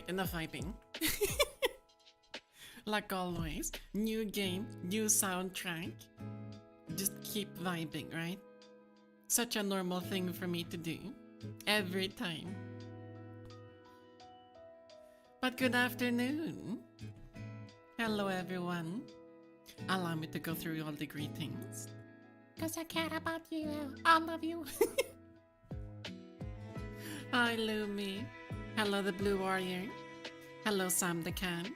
Alright, enough vibing. Like always, new game, new soundtrack. Just keep vibing, right? Such a normal thing for me to do. Every time. But good afternoon. Hello everyone. Allow me to go through all the greetings. Cause I care about you, all of you. Hi Lumi. Hello the Blue Warrior. Hello Sam the Can.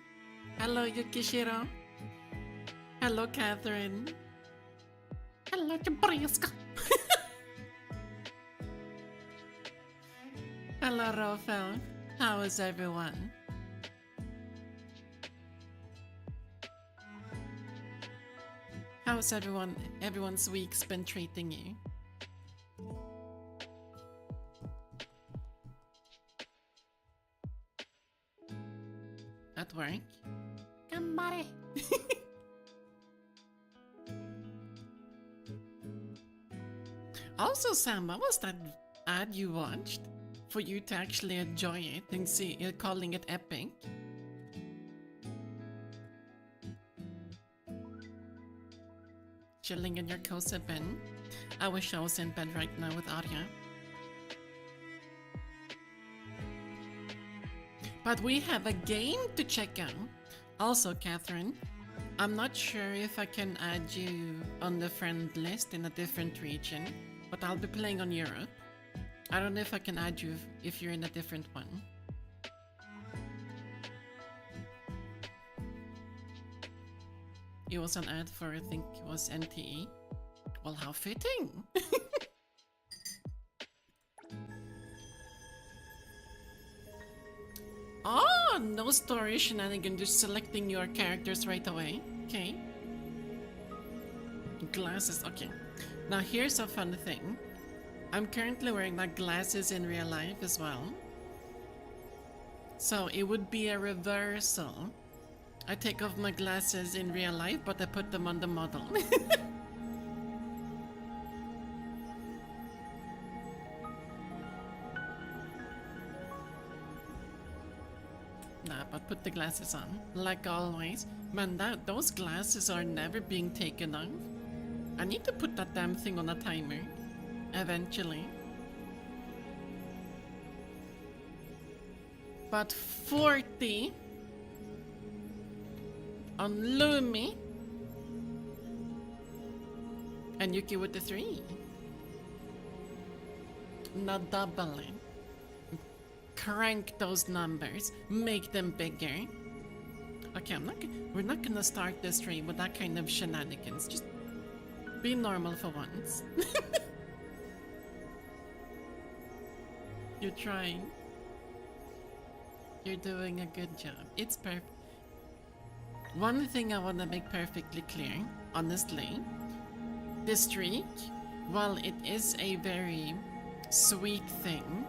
Hello Yukishiro. Hello Catherine. Hello Jabriska. Hello Rafael. How is everyone? How's everyone's week's been treating you? At work? Gambare! Also, Sam, what was that ad you watched? For you to actually enjoy it and see it, calling it epic? Chilling in your cozy bed? I wish I was in bed right now with Arya. But we have a game to check out. Also, Catherine, I'm not sure if I can add you on the friend list in a different region, but I'll be playing on Europe. I don't know if I can add you if you're in a different one. It was an ad for, I think it was NTE. Well, how fitting! Oh, no story shenanigans, just selecting your characters right away. Okay. Glasses, okay. Now here's a fun thing. I'm currently wearing my glasses in real life as well. So it would be a reversal. I take off my glasses in real life, but I put them on the model. Nah, but put the glasses on. Like always. Man, those glasses are never being taken off. I need to put that damn thing on a timer. Eventually. But 40 on Lumi and Yuki with the 3. Not doubling. Crank those numbers, make them bigger. Okay, we're not gonna start this stream with that kind of shenanigans. Just be normal for once. You're trying. You're doing a good job. It's perfect. One thing I want to make perfectly clear, honestly, this streak, while it is a very sweet thing,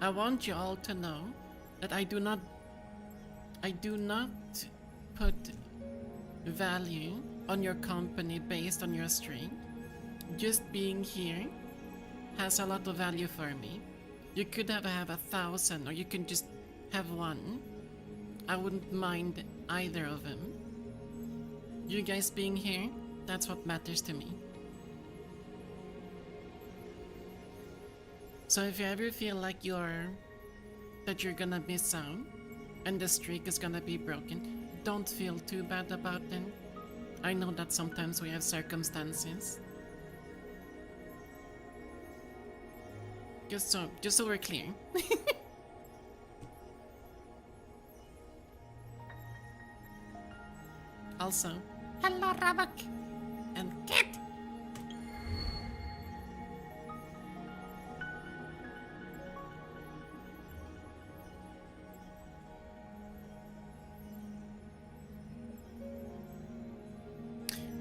I want you all to know that I do not put value on your company based on your streak. Just being here has a lot of value for me. You could have 1,000 or you can just have one. I wouldn't mind either of them. You guys being here, that's what matters to me. So if you ever feel like you're gonna miss out and the streak is gonna be broken, don't feel too bad about it. I know that sometimes we have circumstances. Just so we're clear. Also, hello Rabak and Kit.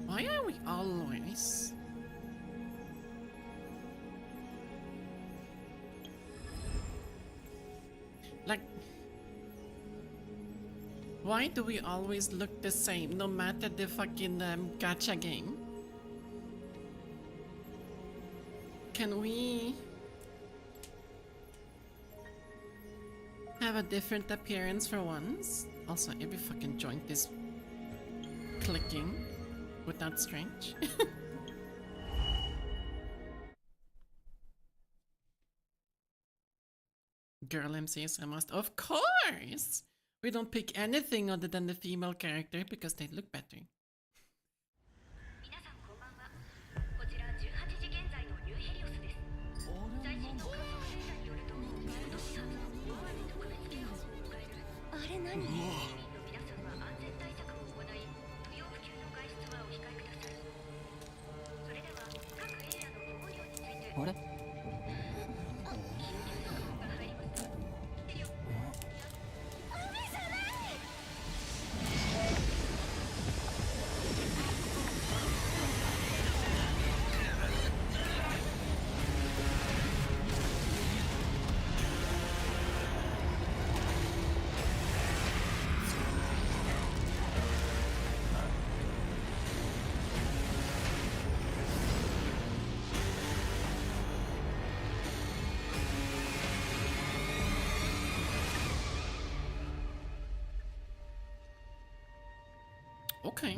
Why are we always? Like, why do we always look the same no matter the fucking gacha game? Can we have a different appearance for once. Also, every fucking joint is clicking without strange. Girl MCs, I must. Of course! We don't pick anything other than the female character because they look better. Okay.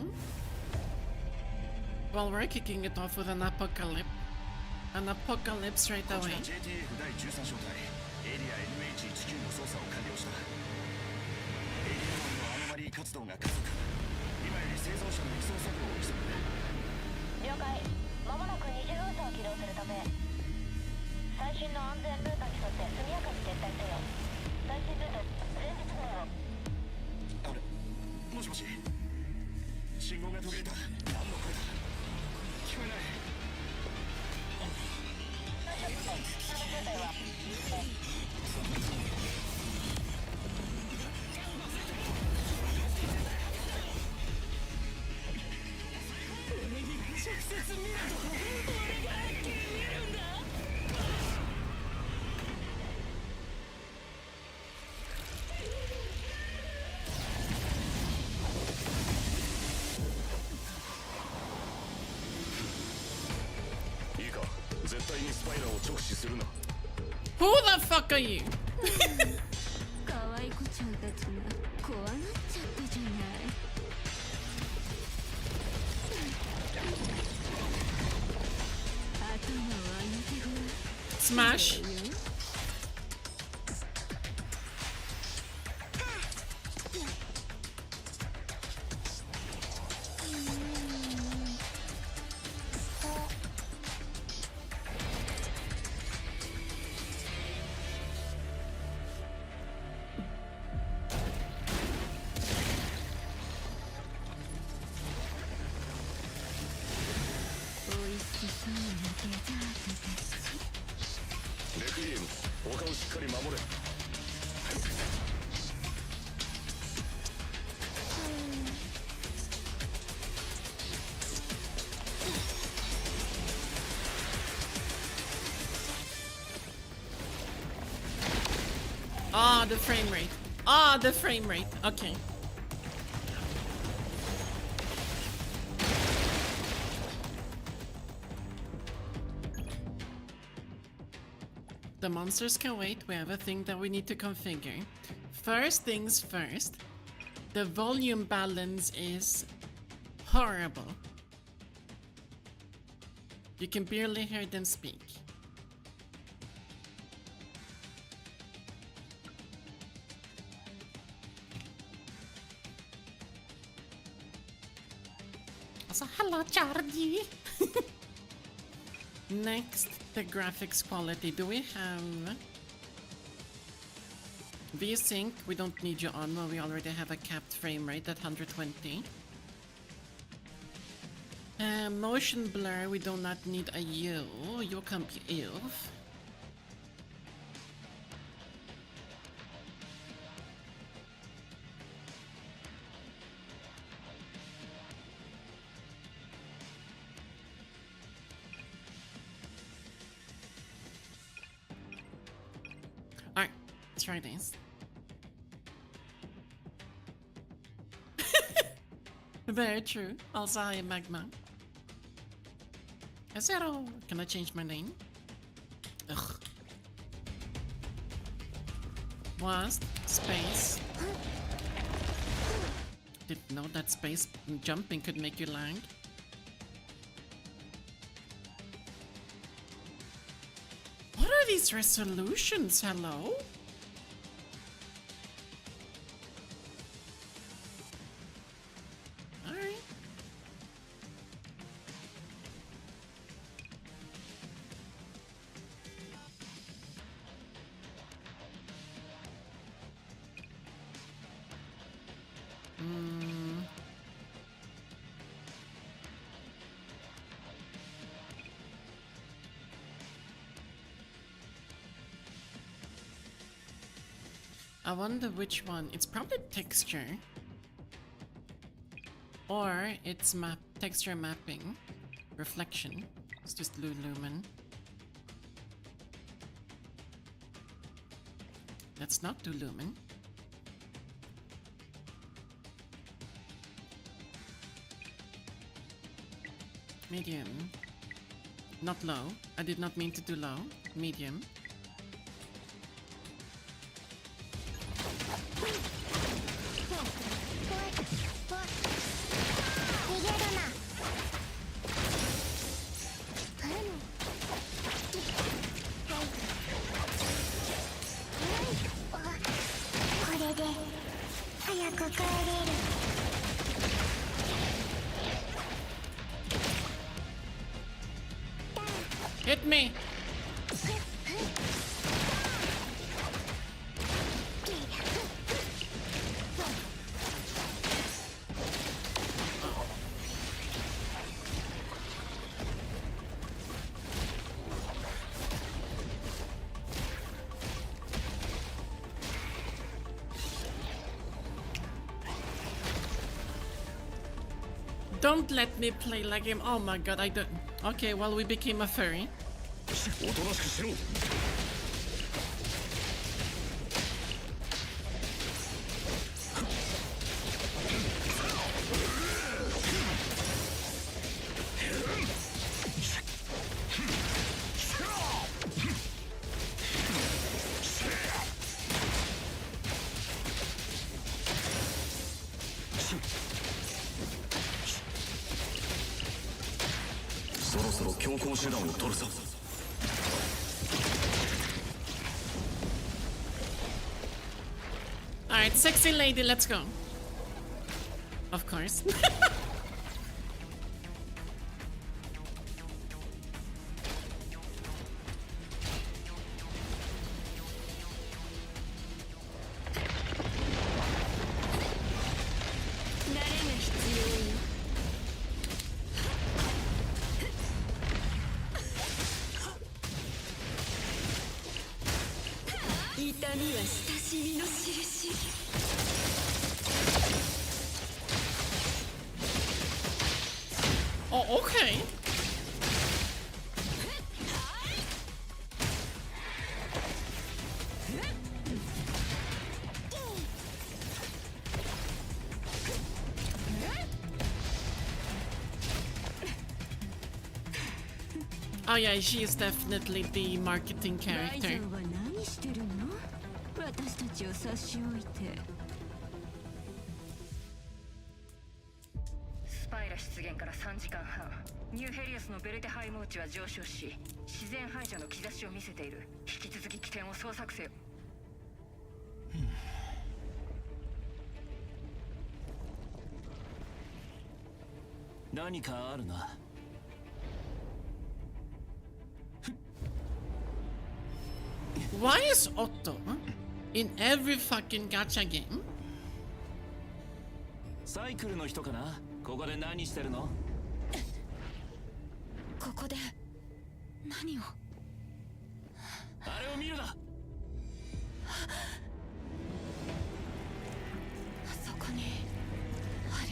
Well, we're kicking it off with an apocalypse. An apocalypse right away. Who the fuck are you? Smash. Ah, the frame rate. Ah, the frame rate. Okay. The monsters can wait. We have a thing that we need to configure. First things first, the volume balance is horrible. You can barely hear them speak. Also, hello, Charlie. Next, the graphics quality. Do we have VSync? We don't need you on. Well, we already have a capped frame rate at 120. Motion blur. We do not need a U. You can be off. Alright, let's try this. Very true. Also, I am Magma. Zero. Can I change my name? Ugh. was space. Didn't know that space jumping could make you land. What are these resolutions? Hello? Alright. I wonder which one. It's probably texture. Or it's texture mapping. Reflection. It's just lumen. Let's not do lumen. Medium. Not low. I did not mean to do low. Medium. Hit me! Don't let me play like him. Oh my god, I don't. Okay, well, we became a furry. Alright, sexy lady, let's go. Of course. Oh, okay. Oh yeah, she is definitely the marketing character. Why is Otto in every fucking gacha game? サイクルの人かな。ここで何してるの？ここで何を？あれを見るな。あそこにある。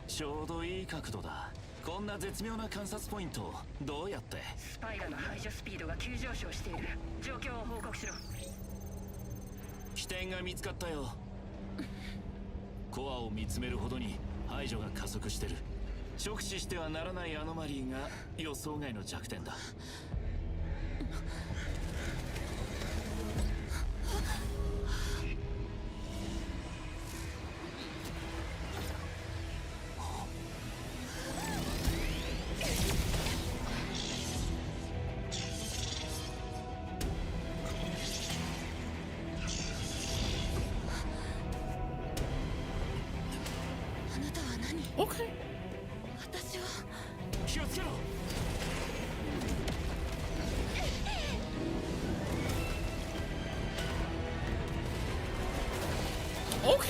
ちょうどいい角度だ。こんな絶妙な観察ポイントをどうやって？スパイラの排除スピードが急上昇している。状況を報告しろ。起点が見つかったよ。コアを見つめるほどに排除が加速してる。直視してはならないアノマリーが予想外の弱点だ。Okay. 私は気をつけろ。Okay.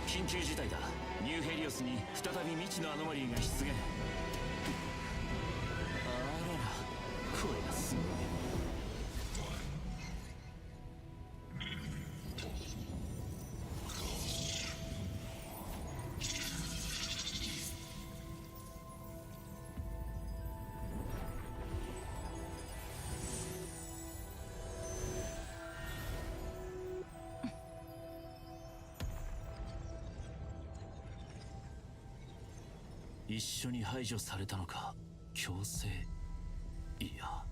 緊急事態だ。ニューヘリオスに再び未知のアノマリーが出現。あらら、これがすごい。一緒に排除されたのか。強制。いや、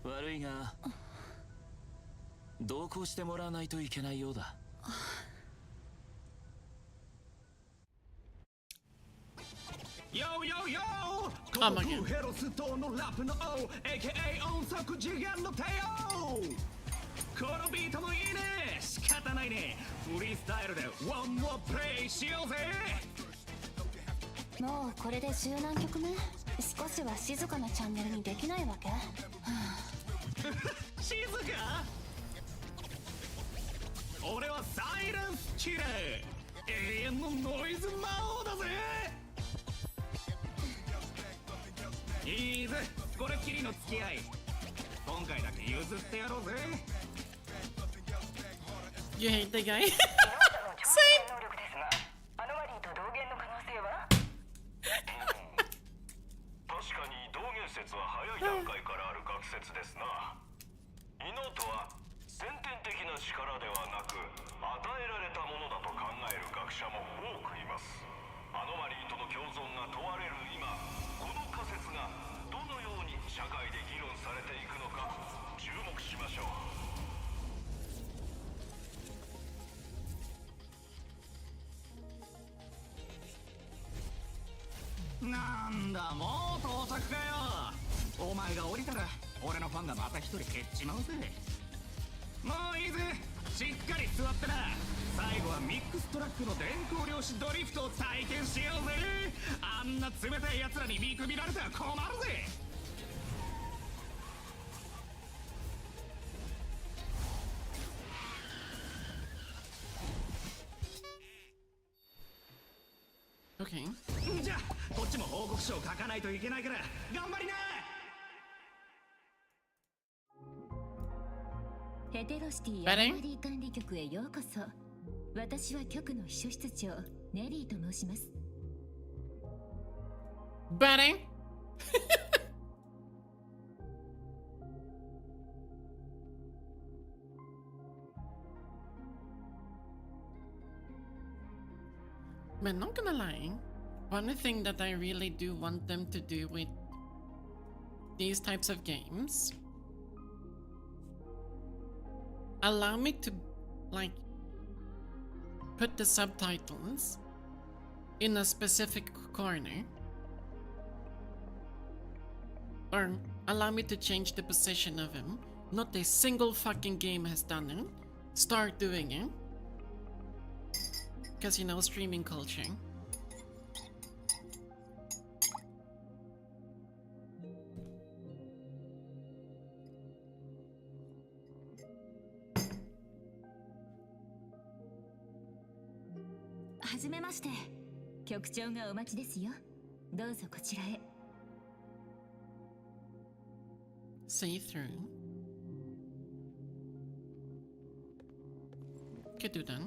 悪いが同行してもらわないといけないようだ。ヨーヨーヨー、あ、負け。ヘロス島のラップの王 AKA 音速次元の帝王。このビートもいいね。仕方ないね。フリースタイルでワンモアプレイしようぜ。もうこれで十何曲目。少しは静かなチャンネルにできないわけ？静か？俺はサイレンスキラー、永遠のノイズ魔王だぜ。いいぜ、これっきりの付き合い。今回だけ譲ってやろうぜ。You hate the guy? 能力ですが、アノマリーと同源の可能性は？確かに同源説は早い段階からある学説ですな。イノートは先天的な力ではなく与えられたものだと考える学者も多くいます。アノマリーとの共存が問われる今、この仮説がどのように社会で議論されていくのか注目しましょう。なんだ、もう到着かよ。お前が降りたら俺のファンがまた一人減っちまうぜ。もういいぜ、しっかり座ってな。最後はミックストラックの電光量子ドリフトを体験しようぜ。あんな冷たい奴らに見くびられたら困るぜ。Okay. じゃあこっちも報告書を書かないといけないから頑張りな。ヘテロシティアノマリー管理局へようこそ。私は局の秘書室長ネリーと申します。Betting? But not gonna lie, one thing that I really do want them to do with these types of games, allow me to, like, put the subtitles in a specific corner, or allow me to change the position of him. Not a single fucking game has done it. Start doing it. Because, you know, streaming culture. Hajimemashite. 局長がお待ちですよ。どうぞこちらへ。See through. Could do that.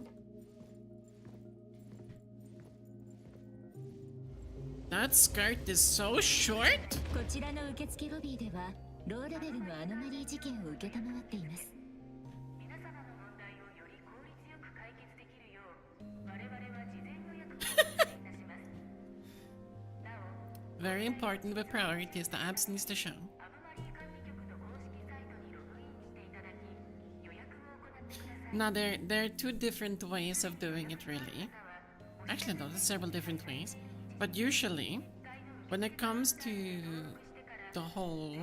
That skirt is so short? こちらの受付ロビーではローラベルのアノマリー事件を受けたまわっています。 皆様の問題をより効率よく解決できるよう我々は事前予約をお願いいたします。なお、 Very important with priorities, the apps needs to show. アノマリー管理局の公式サイトにログインしていただき予約を行ってください。 Now there are two different ways of doing it really. Actually no, there's several different ways. But usually, when it comes to the whole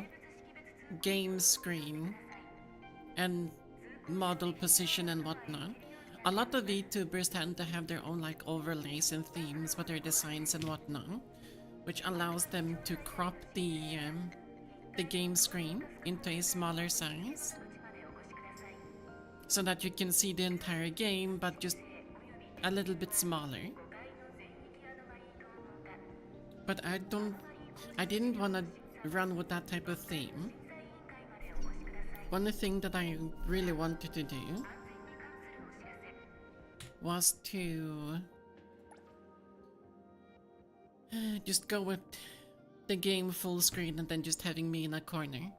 game screen and model position and whatnot, a lot of VTubers tend to have their own like overlays and themes with their designs and whatnot, which allows them to crop the game screen into a smaller size so that you can see the entire game but just a little bit smaller. But I didn't want to run with that type of theme. One thing that I really wanted to do was to just go with the game full screen and then just having me in a corner.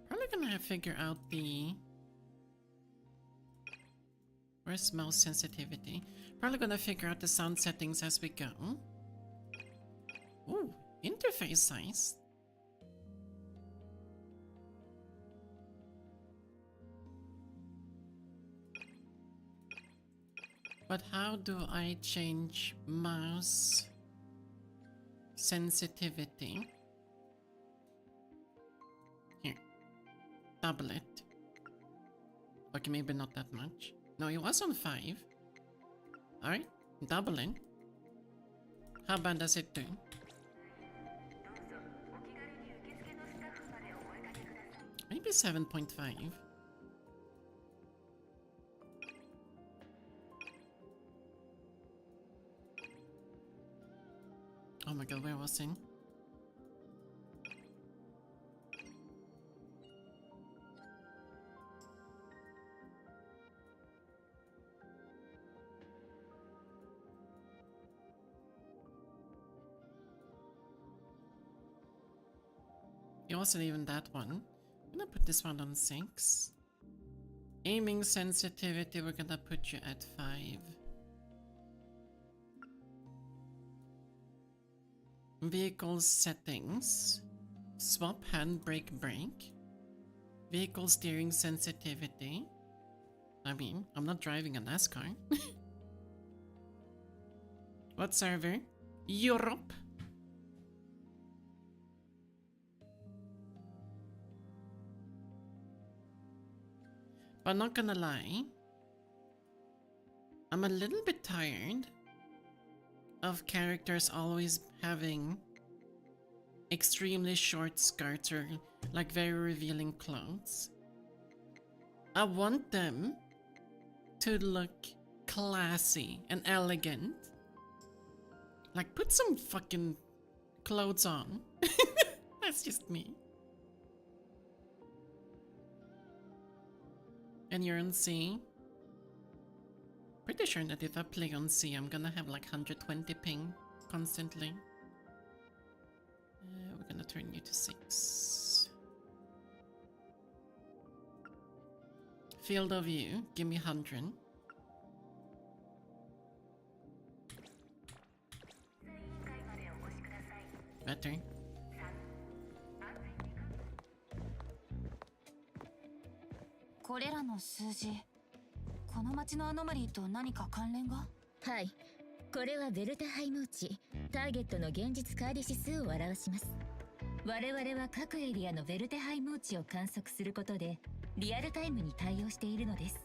Probably gonna figure out the... Where's mouse sensitivity? Probably gonna figure out the sound settings as we go. Ooh, interface size. But how do I change mouse sensitivity? Here. Double it. Okay, maybe not that much. No, it was on 5. Alright, doubling. How bad does it do? Maybe 7.5. Oh my god, where was it? It wasn't even that one. I'm gonna put this one on 6. Aiming sensitivity, we're gonna put you at 5. Vehicle settings. Swap handbrake brake. Vehicle steering sensitivity. I mean, I'm not driving a NASCAR. What server? Europe. But not gonna lie, I'm a little bit tired of characters always having extremely short skirts or like very revealing clothes. I want them to look classy and elegant. Like, put some fucking clothes on. That's just me. And you're on C. Pretty sure that if I play on C, I'm gonna have like 120 ping constantly. We're gonna turn you to 6. Field of view, give me 100. Better. これらの数字、この町のアノマリーと何か関連が？はい、これはベルタハイム値、ターゲットの現実乖離指数を表します。我々は各エリアのベルテハイム値を観測することでリアルタイムに対応しているのです。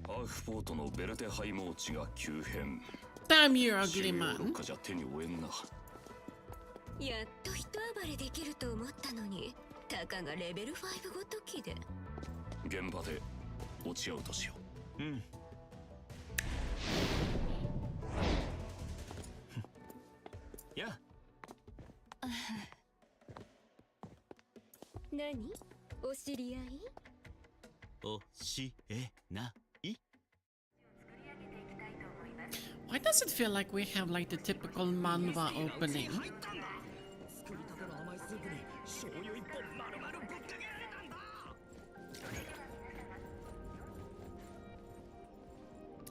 ハーフポートのベルテハイム値が急変。Damn you, ugly man. じゃ手に負えんな。やっと一暴れできると思ったのに、たかがレベル5ごときで。現場で落ち合うとしよう。うん。や。何？お知り合い？教えない。 Why does it feel like we have like the typical manhwa opening? 作りたての甘いスープに醤油一本丸々ぶっかけなんだ。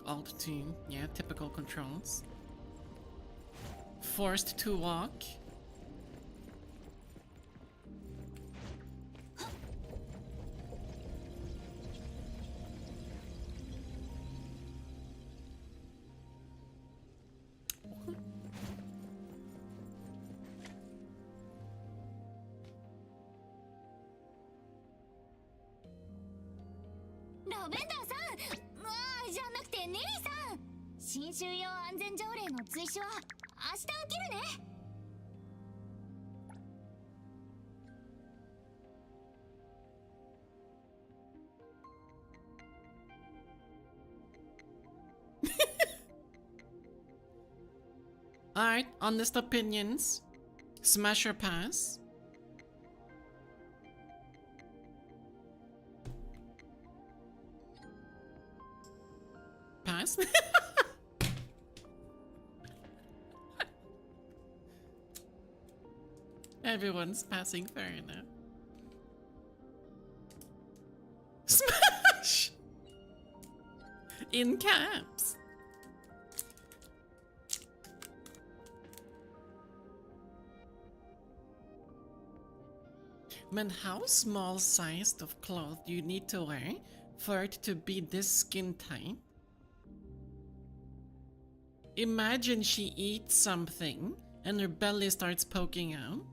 Alt 2, yeah, typical controls. Forced to walk. Lavender さん、じゃなくてネリさん、新収容安全条例の追試は明日受けるね。Alright, honest opinions. Smash or pass? Pass? Everyone's passing, fair enough. Smash! In caps. Man, how small sized of clothes do you need to wear for it to be this skin tight? Imagine she eats something and her belly starts poking out.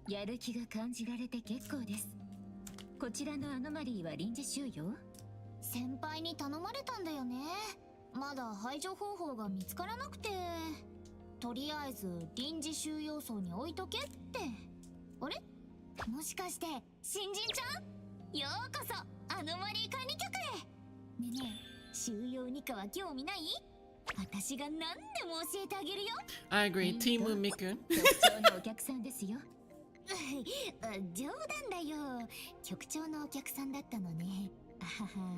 やる気が感じられて結構です。こちらのアノマリーは臨時収容？先輩に頼まれたんだよね。まだ排除方法が見つからなくて。とりあえず臨時収容層に置いとけって。あれ？もしかして新人ちゃん？ようこそアノマリー管理局へ。ねえねえ、収容2課は興味ない？私が何でも教えてあげるよ。I agree, Team Miku. 局長のお客さんですよ。冗談だよ。局長のお客さんだったのね。あはは。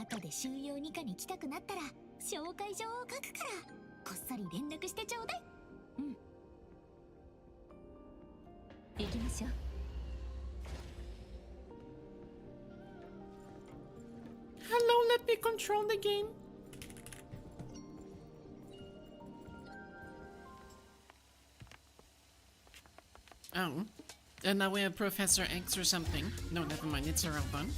後で収容2課に来たくなったら紹介状を書くから、こっそり連絡してちょうだい。うん。行きましょう。Hello, let me control the game. Oh, and now we have Professor X or something. No, never mind, it's a robot. ね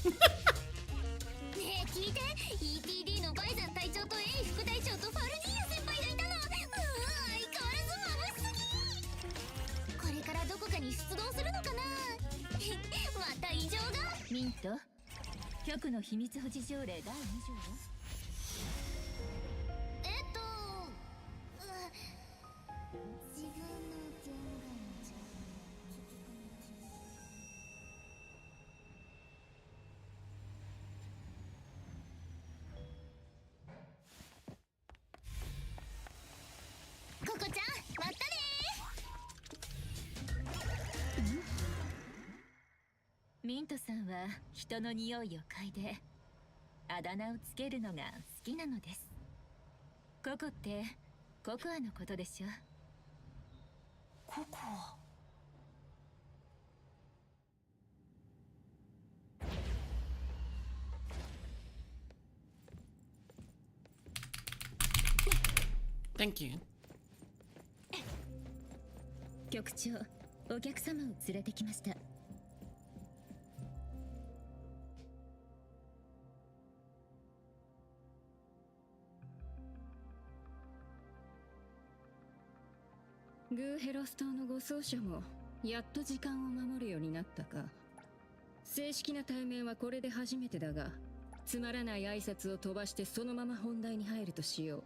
え聞いて、 ETD のバイザン隊長と A 副隊長とファルニーヤ先輩がいたの。相変わらず眩しすぎ。これからどこかに出動するのかな。また異常が。ミント、局の秘密保持条例第2条は？自分の言語じゃ。ココちゃん、またねー。ミントさんは人の匂いを嗅いであだ名をつけるのが好きなのです。ココってココアのことでしょ。ココア。Thank you. 局長、お客様を連れてきました。グーヘロス島の護送車もやっと時間を守るようになったか。正式な対面はこれで初めてだが、つまらない挨拶を飛ばしてそのまま本題に入るとしよう。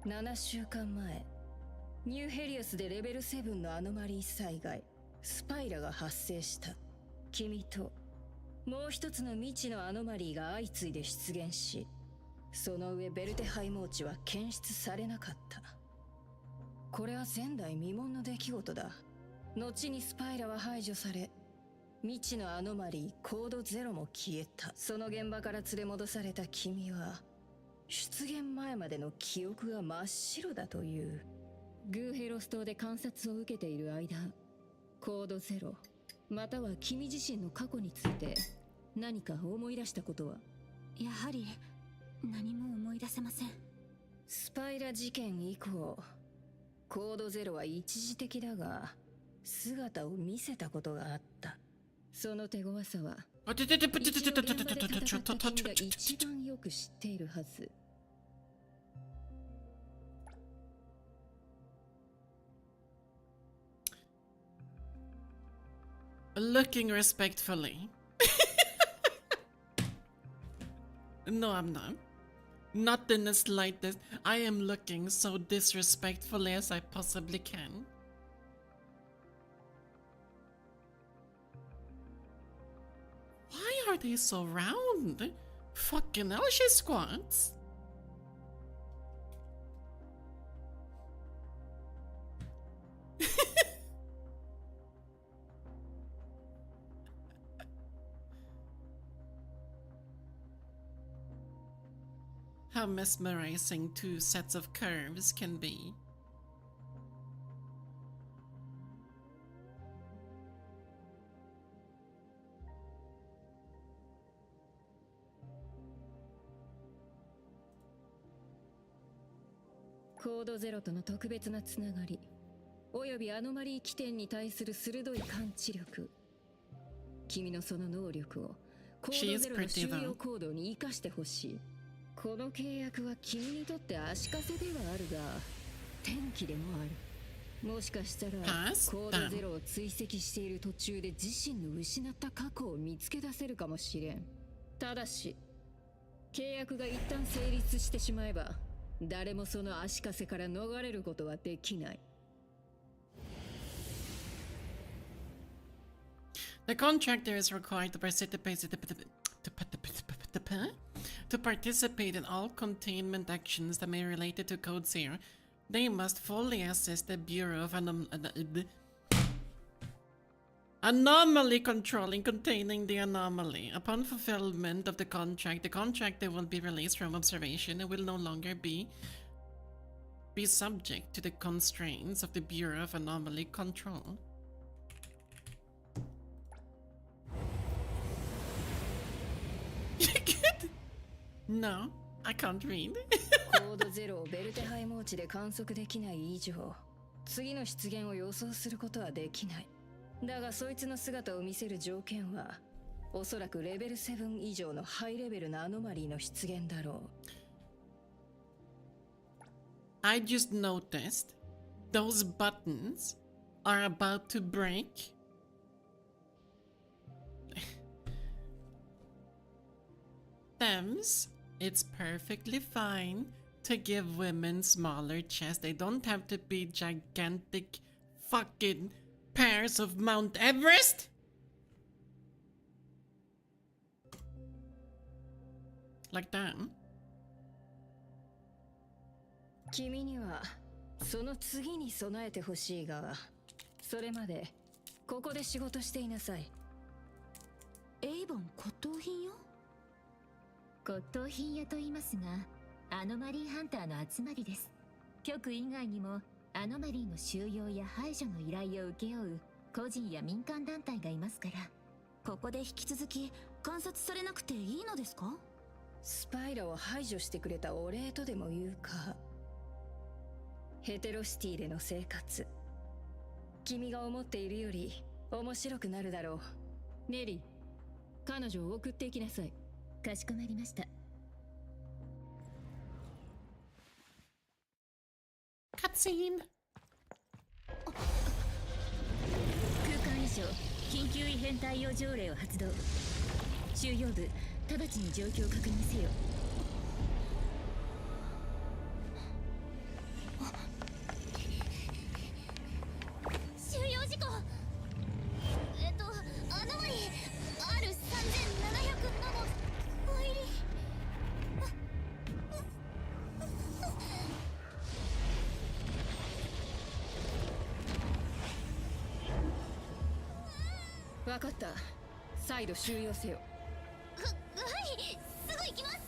7週間前、ニューヘリオスでレベル7のアノマリー災害スパイラが発生した。君ともう一つの未知のアノマリーが相次いで出現し、その上ベルテハイモーチは検出されなかった。これは前代未聞の出来事だ。後にスパイラは排除され、未知のアノマリーコードゼロも消えた。その現場から連れ戻された君は、出現前までの記憶が真っ白だという。グーヘロス島で観察を受けている間、コードゼロまたは君自身の過去について何か思い出したことは？やはり何も思い出せません。スパイラ事件以降、コードゼロは一時的だが姿を見せたことがあった。その手強さは一応現場で戦った君が一番よく知っているはず。Looking respectfully. No, I'm not. Not in the slightest. I am looking so disrespectfully as I possibly can. Why are they so round? Fucking hell, she squats. How mesmerizing two sets of curves can be.コードゼロとの特別なつながり、およびアノマリー起点に対する鋭い感知力。君のその能力をコードゼロの収容行動に生かしてほしい。この契約は君にとって足かせではあるが、転機でもある。もしかしたらコードゼロを追跡している途中で自身の失った過去を見つけ出せるかもしれん。ただし契約が一旦成立してしまえば、誰もその足かせから逃れることはできない。The contractor is required to participate in all containment actions that may relate to Code Zero. They must fully assist the Bureau of Anomaly controlling containing the anomaly. Upon fulfillment of the contractor will be released from observation and will no longer be subject to the constraints of the Bureau of Anomaly Control. You good? No, I can't read. コードゼロをベルテハイモーチで観測できない以上、次の出現を予想することはできない。だがそいつの姿を見せる条件は、おそらくレベル7以上のハイレベルなアノマリーの出現だろう。I just noticed those buttons are about to break. Thems, it's perfectly fine to give women smaller chests. They don't have to be gigantic fucking pairs of Mount Everest. Like that. 君にはその次に備えてほしいが、それまでここで仕事していなさい。エイボン骨董品よ。骨董品屋と言いますが、アノマリーハンターの集まりです。局以外にもアノマリーの収容や排除の依頼を請け負う個人や民間団体がいますから。ここで引き続き観察されなくていいのですか？スパイラを排除してくれたお礼とでも言うか。ヘテロシティでの生活、君が思っているより面白くなるだろう。ネリー、彼女を送っていきなさい。かしこまりました。Cutscene. 空間異常緊急異変対応条例を発動。収容部直ちに状況を確認せよ。収容事項。アノマリー R3000 分かった。再度収容せよ。はい、すぐ行きます。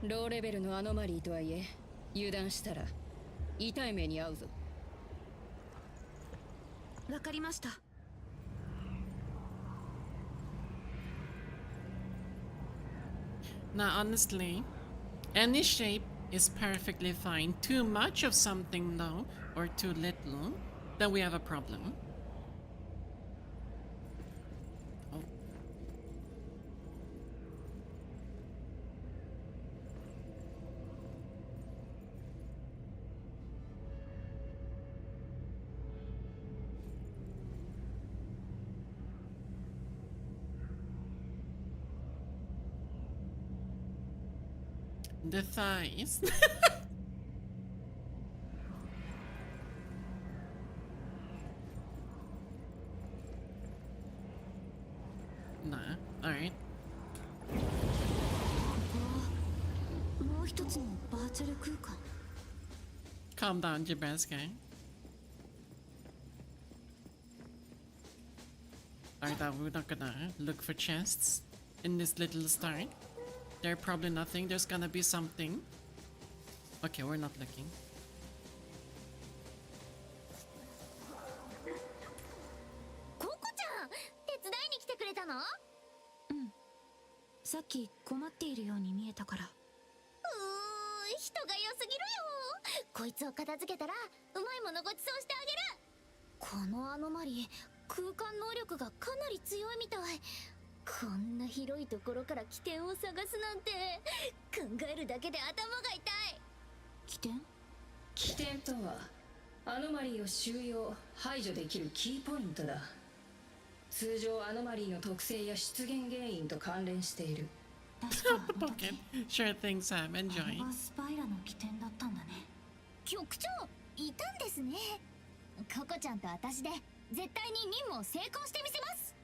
ローレベルのアノマリーとはいえ、油断したら痛い目に遭うぞ。わかりました。Now, honestly, any shape is perfectly fine. Too much of something, though, or too little, then we have a problem. Oh. The thighs. Nah, alright. もう一つのバーチャル空間。 Calm down, Jabasca. Alright, we're not gonna look for chests in this little start. There's probably nothing. There's gonna be something. Okay, we're not looking. ココちゃん、手伝いに来てくれたの？うん。さっき困っているように見えたから。人が良すぎるよ。こいつを片付けたらうまいものごちそうしてあげる。このアノマリー、空間能力がかなり強いみたい。こんな広いところから起点を探すなんて、考えるだけで頭が痛い。起点？起点とはアノマリーを収容排除できるキーポイントだ。通常アノマリーの特性や出現原因と関連している。確かに Okay, sure thing, Sam. あれ Enjoy. がスパイラの起点だったんだね。局長、いたんですね。ココちゃんと私で絶対に任務を成功してみせます。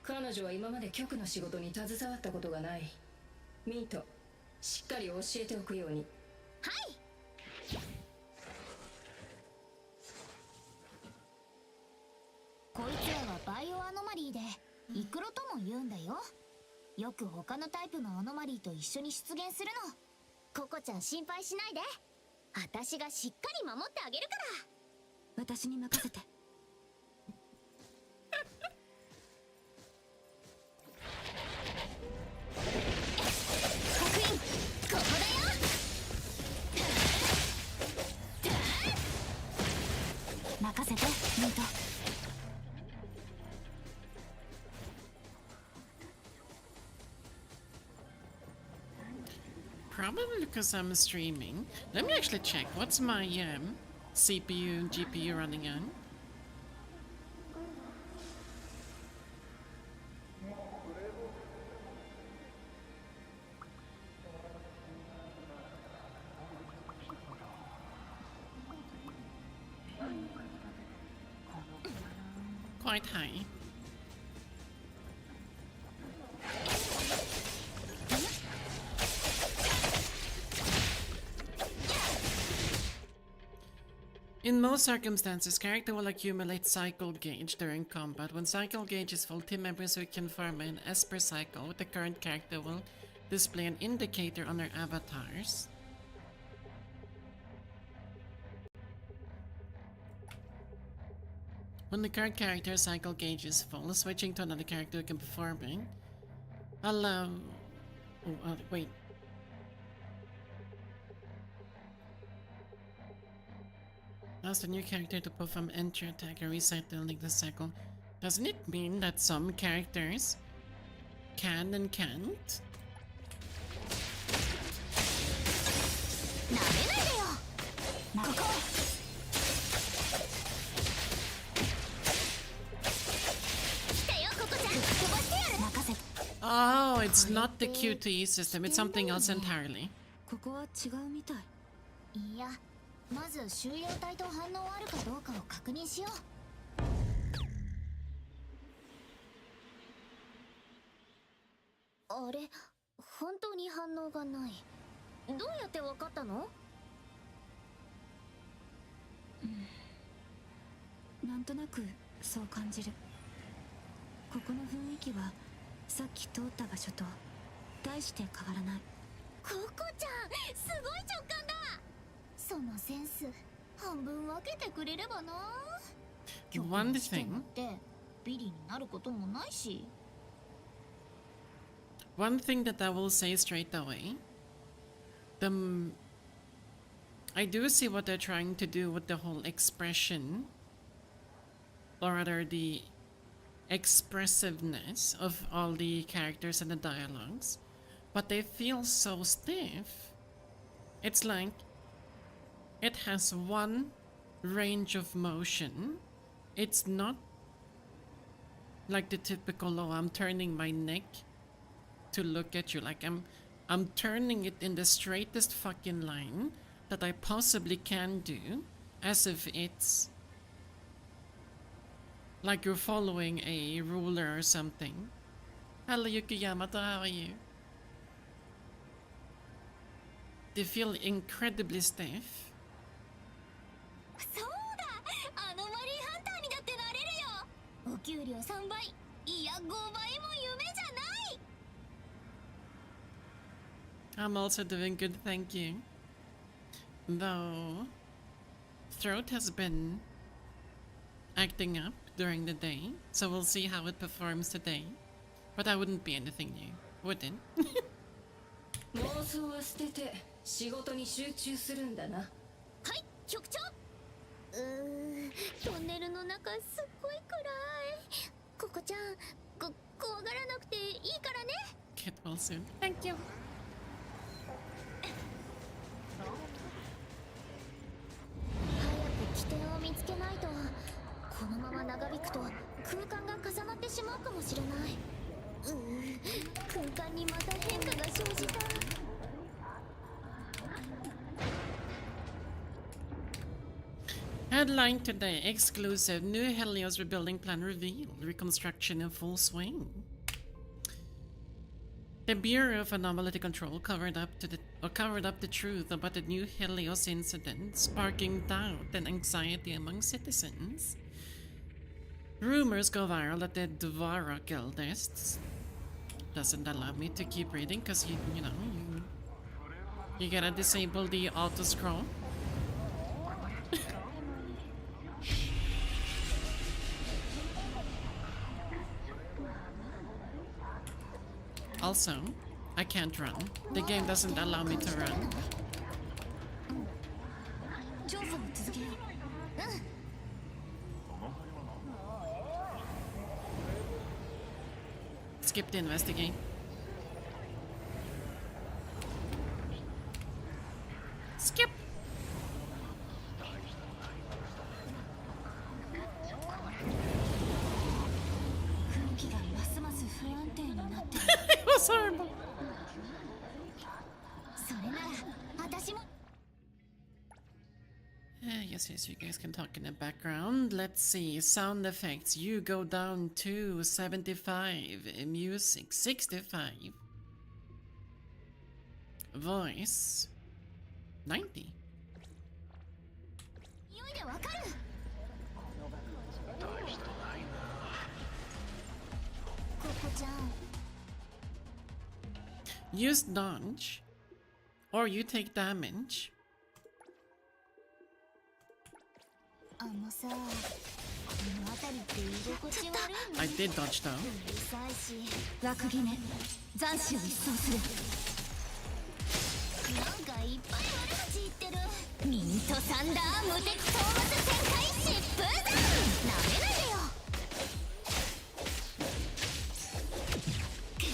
彼女は今まで局の仕事に携わったことがない。ミート、しっかり教えておくように。はい。こいつらはバイオアノマリーでイクロとも言うんだよ。よく他のタイプのアノマリーと一緒に出現するの。ココちゃん心配しないで。私がしっかり守ってあげるから。私に任せて。刻印、ここだよ。任せて、ミート。Probably because I'm streaming. Let me actually check. What's my CPU and GPU running on? Quite high. In most circumstances, character will accumulate cycle gauge during combat. When cycle gauge is full, team members who can farm an S per cycle with the current character will display an indicator on their avatars. When the current character's cycle gauge is full, switching to another character who can perform it allow... Oh, wait. Allows the new character to perform entry attack and reset during the cycle. Doesn't it mean that some characters can and can't? なめないでよ。ここ。来たよ、ココちゃん。飛ばしてやる。任せて。Oh, it's not the QTE system, it's something else entirely. ここは違うみたい。いや、まず収容体と反応あるかどうかを確認しよう。あれ、本当に反応がない。どうやってわかったの？なんとなくそう感じる。ここの雰囲気はさっき通った場所と大して変わらない。ココちゃん、すごい直感だ。そのセンス半分分けてくれればな。 One thing ビリになることもないし。 One thing that I will say straight away, I do see what they're trying to do with the whole expression, or rather the expressiveness of all the characters and the dialogues, but they feel so stiff. It's like it has one range of motion. It's not like the typical, oh, I'm turning my neck to look at you. Like I'm turning it in the straightest fucking line that I possibly can do, as if it's like you're following a ruler or something. Hello Yukiyamato, how are you? They feel incredibly stiff. そうだ、アノマリーハンターにだってなれるよ。お給料3倍、いや5倍も夢じゃない。 I'm also doing good, thank you. Though throat has been acting up during the day, so we'll see how it performs today. But that wouldn't be anything new, would it? 妄想は捨てて仕事に集中するんだな。はい、局長。トンネルの中すっごい暗い。ココちゃん、怖がらなくていいからね。 Get well soon. Thank you. 早く起点を見つけないと、このまま長引くと空間が重なってしまうかもしれない。空間にまた変化が生じた。 Headline today, exclusive, new Helios rebuilding plan revealed, reconstruction in full swing. The Bureau of Anomaly Control covered up the truth about the new Helios incident, sparking doubt and anxiety among citizens. Rumors go viral that the Dvara Guildists doesn't allow me to keep reading because you gotta disable the auto scroll. Also, I can't run. The game doesn't allow me to run. Skip the investigate. Skip! It was horrible. Yes, you guys can talk in the background. Let's see, sound effects. You go down to 75, music 65, voice 90. Use dodge, or you take damage. I did dodge though. 枠決め、斬首を一掃する。なんかいっぱい悪口言ってる。ミントサンダー無敵討伐旋回疾風弾。なめないでよ。吹き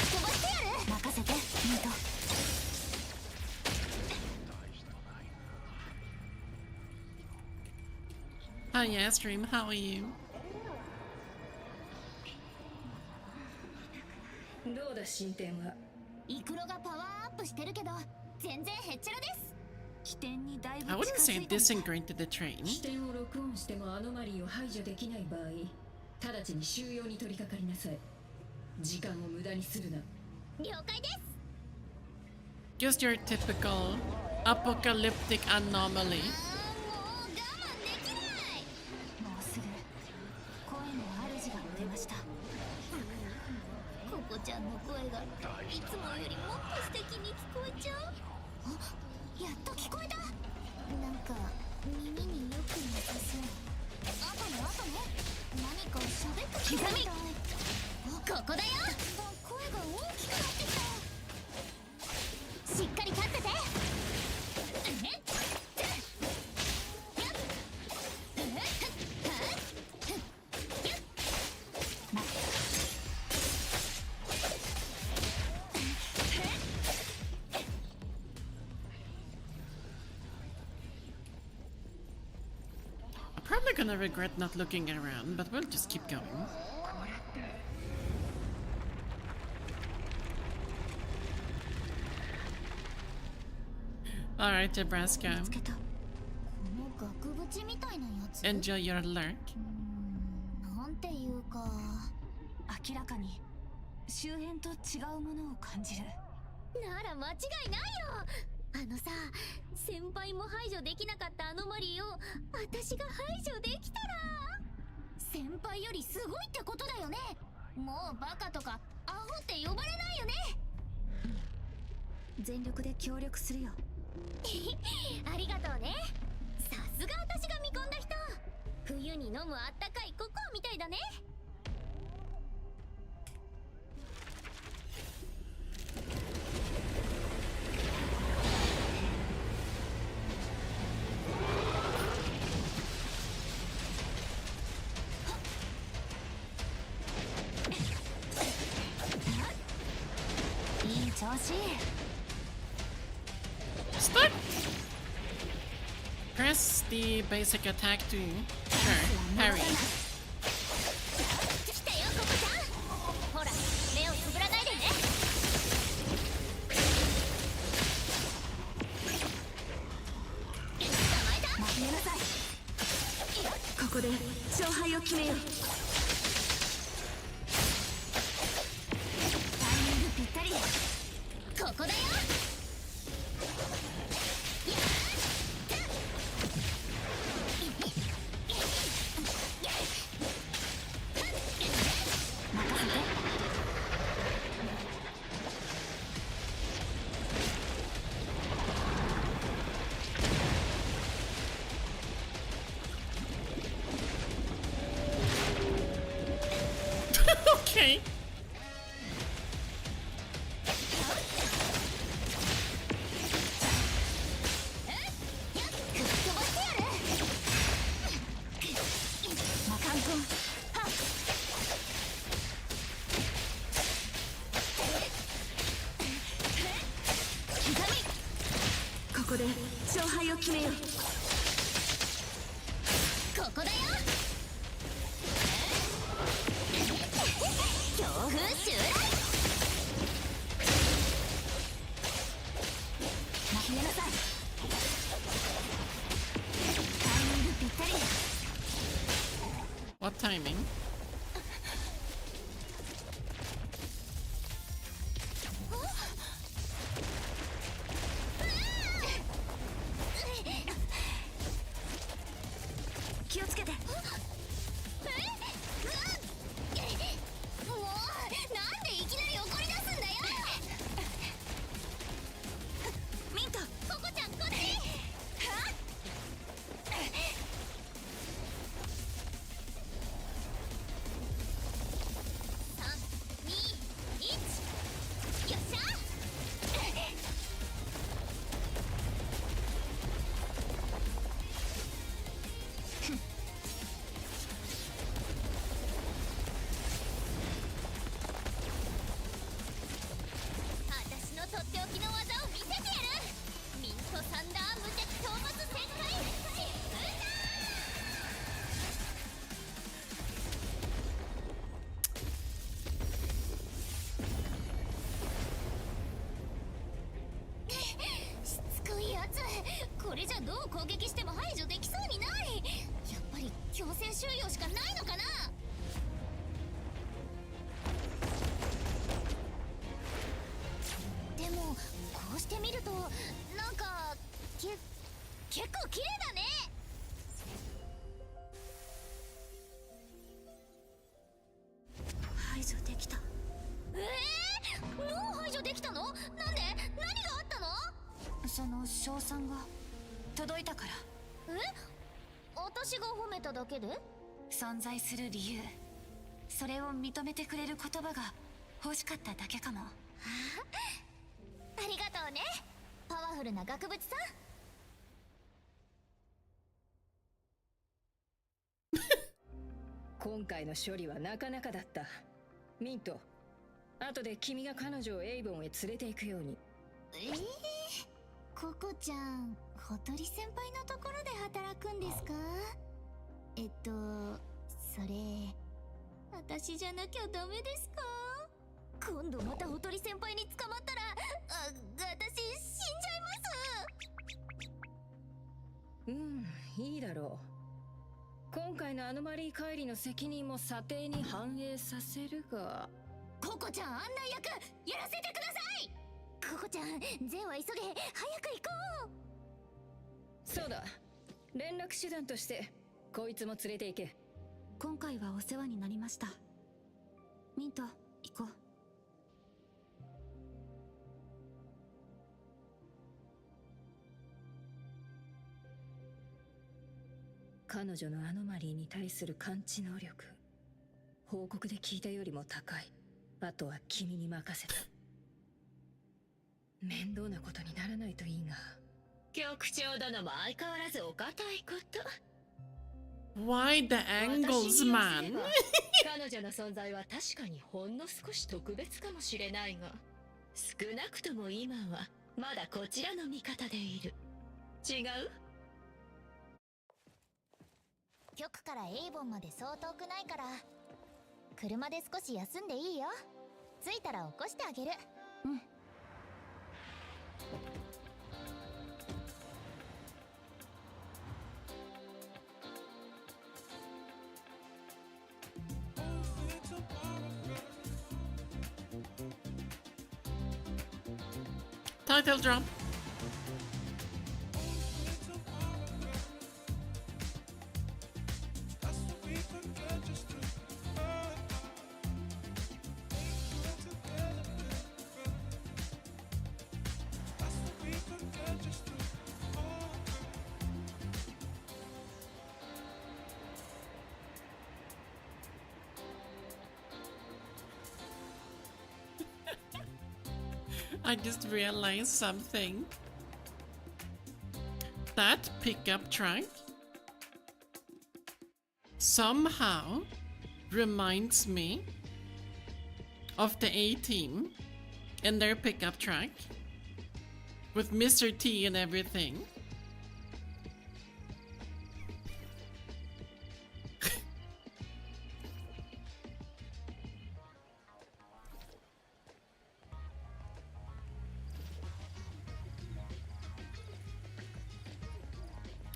飛ばしてやる。任せて、ミント。Hi, yeah, stream. How are you? どうだ進展は。イクロがパワーアップしてるけど全然へっちゃらです。起点にだいぶ I 近 wouldn't づ say いた。 disintegrated the train. 起点を録音してもアノマリーを排除できない場合、直ちに収容に取り掛かりなさい。時間を無駄にするな。了解です。 Just your typical apocalyptic anomaly. もう我慢できない。ました。ココちゃんの声がいつもよりもっと素敵に聞こえちゃう。あ、やっと聞こえた。なんか耳によくなさそう。あとね何か喋ってきたみたい。ここだよ。声が大きくなってきた。しっかり立ってて。Probably gonna regret not looking around, but we'll just keep going. Alright, Nebraska. 見つけた。この額縁みたいなやつ。 Enjoy your lurk. なんていうか、明らかに周辺と違うものを感じる。なら間違いないよ。あのさ、先輩も排除できなかったアノマリーを私が排除できたら、先輩よりすごいってことだよね。もうバカとかアホって呼ばれないよね。全力で協力するよ。ありがとうね。さすが私が見込んだ人。冬に飲むあったかいココアみたいだね。いい調子。Stuck! Press the basic attack to parry. 来たよココちゃん。ほら目をつぶらないでね。捕まえた。待ちなさい。ここで勝敗を決めよう。タイミングぴったり。ここだよ。Okay. ここで勝敗を決めよう。ここだよ。強風襲来。待ちなさい。タイミングぴったり。 What timing? 気をつけて。もうなんでいきなり怒り出すんだよ。ミント、ココちゃんこっち。はっ。3、2、1。よっしゃ。私のとっておきの技を見せてやる。ミントサンダー無敵討伐旋回。しつこいやつ。これじゃどう攻撃しても排除できそうにない。やっぱり強制収容しかないのかな。でもこうしてみるとなんか結構綺麗だね。その賞賛が届いたから。私が褒めただけで？存在する理由、それを認めてくれる言葉が欲しかっただけかも。ありがとうね、パワフルな額縁さん。今回の処理はなかなかだった。ミント、後で君が彼女をエイボンへ連れて行くように。ココちゃん、ほとり先輩のところで働くんですか？それ、私じゃなきゃダメですか？今度またほとり先輩に捕まったら、私死んじゃいます。いいだろう。今回のアノマリー帰りの責任も査定に反映させるが。ココちゃん、案内役やらせてください。ココちゃん、ゼンは急げ、早く行こう。そうだ、連絡手段としてこいつも連れて行け。今回はお世話になりました。ミント、行こう。彼女のアノマリーに対する感知能力、報告で聞いたよりも高い。あとは君に任せた。面倒なことにならないといいが。局長殿も相変わらずお堅いこと。Why the angles, man? 彼女の存在は確かにほんの少し特別かもしれないが、少なくとも今はまだこちらの味方でいる。違う？局からエイボンまでそう遠くないから、車で少し休んでいいよ。着いたら起こしてあげる。Title drop. I just realized something. That pickup truck somehow reminds me of the A-Team and their pickup truck with Mr. T and everything.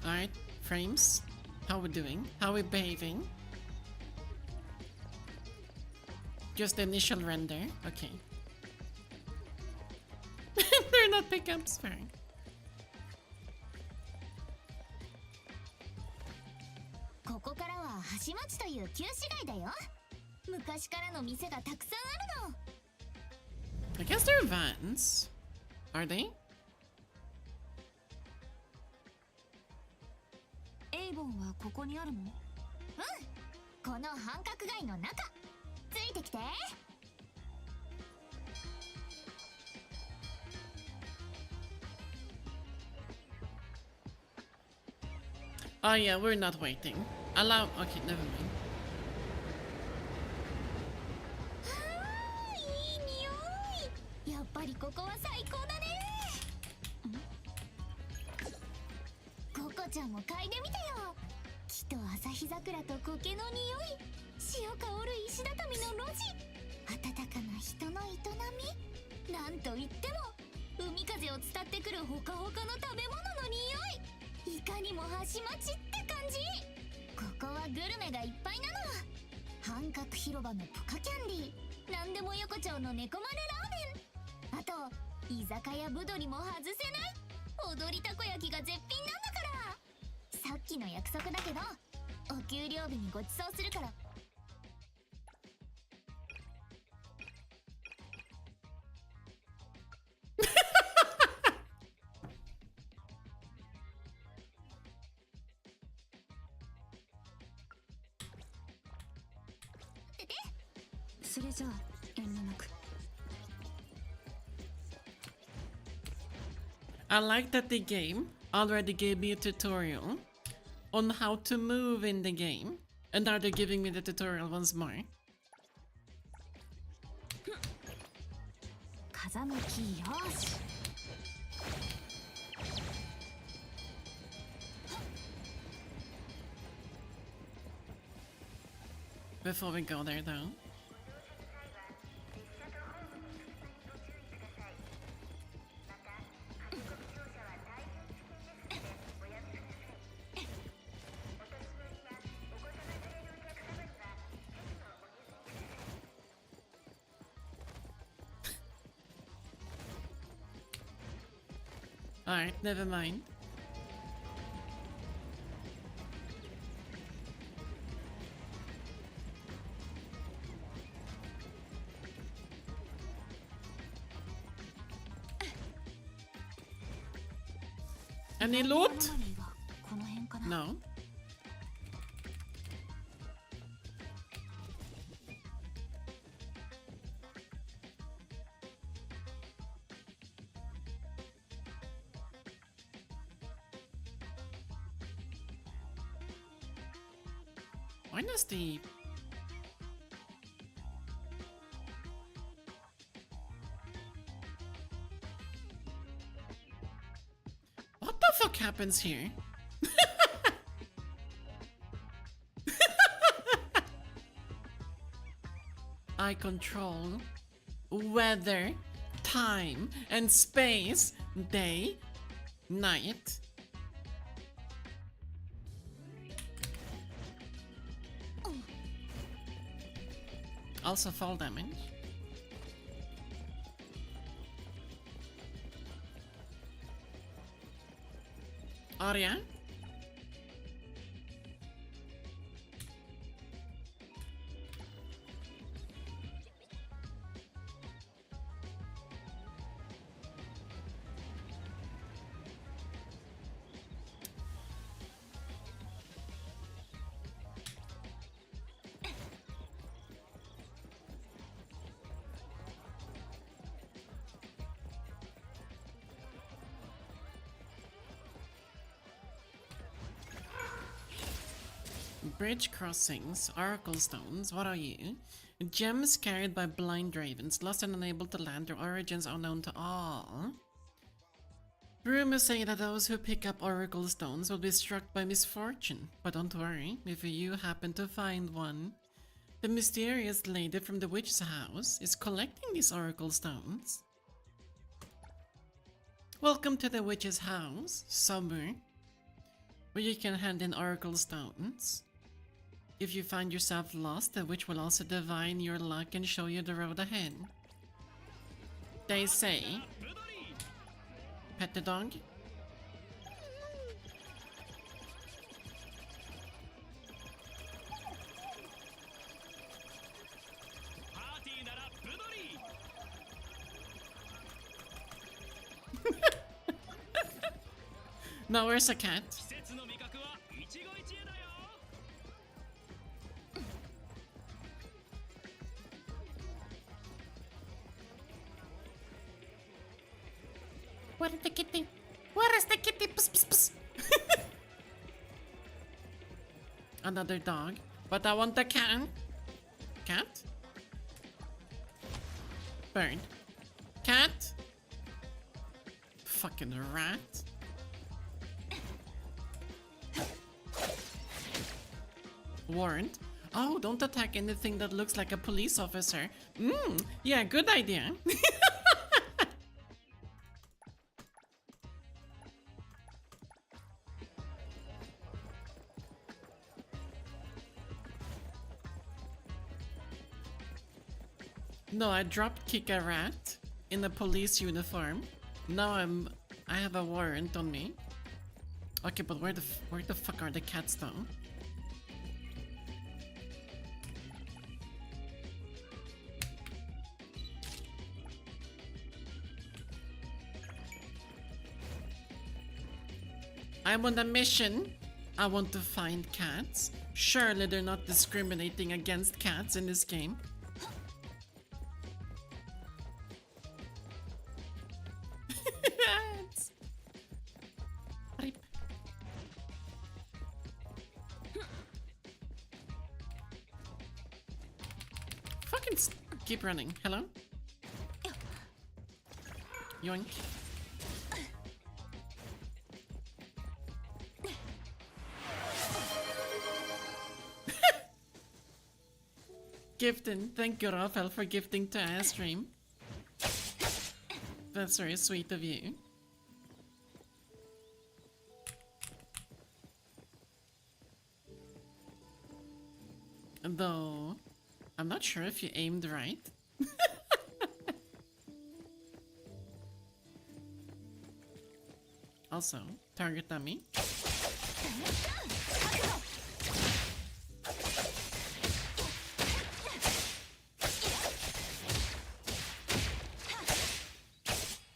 Alright, frames. How we doing? How we behaving? Just the initial render. Okay. They're not pickups, fine. ここからは橋町という旧市街だよ。昔からの店がたくさんあるの。I guess they're vans. Are they? エイボンはここにあるの？この繁華街の中。ついてきて。Oh yeah, we're not waiting. Allow. Okay, never mind. いい匂い。やっぱりここは最高だね。ココちゃんも嗅いでみてよ。木と朝日桜と苔の匂い、潮香る石畳の路地、温かな人の営み、なんといっても海風を伝ってくるほかほかの食べ物の匂い。いかにも橋町って感じ。ここはグルメがいっぱいなの。半角広場のポカキャンディー、なんでも横丁の猫丸ラーメン、あと居酒屋ぶどりも外せない踊りたこ焼きが絶品なんだから。さっきの約束だけど、お給料日にごちそうするから。それじゃあ遠慮なく。 I like that the game already gave me a tutorial on how to move in the game, and now they're giving me the tutorial once more. 風向きよし。 Before we go there though. Alright, never mind. Any loot? この辺かな。 No. Why does the... What the fuck happens here? I control weather, time, and space, day, night. Also fall damage. Arya? Bridge crossings, oracle stones, what are you? Gems carried by blind ravens, lost and unable to land, their origins unknown to all. Rumors say that those who pick up oracle stones will be struck by misfortune, but don't worry, if you happen to find one. The mysterious lady from the witch's house is collecting these oracle stones. Welcome to the witch's house, summer, where you can hand in oracle stones. If you find yourself lost, the witch will also divine your luck and show you the road ahead. They say... Pet the dog? No, where's a cat? Where is the kitty? Where is the kitty? Pss, pss, pss. Another dog. But I want the cat. Cat? Bird. Cat? Fucking rat. Warrant. Oh, don't attack anything that looks like a police officer. Yeah, good idea. No, I dropped kick a rat in a police uniform. Now I have a warrant on me. Okay, but where the fuck are the cats though? I'm on a mission. I want to find cats. Surely they're not discriminating against cats in this game. can keep running. Hello? Yoink. Gifting. Thank you, Raphael, for gifting to our stream. That's very sweet of you. Though, I'm not sure if you aimed right. Also, target dummy.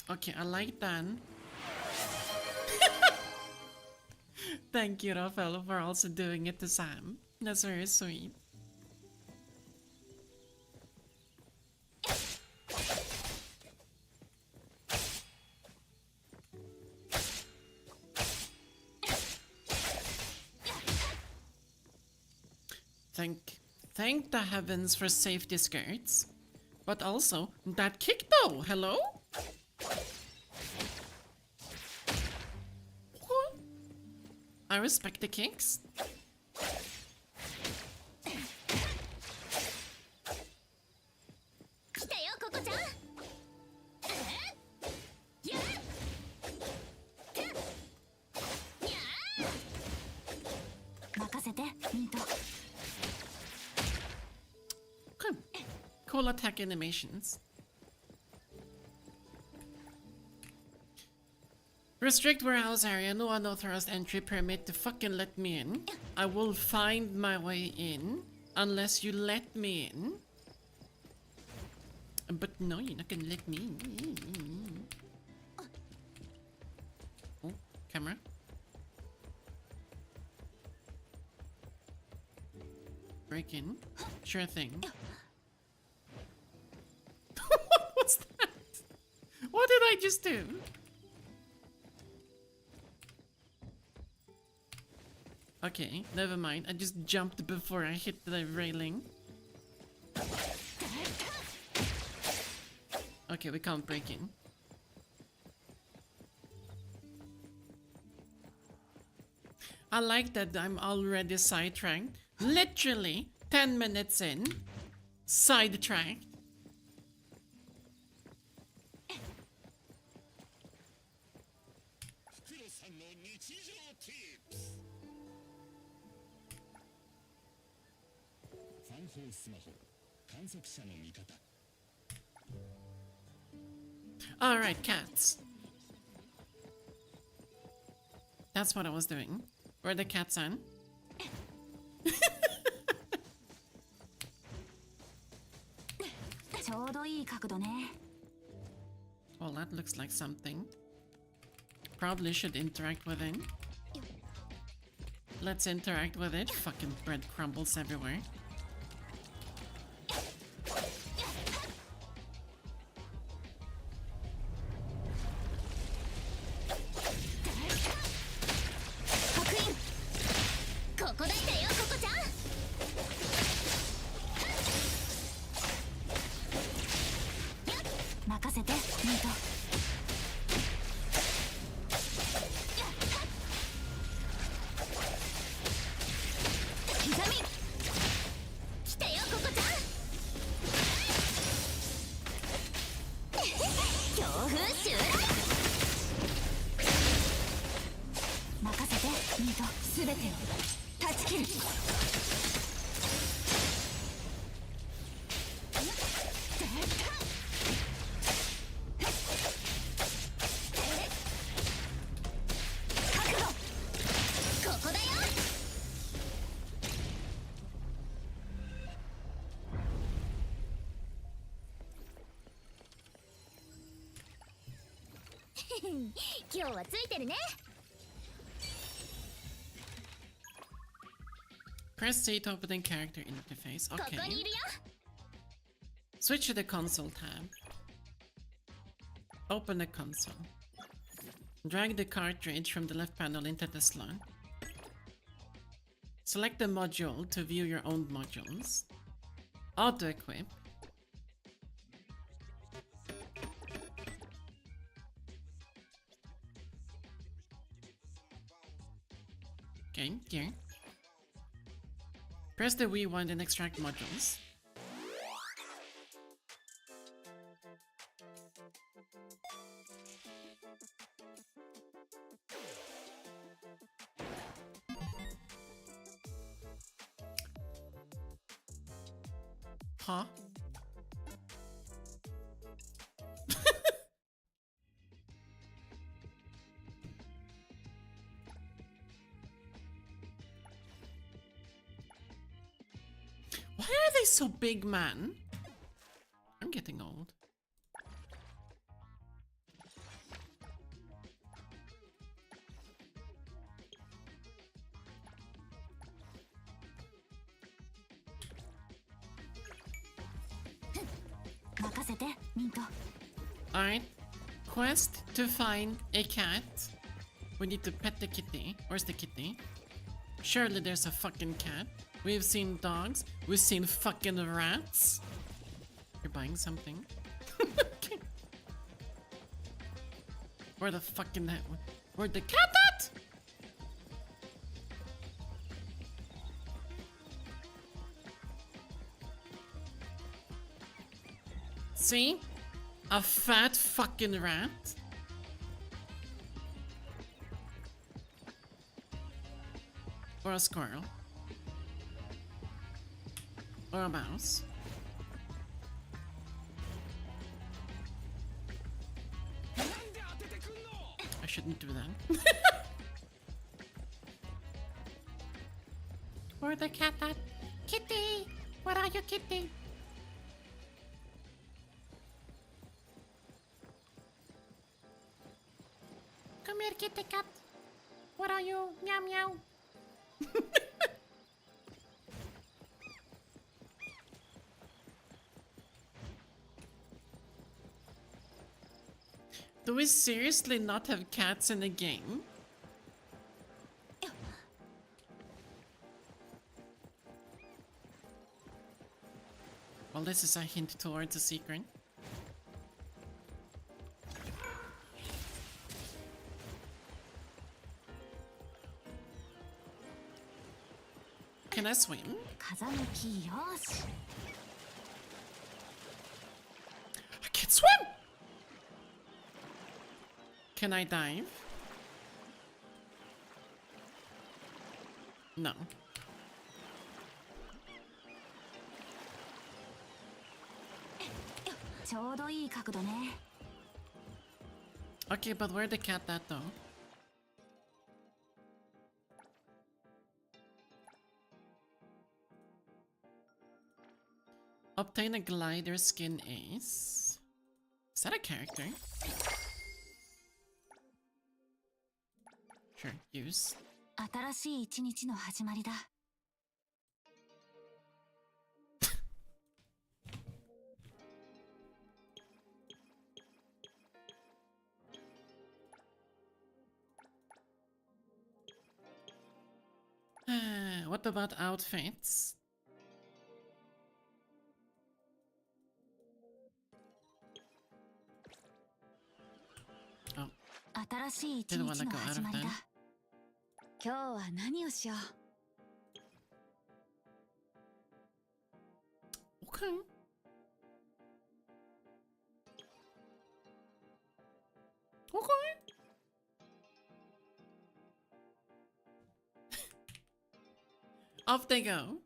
Okay, I like that. Thank you, Raphael, for also doing it to Sam. That's very sweet. Thank the heavens for safety skirts. But also, that kick though, hello? What? I respect the kicks. Cool attack animations. Restrict warehouse area, no unauthorized entry permit to fucking let me in. I will find my way in unless you let me in. But no, you're not gonna let me in. Oh, camera. Break in. Sure thing. What was that? What did I just do? Okay, never mind. I just jumped before I hit the railing. Okay, we can't break in. I like that I'm already sidetracked. Literally 10 minutes in. Sidetracked. Alright, cats. That's what I was doing. Where are the cats on? Well, that looks like something. Probably should interact with it. Let's interact with it. Fucking bread crumbles everywhere. Press C to open character interface. Okay. Switch to the console tab. Open the console. Drag the cartridge from the left panel into the slot. Select the module to view your own modules. Auto-equip. Okay, here. Press the rewind and extract modules. Huh? Why are they so big, man? I'm getting old. Alright. Quest to find a cat. We need to pet the kitty. Where's the kitty? Surely there's a fucking cat. We've seen dogs. We've seen fucking rats. You're buying something? Okay. Where the fucking that? Where'd the cat at? See? A fat fucking rat. Or a squirrel. Or a mouse. I shouldn't do that. Where the cat at? Kitty! Where are you, kitty? Come here, kitty cat. Where are you? Meow meow. Do we seriously not have cats in the game? Well, this is a hint towards a secret. Can I swim? I can't swim! Can I dive? No. Okay, but where the cat at though? Obtain a glider skin ace. Is that a character? Sure, use. What about outfits? Oh, didn't want to go out of that. Okay. Okay. Off they go.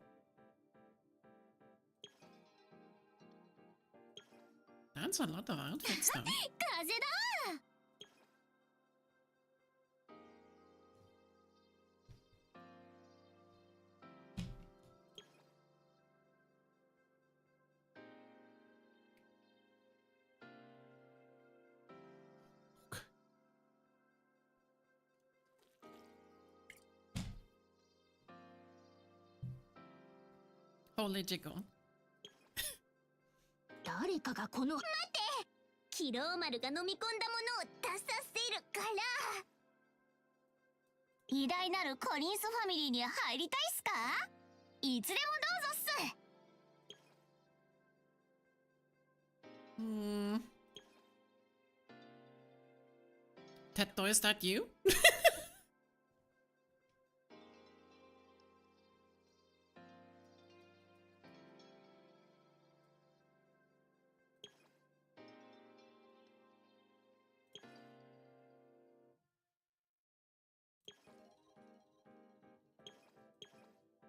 That's a lot of outfits though. Holy jiggle. 誰かがこの待ってキローマルが飲み込んだものを出させるから偉大なるコリンスファミリーに入りたいっすかいつでもどうぞっす Tetto, is that you?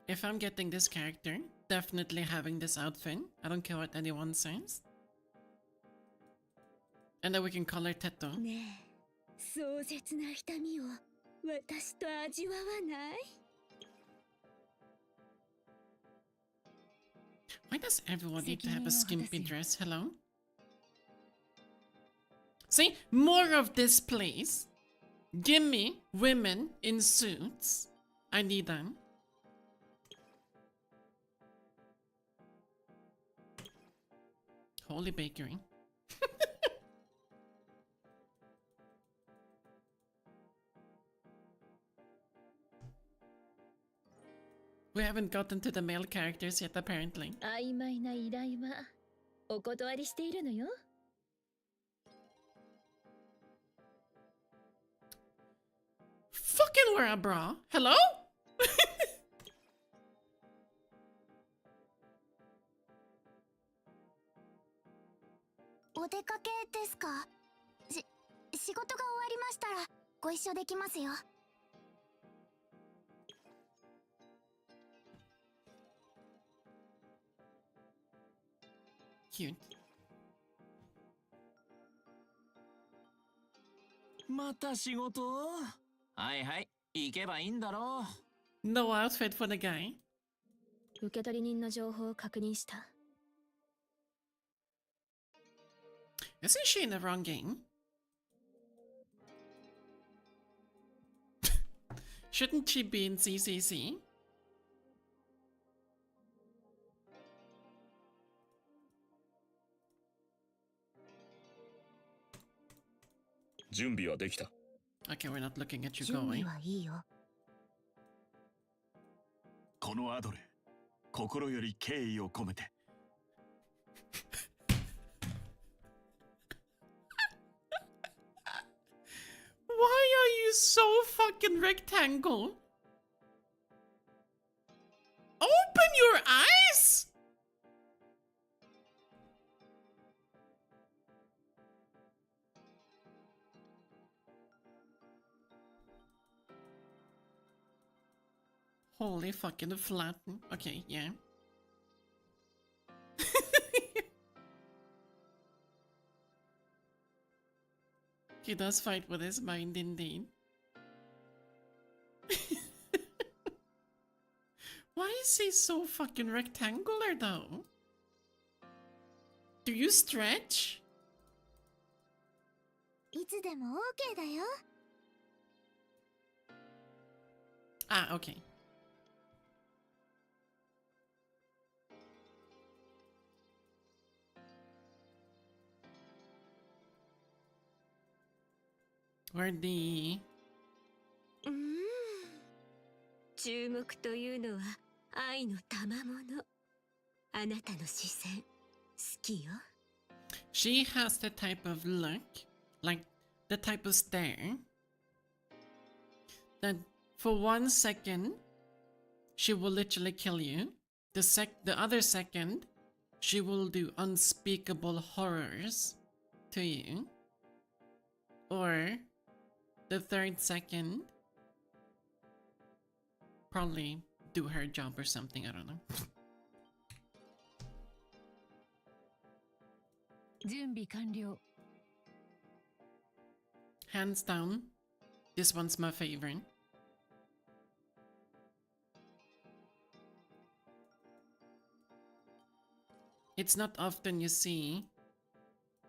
if I'm getting this character, definitely having this outfit. I don't care what anyone says. And then we can call her Teto. ねえ、壮絶な痛みを私と味わわない？ Why does everyone need to have a skimpy dress? Hello? See? More of this, please. Give me women in suits. I need them. Holy bakery. We haven't gotten to the male characters yet, apparently. 曖昧な依頼はお断りしているのよ。Fucking wear a bra. Hello? お出かけですか？仕事が終わりましたらご一緒できますよ。Cute. また仕事？はいはい、行けばいいんだろう。 No outfit for the guy. 受取人の情報を確認した。 Isn't she in the wrong game? Shouldn't she be in CCC? 準備はできた。 Okay, we're not looking at you 準備 going. はいいよ。このアドレ、心より敬意を込めて。Why are you so fucking rectangle? Open your eyes! Holy fucking flatten. Okay, yeah. He does fight with his mind indeed. Why is he so fucking rectangular though? Do you stretch? いつでも OK だよ。 Ah, okay. Where the 注目というのは愛の賜物。あなたの視線好きよ。 she has the type of look, like the type of stare, that for 1 second she will literally kill you. The other second she will do unspeakable horrors to you. Or the third second probably do her job or something, I don't know. 準備完了。 Hands down, this one's my favorite. It's not often you see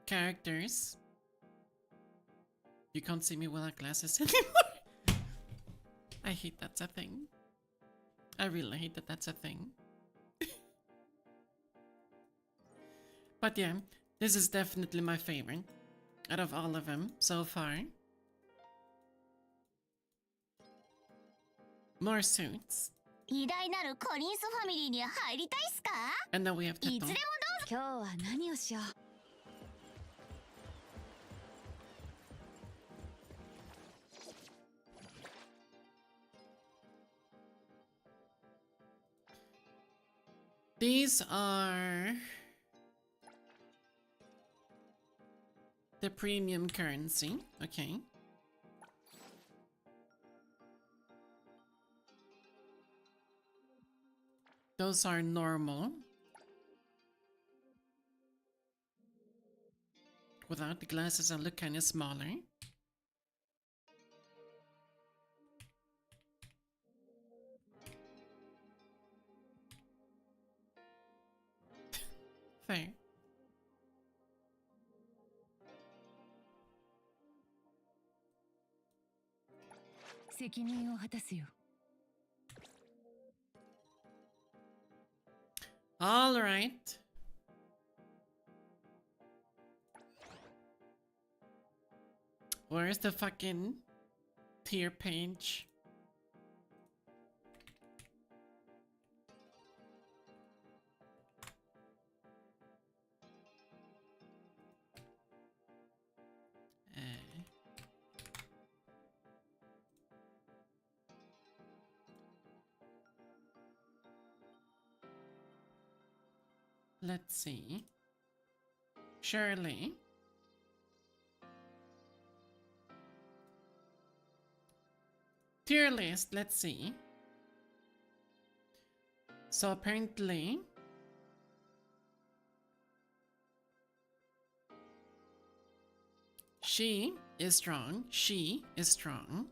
characters. You can't see me without glasses anymore. I hate that's a thing. I really hate that that's a thing. But yeah, this is definitely my favorite out of all of them so far. More suits. 偉大なるコリンスファミリーに入りたいっすか？ And then we have いつ Teto. でもどうぞ。今日は何をしよう。 These are the premium currency. Okay. Those are normal. Without the glasses, I look kind of smaller. Fair. All right. Where's the fucking tier page? Let's see. Surely. Tier list, let's see. So apparently she is strong. She is strong.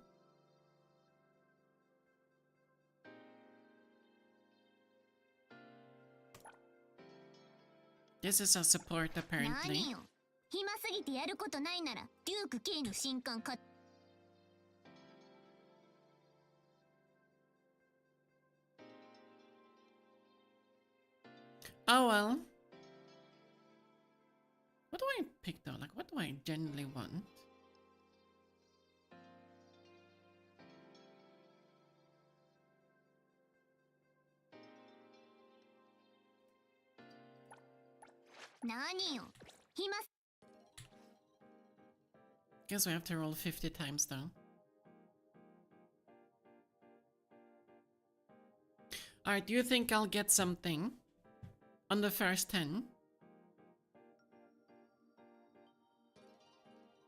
This is a support apparently. 何よ暇すぎてやることないならデューク K の新刊買っ Oh well. What do I pick though? Like, what do I genuinely want? Guess we have to roll 50 times though. Alright, do you think I'll get something on the first 10?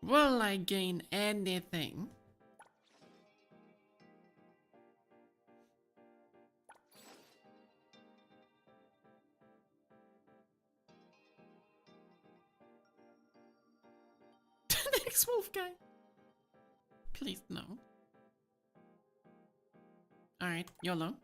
Will I gain anything? Next wolf guy. Please no. Alright, YOLO.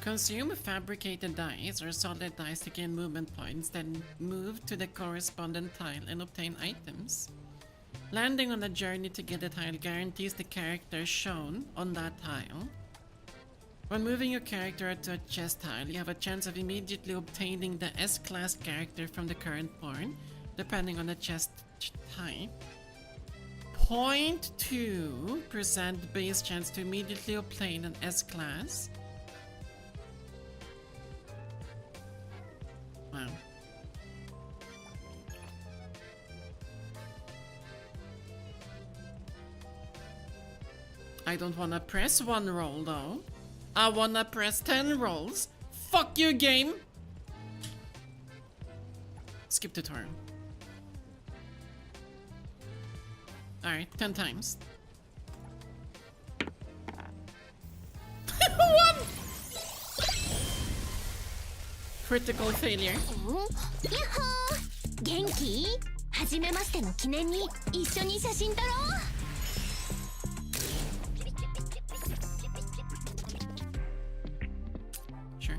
Consume fabricated dice or solid dice to gain movement points, then move to the correspondent tile and obtain items. Landing on a journey to get a tile guarantees the character shown on that tile. When moving your character to a chest tile, you have a chance of immediately obtaining the S-class character from the current pawn, depending on the chest type. 0.2% base chance to immediately obtain an S-class. Wow. I don't wanna press one roll though. I wanna press 10 rolls. Fuck you, game! Skip the turn. Alright, 10 times. One! Critical failure. やっほー元気初めましての記念に一緒に写真撮ろう Sure.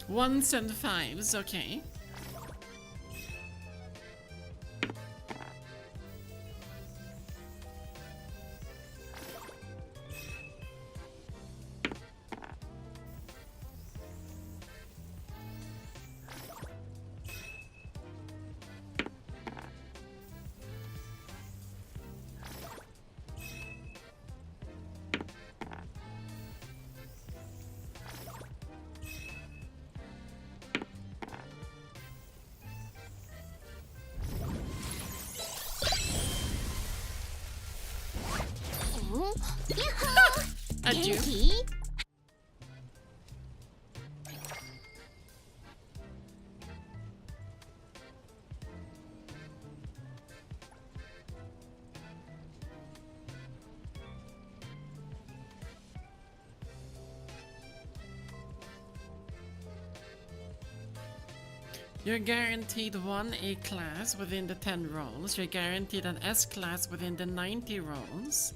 Ones and fives, okay. At you. 元気 You're guaranteed one A class within the 10 rolls. You're guaranteed an S class within the 90 rolls.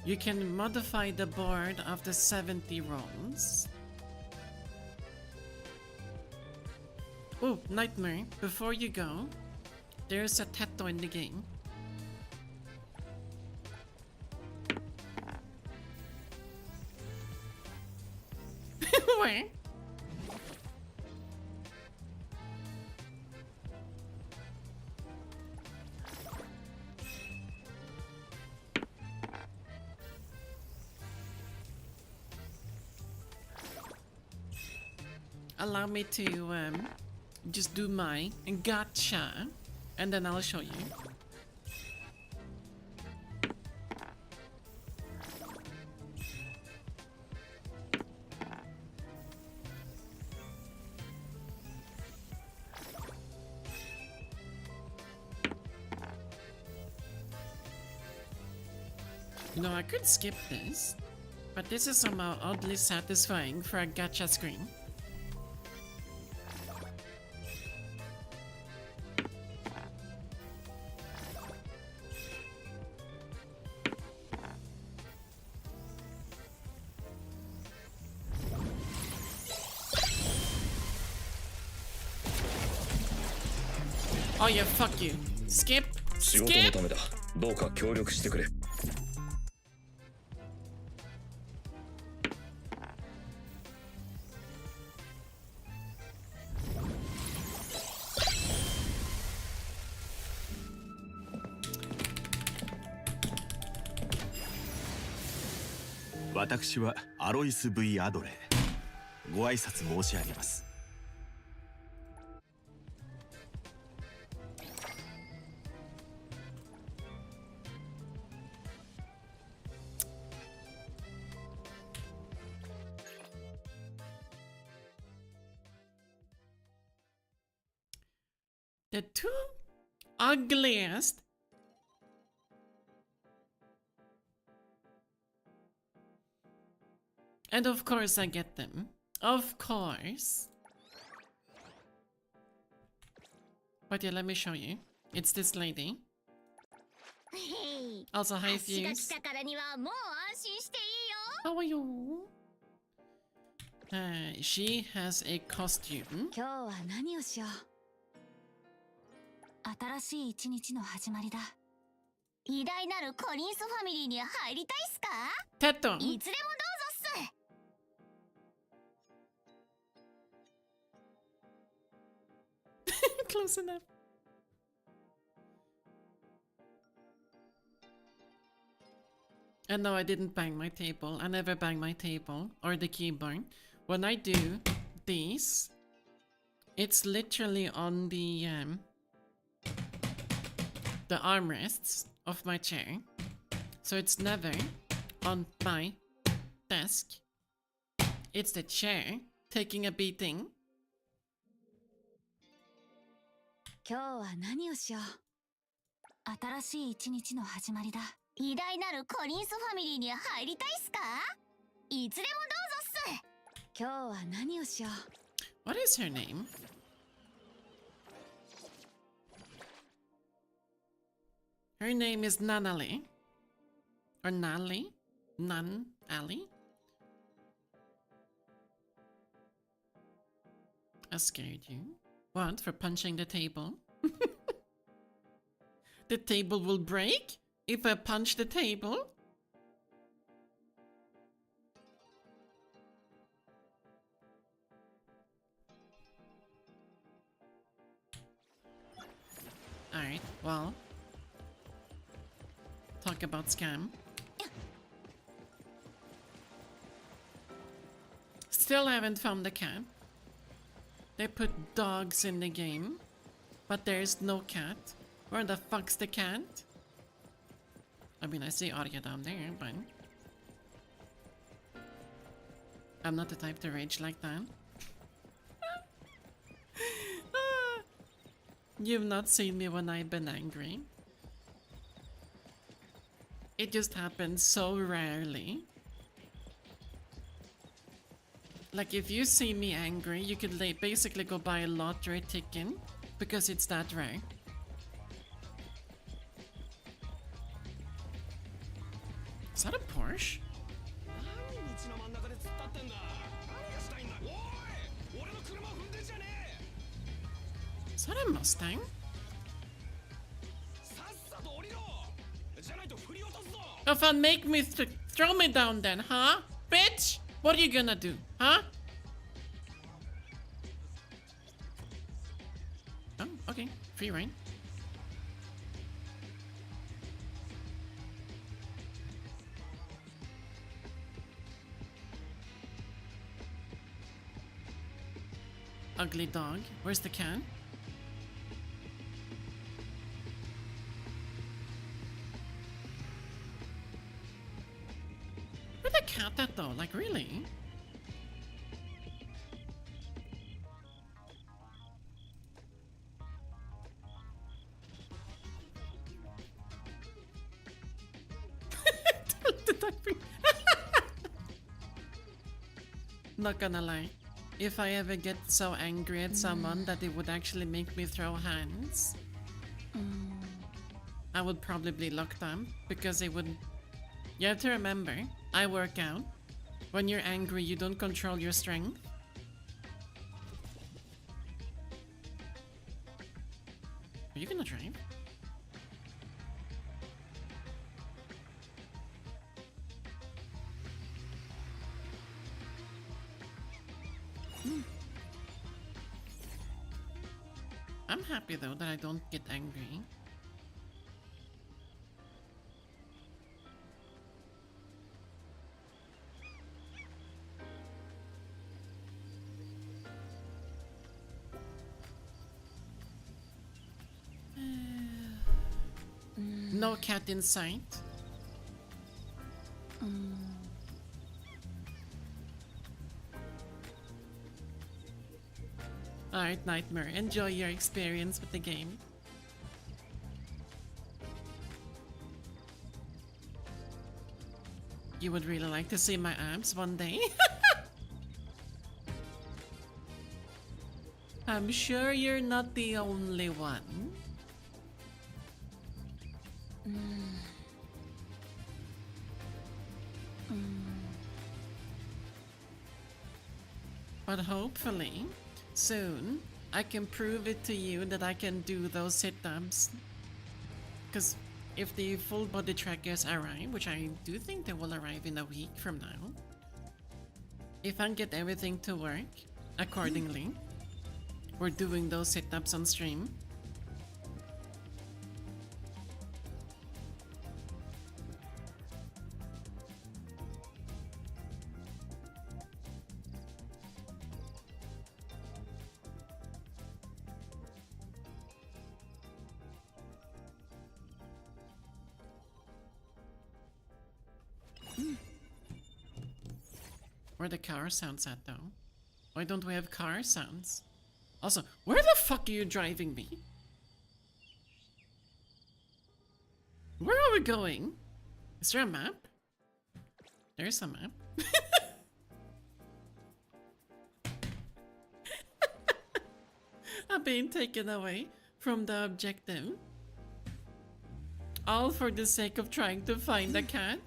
You can modify the board after 70 rolls. Oh, Nightmare, before you go, there's a Tetto in the game. Where? Allow me to just do my gacha, and then I'll show you. You know, I could skip this, but this is somehow oddly satisfying for a gacha screen. Oh yeah, fuck you. Skip. 仕事のためだ。どうか協力してくれ。私はアロイス・ V ・アドレー。ご挨拶申し上げます。The two ugliest and of course I get them. Of course. But yeah, let me show you. It's this lady. Also, hi 足が来 Fuse. たからにはもう安心していいよ How are you? She has a costume. 今日は何をしよう。新しい一日の始まりだ。偉大なるコリンスファミリーに入りたいっすか Tetto. いつでもどうぞっす Close enough. And no, I didn't bang my table. I never bang my table or the keyboard. When I do this, it's literally on the armrests of my chair. So it's never on my desk. It's the chair taking a beating. 今日は何をしよう。新しい一日の始まりだ。偉大なるコリンスファミリーに入りたいっすかいつでもどうぞっす今日は何をしよう。What is her name? Her name is Nanali. Or Nali? Nan Ali? I scared you. What? For punching the table? The table will break if I punch the table? Alright, well. Talk about scam. Still haven't found the cat. They put dogs in the game, but there's no cat. Where the fuck's the cat? I mean, I see audio down there, but I'm not the type to rage like that. You've not seen me when I've been angry. It just happens so rarely. Like, if you see me angry, you could basically go buy a lottery ticket because it's that rare. Is that a Porsche? Is that a Mustang? Oh, fun, make me throw me down then, huh? Bitch! What are you gonna do, huh? Oh, okay. Free reign. Ugly dog. Where's the can? Where'd the cat at though? Like, really? Not gonna lie. If I ever get so angry at someone that it would actually make me throw hands, I would probably lock them because it would. You have to remember, I work out. When you're angry, you don't control your strength. Are you gonna drive? I'm happy though that I don't get angry. No cat in sight. Alright, Nightmare. Enjoy your experience with the game. You would really like to see my abs one day? I'm sure you're not the only one. But hopefully, soon, I can prove it to you that I can do those sit-ups. Because if the full body trackers arrive, which I do think they will arrive in a week from now, if I get everything to work accordingly, we're doing those sit-ups on stream. Where the car sounds at though? Why don't we have car sounds? Also, where the fuck are you driving me? Where are we going? Is there a map? There's a map. I'm being taken away from the objective. All for the sake of trying to find a cat.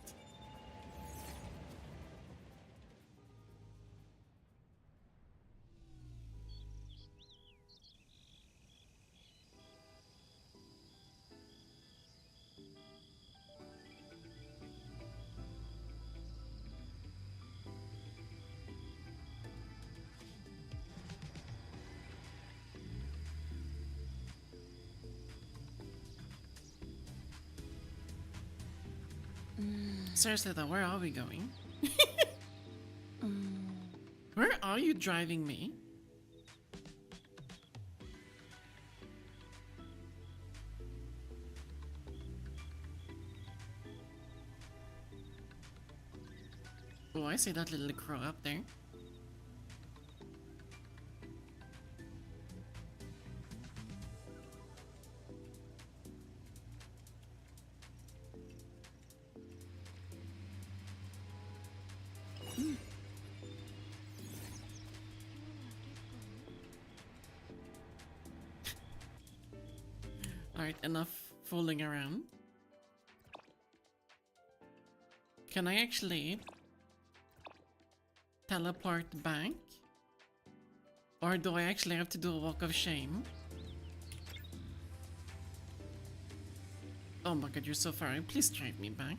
Seriously though, where are we going? Where are you driving me? Oh, I see that little crow up there. Alright, enough fooling around. Can I actually teleport back? Or do I actually have to do a walk of shame? Oh my god, you're so far. Please drive me back.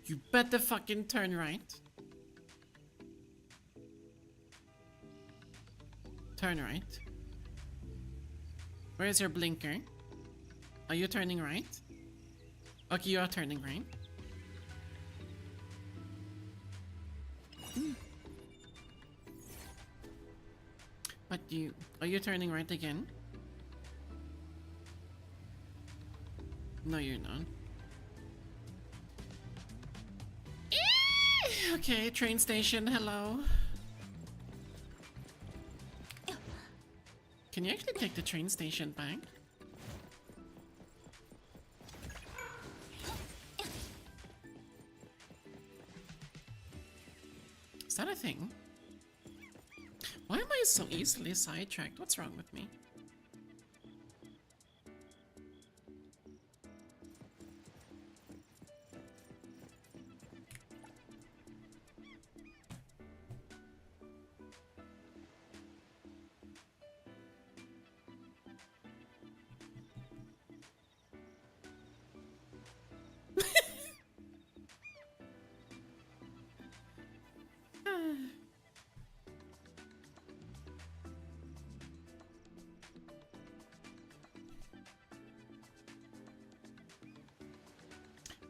You better fucking turn right. Turn right. Where is your blinker? Are you turning right? Okay, you are turning right. But are you turning right again? No, you're not. Okay, train station, hello. Can you actually take the train station back? Is that a thing? Why am I so easily sidetracked? What's wrong with me?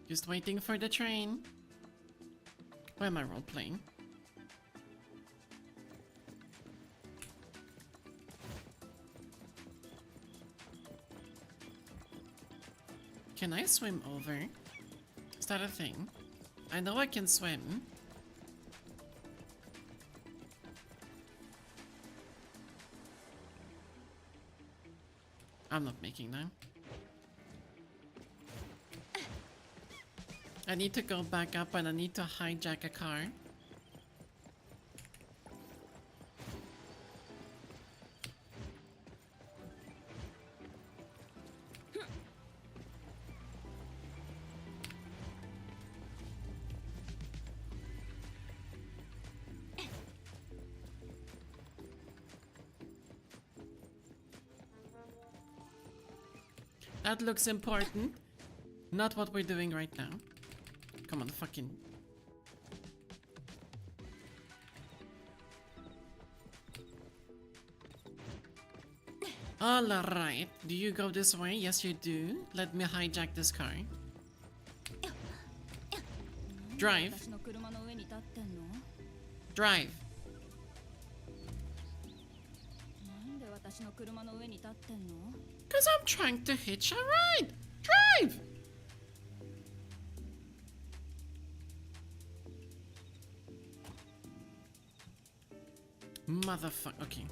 Just waiting for the train. Why am I role playing? Can I swim over? Is that a thing? I know I can swim. I'm not making that. I need to go back up and I need to hijack a car. That looks important. Not what we're doing right now. Come on, fucking... Alright, do you go this way? Yes, you do. Let me hijack this car. Drive. Drive. Because I'm trying to hitch a ride. Drive! Motherfucker. Okay.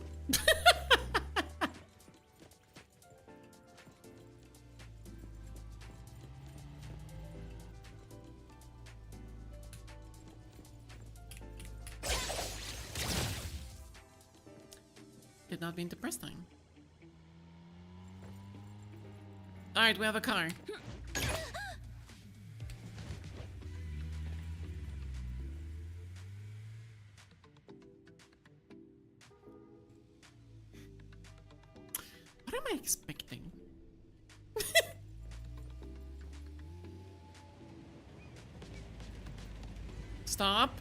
Did not mean to press time. Alright, we have a car. What am I expecting? Stop.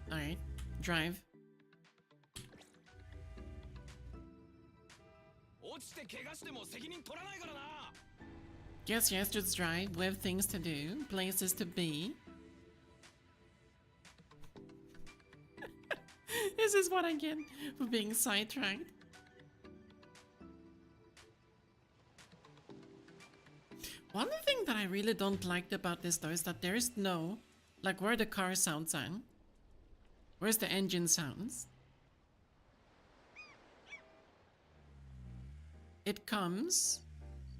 Alright, drive. Yes, yes, just drive. We have things to do, places to be. This is what I get for being sidetracked. One thing that I really don't like about this though is that there is no, like, where the car sounds are. Where's the engine sounds? It comes,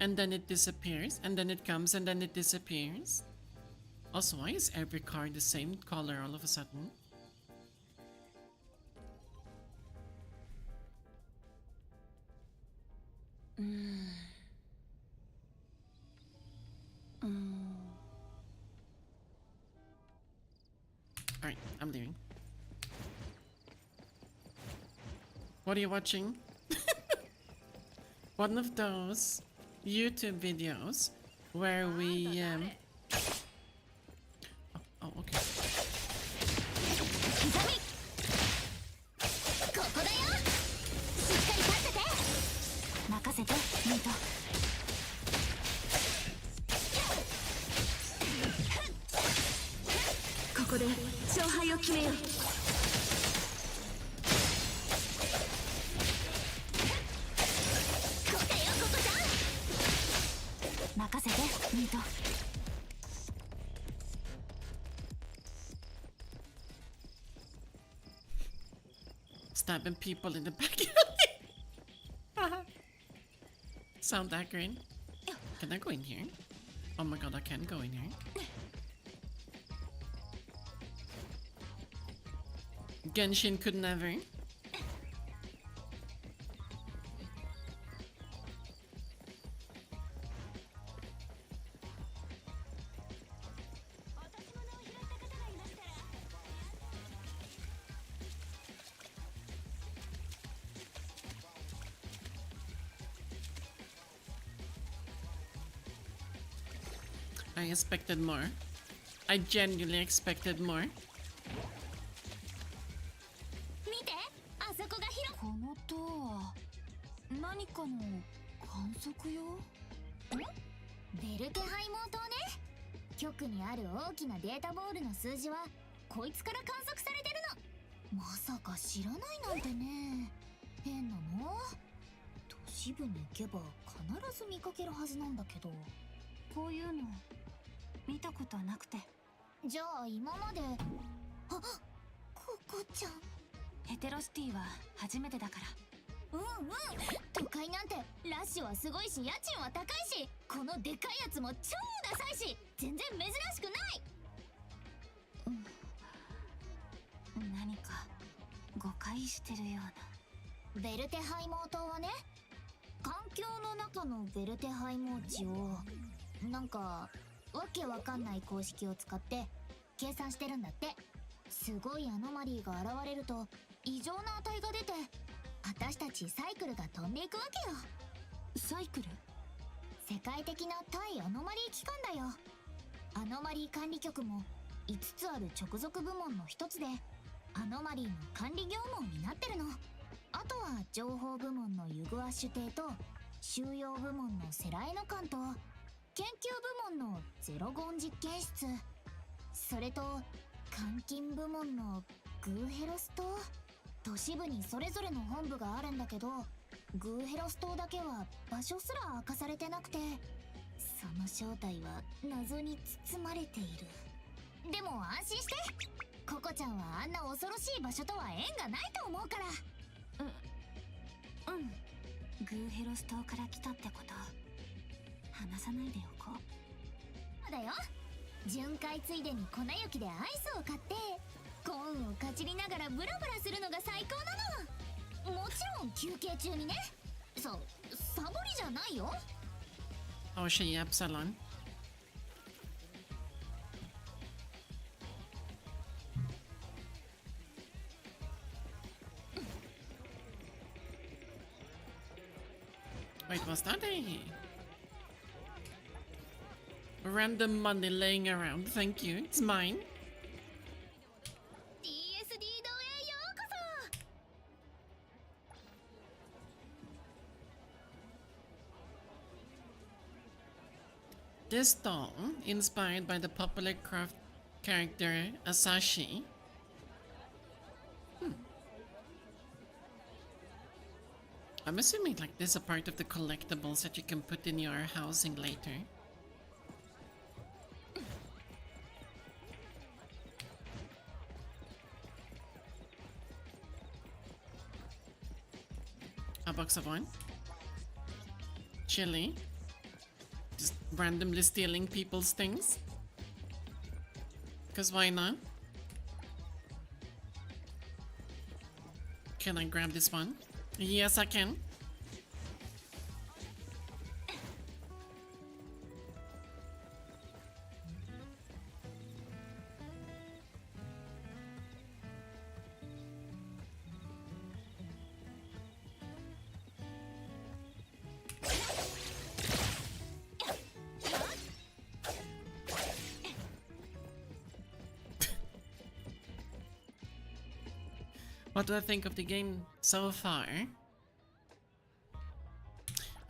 and then it disappears, and then it comes, and then it disappears. Also, why is every car the same color all of a sudden? Alright, I'm leaving. What are you watching? One of those YouTube videos where we oh, okay. ここだよ。しっかり立ってて。任せて、ミート。ここで勝敗を決めよう。任せて、ミート。Stabbing people in the back. Sound that green? Can I go in here? Oh my god, I can go in here. Genshin could never. I expected more. I genuinely expected more. 見て、あそこが広い。この塔は何かの観測用？ベルテハイモー塔ね。局にある大きなデータボールの数字はこいつから観測されてるの。まさか知らないなんてね。変なの？都市部に行けば必ず見かけるはずなんだけど。こういうの見たことなくて。じゃあ今まで。あ、ココちゃん。ヘテロシティは初めてだから。都会なんてラッシュはすごいし家賃は高いし、このでかいやつも超ダサいし、全然珍しくない。何か誤解してるような。ベルテハイモー塔はね、環境の中のベルテハイモー値をなんかわけわかんない公式を使って計算してるんだって。すごいアノマリーが現れると異常な値が出て、私たちサイクルが飛んでいくわけよ。サイクル？世界的な対アノマリー機関だよ。アノマリー管理局も5つある直属部門の一つで、アノマリーの管理業務を担ってるの。あとは情報部門のユグアッシュ邸と収容部門のセラエノ館と研究部門のゼロゴン実験室、それと監禁部門のグーヘロス島。都市部にそれぞれの本部があるんだけど、グーヘロス島だけは場所すら明かされてなくて、その正体は謎に包まれている。でも安心して、ココちゃんはあんな恐ろしい場所とは縁がないと思うから。グーヘロス島から来たってこと話さないでおこう。だよ。巡回ついでに粉雪でアイスを買ってコーンをかじりながらブラブラするのが最高なの。もちろん休憩中にね。サボりじゃないよ。Oh, she Epsilon. Wait, was that a random money laying around? Thank you, it's mine. DSD 堂へようこそ。This doll, inspired by the popular craft character Asashi. I'm assuming like this is a part of the collectibles that you can put in your housing later. A box of wine. Chili. Just randomly stealing people's things. Cause why not? Can I grab this one? Yes, I can. What do I think of the game so far?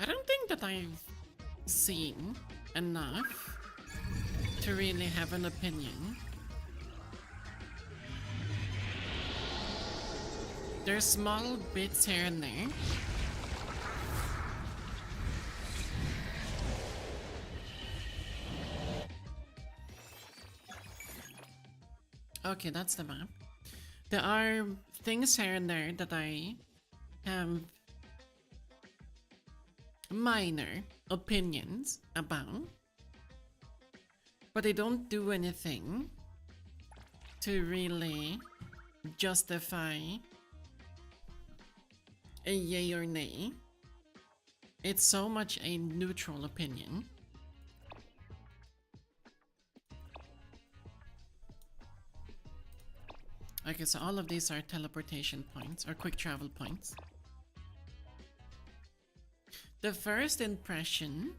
I don't think that I've seen enough to really have an opinion. There's small bits here and there. Okay, that's the map. There are things here and there that I have minor opinions about, but they don't do anything to really justify a yay or nay. It's so much a neutral opinion. Okay, so all of these are teleportation points or quick travel points. The first impression,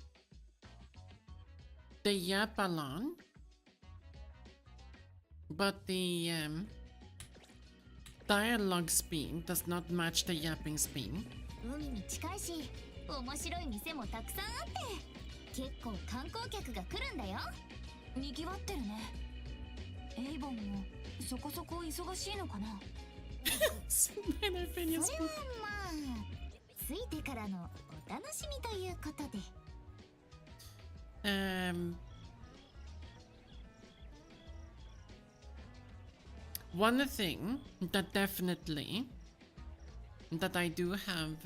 they yap along, but the dialogue speed does not match the yapping speed. 海に近いし、面白い店もたくさんあって、結構観光客が来るんだよ。賑わってるね。エイボンもそこそこ忙しいのかな。それはまあ、ついてからのお楽しみということで。One thing that definitely that I do have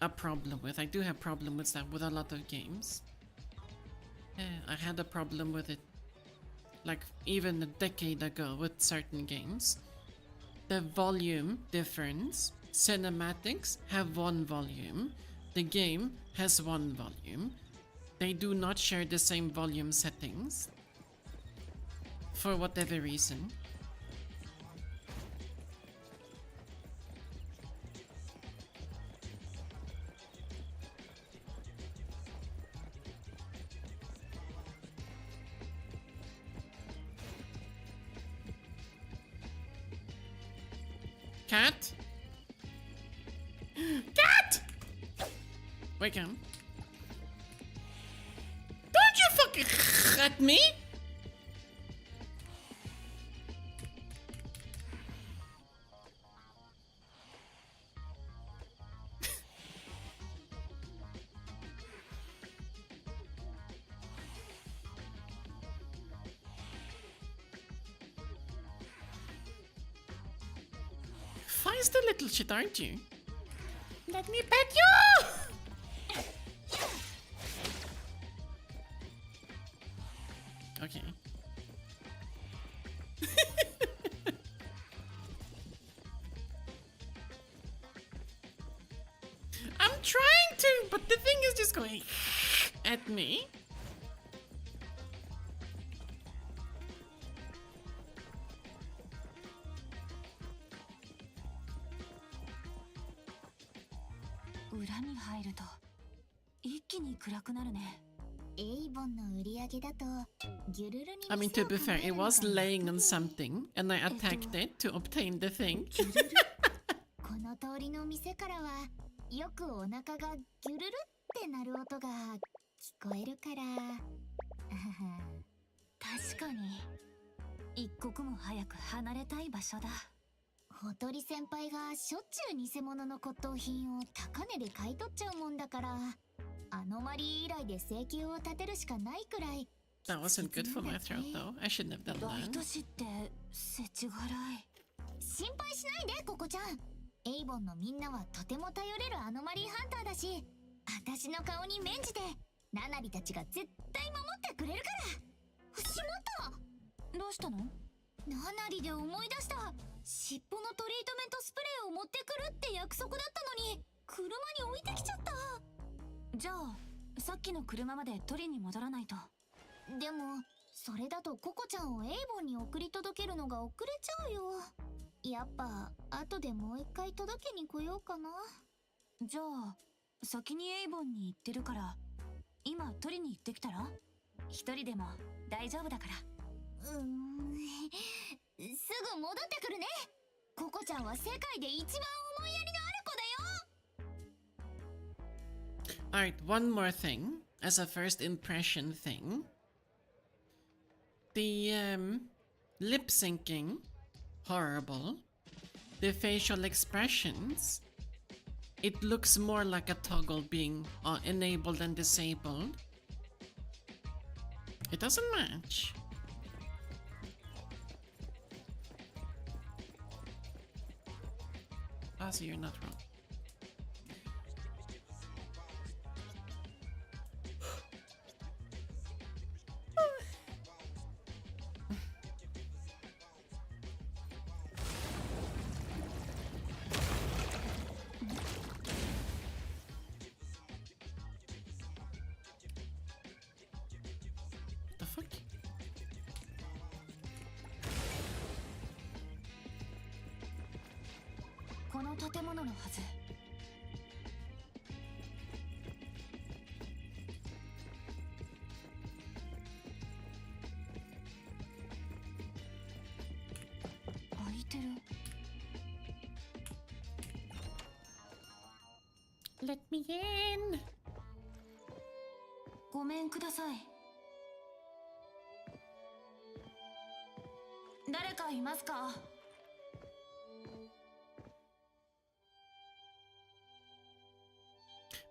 a problem with. I do have problem with that with a lot of games. I had a problem with it like even a decade ago with certain games. The volume difference. Cinematics have one volume. The game has one volume. They do not share the same volume settings. For whatever reason. Cat? Cat! Wake up. Don't you fucking at me! Feisty little shit, aren't you? Let me pet you! Okay. I'm trying to, but the thing is just going at me. I mean, to be fair, it was laying on something, and I attacked it to obtain the thing. この通りの店からはよくお腹がギュルルってなる音が聞こえるから。確かに一刻も早く離れたい場所だ。小鳥先輩がしょっちゅう偽物の骨董品を高値で買い取っちゃうもんだから、アノマリー以来で請求を立てるしかないくらい。 That wasn't good for my throat though. I shouldn't have done 大 that. 都市って世知辛い。心配しないでココちゃん。エイボンのみんなはとても頼れるアノマリーハンターだし、私の顔に免じてナナリたちが絶対守ってくれるから。しまった。どうしたの？ナナリで思い出した。尻尾のトリートメントスプレーを持ってくるって約束だったのに車に置いてきちゃった。じゃあさっきの車まで取りに戻らないと。でもそれだとココちゃんをエイボンに送り届けるのが遅れちゃうよ。やっぱ後でもう一回届けに来ようかな。じゃあ先にエイボンに行ってるから今取りに行ってきたら？一人でも大丈夫だから。すぐ戻ってくるね。ココちゃんは世界で一番思いやりのある子だよ。 Alright, one more thing as a first impression thing. The lip syncing, horrible. The facial expressions, it looks more like a toggle being enabled and disabled. It doesn't match. Ah, so you're not wrong. The fuck? この建物のはず。開いてる。Let me in. ごめんください。誰かいますか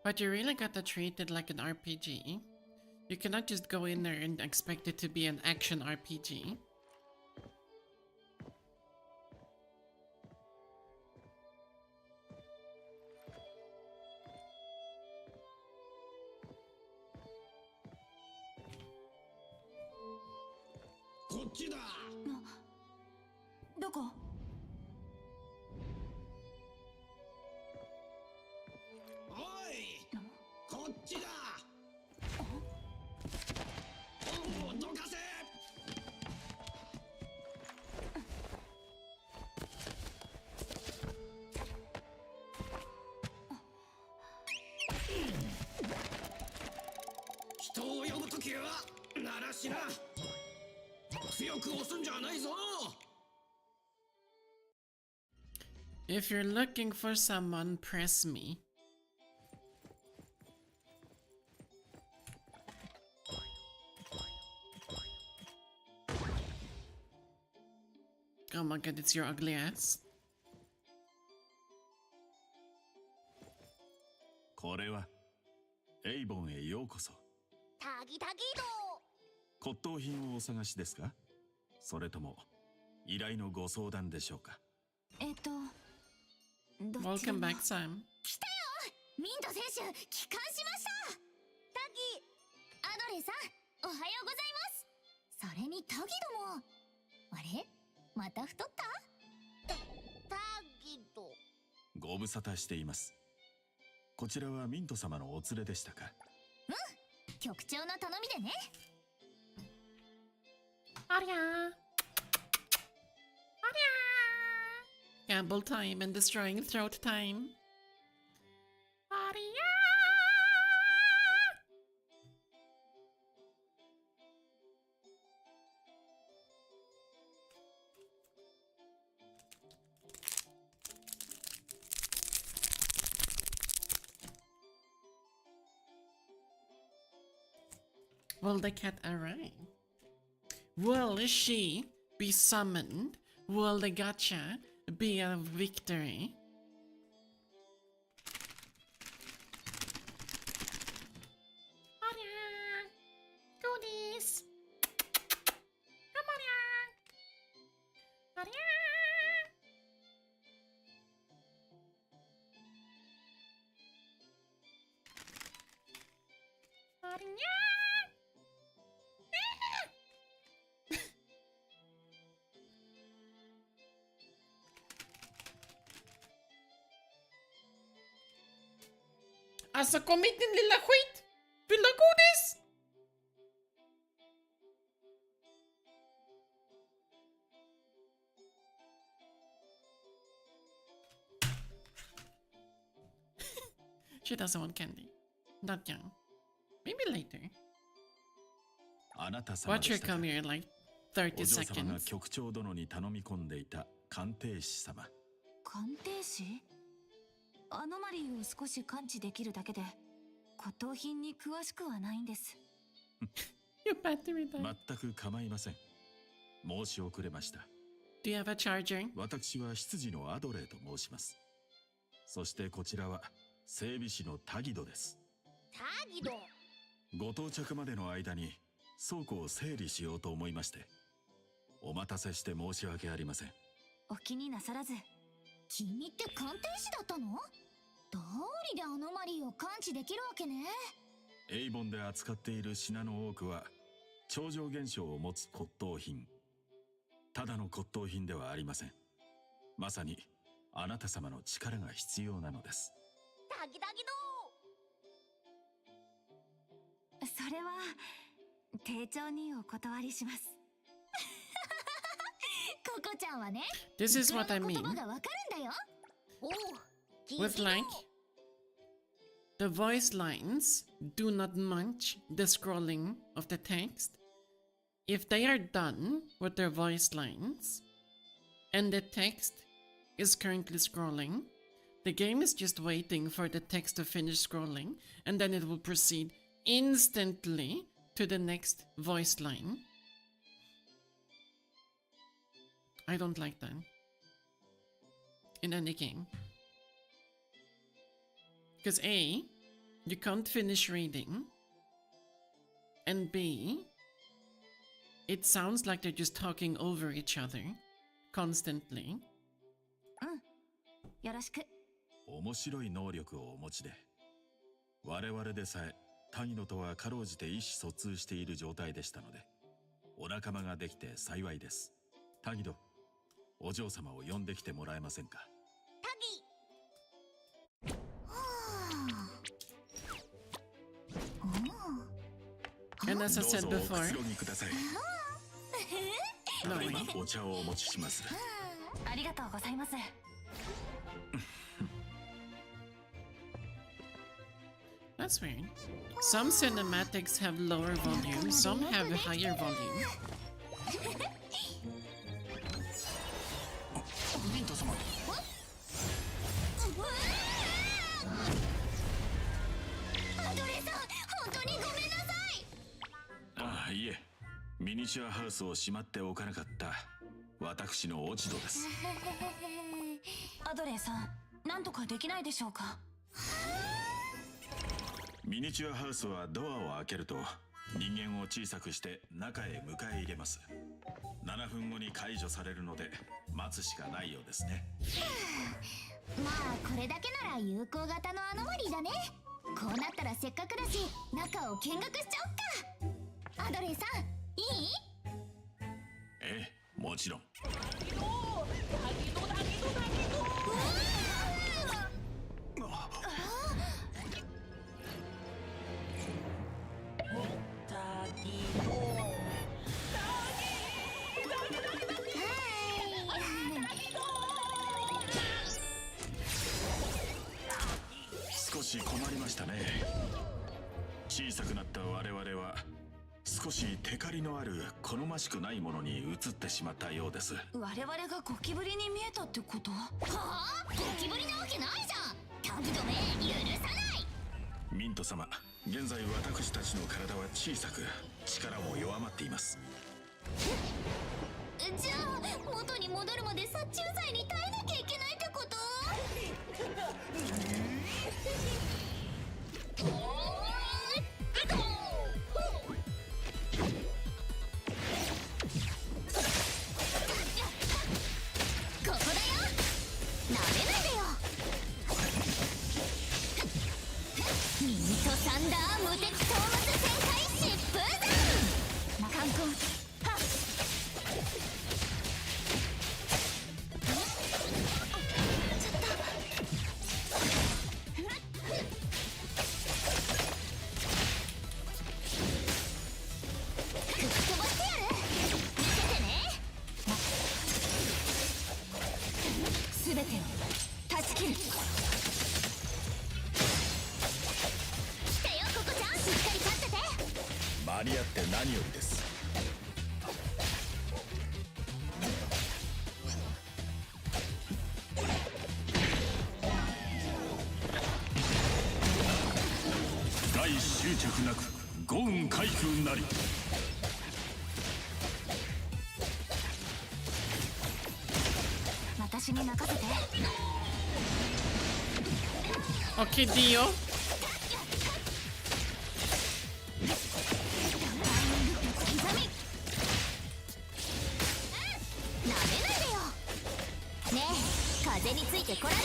？But you really gotta treat it like an RPG. You cannot just go in there and expect it to be an action RPG. ?どこ？人を呼ぶときは鳴らしな。強く押すんじゃないぞ。 If you're looking for someone, press me. Oh my god, it's your ugly ass. これはエイボンへようこそ。タギタギ骨董品をお探しですか？それとも依頼のご相談でしょうか？どっち Welcome も。 back, Sam. 来たよ。ミント選手帰還しました。タギアドレさんおはようございます。それにタギども、あれまた太った？タギとご無沙汰しています。こちらはミント様のお連れでしたか？局長の頼みでね。Aria! Aria! Gamble time and destroying throat time. Aria! Will the cat arrive? Will she be summoned? Will the gacha be a victory. Goodies. Come on, Alltså kom hit din lilla skit! Vill du ha godis? She doesn't want candy. Not young. Maybe later. あなた様 Watch で her したか。 come here in like お30嬢様が seconds. 局長殿に頼み込んでいた鑑定士様。鑑定士？アノマリーを少し感知できるだけで骨董品に詳しくはないんです。You battery died. 全く構いません。申し遅れました。 Do you have a charger? 私は執事のアドレーと申します。そしてこちらは整備士のタギドです。タギド。ご到着までの間に倉庫を整理しようと思いまして、お待たせして申し訳ありません。お気になさらず。君って鑑定士だったの？どうりでアノマリーを感知できるわけね。エイボンで扱っている品の多くは超常現象を持つ骨董品。ただの骨董品ではありません。まさにあなた様の力が必要なのです。タギタギド。それは丁重にお断りします。ココちゃんはね、 This is what I 言 mean 葉がわかるんだよ。おう、聞い with てよ。 like the voice lines do not match the scrolling of the text. If they are done with their voice lines and the text is currently scrolling, the game is just waiting for the text to finish scrolling and then it will proceed instantly to the next voice line. I don't like that in any game. Because A, you can't finish reading, and B, it sounds like they're just talking over each other constantly. よろしく。面白い能力をお持ちで、我々でさえタギノとはかろうじて意思疎通している状態でしたので、お仲間ができて幸いです。タギド、お嬢様を呼んできてもらえませんか。タギ。And as I どう said ぞお before, くつろぎください。ただいまお茶をお持ちします。ありがとうございます。that's weird. Some cinematics have lower volume, some have higher volume. ミント様。アドレさん、本当にごめんなさい。ああ、いえ、ミニチュアハウスをしまっておかなかった私の落ち度です。アドレーさん、なんとかできないでしょうか。ミニチュアハウスはドアを開けると人間を小さくして中へ迎え入れます。7分後に解除されるので待つしかないようですね。まあこれだけなら有効型のアノマリーだね。こうなったらせっかくだし中を見学しちゃおっか。アドレーさん、いい？ええ、もちろん。少し困りましたね。小さくなった我々は少しテカリのある好ましくないものに移ってしまったようです。我々がゴキブリに見えたってこと？はあ？ゴキブリなわけないじゃん。タギドめ許さない。ミント様、現在私たちの体は小さく力も弱まっています。じゃあ元に戻るまで殺虫剤に耐えなきゃいけないってこと？ここだよ、なめないでよ。ミニトサンダー無敵討伐旋回疾風弾観光はっ全てを断ち切る。来たよココちゃん、しっかり立ってて。間に合って何よりです。大執着なく五運開封なり。私に任せて。Okay, Dio. なめないでよ。ねえ、風についてこられる？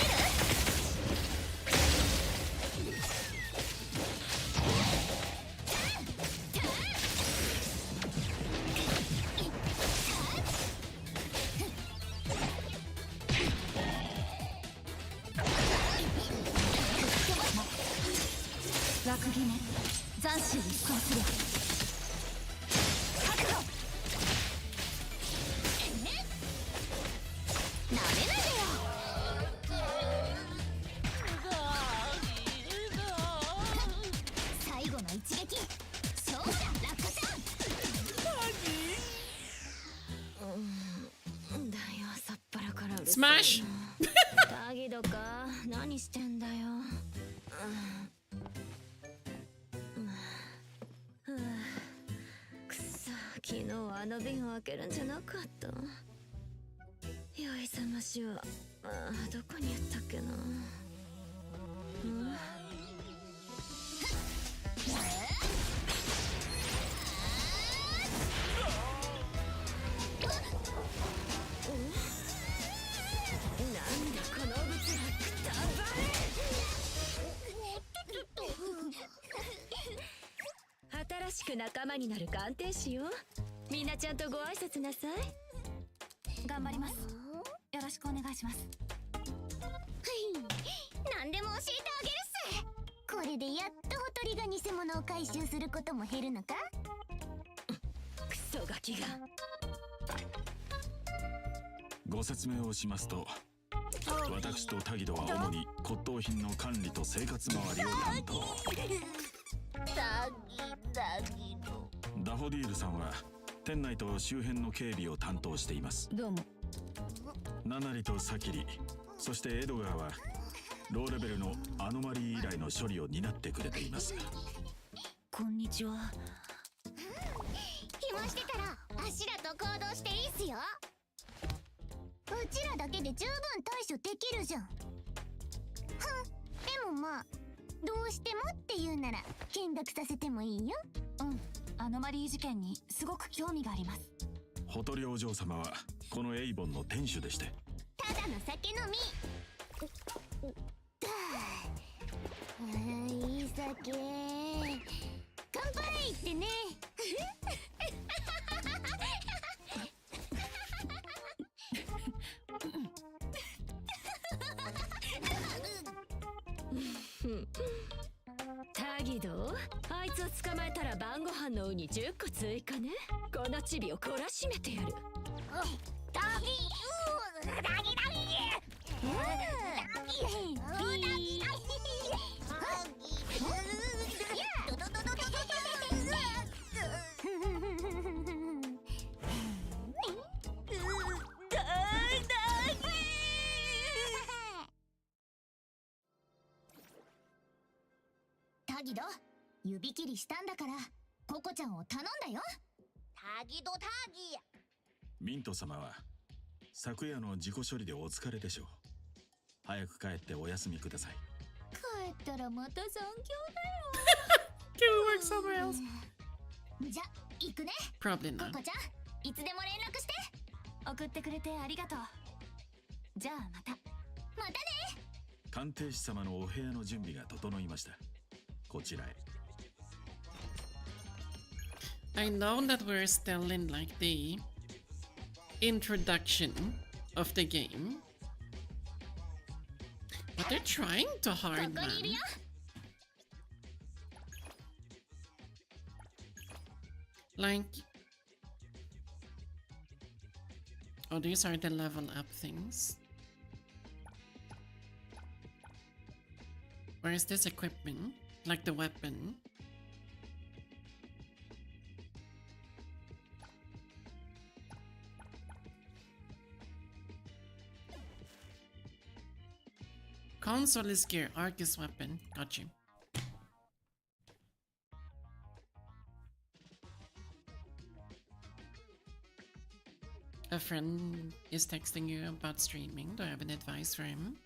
枠決め、斬首に移行する。覚悟。なめないでよ。最後の一撃、勝負だラッコちゃん。だよ、さっぱらからうるさいな。Smash! タギドか、何してんだよ。くそ、昨日はあの瓶を開けるんじゃなかった。酔い覚ましはどこにやったっけな。なんだこの物がくたばれ。新しく仲間になる鑑定士よ。みんなちゃんとご挨拶なさい。頑張ります。よろしくお願いします。何でも教えてあげるっす。これでやっとほとりが偽物を回収することも減るのか？クソガキが。ご説明をしますと、私とタギドは主に骨董品の管理と生活周りを担当。ダフォディールさんは店内と周辺の警備を担当しています。どうも。ナナリとサキリ、そしてエドガーはローレベルのアノマリー以来の処理を担ってくれています。こんにちは。暇してたらあしらと行動していいっすよ。うちらだけで十分対処できるじゃん。でもまあ、どうしてもって言うなら見学させてもいいよ。アノマリー事件にすごく興味があります。ほとりお嬢様はこのエイボンの店主でして。ただの酒飲み。いい酒。乾杯ってね。タギド、あいつを捕まえたら晩ご飯のウニ10個追加ね。このチビを懲らしめてやる。タギタギド、指切りしたんだからココちゃんを頼んだよ。タギドタギ。ミント様は昨夜の自己処理でお疲れでしょう。早く帰ってお休みください。帰ったらまた残業 Can work somewhere else. だよ。じゃ行くね。 Probably コ not. コちゃん、いつでも連絡して。送ってくれてありがとう。じゃあまた。またね。鑑定士様のお部屋の準備が整いました。こちらへ。I know that we're still in like the introduction of the game, but they're trying to こ hard こにいる man. よ。 Like, oh, these are the level up things. Where is this equipment? Like the weapon? Console is gear, arc is weapon. Got you. A friend is texting you about streaming. Do I have an advice for him?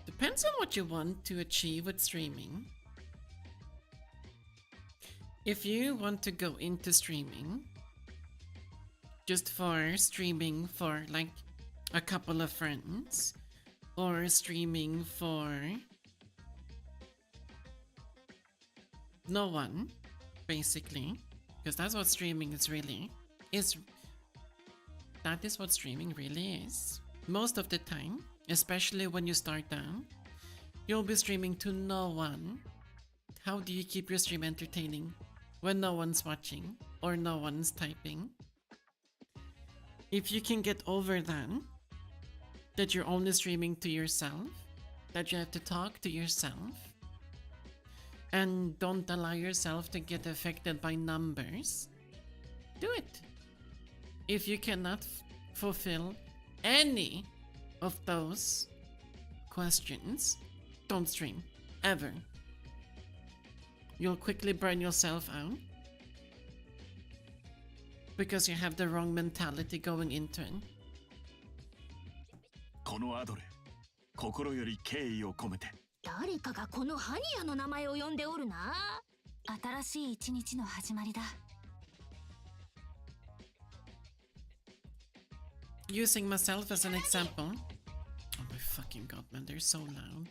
Depends on what you want to achieve with streaming. If you want to go into streaming just for streaming for like a couple of friends, or streaming for no one, basically, because that's what streaming is really is. That is what streaming really is. Most of the time, especially when you start down, you'll be streaming to no one. How do you keep your stream entertaining when no one's watching or no one's typing? If you can get over that you're only streaming to yourself, that you have to talk to yourself, and don't allow yourself to get affected by numbers, do it. If you cannot fulfill any of those questions, don't stream, ever. You'll quickly burn yourself out because you have the wrong mentality going into it. このアドレ、心より敬意を込めて。誰かがこのハニヤの名前を呼んでおるな。新しい一日の始まりだ。Using myself as an example. Oh my fucking god, man, they're so loud.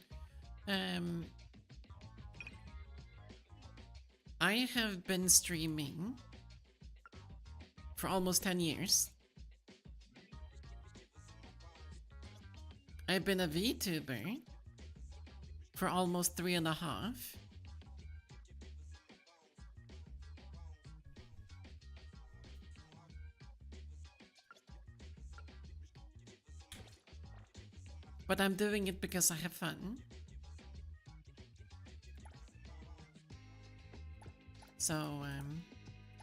I have been streaming for almost 10 years. I've been a Vtuber for almost 3.5. But I'm doing it because I have fun. So,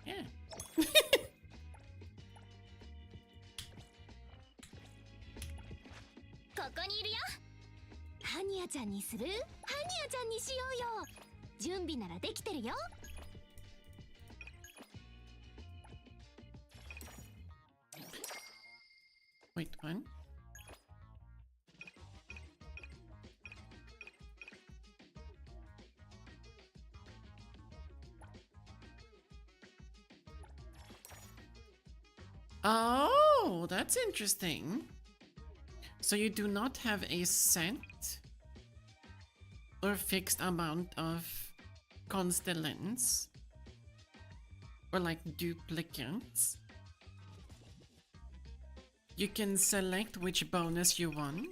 yeah. ここにいるよ。ハニヤちゃんにする？ハニヤちゃんにしようよ。準備ならできてるよ。Wait, what? Oh, that's interesting. So you do not have a set or fixed amount of constellants or like duplicates. You can select which bonus you want.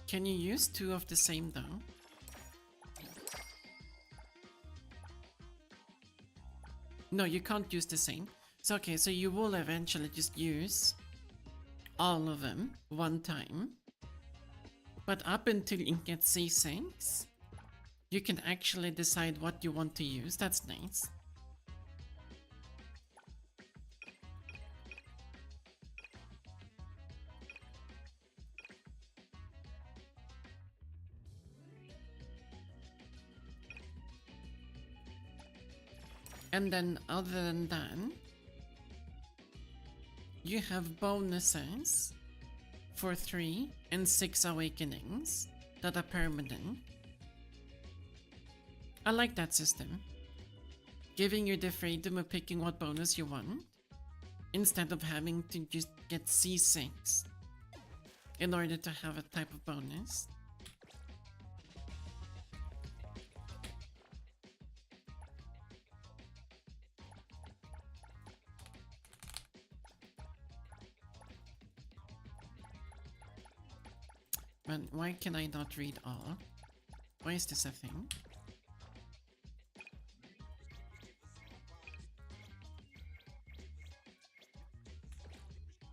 Can you use 2 of the same though? No, you can't use the same. So okay, so you will eventually just use all of them one time. But up until it gets C6, you can actually decide what you want to use. That's nice. And then other than that, you have bonuses for 3 and 6 awakenings that are permanent. I like that system, giving you the freedom of picking what bonus you want, instead of having to just get C6 in order to have a type of bonus. But why can I not read all? Why is this a thing?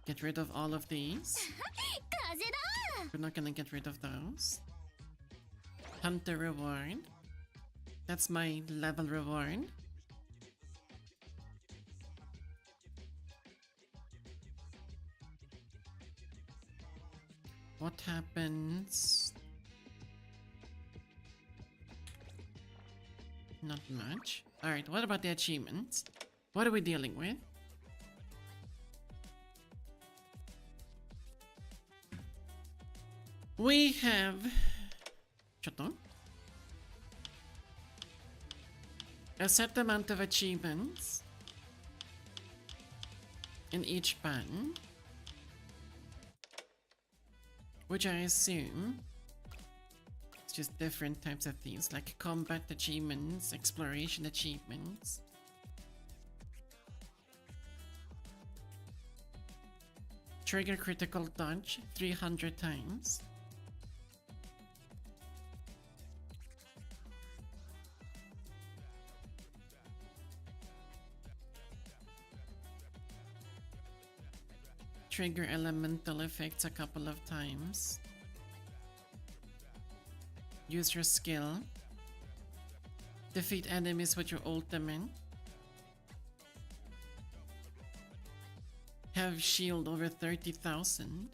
Get rid of all of these. We're not gonna get rid of those. Hunter reward. That's my level reward. What happens? Not much. Alright, what about the achievements? What are we dealing with? We have... Shut down. A set amount of achievements in each band, which I assume it's just different types of things like combat achievements, exploration achievements. Trigger critical dodge 300 times. Trigger elemental effects a couple of times. Use your skill. Defeat enemies with your ultimate. Have shield over 30,000.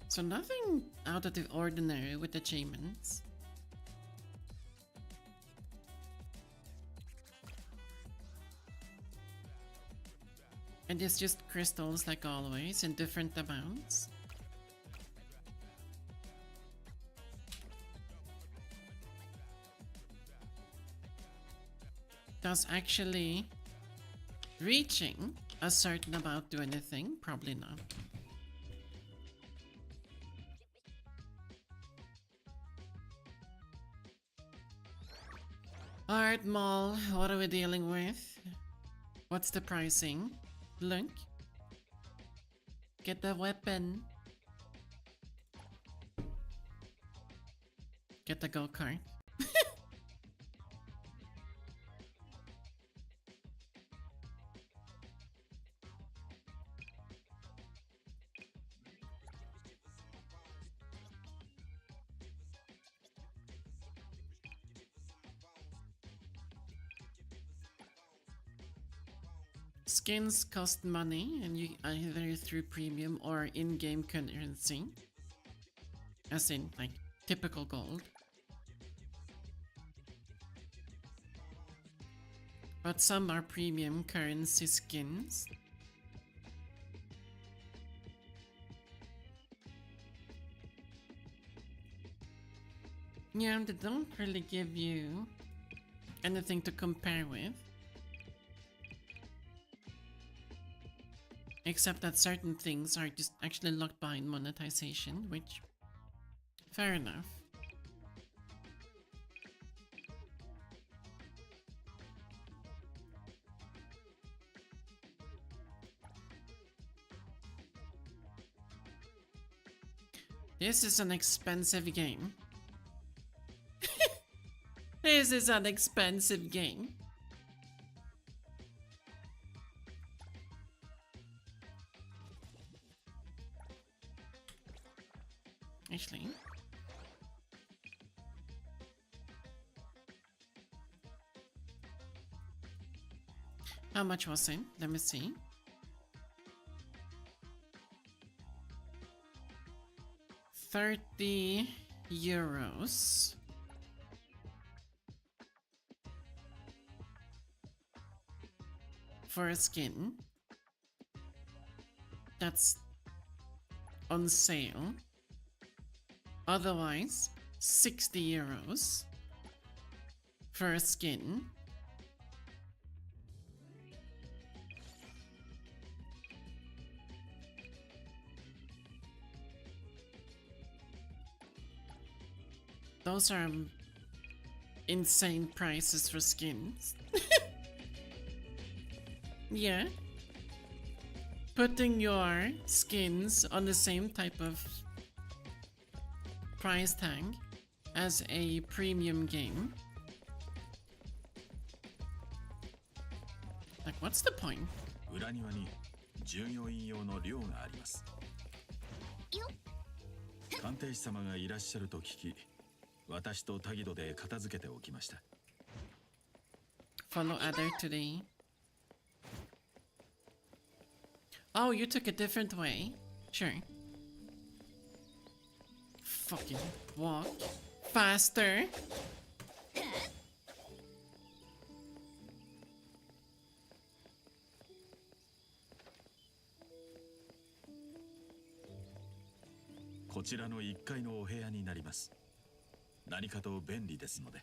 So nothing out of the ordinary with achievements. And it's just crystals like always in different amounts. Does actually reaching a certain amount do anything? Probably not. Alright, Mall, what are we dealing with? What's the pricing? Look. Get the weapon. Get the go-kart. Skins cost money, and you either through premium or in-game currency, as in like typical gold. But some are premium currency skins. Yeah, they don't really give you anything to compare with. Except that certain things are just actually locked behind monetization, which... fair enough. This is an expensive game. This is an expensive game. Actually, how much was it? Let me see. €30 for a skin that's on sale. Otherwise, €60 for a skin. Those are insane prices for skins. Yeah. Putting your skins on the same type of price tag as a premium game. Like, what's the point? 裏庭に従業員用の寮があります。鑑定士様がいらっしゃると聞き、私とタギドで片付けておきました。Follow other today. Oh, you took a different way? Sure. Fucking walk faster. This こちらの1階のお部屋になります。何かと便利ですので。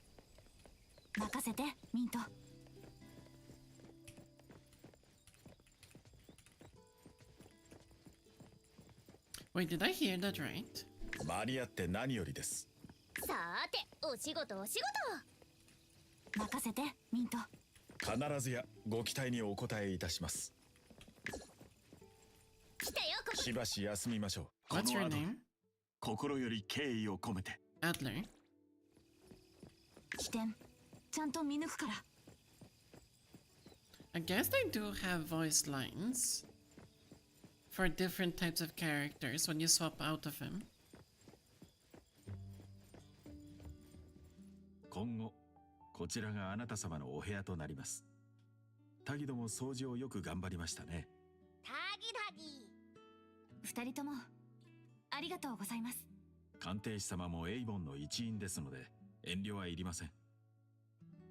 任せて、ミント。Wait, did I hear that right? 間に合って何よりです。さーて、お仕事お仕事。任せて、ミント。必ずやご期待にお応えいたします。来たよ、こしばし休みましょう。 What's your name? 心より敬意を込めて。Adler. 起点、ちゃんと見抜くから。I guess they do have voice lines for different types of characters when you swap out of him. 今後、こちらがあなた様のお部屋となります。タギドも掃除をよく頑張りましたね。タギタギ。二人ともありがとうございます。鑑定士様もエイボンの一員ですので遠慮はいりません。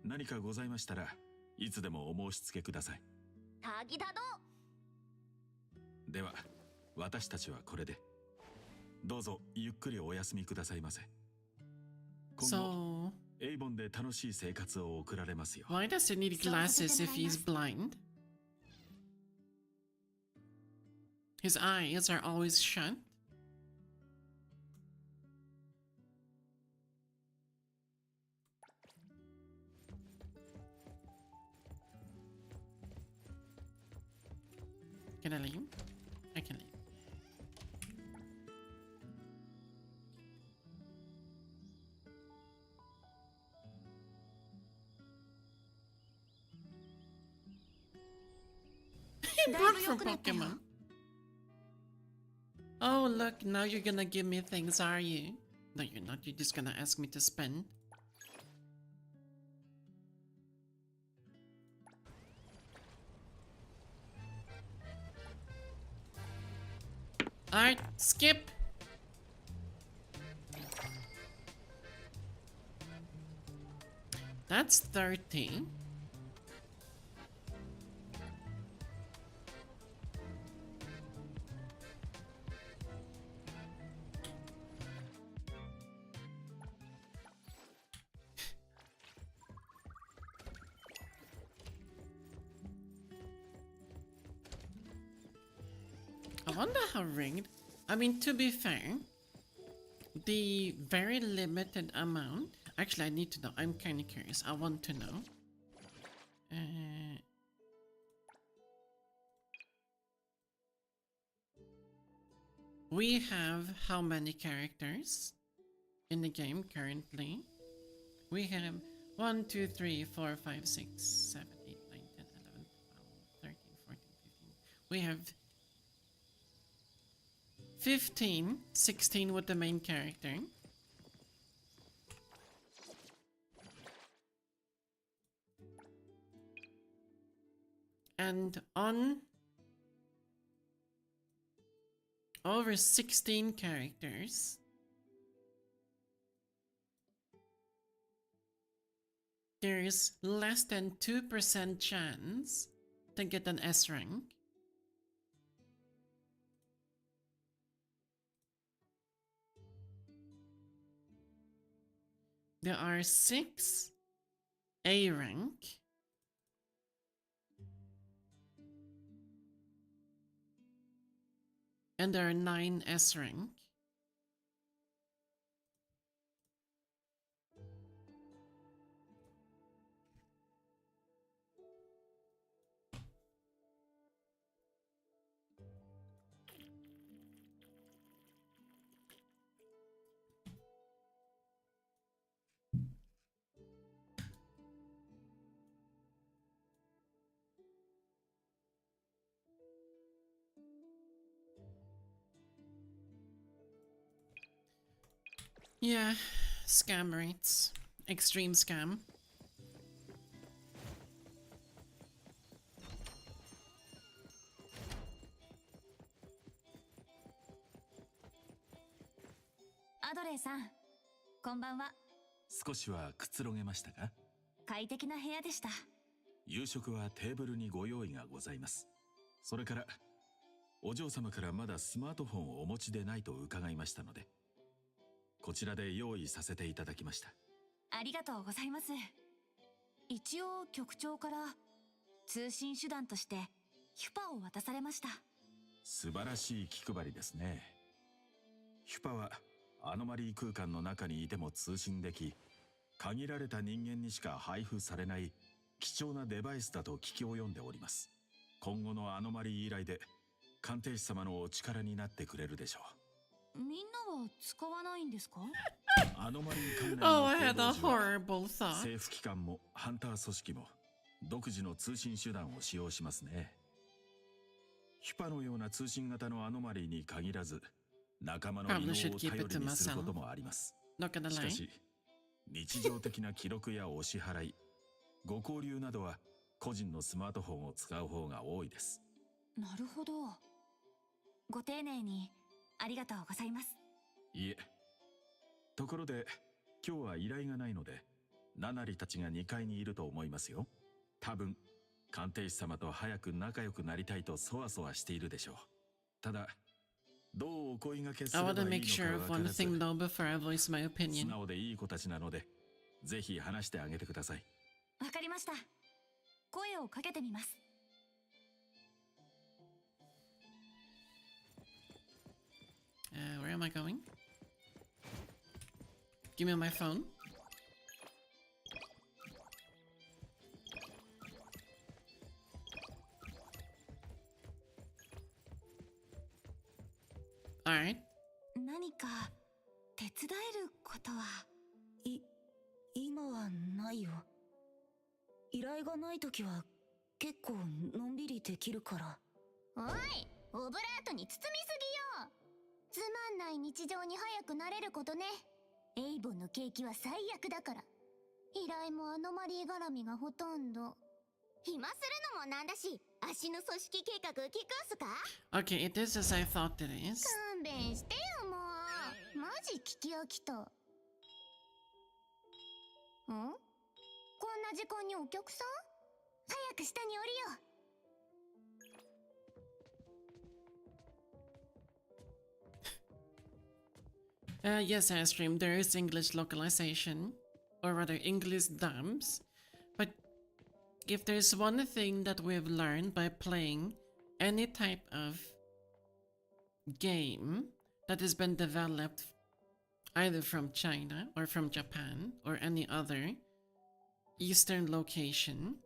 何かございましたらいつでもお申し付けください。タギだど。では私たちはこれで。どうぞゆっくりお休みくださいませ。今後、エイボンで楽しい生活を送られますよ。Why does he need glasses if he's blind? His eyes are always shut. Can I leave? I can leave. Broke from Pokemon. Oh, look, now you're gonna give me things, are you? No, you're not. You're just gonna ask me to spend. Alright, skip. That's 30. I wonder how rigged. I mean, to be fair, the very limited amount. Actually, I need to know. I'm kind of curious. I want to know. We have how many characters in the game currently? We have 1, 2, 3, 4, 5, 6, 7, 8, 9, 10, 11, 12, 13, 14, 15. We have 15, 16 with the main character. And on over 16 characters, there's less than 2% chance to get an S rank. There are 6 A rank. And there are 9 S rank. Yeah, scam rates. Extreme scam. Adore さん、こんばんは。少しはくつろげましたか？快適な部屋でした。夕食はテーブルにご用意がございます。それからお嬢様からまだスマートフォンをお持ちでないと伺いましたので、こちらで用意させていただきました。ありがとうございます。一応局長から通信手段としてヒュパを渡されました。素晴らしい気配りですね。ヒュパはアノマリー空間の中にいても通信でき、限られた人間にしか配布されない貴重なデバイスだと聞き及んでおります。今後のアノマリー依頼で鑑定士様のお力になってくれるでしょう。みんなは使わないんですか？アノマリー関連 Oh, I の had 行 a 動時は horrible thought. 政府機関もハンター組織も独自の通信手段を使用しますね。ヒュパのような通信型のアノマリーに限らず、仲間の異能を頼りにすることもあります。 Not gonna し lie. かし、日常的な記録やお支払い、ご交流などは個人のスマートフォンを使う方が多いです。なるほど。ご丁寧にありがとうございます。いえ。ところで、今日は依頼がないので、ナナリたちが2階にいると思いますよ。多分、鑑定士様と早く仲良くなりたいとそわそわしているでしょう。ただ、どうお声掛けす I れば want to いい make の sure か of わか one らず、 thing though before I voice my 素 opinion. 直でいい子たちなので、ぜひ話してあげてください。わかりました。声をかけてみます。Where am I going? Give me my phone. Alright. 何か手伝えることは？今はないよ。依頼がないときは結構のんびりできるから。おい、オブラートに包みすぎよ。つまんない日常に早くなれることね。エイボンの景気は最悪だから。依頼もアノマリー絡みがほとんど。暇するのもなんだし、足の組織計画聞くすか？ Okay, it is as I thought it is. 勘弁してよもう。マジ聞き飽きた。こんな時間にお客さん？早く下に降りよう。Yes, Airstream, there is English localization, or rather English dubs, but if there's one thing that we've learned by playing any type of game that has been developed either from China or from Japan or any other Eastern location,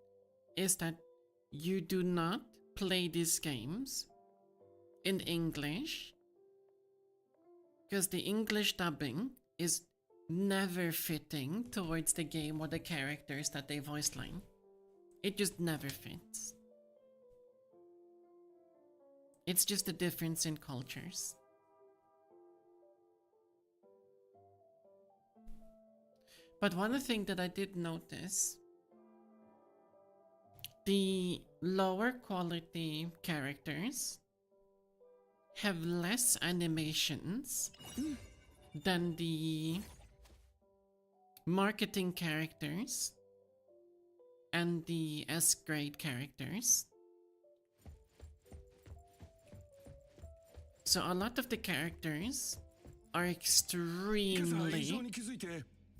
is that you do not play these games in English, because the English dubbing is never fitting towards the game or the characters that they voice line. It just never fits. It's just a difference in cultures. But one thing that I did notice, the lower quality characters have less animations than the marketing characters and the S grade characters. So a lot of the characters are extremely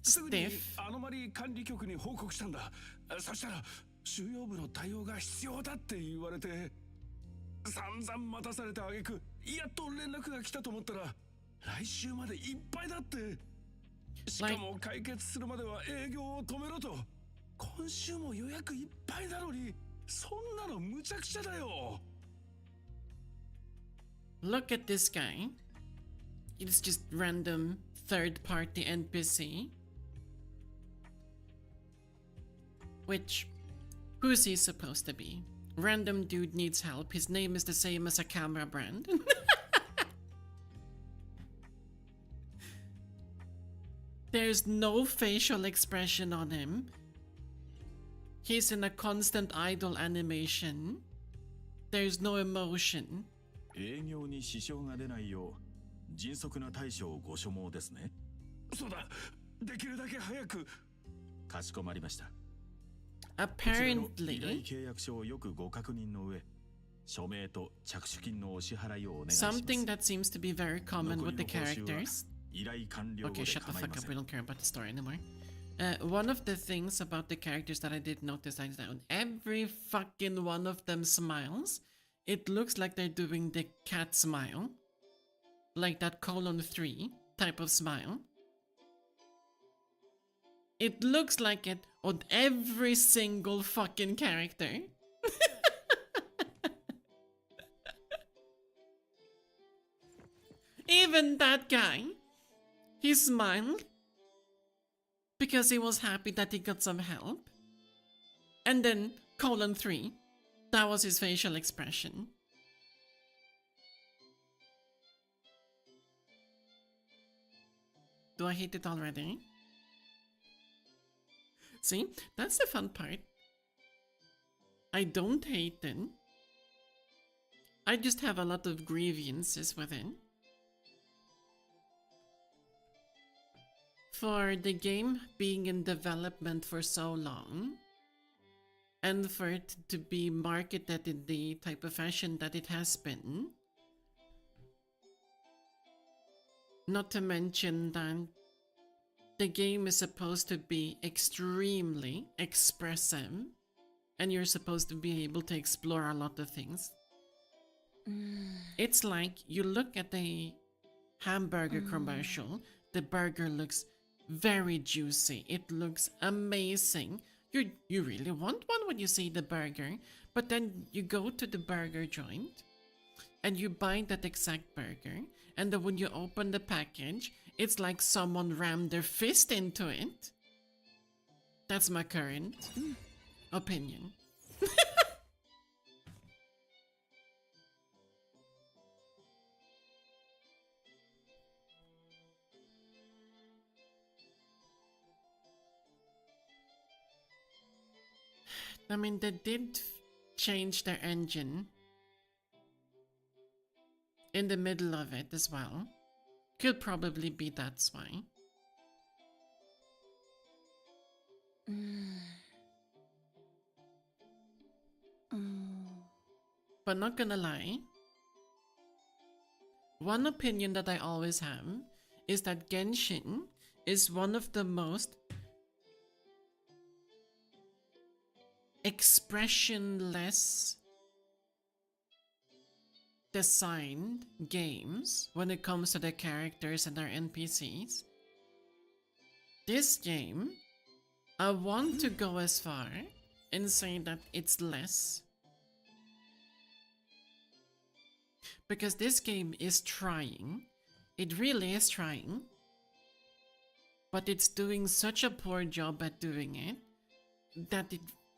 stiff. アノマリ管理局に報告したんだ。そしたら収容部の対応が必要だって言われて、散々待たされた挙句、やっと連絡が来たと思ったら来週までいっぱいだって。しかも解決するまでは営業を止めろと。今週も予約いっぱいなのに、そんなの無茶苦茶だよ。Look at this guy. It's just random third-party NPC. Which, who's he supposed to be? Random dude needs help. His name is the same as a camera brand. There's no facial expression on him. He's in a constant idle animation. There's no emotion. 営業に支障が出ないよう迅速な対処をご所望ですね。そうだ。できるだけ早く。かしこまりました。 Apparently, 依頼契約書をよくご確認の上、署名と着手金のお支払いをお願いします。 something that seems to be very common with the characters. 依頼完了後 Okay, で shut the 構い fuck ま up. せ We ん。 don't care about the story anymore. One of the things about the characters that I did notice is that when every fucking one of them smiles, it looks like they're doing the cat smile. Like that :3 type of smile. It looks like it on every single fucking character. Even that guy, he smiled because he was happy that he got some help. And then :3, that was his facial expression. Do I hate it already? See, that's the fun part. I don't hate it. I just have a lot of grievances with it. For the game being in development for so long, and for it to be marketed in the type of fashion that it has been, not to mention that the game is supposed to be extremely expressive, and you're supposed to be able to explore a lot of things. It's like you look at the hamburger commercial, the burger looks very juicy, it looks amazing. You really want one when you see the burger, but then you go to the burger joint and you buy that exact burger, and then when you open the package, it's like someone rammed their fist into it. That's my current opinion. I mean, they did change their engine in the middle of it as well. Could probably be that's why. But not gonna lie, one opinion that I always have is that Genshin is one of the most expressionless designed games when it comes to the characters and their NPCs. This game, I want to go as far and say that it's less. Because this game is trying. It really is trying. But it's doing such a poor job at doing it that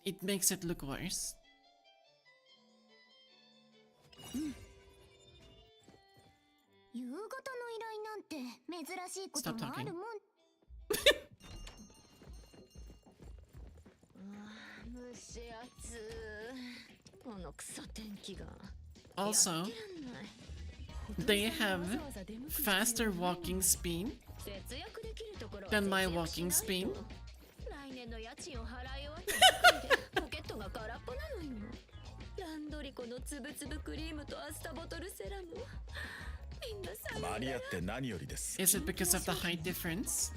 it makes it look worse. Stop talking. Also, they have faster walking speed than my walking speed. トが空っぽなのよ。ランドリコのつぶつぶクリームとアスタボトルセラム。みんな最間に合って何よりです。 Is it because of the height difference?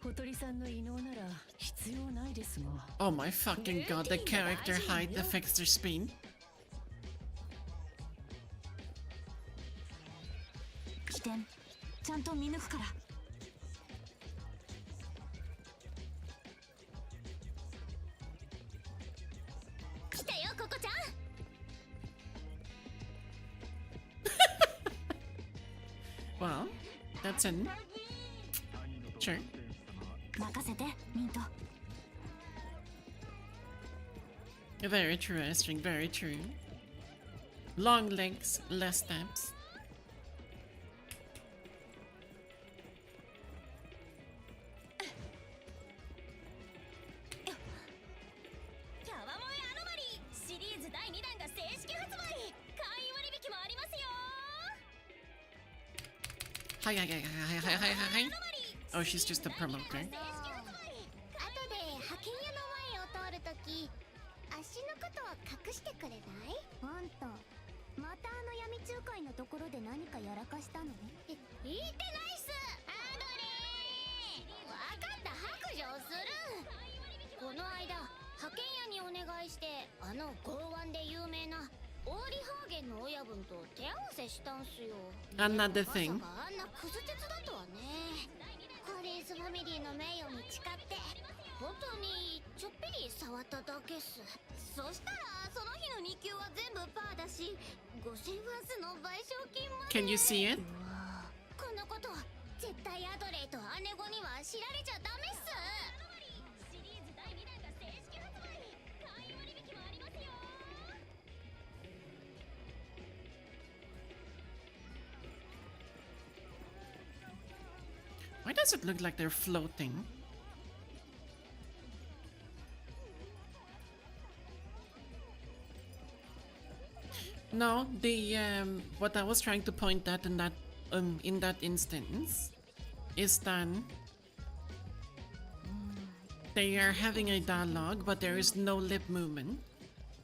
小鳥さんの異能なら必要ないですが。 Oh my fucking god, the character height affects their speed. 起点ちゃんと見抜くから。来たよココちゃん。Well, that's in. Sure. 任せてミント。 Very true, Astrid, very true. Long legs, less steps. キャワモエアノマリーシリーズ第2弾が正式発売。会員割引もありますよ。 Hi, hi, hi, hi, hi, hi, hi, hi. Oh, she's just a promoter. 後で派遣屋の前を通るとき、足のことを隠してくれない？あんた、また闇仲介のところで何かやらかしたの？言ってないっす。アドレー。わかった、白状する。この間、派遣屋にお願いして、剛腕で有名なオーリハーゲンの親分と手合わせしたんすよ。 Another thing. まさかあんなクズ鉄だとはね。コリンスファミリーの名誉に誓って本当にちょっぴり触っただけっす。そしたらその日の日給は全部パーだし、5000ファンスの賠償金まで。 Can you see it? このこと絶対アドレイと姉子には知られちゃダメっす。シリーズ第2弾が正式発売。会員割引もありますよ。 Why does it look like they're floating? No, the what I was trying to point at in that instance is that they are having a dialogue, but there is no lip movement.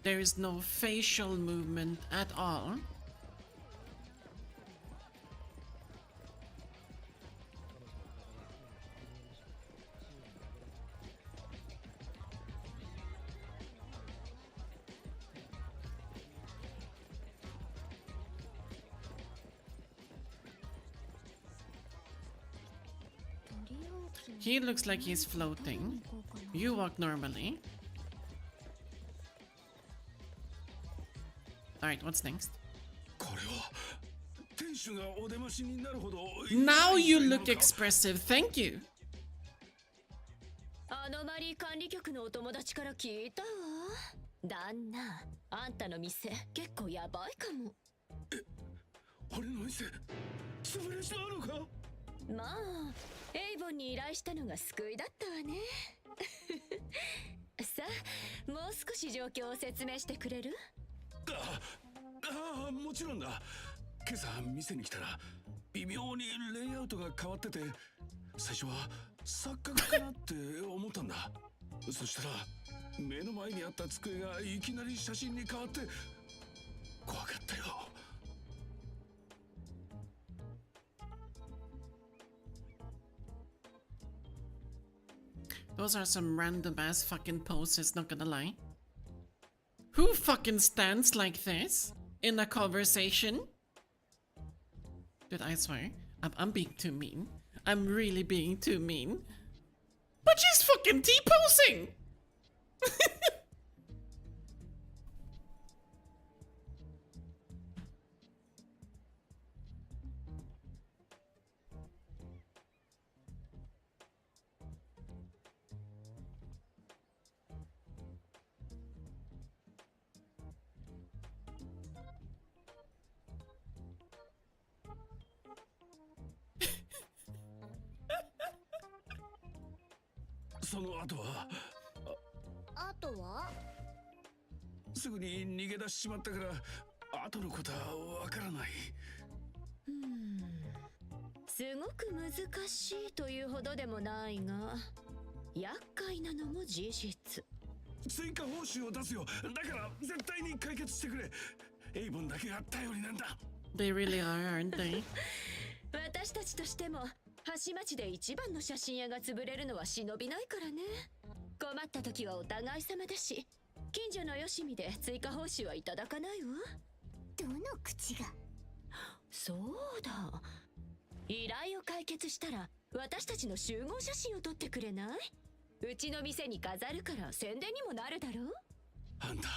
There is no facial movement at all. He looks like he's floating. You walk normally. Alright, what's next? Now you look expressive, thank you! アノマリー管理局のお友達から聞いたわ。旦那、あんたの店結構やばいかも。俺の店潰れちまうのか？まあ、エイボンに依頼したのが救いだったわね。さあ、もう少し状況を説明してくれる？もちろんだ。今朝店に来たら微妙にレイアウトが変わってて、最初は錯覚かなって思ったんだ。そしたら目の前にあった机がいきなり写真に変わって怖かったよ。Those are some random ass fucking poses, not gonna lie. Who fucking stands like this in a conversation? Dude, I swear, I'm being too mean. I'm really being too mean. But she's fucking T-posing! ...すぐに逃げ出しちまったから後のことはわからない。すごく難しいというほどでもないが、厄介なのも事実。追加報酬を出すよ。だから絶対に解決してくれ。エイブンだけが頼りなんだ。 They really are, aren't they? 私たちとしても橋町で一番の写真屋が潰れるのは忍びないからね。困った時はお互い様だし、近所のよしみで追加報酬はいただかないわ。どの口が。そうだ、依頼を解決したら私たちの集合写真を撮ってくれない？うちの店に飾るから宣伝にもなるだろう。あんた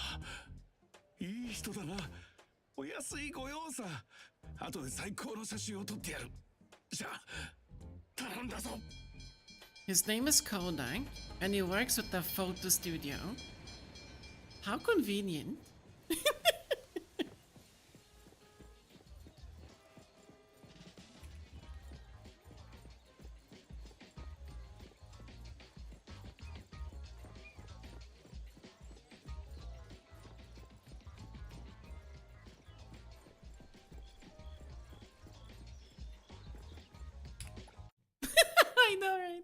いい人だな。お安いご用さ。後で最高の写真を撮ってやる。じゃあ頼んだぞ。 His name is Kodak, and he works with the photo studio. How convenient. I know, right?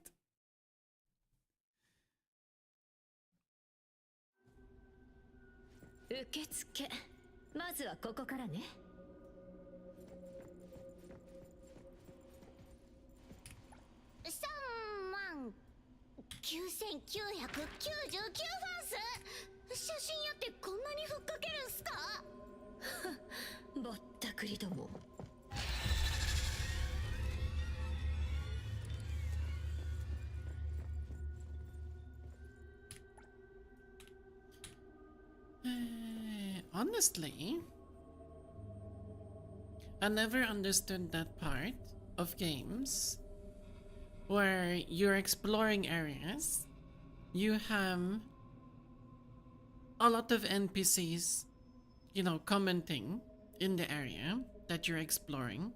受付、まずはここからね。3999ファンス。写真屋ってこんなにふっかけるんすか？ぼったくりども。Honestly, I never understood that part of games where you're exploring areas, you have a lot of NPCs, you know, commenting in the area that you're exploring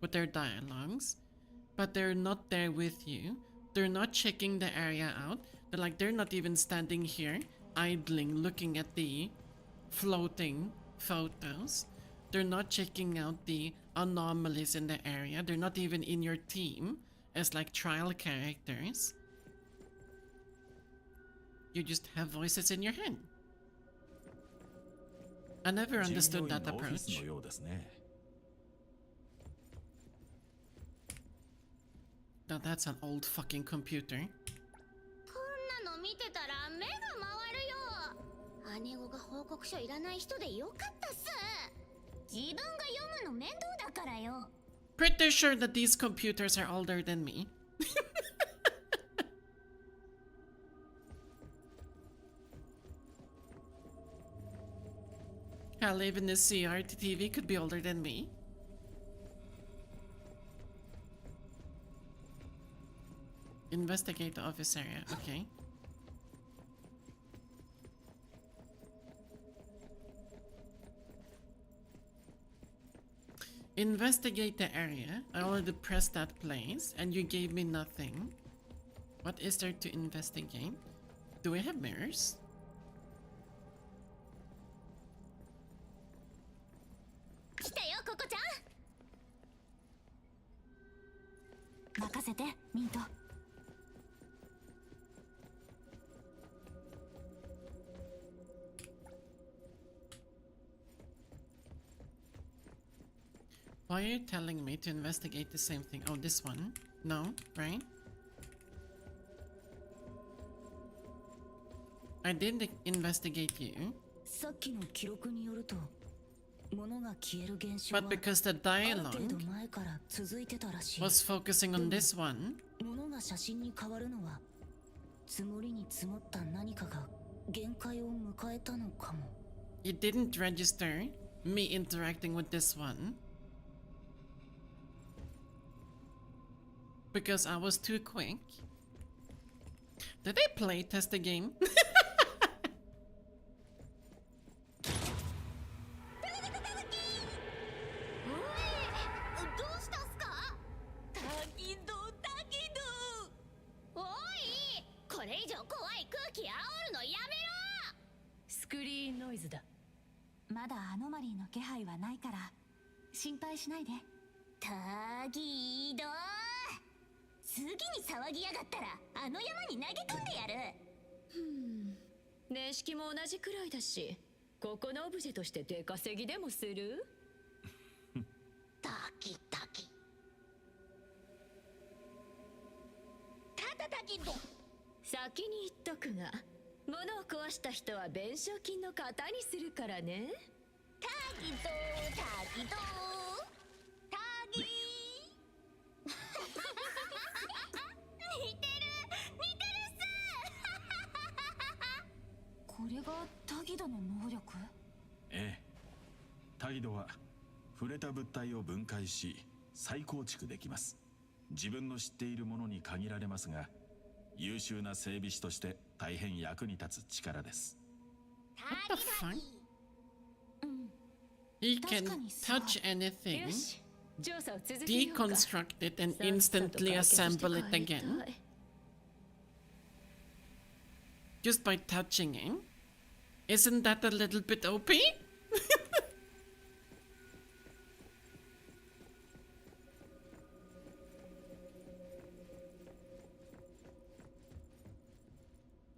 with their dialogues, but they're not there with you. They're not checking the area out. They're not even standing here idling looking at the floating photos. They're not checking out the anomalies in the area. They're not even in your team as like trial characters. You just have voices in your head. I never understood that approach. Now that's an old fucking computer. こんなの見てたら目が回るよ。姉子が報告書いらない人でよかったっす。自分が読むの面倒だからよ。Pretty sure that these computers are older than me. Hell, even this CRT TV could be older than me. Investigate the office area. Okay. Investigate the area. I already pressed that place and you gave me nothing. What is there to investigate? Do we have mirrors? Why are you telling me to investigate the same thing? Oh, this one? No, right? I didn't investigate you. But because the dialogue was focusing on this one, it didn't register me interacting with this one because I was too quick. Did I play test the game? 年式も同じくらいだし、ここのオブジェとして出稼ぎでもする？タキタキ。タタタキド。先に言っとくが、物を壊した人は弁償金の型にするからね。タギドタギドタギ。似てるっす。これがタギドの能力？ええ、タギドは触れた物体を分解し再構築できます。自分の知っているものに限られますが、優秀な整備士として大変役に立つ力です。 What the fuck? He can touch anything, よし、調査を続けようか。 deconstruct it, and instantly assemble it again just by touching it. Isn't that a little bit OP?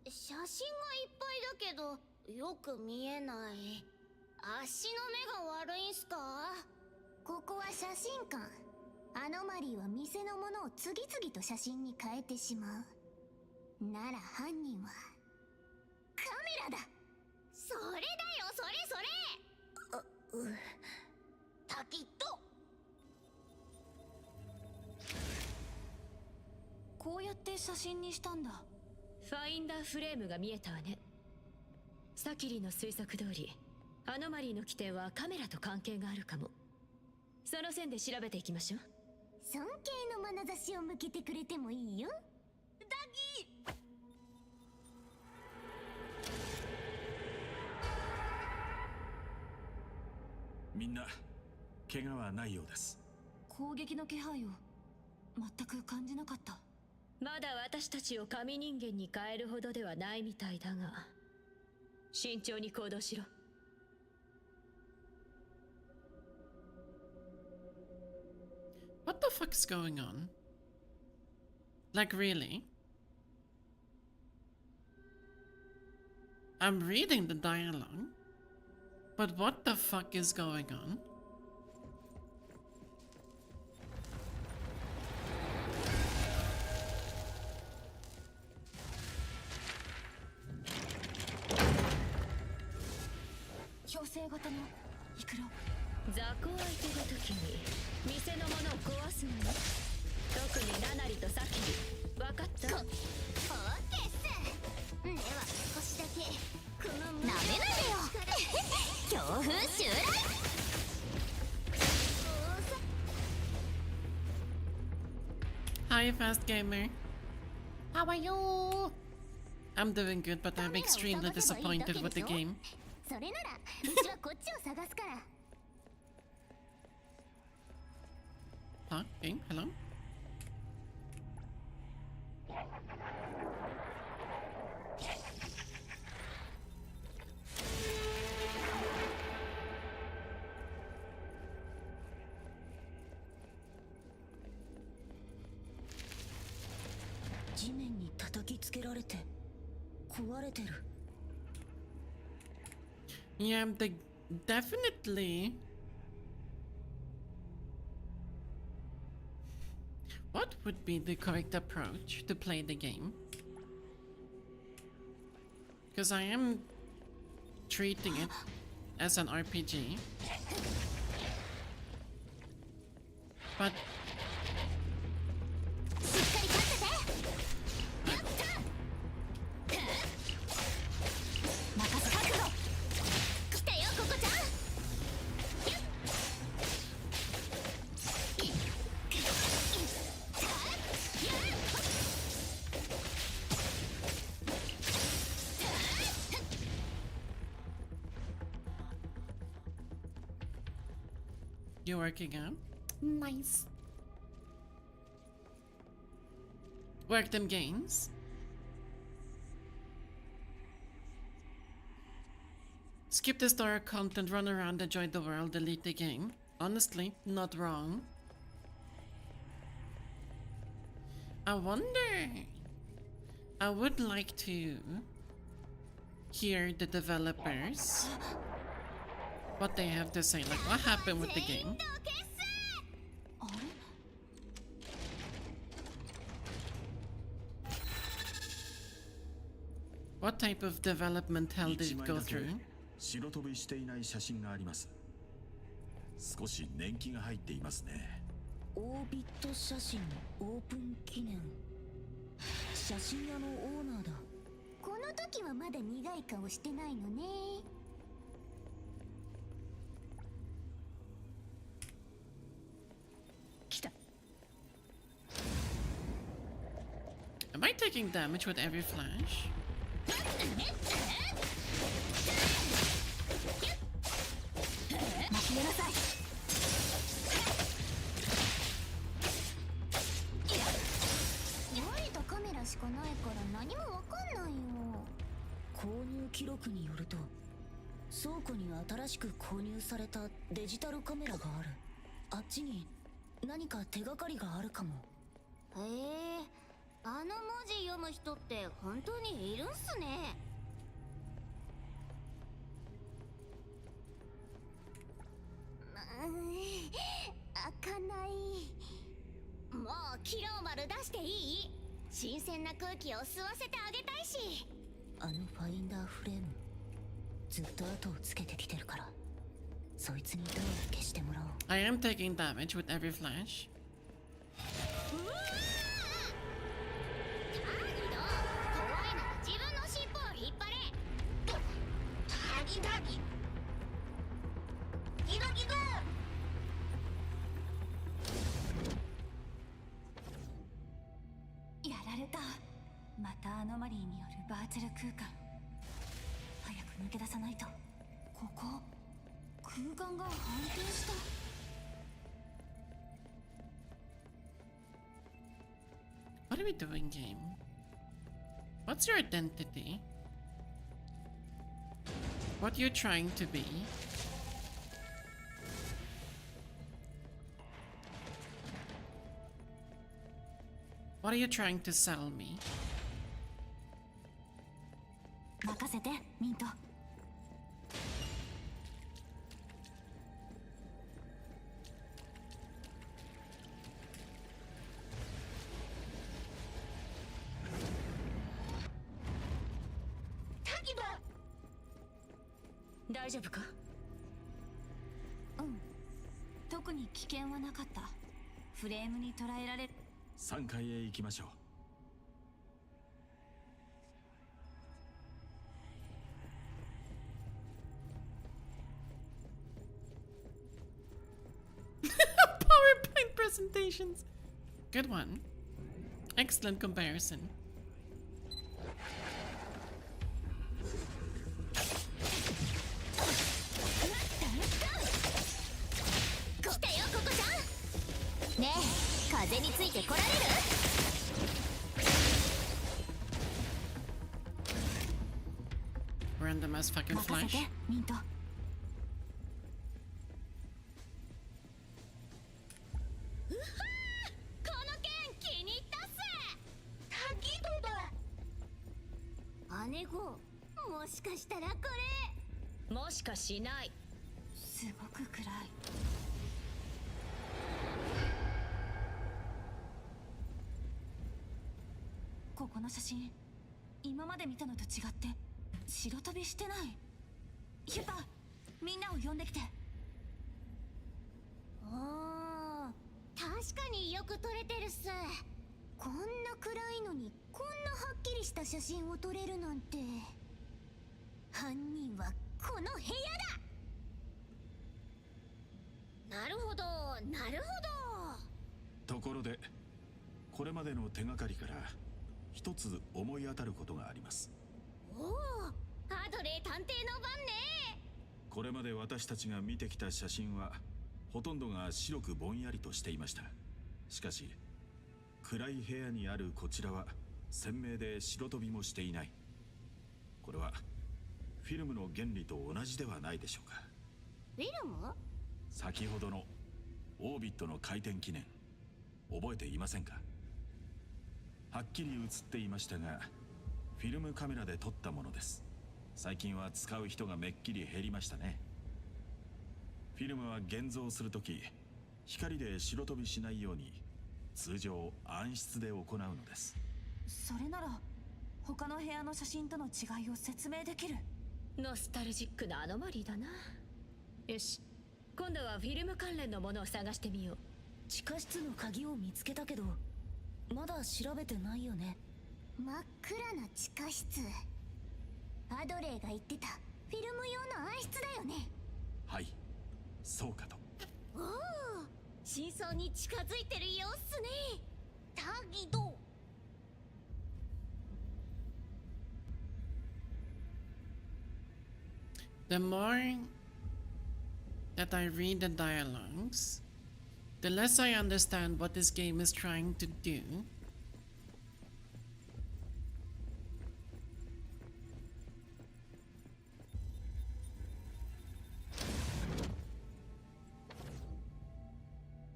写真がいっぱいだけどよく見えない。足の目が悪いんすか？ここは写真館。アノマリーは店のものを次々と写真に変えてしまう。なら犯人はカメラだ。それだよ、それタキッと。こうやって写真にしたんだ。ファインダーフレームが見えたわね。サキリの推測通り、アノマリーの起点はカメラと関係があるかも。その線で調べていきましょう。尊敬の眼差しを向けてくれてもいいよ。ダギー。みんな怪我はないようです。攻撃の気配を全く感じなかった。まだ私たちを神人間に変えるほどではないみたいだが、慎重に行動しろ。What the fuck's going on? Like, really? I'm reading the dialogue, but what the fuck is going on? Zaku 相手の時に店のものを壊すのね。特にナナリとサキリ、分かった？オーケーっす。では少しだけこのなめないでよ。強風襲来。Hi, Fast Gamer. How are you? I'm doing good, but I'm extremely disappointed with the game. それならうちはこっちを探すから。Huh? Hey, hello? Yeah, they definitely. What would be the correct approach to play the game? Because I am treating it as an RPG. But you're working out? Nice. Work them gains. Skip the story content, run around, enjoy the world, delete the game. Honestly, not wrong. I wonder... I would like to hear the developers, what they have to say. Like, what happened with the game? あれ What type of development hell did 1 it 枚 go だけ through? 白飛びしていない写真があります。少し年季が入っていますね。オービット写真オープン記念。写真屋のオーナーだ。この時はまだ苦い顔してないのね。来た。 Am I taking damage with every flash? 待ちなさい。割れたカメラしかないから何もわかんないよ。購入記録によると倉庫に新しく購入されたデジタルカメラがある。あっちに何か手がかりがあるかも。へえ、あの文字読む人って本当にいるんすね。開かない。もうキロ丸出していい？新鮮な空気を吸わせてあげたいし。あのファインダーフレームずっと後をつけてきてるから、そいつにどう消してもらおう。 I am taking damage with every flash. うわー！タギド、怖いなら自分の尻尾を引っ張れ。タギタギギドギド。やられた。またアノマリーによるバーチャル空間。早く抜け出さないと。ここ空間が反転した。 What are we doing, game? What's your identity? What are you trying to be? What are you trying to sell me? 任せてミント。タギド。大丈夫か？うん。特に危険はなかった。フレームに捉えられる。 3階へ行きましょう。PowerPoint presentations. Good one. Excellent comparison. 来たよココちゃん。ねえ、風についてこられる？Random as fucking 任せ flash. てミント。この剣気に入ったっす。タギドだ。姉子、もしかしたらこれ。もしかしない。すごく暗い。ここの写真、今まで見たのと違って白飛びしてない。ヒュパ、みんなを呼んできて。あー、確かによく撮れてるっす。こんな暗いのにこんなはっきりした写真を撮れるなんて。犯人はこの部屋だ。なるほど、なるほところでこれまでの手がかりから一つ思い当たることがあります。ど。おお、アドレー探偵の番ね。これまで私たちが見てきた写真はほとんどが白くぼんやりとしていました。しかし暗い部屋にあるこちらは鮮明で白飛びもしていない。これはフィルムの原理と同じではないでしょうか。フィルム？先ほどのオービットの回転記念、覚えていませんか？はっきり映っていましたがフィルムカメラで撮ったものです。最近は使う人がめっきり減りましたね。フィルムは現像するとき、光で白飛びしないように通常暗室で行うのです。それなら他の部屋の写真との違いを説明できる。ノスタルジックなアノマリーだな。よし、今度はフィルム関連のものを探してみよう。地下室の鍵を見つけたけど、まだ調べてないよね。真っ暗な地下室。アドレーが言ってたフィルム用の暗室だよね。はい、そうかと。おお、真相に近づいてるよっすね。タギド。The more that I read the dialogues, the less I understand what this game is trying to do.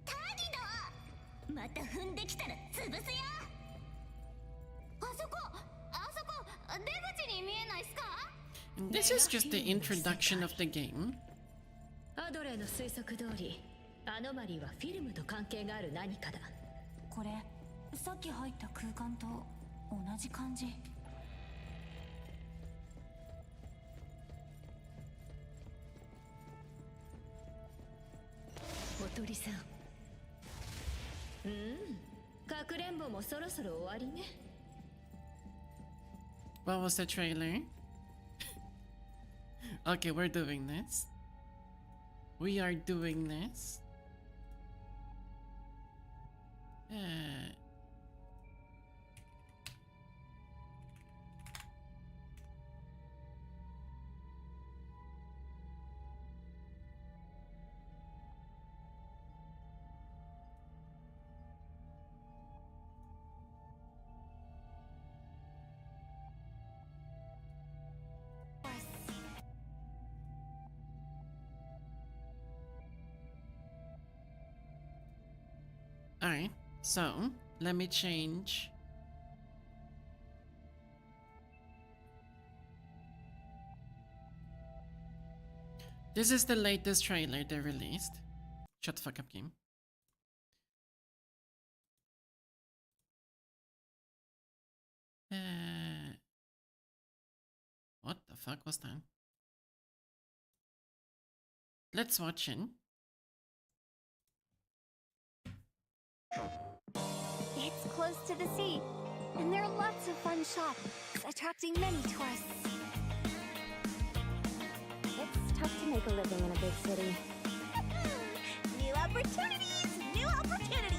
タギド、また踏んできたら潰すよ。あそこ出口に見えないっすか？ And this is just the introduction of the game. アドレーの推測通り、アノマリーはフィルムと関係がある何かだ。これ、さっき入った空間と同じ感じ。おとりさん。かくれんぼもそろそろ終わりね。What was the trailer? Okay, we're doing this. We are doing this. Alright, so let me change. This is the latest trailer they released. Shut the fuck up, game. What the fuck was that? Let's watch it. It's close to the sea, and there are lots of fun shops, attracting many tourists. It's tough to make a living in a big city. New opportunities! New opportunities!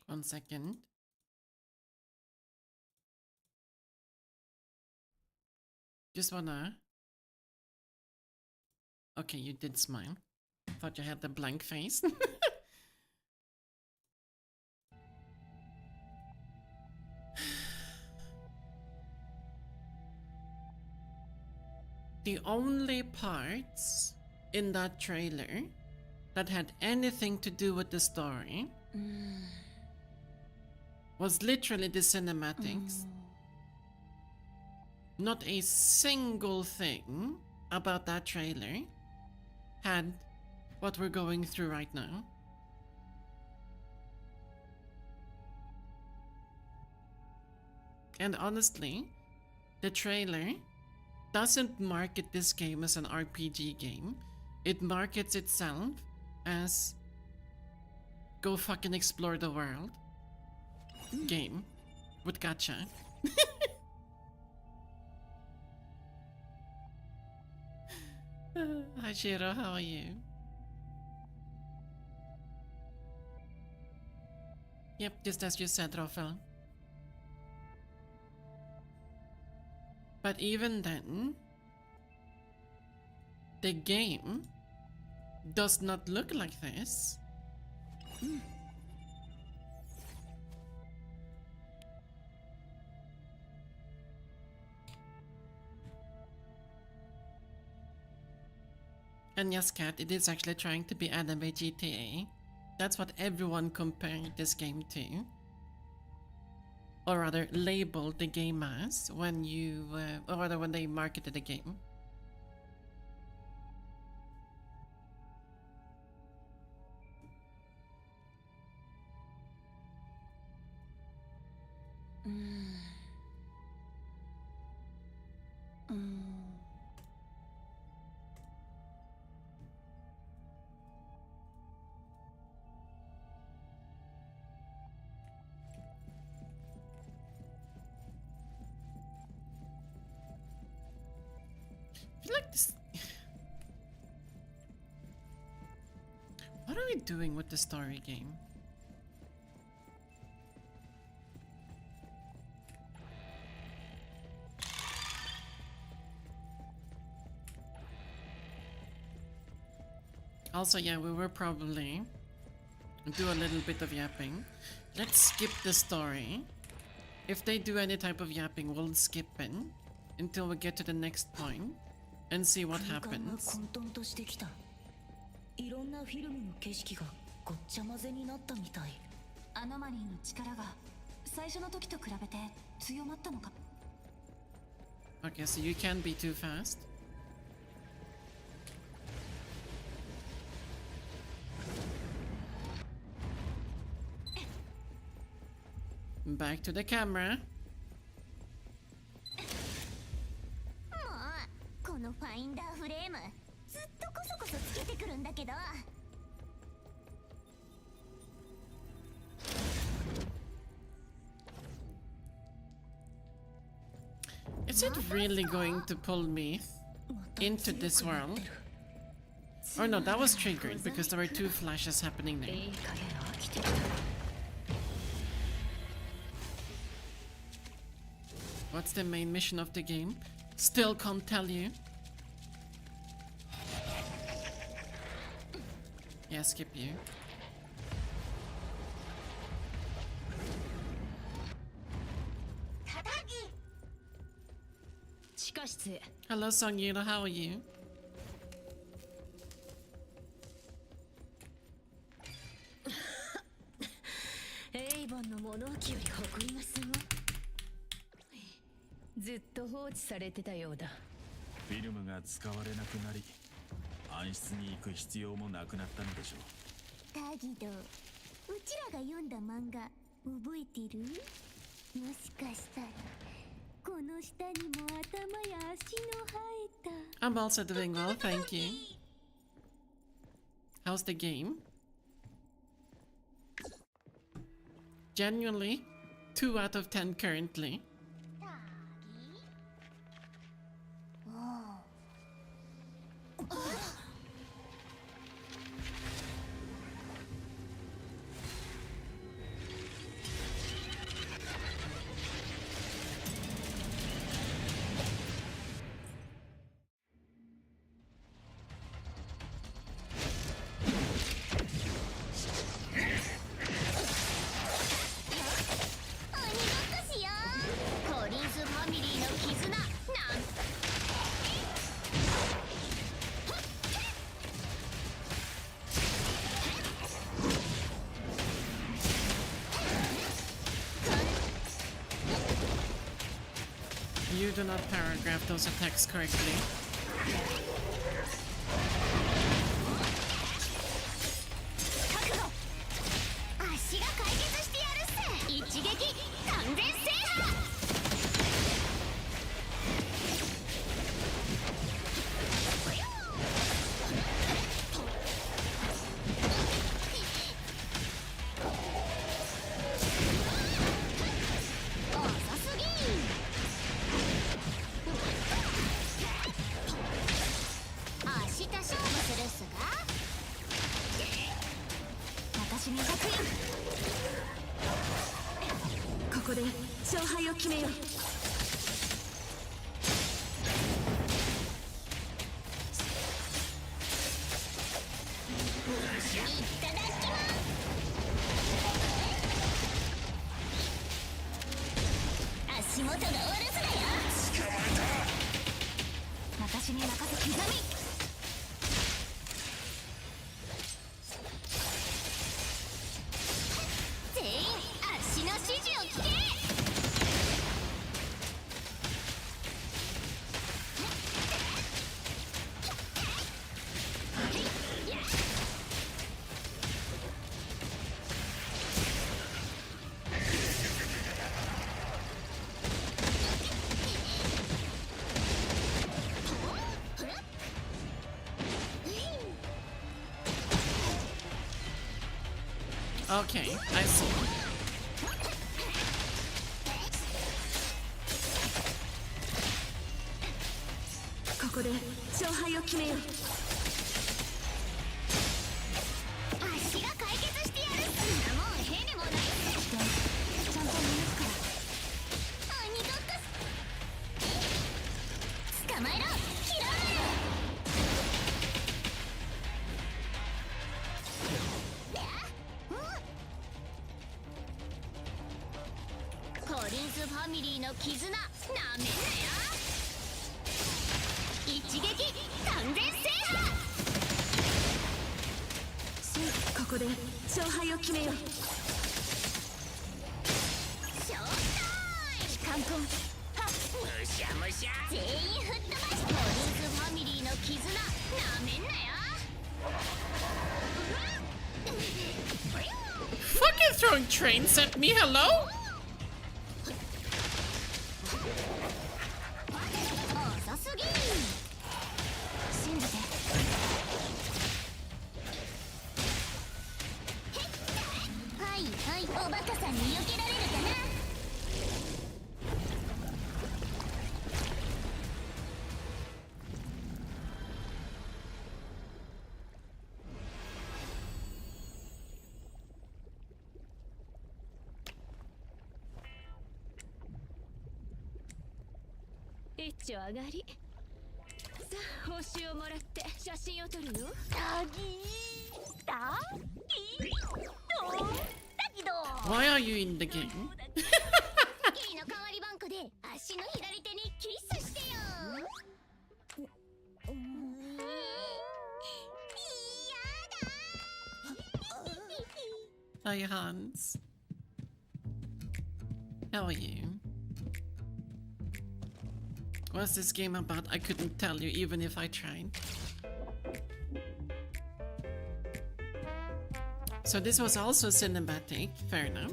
One second. Just wanna... Okay, you did smile. Thought you had the blank face. The only parts in that trailer that had anything to do with the story was literally the cinematics. Not a single thing about that trailer had what we're going through right now. And honestly, the trailer doesn't market this game as an RPG game. It markets itself as go fucking explore the world game with gacha. Hi Shiro, how are you? Yep, just as you said, Rafael. But even then, the game does not look like this. And yes, Kat, it is actually trying to be anime GTA. That's what everyone compared this game to. Or rather, labeled the game as when you, or rather when they marketed the game. I feel like this... What are we doing with the story game? Also, yeah, we will probably do a little bit of yapping. Let's skip the story. If they do any type of yapping, we'll skip it until we get to the next point and see what happens. いろんなフィルムの景色がごっちゃ混ぜになったみたい。アノマリーの力が最初の時と比べて強まったのか。 Okay, so you can't be too fast. Back to the camera. もうこのファインダーフレームずっとこそこそつけてくるんだけど。 Is it really going to pull me into this world? Or no, that was triggered because there were two flashes happening there. What's the main mission of the game? Still can't tell you. Yeah, skip you. Hello, Songyuro, how are you? Avon の物置より誇りがすごい。ずっと放置されてたようだ。フィルムが使われなくなり、暗室に行く必要もなくなったのでしょう。だけど、うちらが読んだ漫画覚えてる？もしかしたらこの下にも頭や足の生えた。 I'm also doing well, thank you. How's the game? Genuinely, 2 out of 10 currently. You do not paragraph those attacks correctly. 足が解決してやるっす。一撃完全制覇。遅すぎん。明日勝負するっすか。私に100円。ここで勝敗を決めよう。いただきます。足元がお留守だよ。私に任せ刻み。全員足の指示を聞け。Okay, I see. ここで勝敗を決めよう。足が解決してやる。そんなもんへでもないっす。ちゃんと見抜くから。鬼ごっこっす。捕まえろ。キラー。コリンスファミリーの絆なめんなよ。一撃完全制覇。ここで勝敗を決めよう。ショータイム。カンコン。はっ。むしゃむしゃ。全員吹っ飛ばして。コリンスファミリーの絆なめんなよ。Fucking throwing trains at me, hello? 遅すぎん。信じて。はいはい、おバカさんに避けられるかな。一丁上がり。さあ報酬をもらって写真を撮るよ。タギータギードンだけど。 Why are you in the game? スキーの代わりバンコで足の左手にキスしてよ。Hi Hans. How are you? What's this game about? I couldn't tell you even if I tried. So this was also cinematic, fair enough.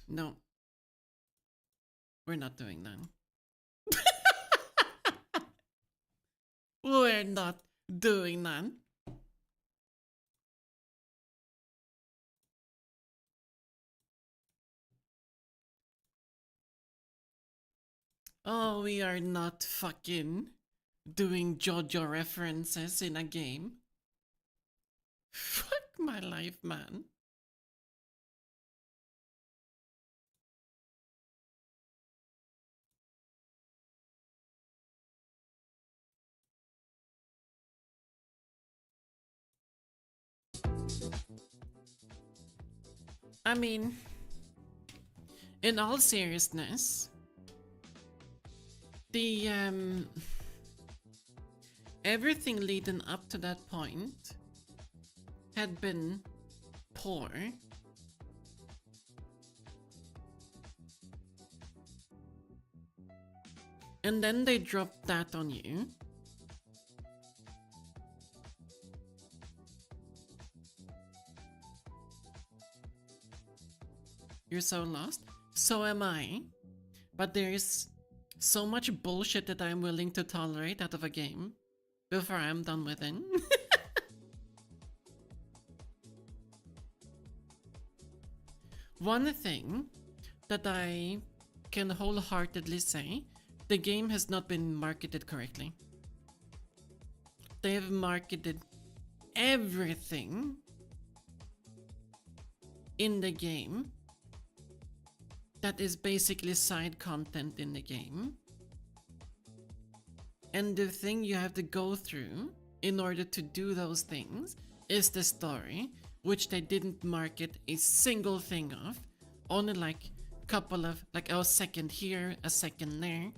No. We're not doing that. We're not doing that. Oh, we are not fucking doing JoJo references in a game. Fuck my life, man. I mean, in all seriousness, the everything leading up to that point had been poor. And then they dropped that on you. You're so lost? So am I. But there's so much bullshit that I'm willing to tolerate out of a game before I'm done with it. One thing that I can wholeheartedly say, the game has not been marketed correctly. They've marketed everything in the game that is basically side content in the game. And the thing you have to go through in order to do those things is the story, which they didn't market a single thing of. Only like couple of, like a second here, a second there,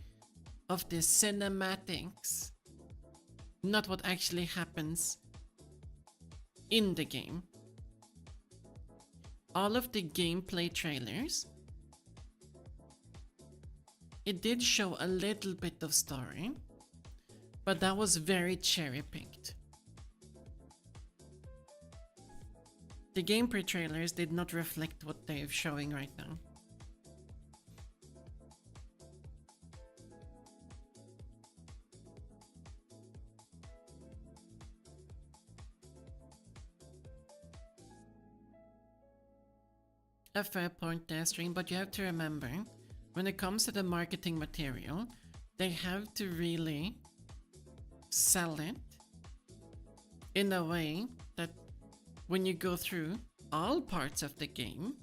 of the cinematics. Not what actually happens in the game. All of the gameplay trailers, it did show a little bit of story, but that was very cherry-picked. The gameplay trailers did not reflect what they're showing right now. A fair point there, Stream, but you have to remember, when it comes to the marketing material, they have to really sell it in a way that when you go through all parts of the game,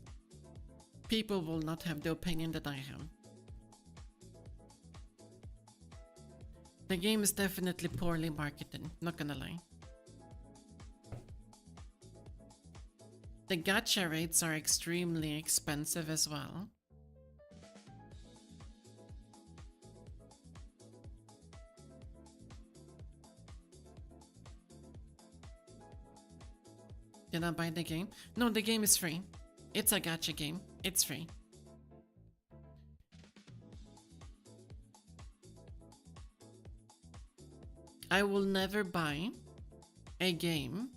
people will not have the opinion that I have. The game is definitely poorly marketed, not gonna lie. The gacha rates are extremely expensive as well. Did I buy the game? No, the game is free. It's a gacha game. It's free. I will never buy a game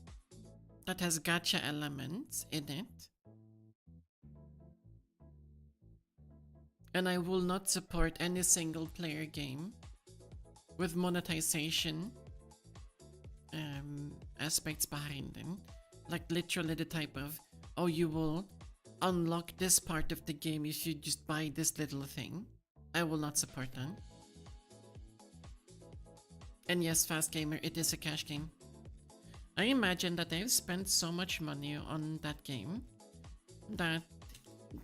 that has gacha elements in it. And I will not support any single player game with monetization aspects behind them. Like literally the type of, oh, you will unlock this part of the game if you just buy this little thing. I will not support that. And yes, Fast Gamer, it is a cash game. I imagine that they've spent so much money on that game that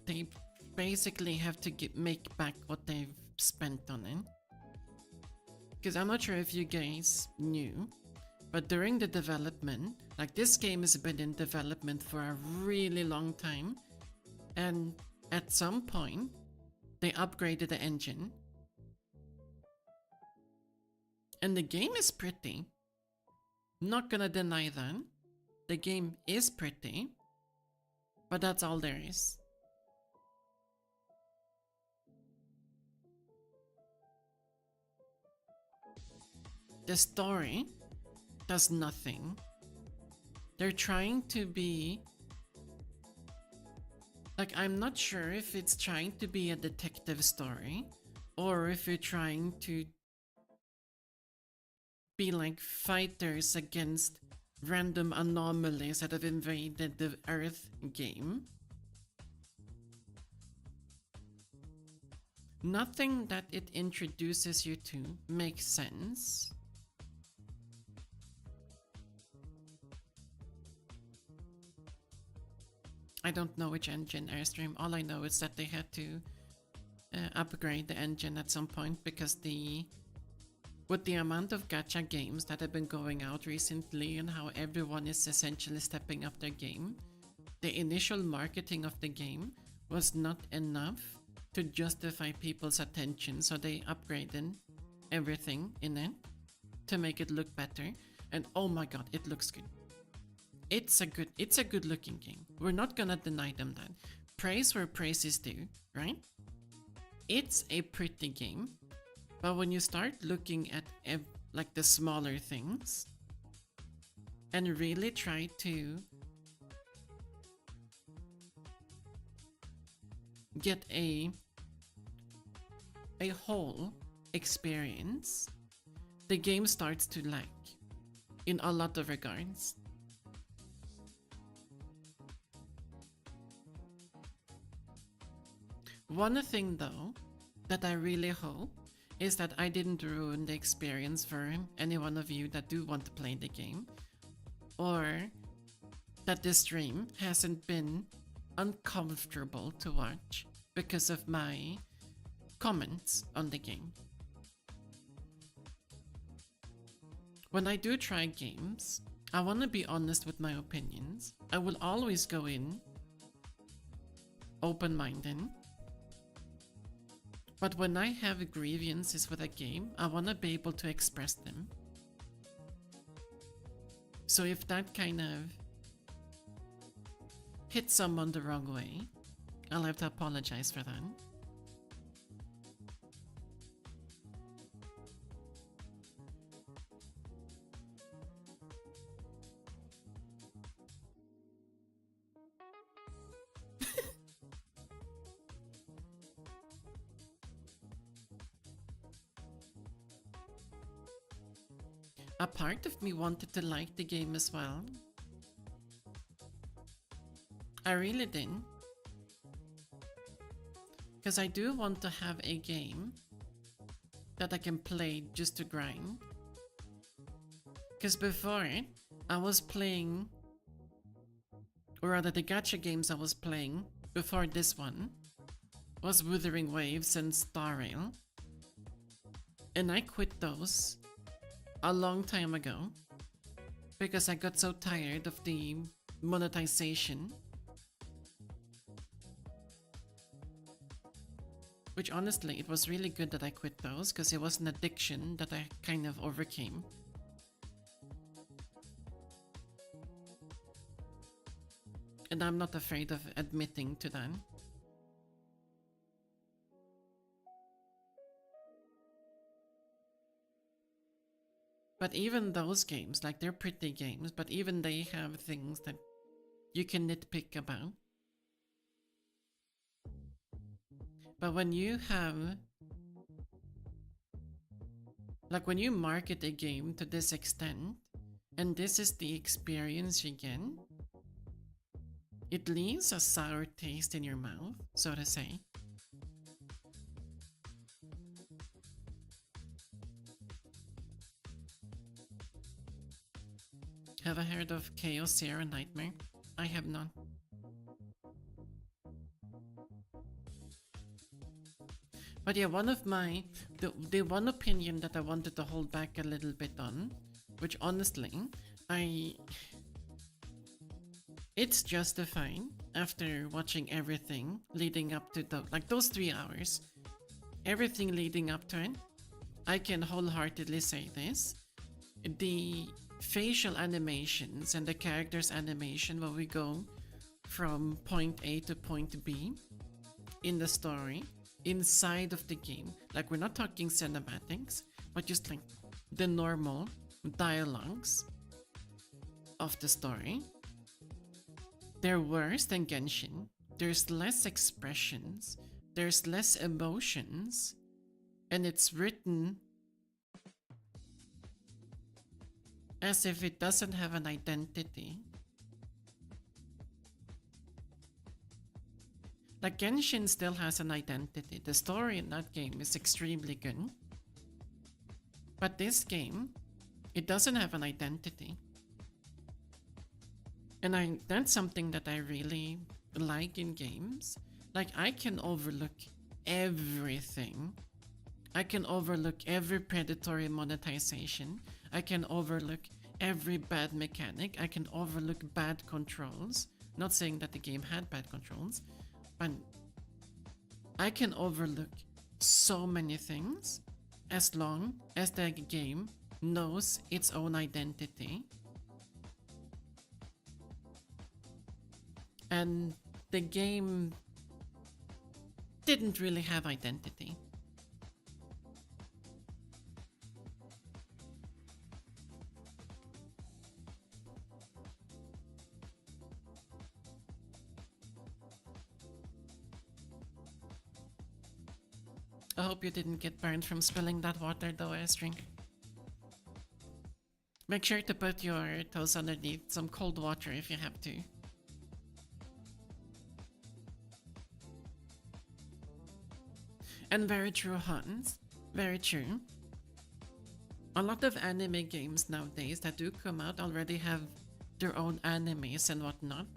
they basically have to make back what they've spent on it. Because I'm not sure if you guys knew, but during the development, like this game has been in development for a really long time, and at some point, they upgraded the engine. And the game is pretty. Not gonna deny that. The game is pretty, but that's all there is. The story does nothing. They're trying to be... like, I'm not sure if it's trying to be a detective story, or if you're trying to be like fighters against random anomalies that have invaded the Earth game. Nothing that it introduces you to makes sense. I don't know which engine Airstream. All I know is that they had to upgrade the engine at some point because with the amount of gacha games that have been going out recently and how everyone is essentially stepping up their game, the initial marketing of the game was not enough to justify people's attention, so they upgraded everything in it to make it look better. And oh my god, it looks good. It's a good looking game. We're not gonna deny them that. Praise where praise is due, right? It's a pretty game, but when you start looking at like the smaller things and really try to get a whole experience, the game starts to lack in a lot of regards. One thing though that I really hope is that I didn't ruin the experience for any one of you that do want to play the game, or that this stream hasn't been uncomfortable to watch because of my comments on the game. When I do try games, I want to be honest with my opinions. I will always go in open-minded. But when I have grievances with a game, I want to be able to express them. So if that kind of hits someone the wrong way, I'll have to apologize for that. A part of me wanted to like the game as well. I really did. Because I do want to have a game that I can play just to grind. Because before it, I was playing, or rather the gacha games I was playing before this one was Wuthering Waves and Star Rail. And I quit those a long time ago because I got so tired of the monetization, which honestly it was really good that I quit those because it was an addiction that I kind of overcame. And I'm not afraid of admitting to that. But even those games, like they're pretty games, but even they have things that you can nitpick about. But when you have, like when you market a game to this extent, and this is the experience you get, it leaves a sour taste in your mouth, so to say. Have I heard of Chaos Sierra Nightmare? I have not. But yeah, one of my, the one opinion that I wanted to hold back a little bit on, which honestly, it's justified after watching everything leading up to like those 3 hours, everything leading up to it, I can wholeheartedly say this. The facial animations and the character's animation when we go from point A to point B in the story, inside of the game, like we're not talking cinematics, but just like the normal dialogues of the story, they're worse than Genshin. There's less expressions, there's less emotions, and it's written as if it doesn't have an identity. Like Genshin still has an identity. The story in that game is extremely good. But this game, it doesn't have an identity. And that's something that I really like in games. Like I can overlook everything. I can overlook every predatory monetization. I can overlook every bad mechanic. I can overlook bad controls. Not saying that the game had bad controls, but I can overlook so many things as long as the game knows its own identity. And the game didn't really have identity. I hope you didn't get burned from spilling that water though, Estring. Make sure to put your toes underneath some cold water if you have to. And very true, Hans. Very true. A lot of anime games nowadays that do come out already have their own animes and whatnot.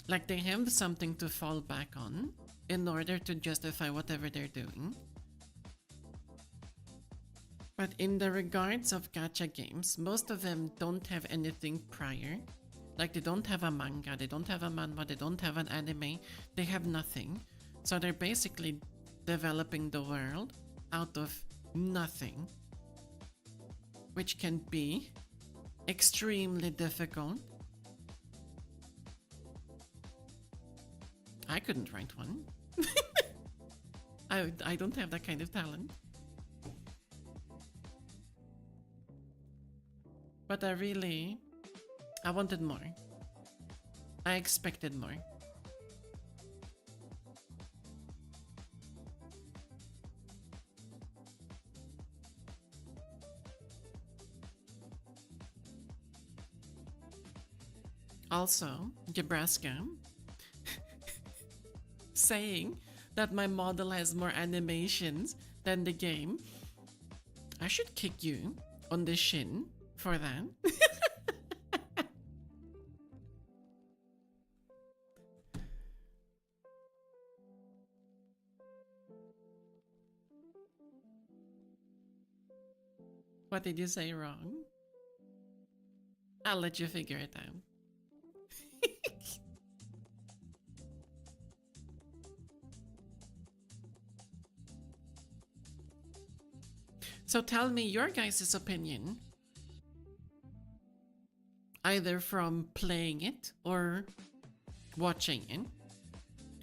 Like they have something to fall back on in order to justify whatever they're doing. But in the regards of gacha games, most of them don't have anything prior. Like they don't have a manga, they don't have a manhwa, they don't have an anime, they have nothing. So they're basically developing the world out of nothing, which can be extremely difficult. I couldn't write one. I don't have that kind of talent. But I wanted more. I expected more. Also, Nebraska saying that my model has more animations than the game. I should kick you on the shin for that. What did you say wrong? I'll let you figure it out. So tell me your guys' opinion. Either from playing it or watching it.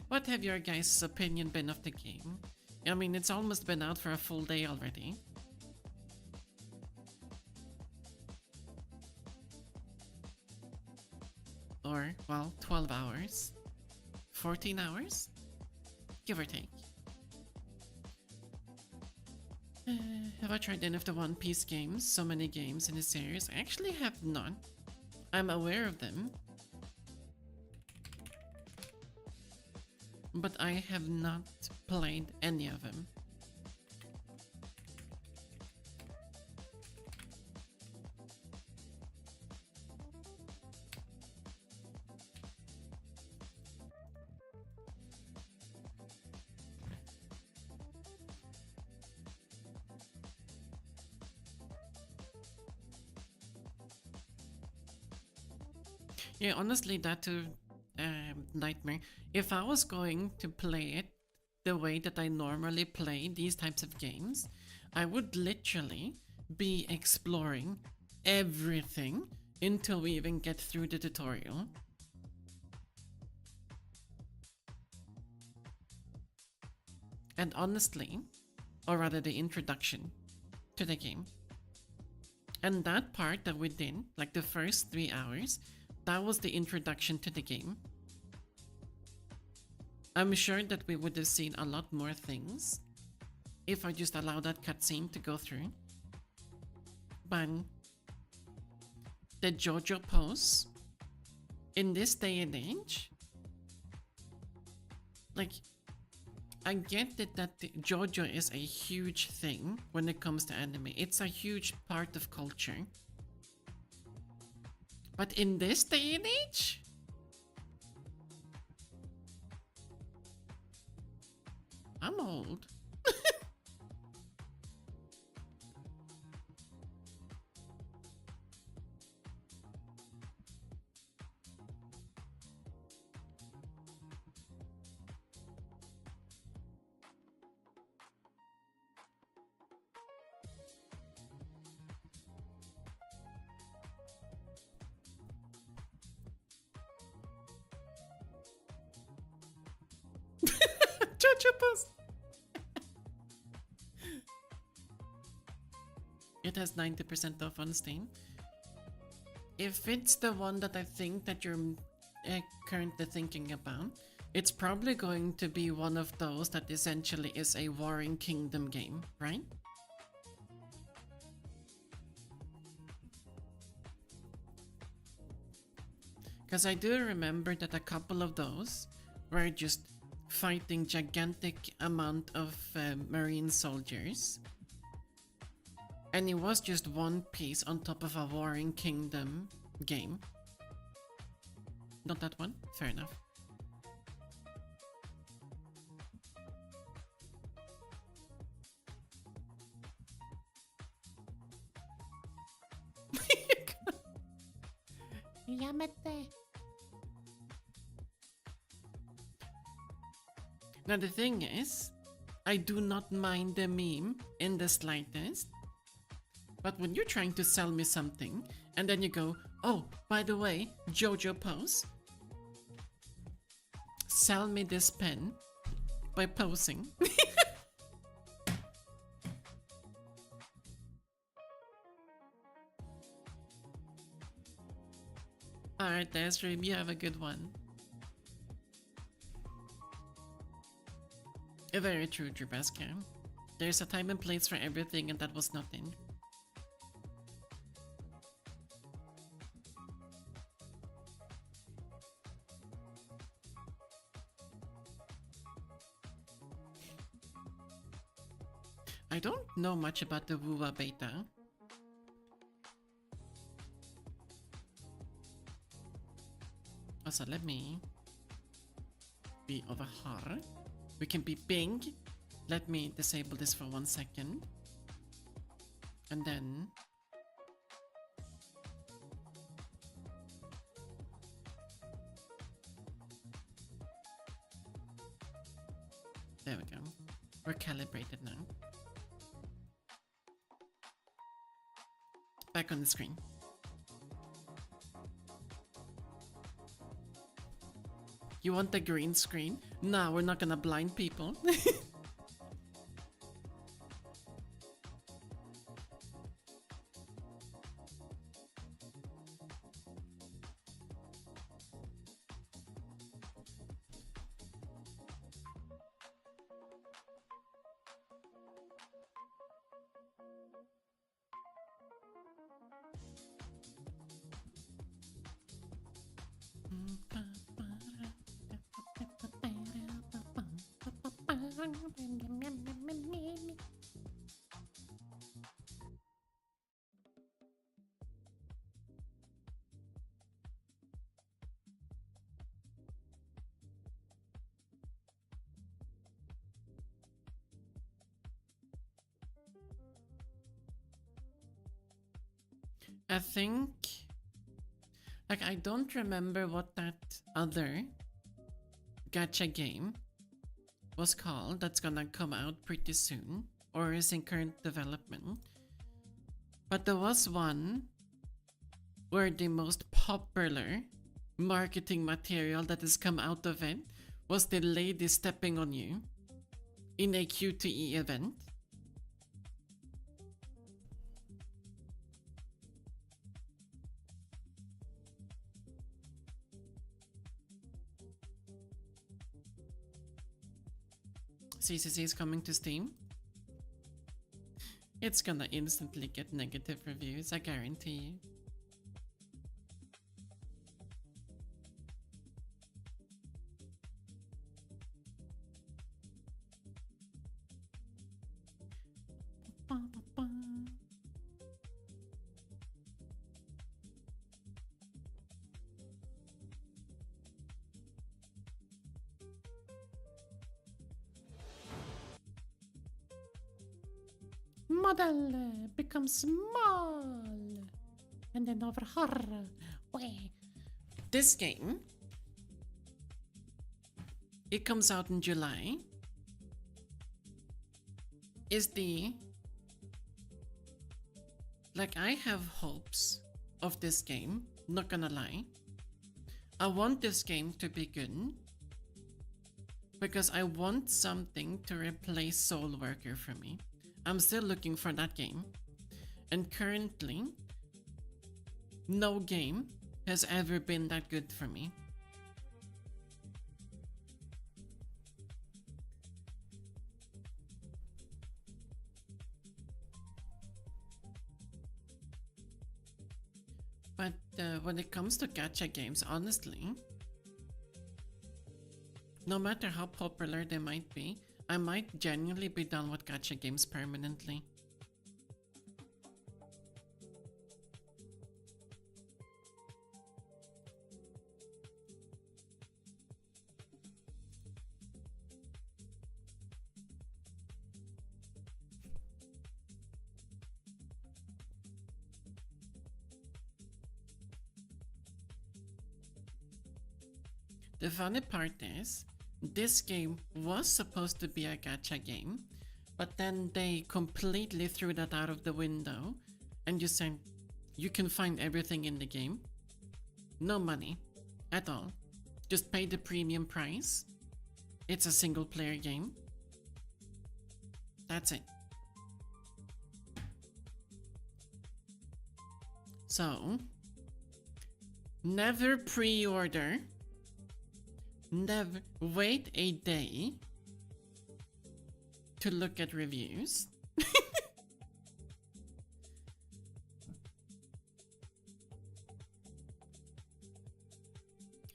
What have your guys' opinion been of the game? I mean, it's almost been out for a full day already. Or, well, 12 hours. 14 hours? Give or take. Have I tried any of the One Piece games? So many games in the series. I actually have not. I'm aware of them. But I have not played any of them. Yeah, honestly, that too, nightmare. If I was going to play it the way that I normally play these types of games, I would literally be exploring everything until we even get through the tutorial. And honestly, or rather the introduction to the game. And that part that we did, like the first 3 hours, that was the introduction to the game. I'm sure that we would have seen a lot more things if I just allowed that cutscene to go through. But the JoJo pose in this day and age, like, I get that the JoJo is a huge thing when it comes to anime. It's a huge part of culture. But in this day and age? I'm old. JoJo post. It has 90% off on Steam. If it's the one that I think that you're currently thinking about, it's probably going to be one of those that essentially is a Warring Kingdom game, right? Because I do remember that a couple of those were just fighting gigantic amount of marine soldiers. And it was just one piece on top of a Warring Kingdom game. Not that one? Fair enough. Yamete. Now the thing is, I do not mind the meme in the slightest. But when you're trying to sell me something, and then you go, oh, by the way, JoJo pose, sell me this pen by posing. Alright, Desrim, you have a good one. Very true, Drebaska. There's a time and place for everything, and that was nothing. I don't know much about the WUA beta. Also, let me be over here. We can be Bing. Let me disable this for 1 second. And then... there we go. We're calibrated now. Back on the screen. You want the green screen? Nah, we're not gonna blind people. I think, like, I don't remember what that other gacha game was called that's gonna come out pretty soon or is in current development. But there was one where the most popular marketing material that has come out of it was the lady stepping on you in a QTE event. CCC is coming to Steam. It's gonna instantly get negative reviews, I guarantee you. Model becomes small, and then over her way. This game, it comes out in July, is the, like, I have hopes of this game, not gonna lie. I want this game to be good, because I want something to replace Soul Worker for me. I'm still looking for that game. And currently, no game has ever been that good for me. But when it comes to gacha games, honestly, no matter how popular they might be, I might genuinely be done with gacha games permanently. The funny part is, this game was supposed to be a gacha game, but then they completely threw that out of the window and you said you can find everything in the game. No money at all. Just pay the premium price. It's a single player game. That's it. So, never pre-order. Never wait a day to look at reviews.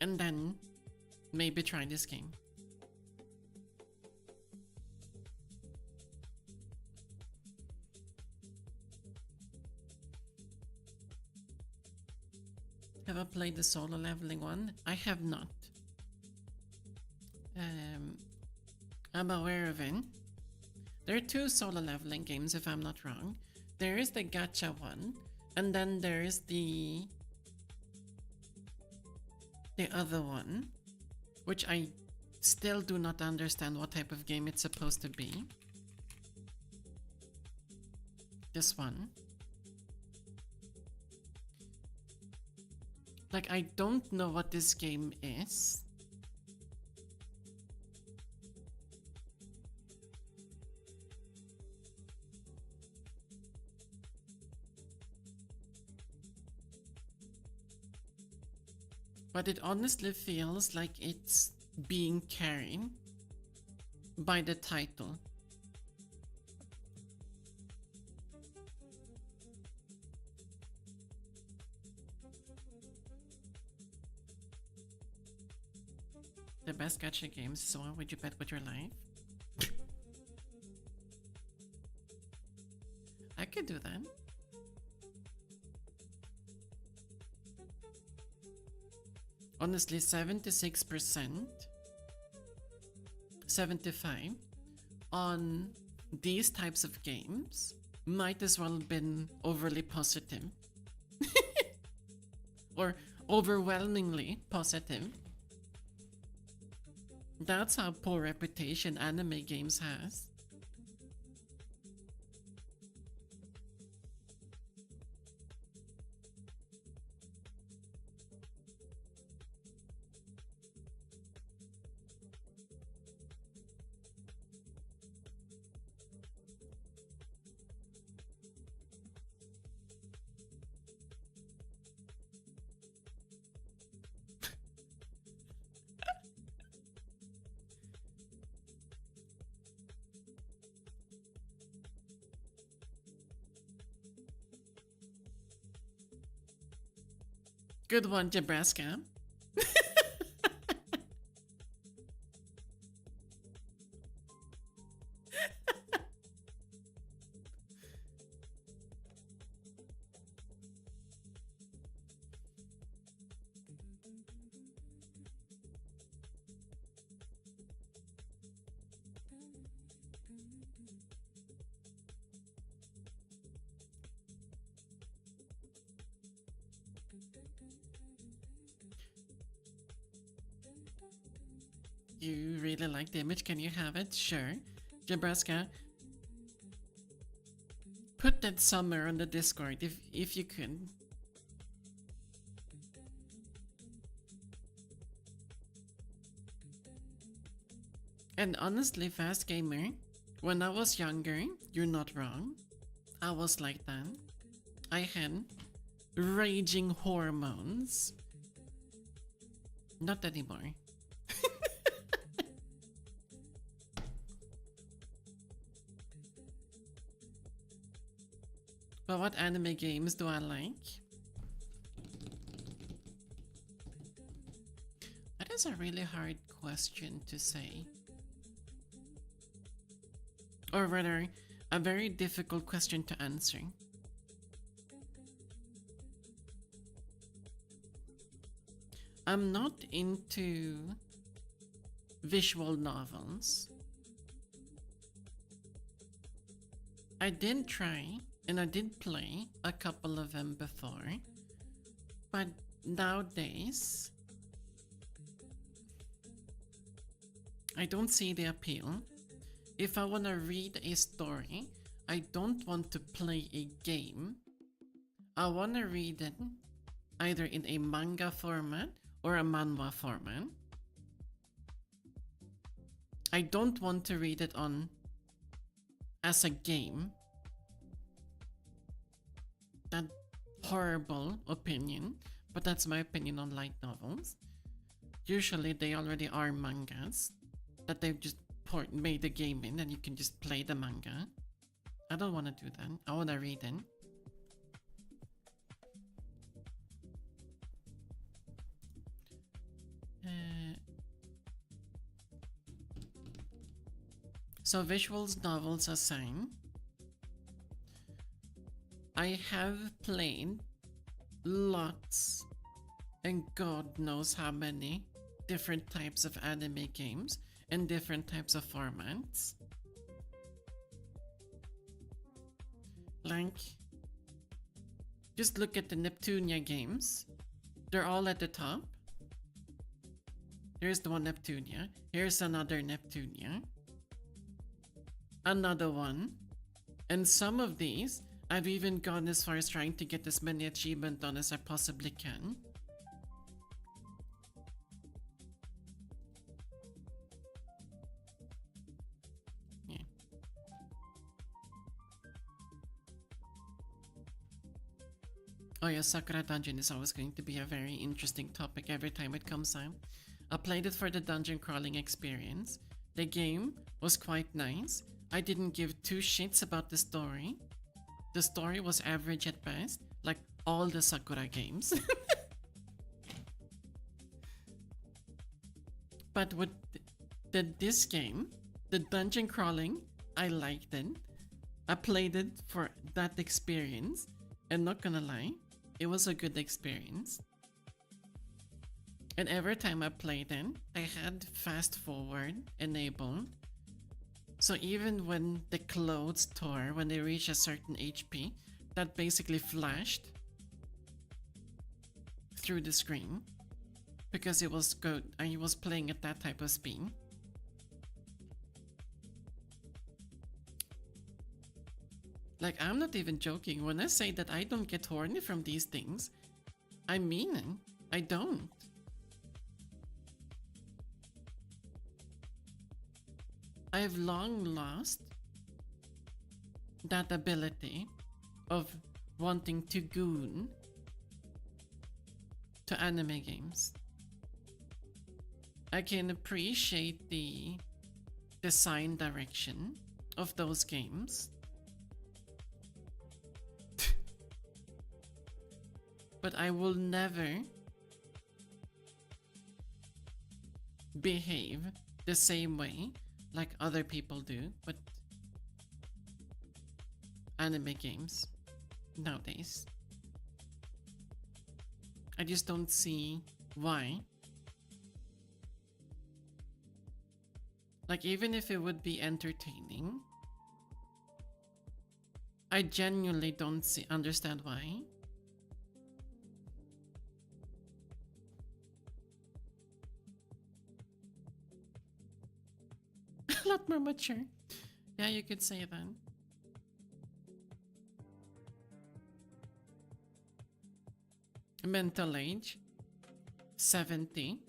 And then maybe try this game. Have I played the solo leveling one? I have not. I'm aware of it. There are two solo leveling games if I'm not wrong. There is the gacha one, and then there is the other one, which I still do not understand what type of game it's supposed to be. This one. Like, I don't know what this game is. But it honestly feels like it's being carried by the title. The best gacha games, so what would you bet with your life? I could do that. Honestly, 76%, 75% on these types of games might as well have been overly positive. Or overwhelmingly positive. That's how poor reputation anime games has. Good one, Nebraska. You really like the image? Can you have it? Sure. Nebraska, put that somewhere on the Discord if you could. And honestly, Fast Gamer, when I was younger, you're not wrong. I was like that. I had raging hormones. Not anymore. But what anime games do I like? That is a really hard question to say. Or rather, a very difficult question to answer. I'm not into visual novels. I did try and I did play a couple of them before, but nowadays I don't see the appeal. If I want to read a story, I don't want to play a game. I want to read it either in a manga format or a manhwa format. I don't want to read it on as a game. That horrible opinion, but that's my opinion on light novels. Usually they already are mangas that they've just made the game in and you can just play the manga. I don't want to do that. I want to read it. So visuals novels aside, I have played lots and God knows how many different types of anime games and different types of formats. Like, just look at the Neptunia games. They're all at the top. Here's the one Neptunia. Here's another Neptunia. Another one. And some of these, I've even gone as far as trying to get as many achievements done as I possibly can. Yeah. Oh yeah, Sakura Dungeon is always going to be a very interesting topic every time it comes out. I played it for the dungeon crawling experience. The game was quite nice. I didn't give two shits about the story. The story was average at best, like all the Sakura games. But with this game, the dungeon crawling, I liked it. I played it for that experience, and not gonna lie, it was a good experience. And every time I played it, I had fast forward enabled. So even when the clothes tore, when they reached a certain HP, that basically flashed through the screen because it was good. I was playing at that type of speed. Like, I'm not even joking when I say that I don't get horny from these things. I mean it. I don't. I've long lost that ability of wanting to goon to anime games. I can appreciate the design direction of those games, but I will never behave the same way like other people do, but anime games nowadays. I just don't see why. Like, even if it would be entertaining, I genuinely don't understand why. A lot more mature. Yeah, you could say that. Mental age 70.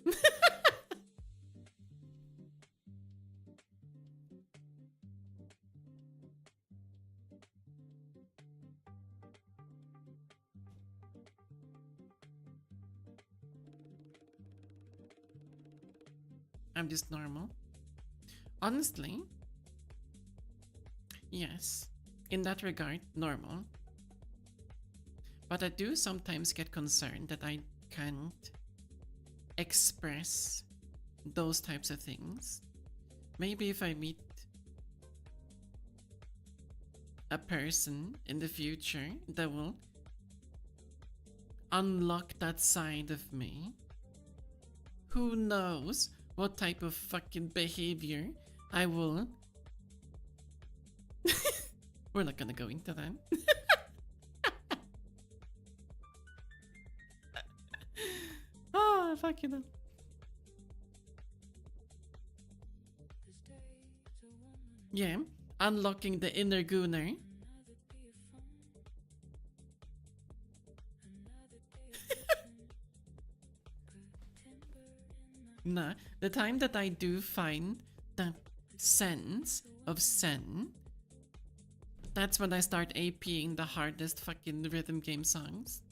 I'm just normal. Honestly, yes, in that regard, normal. But I do sometimes get concerned that I can't express those types of things. Maybe if I meet a person in the future that will unlock that side of me, who knows what type of fucking behavior I will. We're not gonna go into that. Oh, fucking hell. Yeah, unlocking the inner gooner. Nah, the time that I do find that sense of zen, that's when I start APing the hardest fucking rhythm game songs.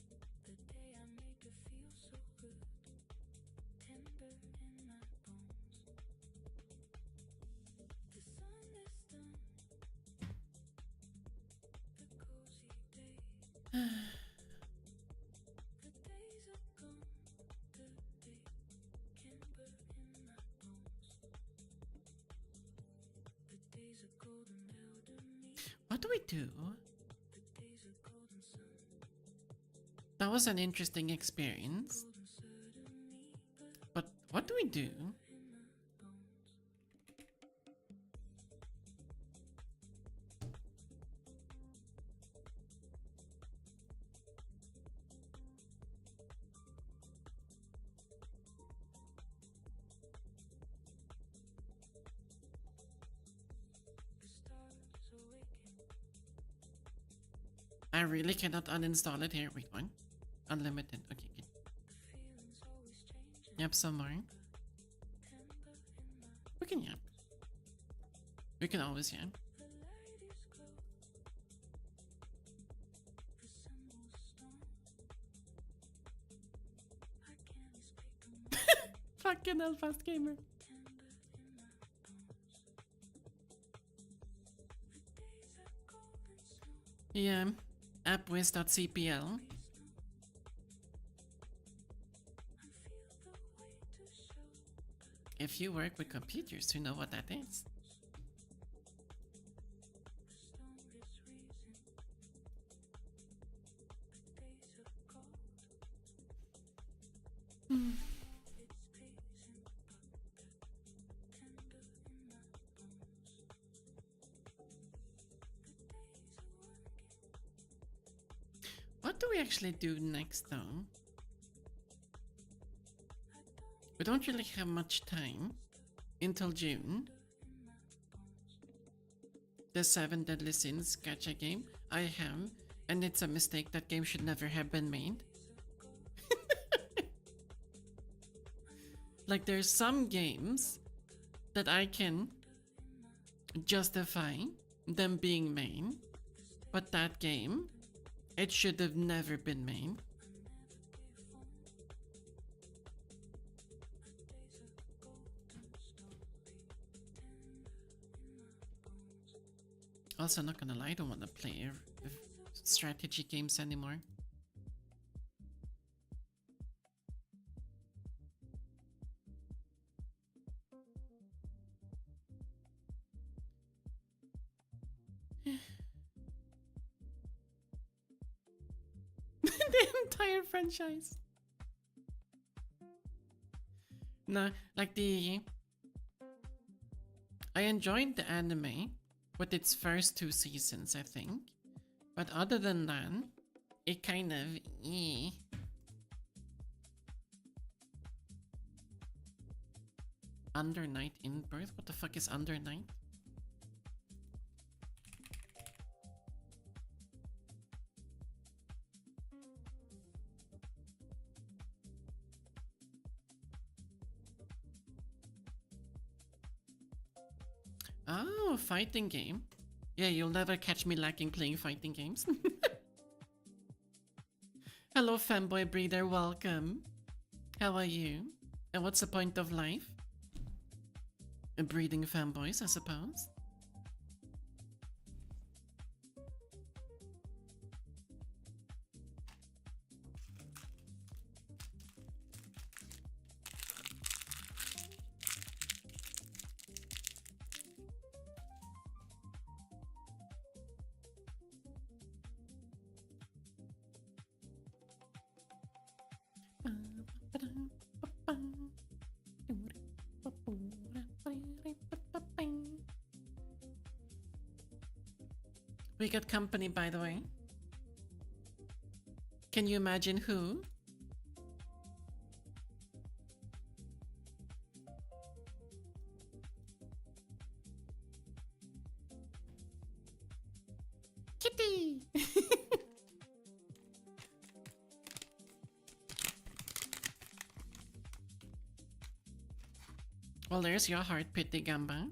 What do we do? That was an interesting experience. But what do we do? I really cannot uninstall it here. Wait, what? Unlimited. Okay, good. Yep, some more. We can yap. We can always yap. Fucking hell, fast gamer. Yeah, appwiz.cpl. If you work with computers, you know what that is. What do we actually do next though? We don't really have much time until June. The 7 Deadly Sins gacha game I have, and it's a mistake. That game should never have been made. Like, there's some games that I can justify them being made, but that game, it should have never been made. Also, not gonna lie, I don't want to play strategy games anymore. The entire franchise. No, like I enjoyed the anime with its first 2 seasons, I think. But other than that, it kind of Under Night in Birth? What the fuck is Under Night? Oh, fighting game. Yeah, you'll never catch me lacking playing fighting games. Hello, fanboy breeder, welcome. How are you? And what's the point of life? breeding fanboys, I suppose. We got company, by the way. Can you imagine who? Kitty! Well, there's your heart, Pity Gamba.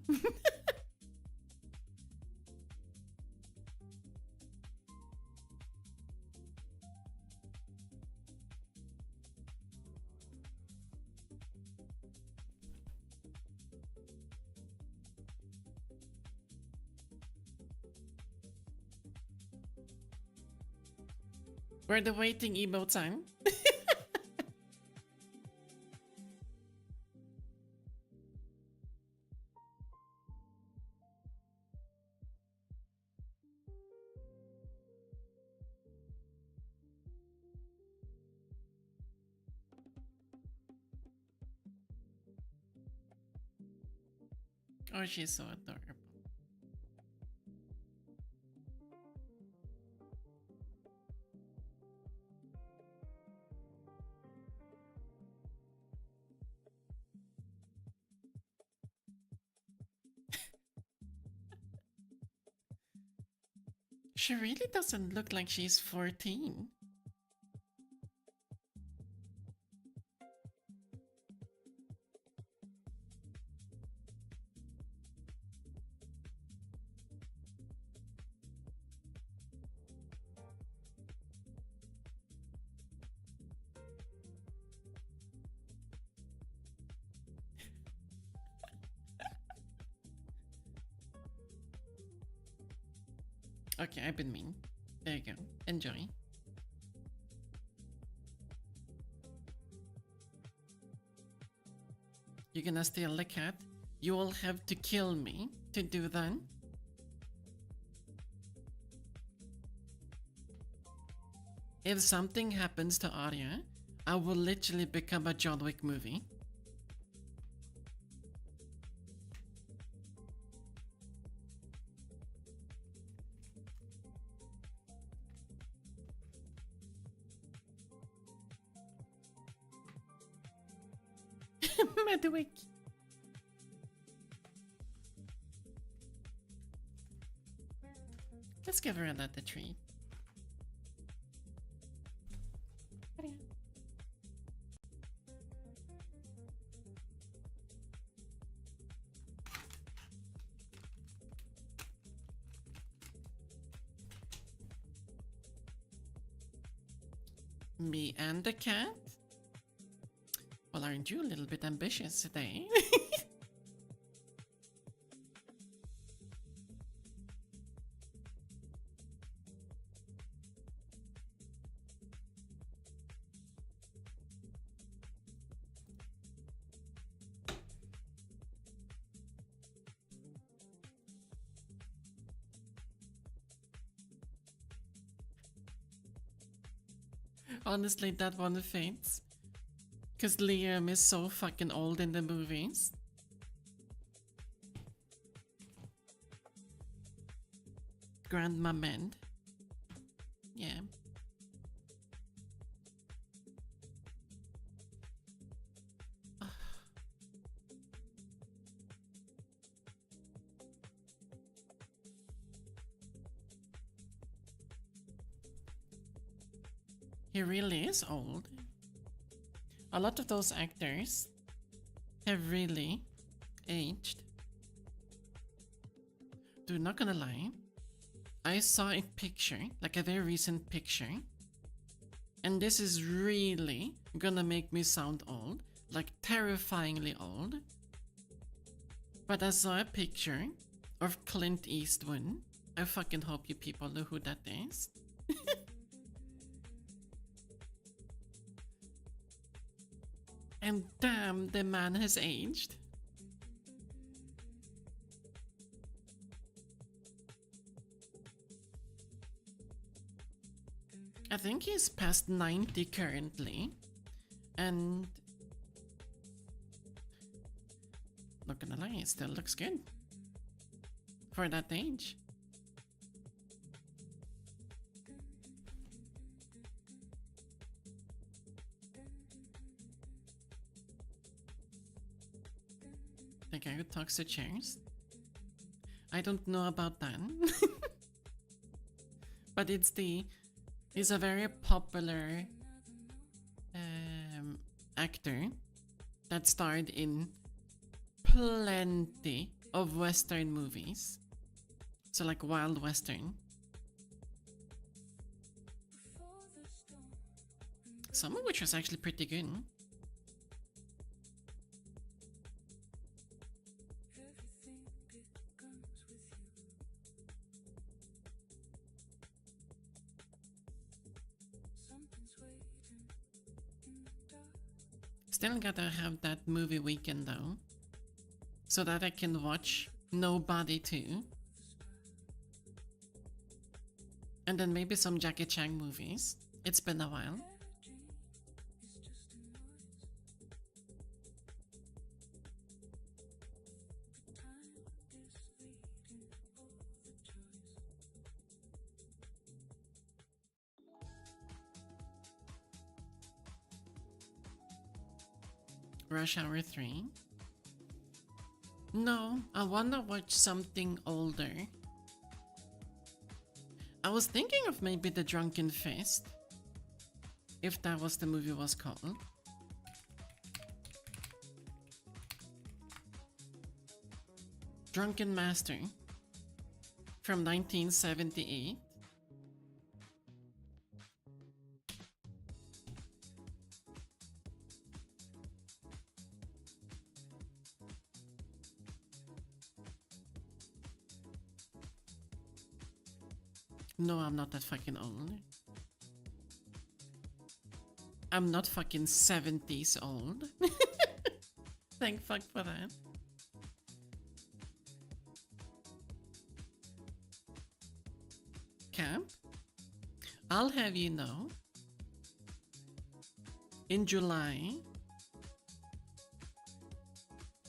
We're the waiting emote time. Oh, she's so adorable. She really doesn't look like she's 14. Okay, I've been mean. There you go. Enjoy. You're gonna steal the cat? You will have to kill me to do that. If something happens to Arya, I will literally become a John Wick movie. Medwick. Let's give her another treat. Me and the cat? Well, aren't you a little bit ambitious today? Honestly, that one fits. Because Liam is so fucking old in the movies. Grandma Mend. Yeah. He really is old. A lot of those actors have really aged. Dude, not gonna lie. I saw a picture, like a very recent picture. And this is really gonna make me sound old. Like terrifyingly old. But I saw a picture of Clint Eastwood. I fucking hope you people know who that is. And damn, the man has aged. I think he's past 90 currently. And not gonna lie, it still looks good for that age. The guy who talks to chairs? I don't know about that. But he's a very popular actor that starred in plenty of Western movies. So like Wild Western. Some of which was actually pretty good. Still gotta have that movie weekend though, so that I can watch Nobody too. And then maybe some Jackie Chan movies. It's been a while. Rush Hour 3? No, I wanna watch something older. I was thinking of maybe The Drunken Fist, if that was the movie was called. Drunken Master from 1978. No, I'm not that fucking old. I'm not fucking 70s old. Thank fuck for that. Camp? I'll have you know, in July,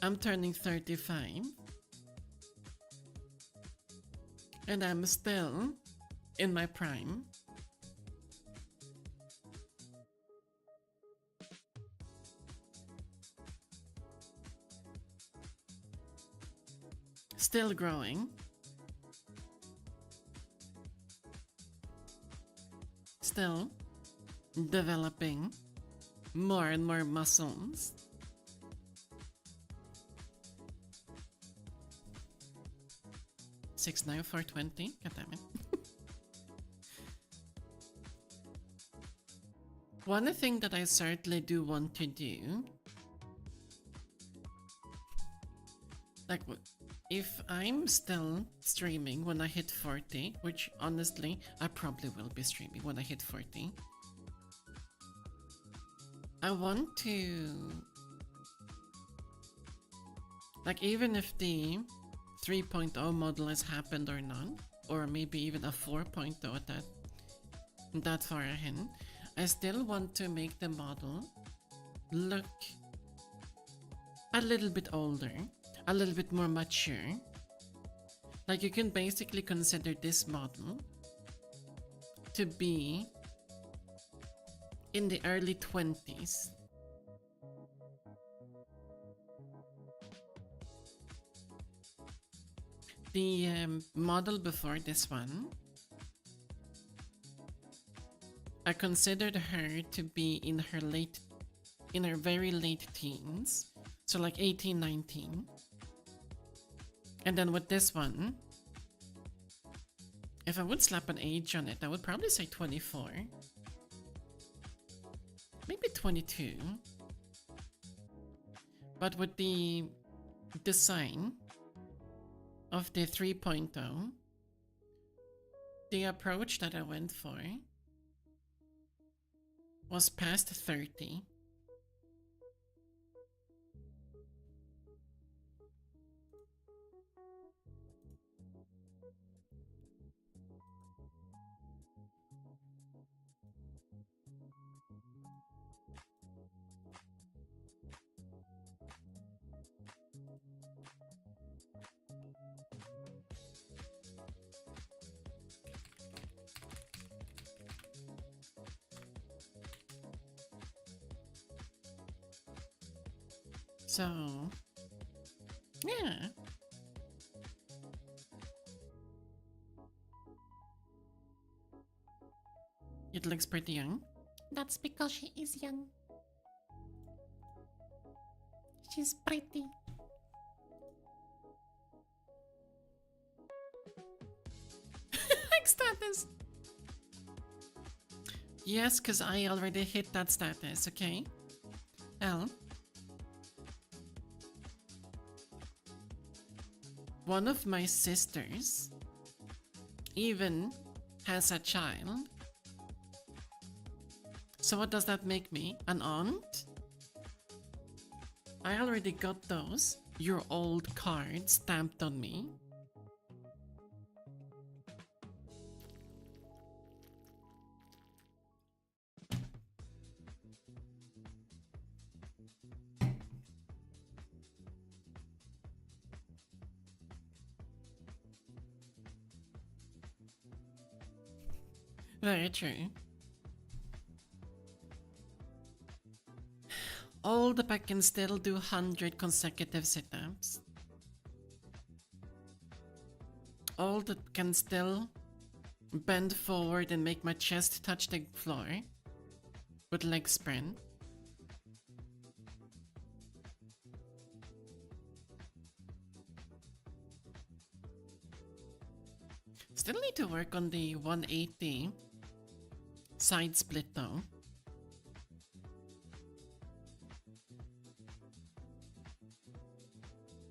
I'm turning 35. And I'm still in my prime. Still growing. Still developing more and more muscles. Six now 420. God damn it. One thing that I certainly do want to do, like if I'm still streaming when I hit 40, which honestly I probably will be streaming when I hit 40, I want to, like, even if the 3.0 model has happened or not, or maybe even a 4.0 at that far ahead, I still want to make the model look a little bit older, a little bit more mature. Like, you can basically consider this model to be in the early 20s. The model before this one, I considered her to be in her very late teens, so like 18, 19. And then with this one, if I would slap an age on it, I would probably say 24. Maybe 22. But with the design of the 3.0, the approach that I went for was past 30. So, yeah. It looks pretty young. That's because she is young. She's pretty. Like status. Yes, because I already hit that status, okay? L. One of my sisters even has a child. So what does that make me? An aunt? I already got those. Your old card stamped on me. Very true. Old but I can still do 100 consecutive sit-ups. Old that can still bend forward and make my chest touch the floor with leg sprint. Still need to work on the 180 side split though.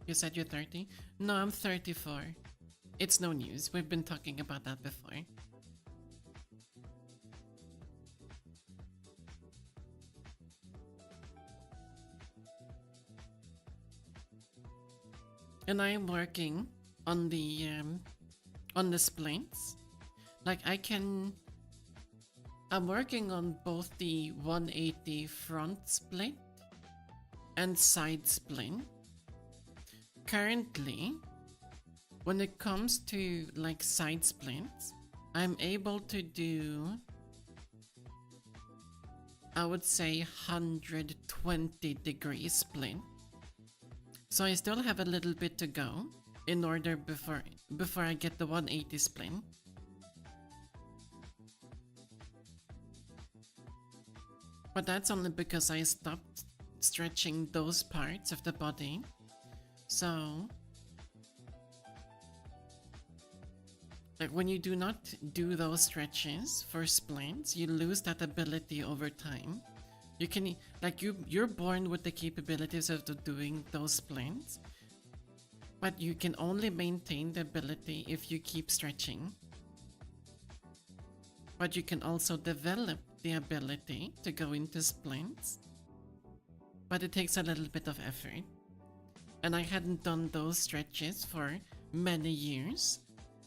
You said you're 30? No, I'm 34. It's no news. We've been talking about that before. And I'm working on the splints. Like I'm working on both the 180 front split and side splint. Currently, when it comes to like side splints, I'm able to do, I would say 120 degree split. So I still have a little bit to go in order before I get the 180 splint. But that's only because I stopped stretching those parts of the body. So, like when you do not do those stretches for splints, you lose that ability over time. You can, like you're born with the capabilities of doing those splints, but you can only maintain the ability if you keep stretching. But you can also develop the ability to go into splints, but it takes a little bit of effort. And I hadn't done those stretches for many years.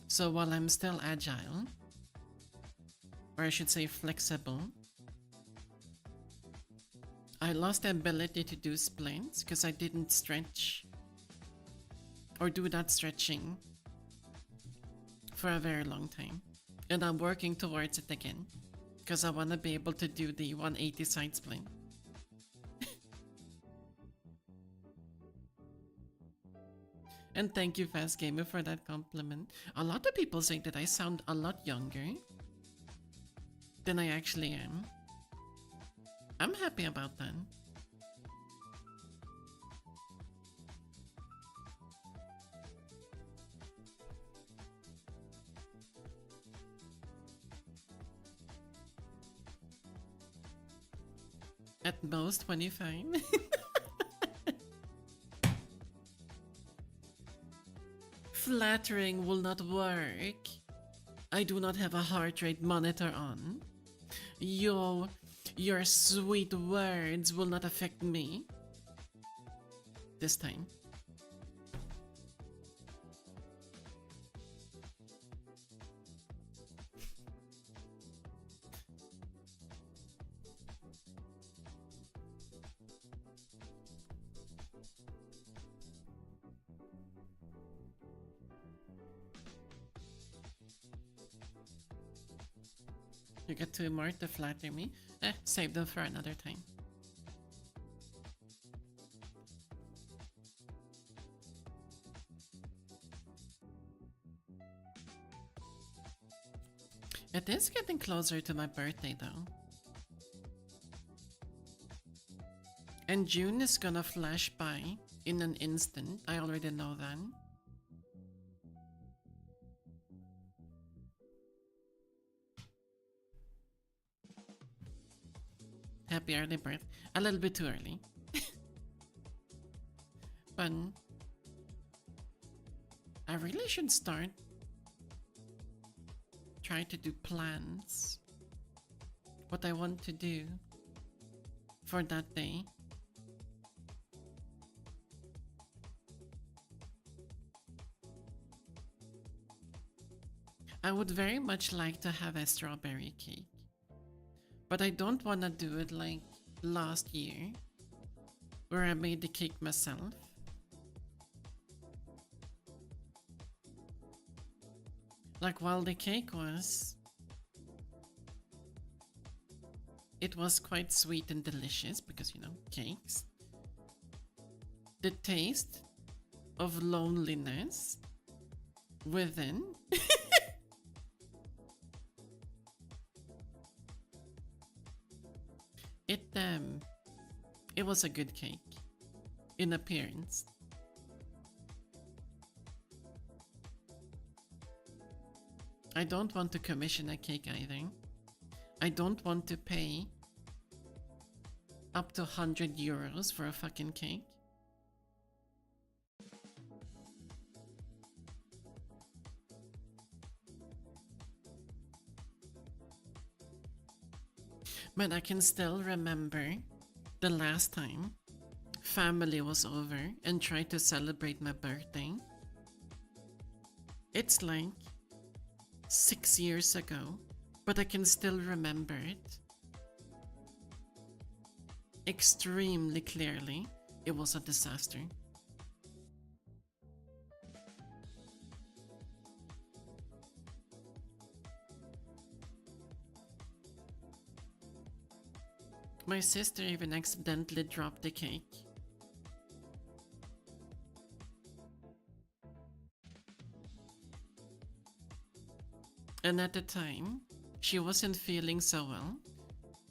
So while I'm still agile, or I should say flexible, I lost the ability to do splints because I didn't stretch or do that stretching for a very long time. And I'm working towards it again because I want to be able to do the 180 side splint. And thank you, Fast Gamer, for that compliment. A lot of people say that I sound a lot younger than I actually am. I'm happy about that. At most 25. flattering will not work. I do not have a heart rate monitor on. Your sweet words will not affect me. This time. You get 2 more to flatter me. Save them for another time. It is getting closer to my birthday though. And June is gonna flash by in an instant. I already know that. Happy early birth. A little bit too early. But I really should start try to do plans. What I want to do for that day. I would very much like to have a strawberry cake. But I don't want to do it like last year, where I made the cake myself. Like while the cake it was quite sweet and delicious because, you know, cakes. The taste of loneliness within it was a good cake in appearance. I don't want to commission a cake either. I don't want to pay up to 100 euros for a fucking cake. But I can still remember the last time family was over and tried to celebrate my birthday. It's like 6 years ago, but I can still remember it extremely clearly. It was a disaster. My sister even accidentally dropped the cake. And at the time, she wasn't feeling so well,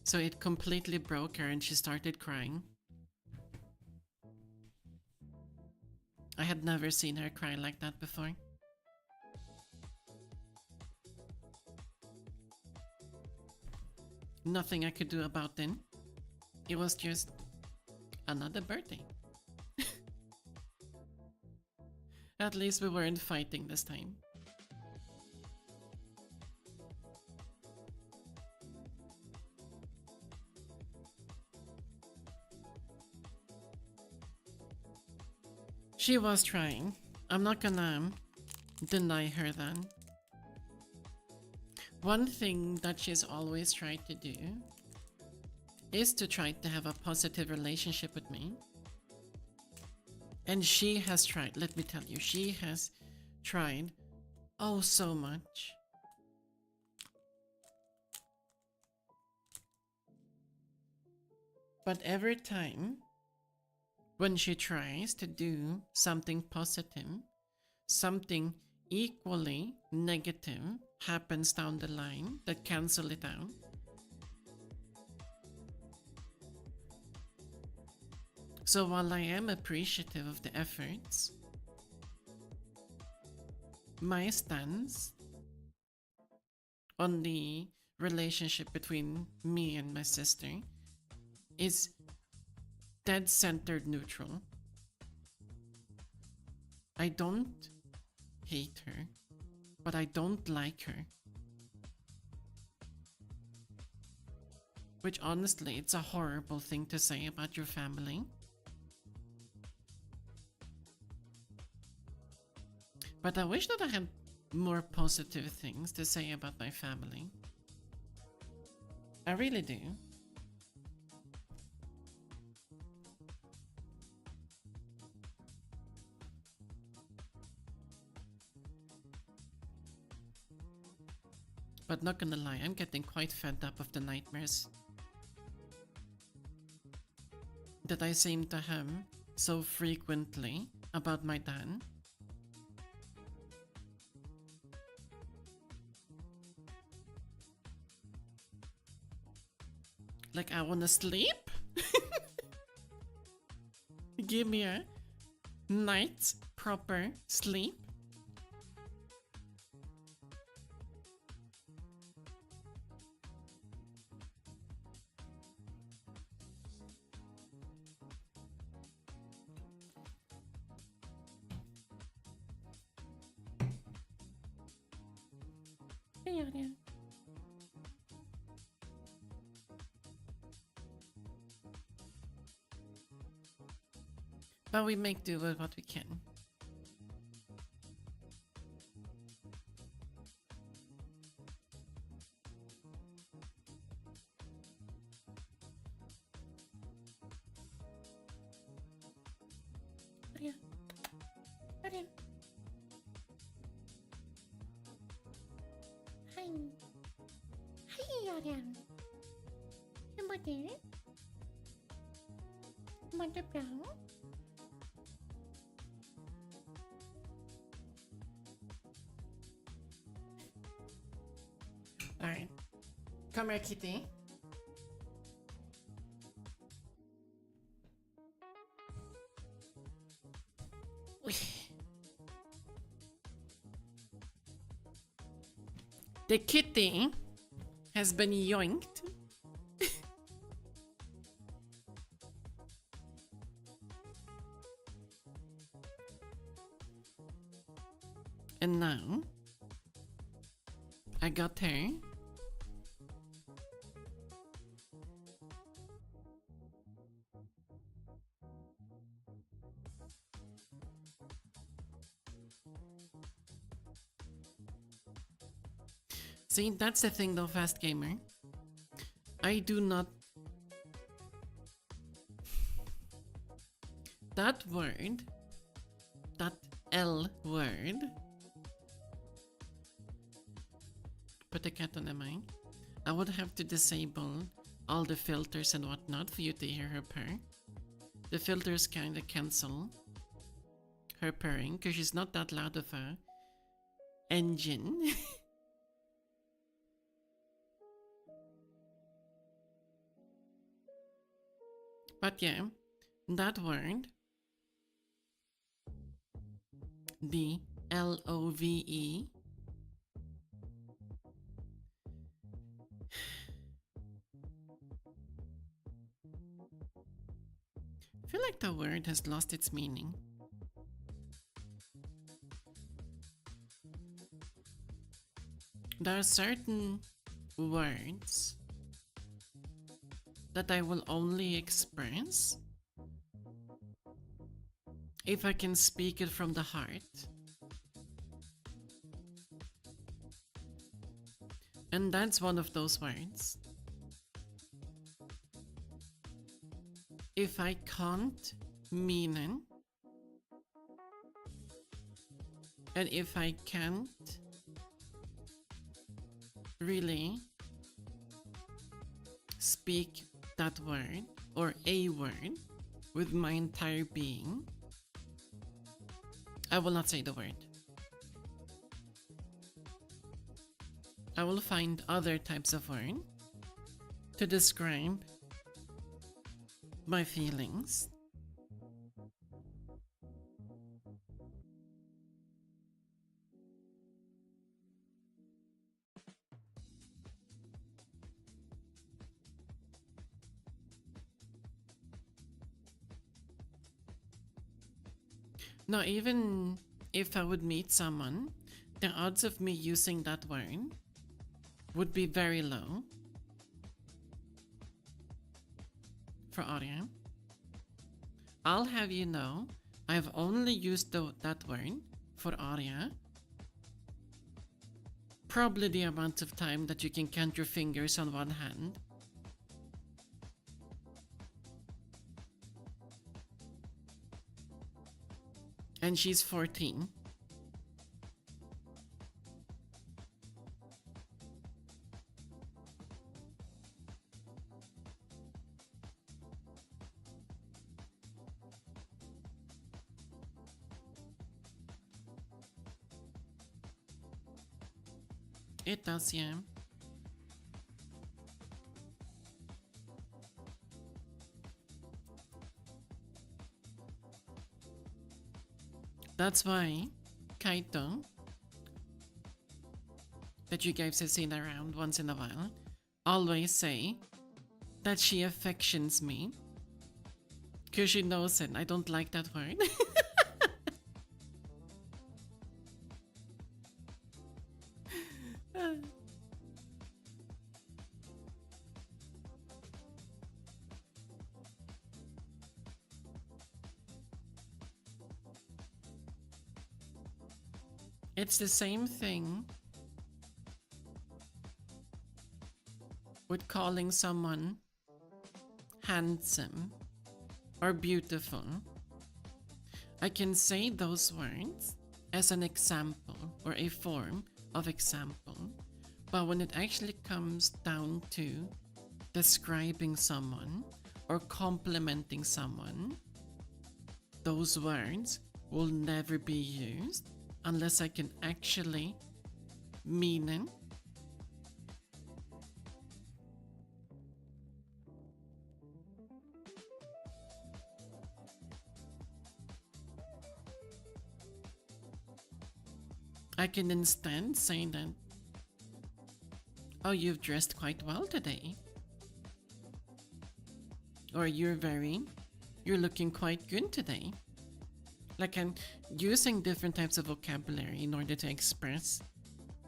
so it completely broke her and she started crying. I had never seen her cry like that before. Nothing I could do about it. It was just another birthday. At least we weren't fighting this time. She was trying. I'm not gonna deny her that. One thing that she's always tried to do is to try to have a positive relationship with me. And she has tried, let me tell you, she has tried oh so much. But every time when she tries to do something positive, something equally negative happens down the line that cancel it out. So while I am appreciative of the efforts, my stance on the relationship between me and my sister is dead-centered neutral. I don't hate her, but I don't like her. Which honestly, it's a horrible thing to say about your family. But I wish that I had more positive things to say about my family. I really do. But not gonna lie, I'm getting quite fed up of the nightmares that I seem to have so frequently about my dad. Like, I wanna sleep? Give me a night's proper sleep. Yeah. But we make do with what we can. Yeah. Hi. Hi, Arian. Mother? Mother Brown? Alright. Come here, kitty. The kitty has been yoinked. And now I got her. See, that's the thing though, Fast Gamer. I do not... That word, that L word... Put the cat on the mic. I would have to disable all the filters and whatnot for you to hear her purr. The filters kinda cancel her purring because she's not that loud of a engine. But yeah, that word, the LOVE, I feel like the word has lost its meaning. There are certain words that I will only express if I can speak it from the heart. And that's one of those words. If I can't mean it, and if I can't really speak that word or a word with my entire being, I will not say the word. I will find other types of word to describe my feelings. No, even if I would meet someone, the odds of me using that word would be very low for audio. I'll have you know, I've only used that word for audio probably the amount of time that you can count your fingers on one hand. And she's 14. It does, yeah. That's why Kaito, that you guys have seen around once in a while, always say that she affections me. Because she knows it. I don't like that word. It's the same thing with calling someone handsome or beautiful. I can say those words as an example or a form of example, but when it actually comes down to describing someone or complimenting someone, those words will never be used unless I can actually mean it. I can instead say that, oh, you've dressed quite well today. Or you're looking quite good today. Like, I'm using different types of vocabulary in order to express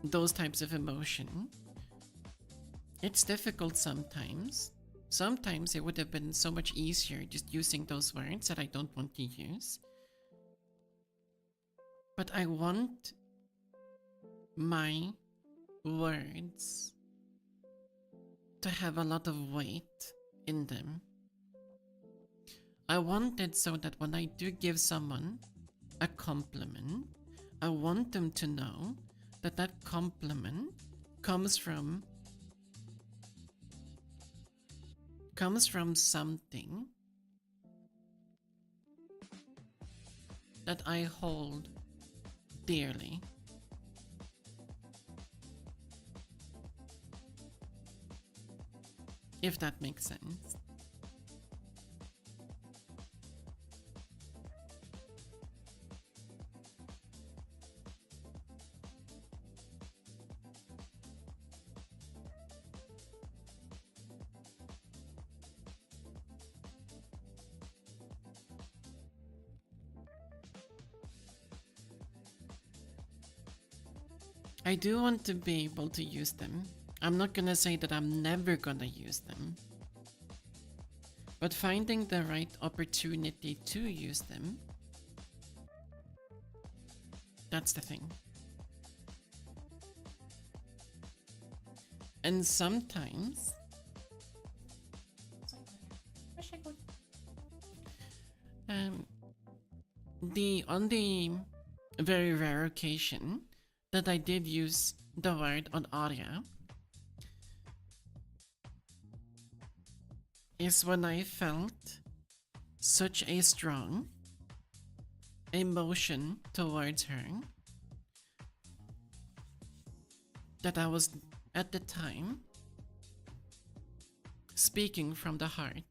those types of emotion. It's difficult sometimes. Sometimes it would have been so much easier just using those words that I don't want to use. But I want my words to have a lot of weight in them. I want it so that when I do give someone a compliment, I want them to know that that compliment comes from something that I hold dearly. If that makes sense. I do want to be able to use them. I'm not gonna say that I'm never gonna use them. But finding the right opportunity to use them, that's the thing. And sometimes on the very rare occasion that I did use the word on audio is when I felt such a strong emotion towards her that I was at the time speaking from the heart.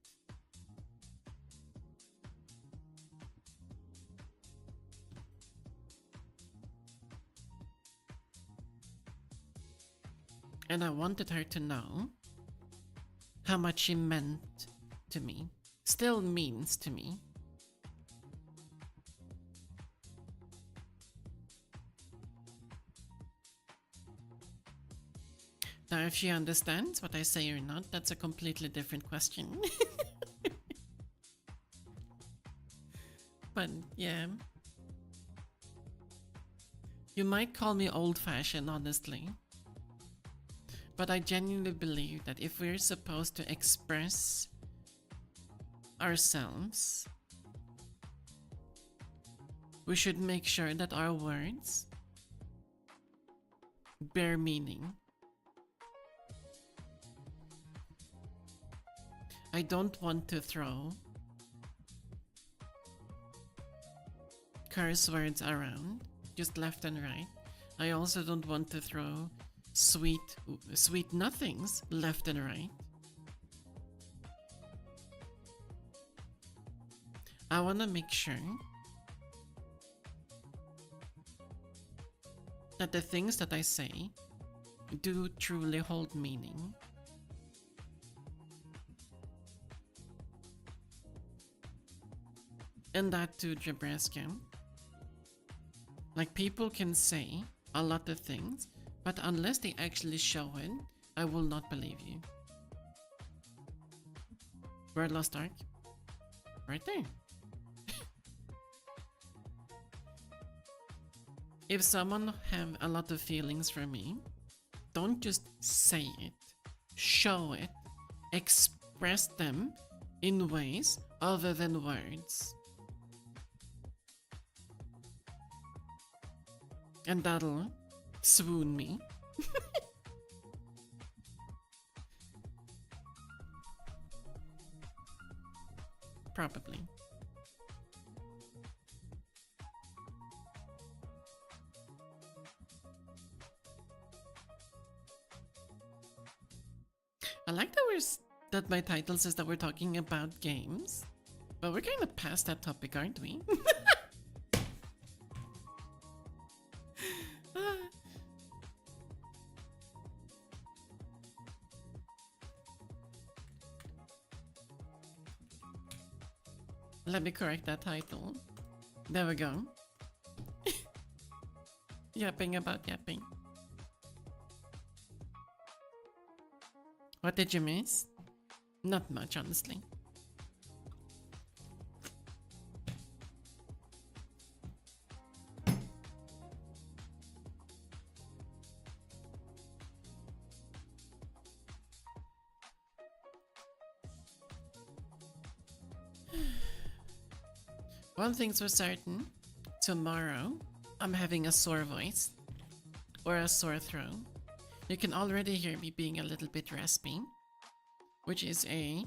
And I wanted her to know how much she meant to me, still means to me. Now, if she understands what I say or not, that's a completely different question. But yeah. You might call me old-fashioned, honestly. But I genuinely believe that if we're supposed to express ourselves, we should make sure that our words bear meaning. I don't want to throw curse words around, just left and right. I also don't want to throw sweet nothings left and right. I want to make sure that the things that I say do truly hold meaning. And that too, Jabreska. Like, people can say a lot of things, but unless they actually show it, I will not believe you. Word Lost Ark? Right there. If someone have a lot of feelings for me, don't just say it. Show it. Express them in ways other than words. And that'll swoon me. Probably. I like that my title says that we're talking about games, but we're kind of past that topic, aren't we? Let me correct that title. There we go. Yapping about yapping. What did you miss? Not much, honestly. One thing's for certain, tomorrow I'm having a sore voice or a sore throat. You can already hear me being a little bit raspy, which is a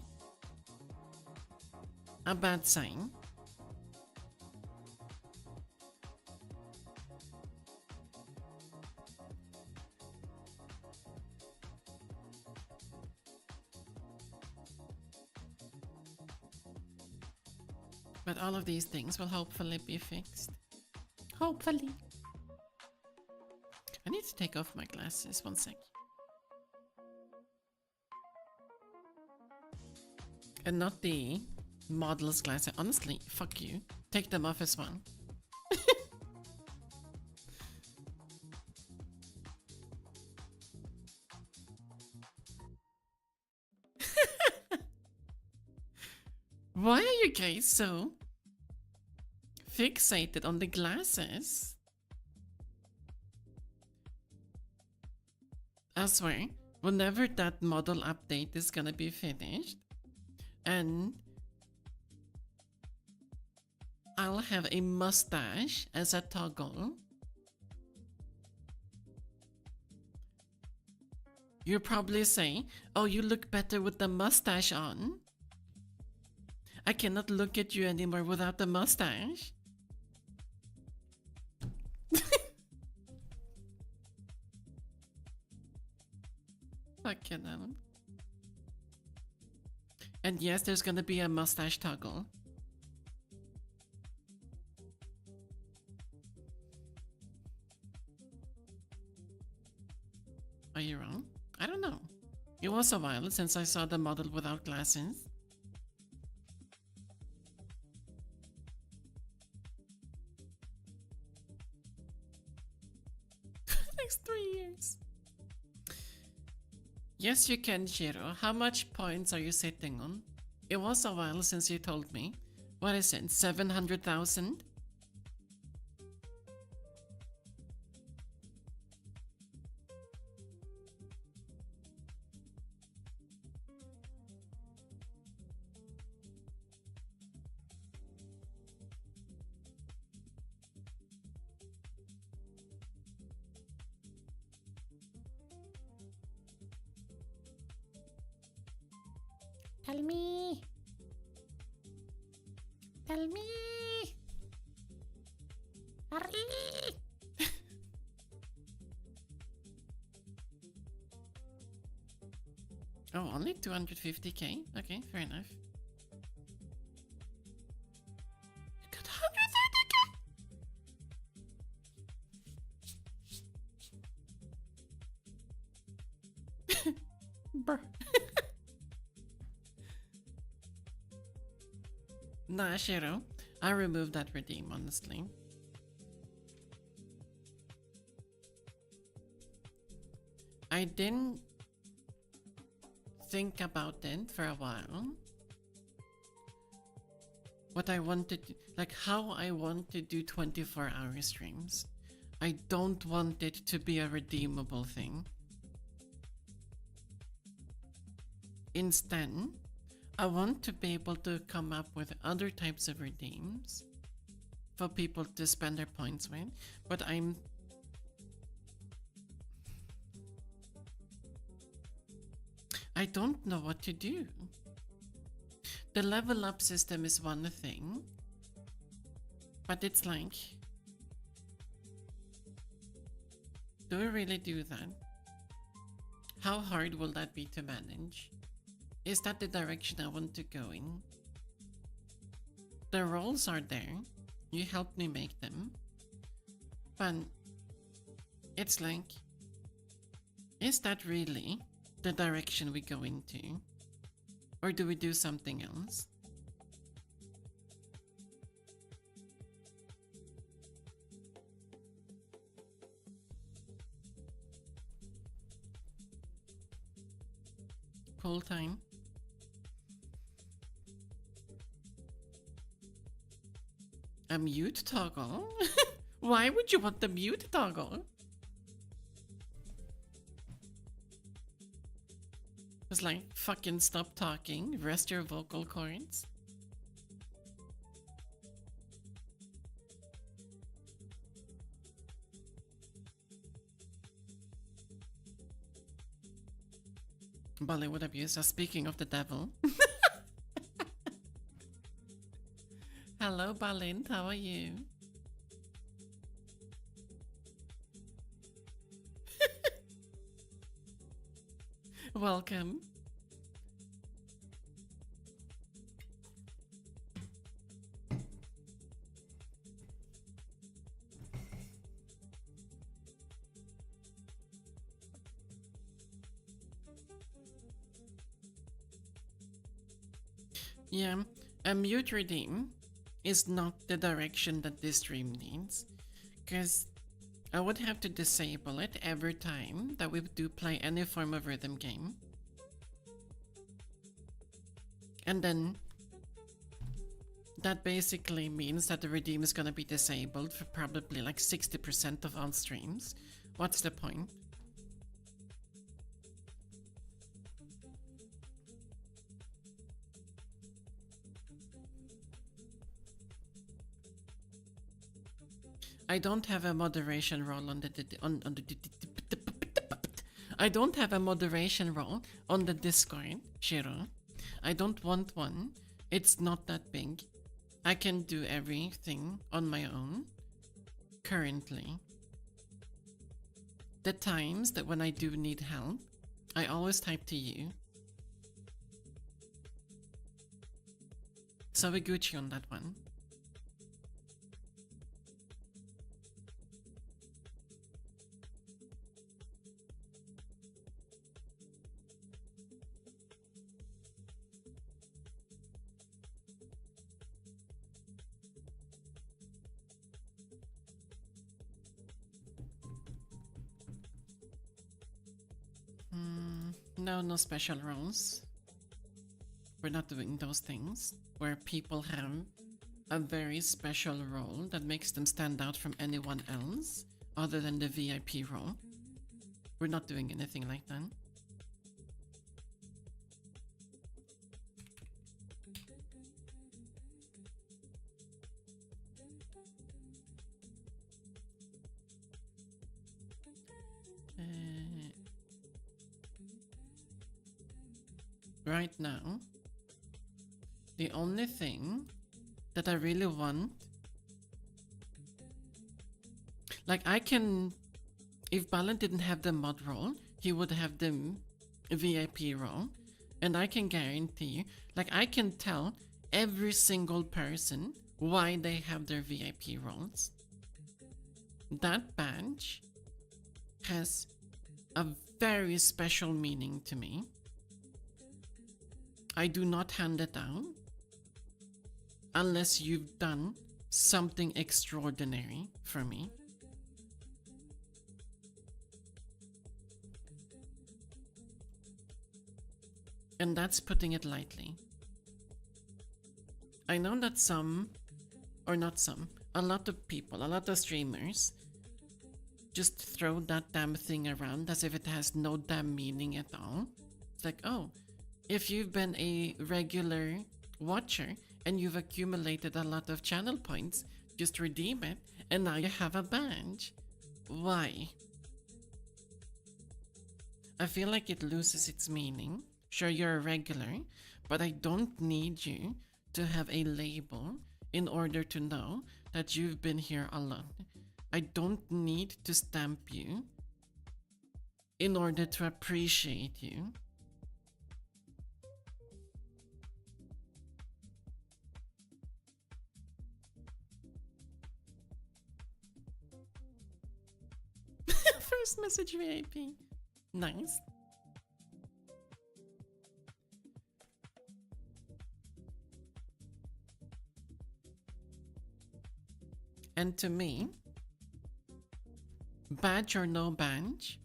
bad sign. But all of these things will hopefully be fixed. Hopefully. I need to take off my glasses, one sec. And not the model's glasses. Honestly, fuck you. Take them off as well. Why are you guys so fixated on the glasses? I swear, whenever that model update is gonna be finished, and I'll have a mustache as a toggle, you'll probably say, oh, you look better with the mustache on. I cannot look at you anymore without the mustache. Fucking hell. And yes, there's gonna be a mustache toggle. Are you wrong? I don't know. It was a while since I saw the model without glasses. Next 3 years. Yes, you can, Shiro. How much points are you sitting on? It was a while since you told me. What is it, 700,000? Tell me. Tell me. Hurry. Oh, only 250k? Okay, fair enough. You got 130k! Bruh. Nah, Shiro. I removed that redeem, honestly. I didn't think about it for a while. What I wanted, like how I want to do 24-hour streams. I don't want it to be a redeemable thing. Instead, I want to be able to come up with other types of redeems for people to spend their points with, but I don't know what to do. The level up system is one thing, but it's like, do we really do that? How hard will that be to manage? Is that the direction I want to go in? The roles are there. You helped me make them. But it's like, is that really the direction we go into? Or do we do something else? Whole time. A mute toggle? Why would you want the mute toggle? It's like, fucking stop talking, rest your vocal cords. Bollywood abuse. Speaking of the devil. Hello, Balint. How are you? Welcome. Yeah, a mute redeem is not the direction that this stream needs, because I would have to disable it every time that we do play any form of rhythm game. And then that basically means that the redeem is gonna be disabled for probably like 60% of all streams. What's the point? I don't have a moderation role on the I don't have a moderation role on the Discord, Shiro. I don't want one. It's not that big. I can do everything on my own currently. The times that when I do need help, I always type to you. So we Gucci on that one. No, no special roles. We're not doing those things where people have a very special role that makes them stand out from anyone else other than the VIP role. We're not doing anything like that. Right now, the only thing that I really want, like I can, if Balan didn't have the mod role, he would have the VIP role, and I can guarantee you, like I can tell every single person why they have their VIP roles. That badge has a very special meaning to me. I do not hand it out unless you've done something extraordinary for me. And that's putting it lightly. I know that a lot of people, a lot of streamers just throw that damn thing around as if it has no damn meaning at all. It's like, oh, if you've been a regular watcher and you've accumulated a lot of channel points, just redeem it and now you have a badge. Why? I feel like it loses its meaning. Sure, you're a regular, but I don't need you to have a label in order to know that you've been here a lot. I don't need to stamp you in order to appreciate you. First message VIP. Nice. And to me, badge or no badge,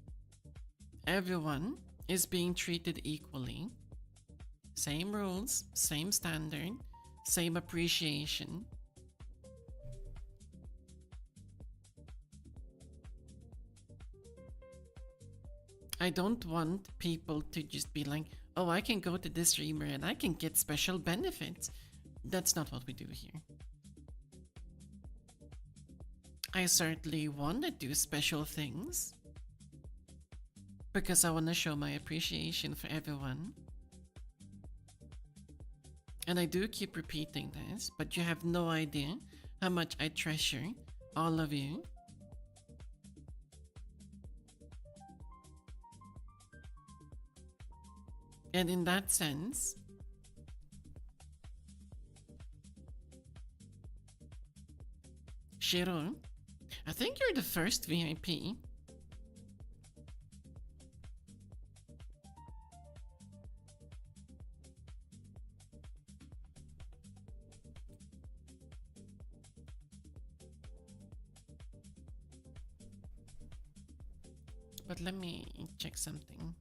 everyone is being treated equally. Same rules, same standard, same appreciation. I don't want people to just be like, oh, I can go to this streamer and I can get special benefits. That's not what we do here. I certainly want to do special things because I want to show my appreciation for everyone. And I do keep repeating this, but you have no idea how much I treasure all of you. And in that sense, Shiro, I think you're the first VIP. But let me check something.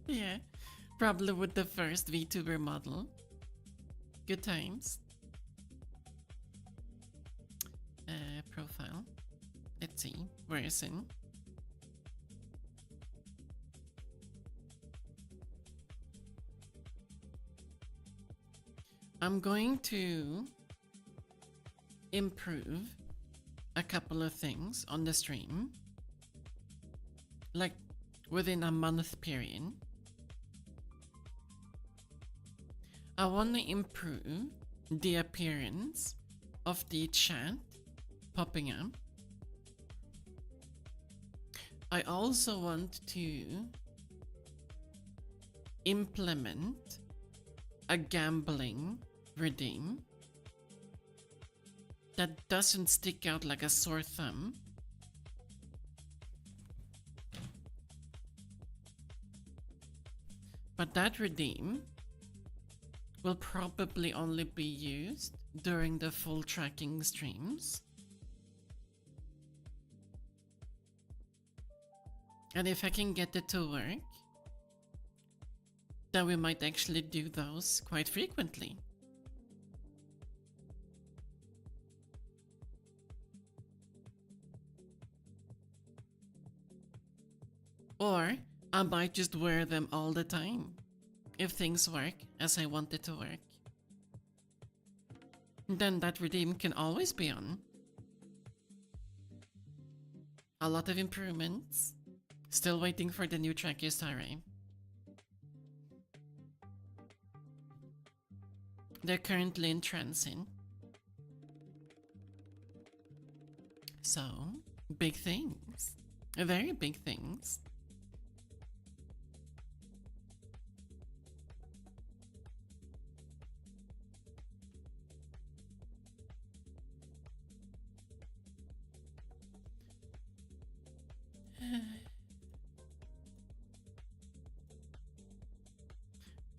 Yeah, probably with the first Vtuber model. Good times. Profile. Let's see, where is it? I'm going to improve a couple of things on the stream, like within a month period. I want to improve the appearance of the chat popping up. I also want to implement a gambling redeem that doesn't stick out like a sore thumb. But that redeem will probably only be used during the full tracking streams. And if I can get it to work, then we might actually do those quite frequently. Or I might just wear them all the time, if things work as I want it to work. Then that redeem can always be on. A lot of improvements. Still waiting for the new trackers to arrive. They're currently in transit. So, big things. Very big things.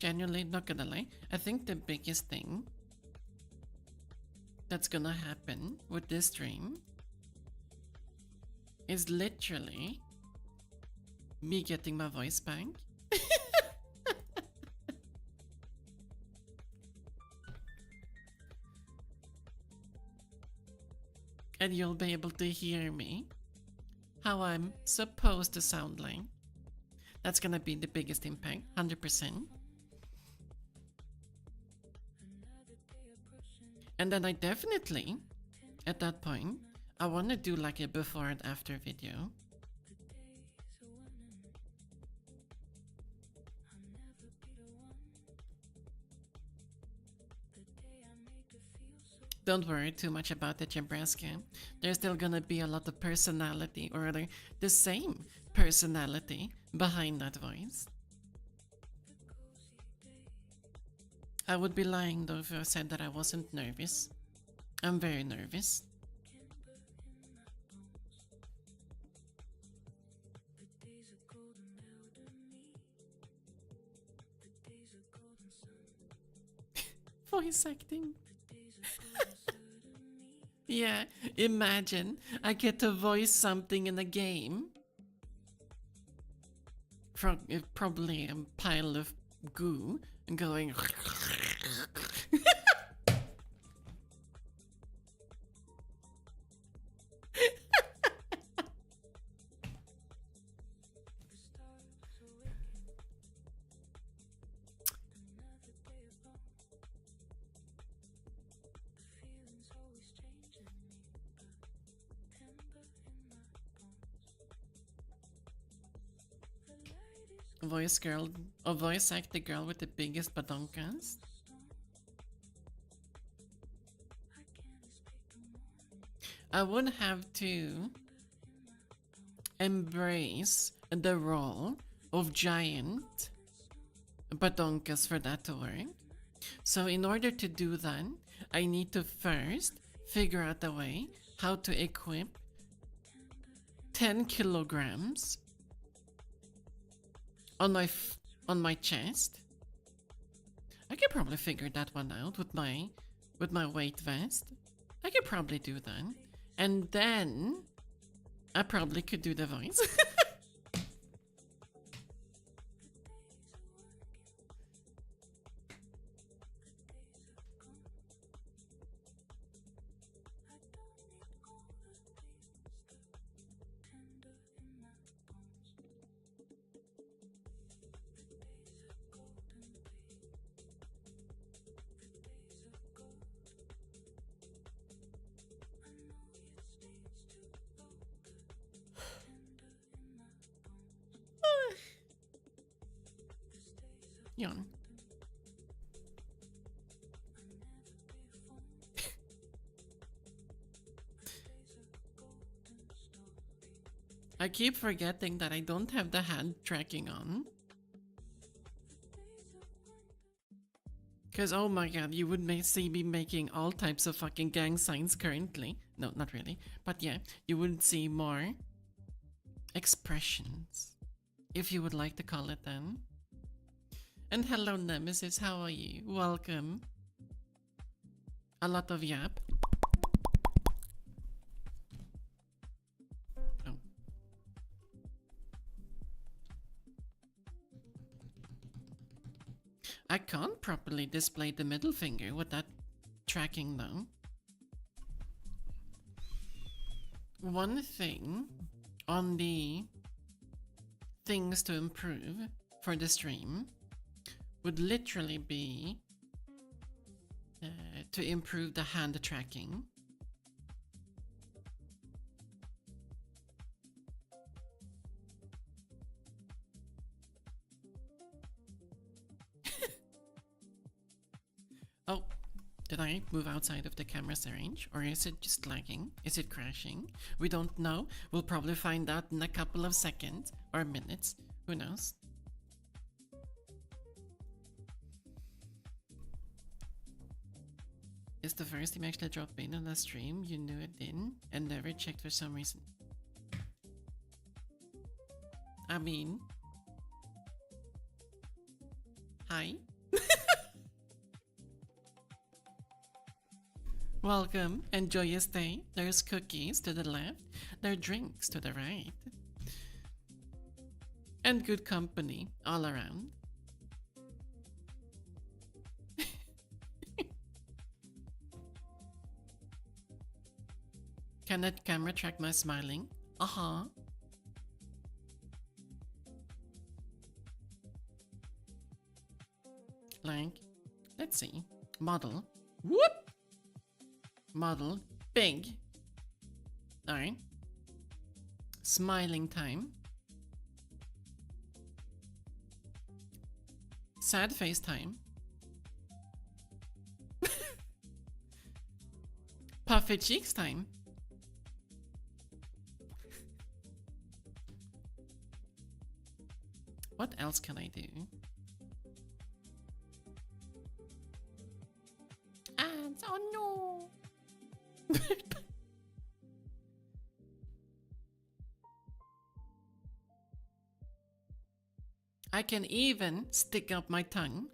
Genuinely, not gonna lie, I think the biggest thing that's gonna happen with this stream is literally me getting my voice back. And you'll be able to hear me how I'm supposed to sound like. That's gonna be the biggest impact, 100%. And then I definitely, at that point, I want to do like a before and after video. Don't worry too much about it, Nebraska. There's still gonna be a lot of personality, or rather, the same personality behind that voice. I would be lying though if I said that I wasn't nervous. I'm very nervous. Voice acting. Yeah, imagine I get to voice something in a game. From probably a pile of goo and going. Voice act the girl with the biggest badonkas. I would have to embrace the role of giant badonkas for that to work. So in order to do that, I need to first figure out a way how to equip 10 kilograms on my chest. I could probably figure that one out with my weight vest. I could probably do that. And then I probably could do the voice. Yawn. I keep forgetting that I don't have the hand tracking on. Cause oh my god, you would see me making all types of fucking gang signs currently. No, not really. But yeah, you would see more expressions, if you would like to call it then. And hello, Nemesis. How are you? Welcome. A lot of yap. Oh. I can't properly display the middle finger with that tracking though. One thing on the things to improve for the stream would literally be to improve the hand tracking. Oh, did I move outside of the camera's range? Or is it just lagging? Is it crashing? We don't know. We'll probably find out in a couple of seconds or minutes. Who knows? It's the first time I actually dropped in on a stream. You knew it didn't and never checked for some reason. I mean... Hi? Welcome. Enjoy your stay. There's cookies to the left. There are drinks to the right. And good company all around. Can that camera track my smiling? Uh-huh. Like, let's see. Model. Whoop! Model. Big. Alright. Smiling time. Sad face time. Puffy cheeks time. What else can I do? Ads, oh no! I can even stick up my tongue.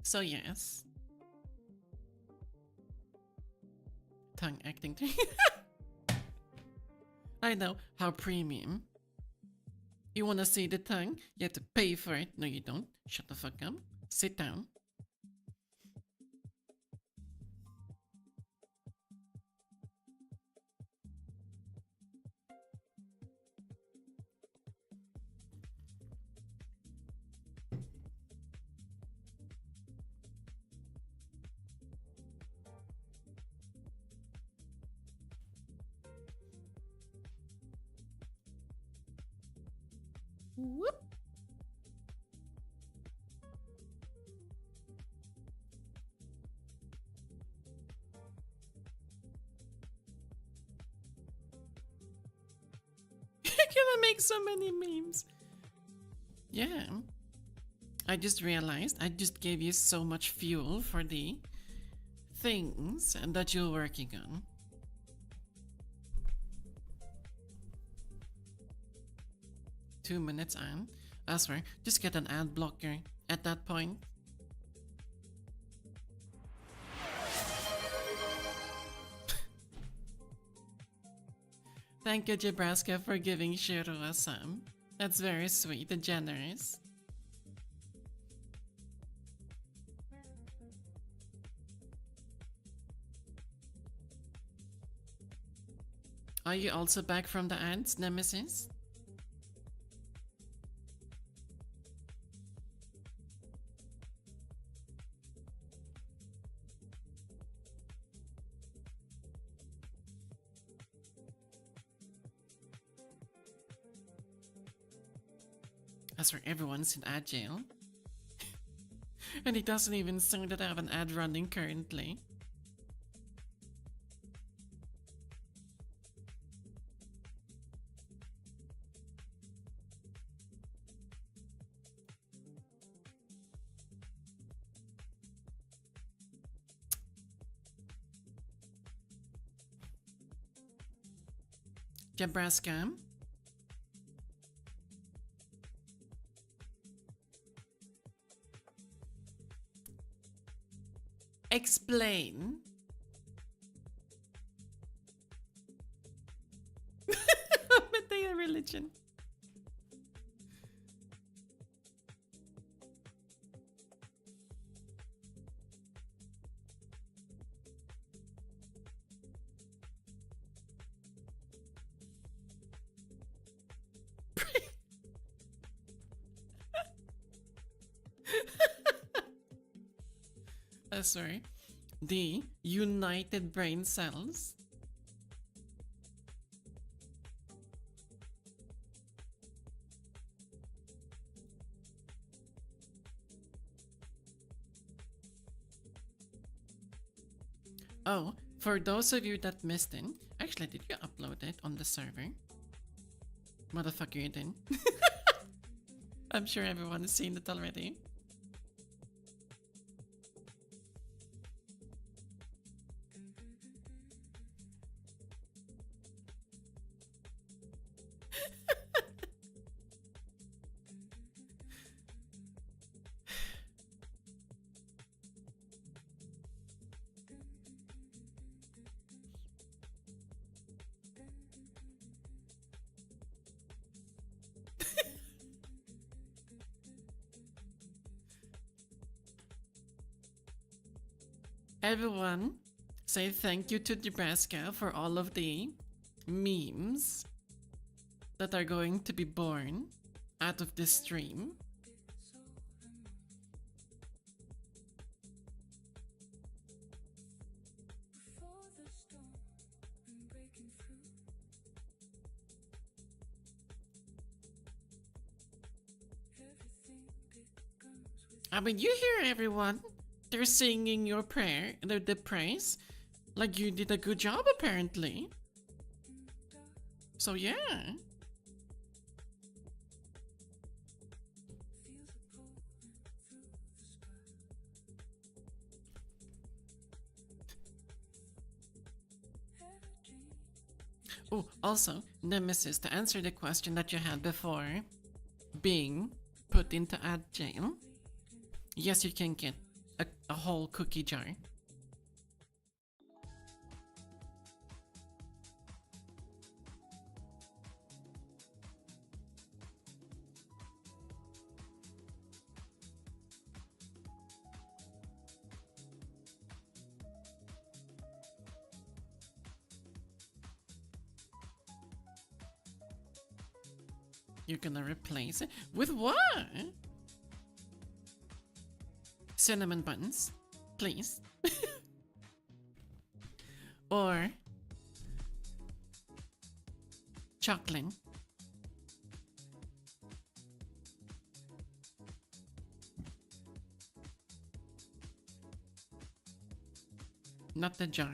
So yes. Tongue acting. I know, how premium. You wanna see the tongue? You have to pay for it. No you don't. Shut the fuck up. Sit down. Whoop. Gonna make so many memes. Yeah. I just realized I just gave you so much fuel for the things that you're working on. Two minutes on. I swear, just get an ad blocker at that point. Thank you, Jabraska, for giving Shiro a sum. That's very sweet and generous. Are you also back from the ads, Nemesis? As for everyone's in ad jail. And it doesn't even say that I have an ad running currently. Nebraska. Explain. But they are religion. Sorry. The united brain cells. Oh, for those of you that missed it, actually, did you upload it on the server? Motherfucker, you didn't. I'm sure everyone has seen it already. Everyone, say thank you to Nebraska for all of the memes that are going to be born out of this stream. I mean, you hear everyone. They're singing your prayer, the praise, like you did a good job apparently. So yeah. Oh, also, Nemesis, to answer the question that you had before being put into ad jail, yes, you can get a whole cookie jar. You're gonna replace it with what? Cinnamon buns, please. Or chocolate. Not the jar.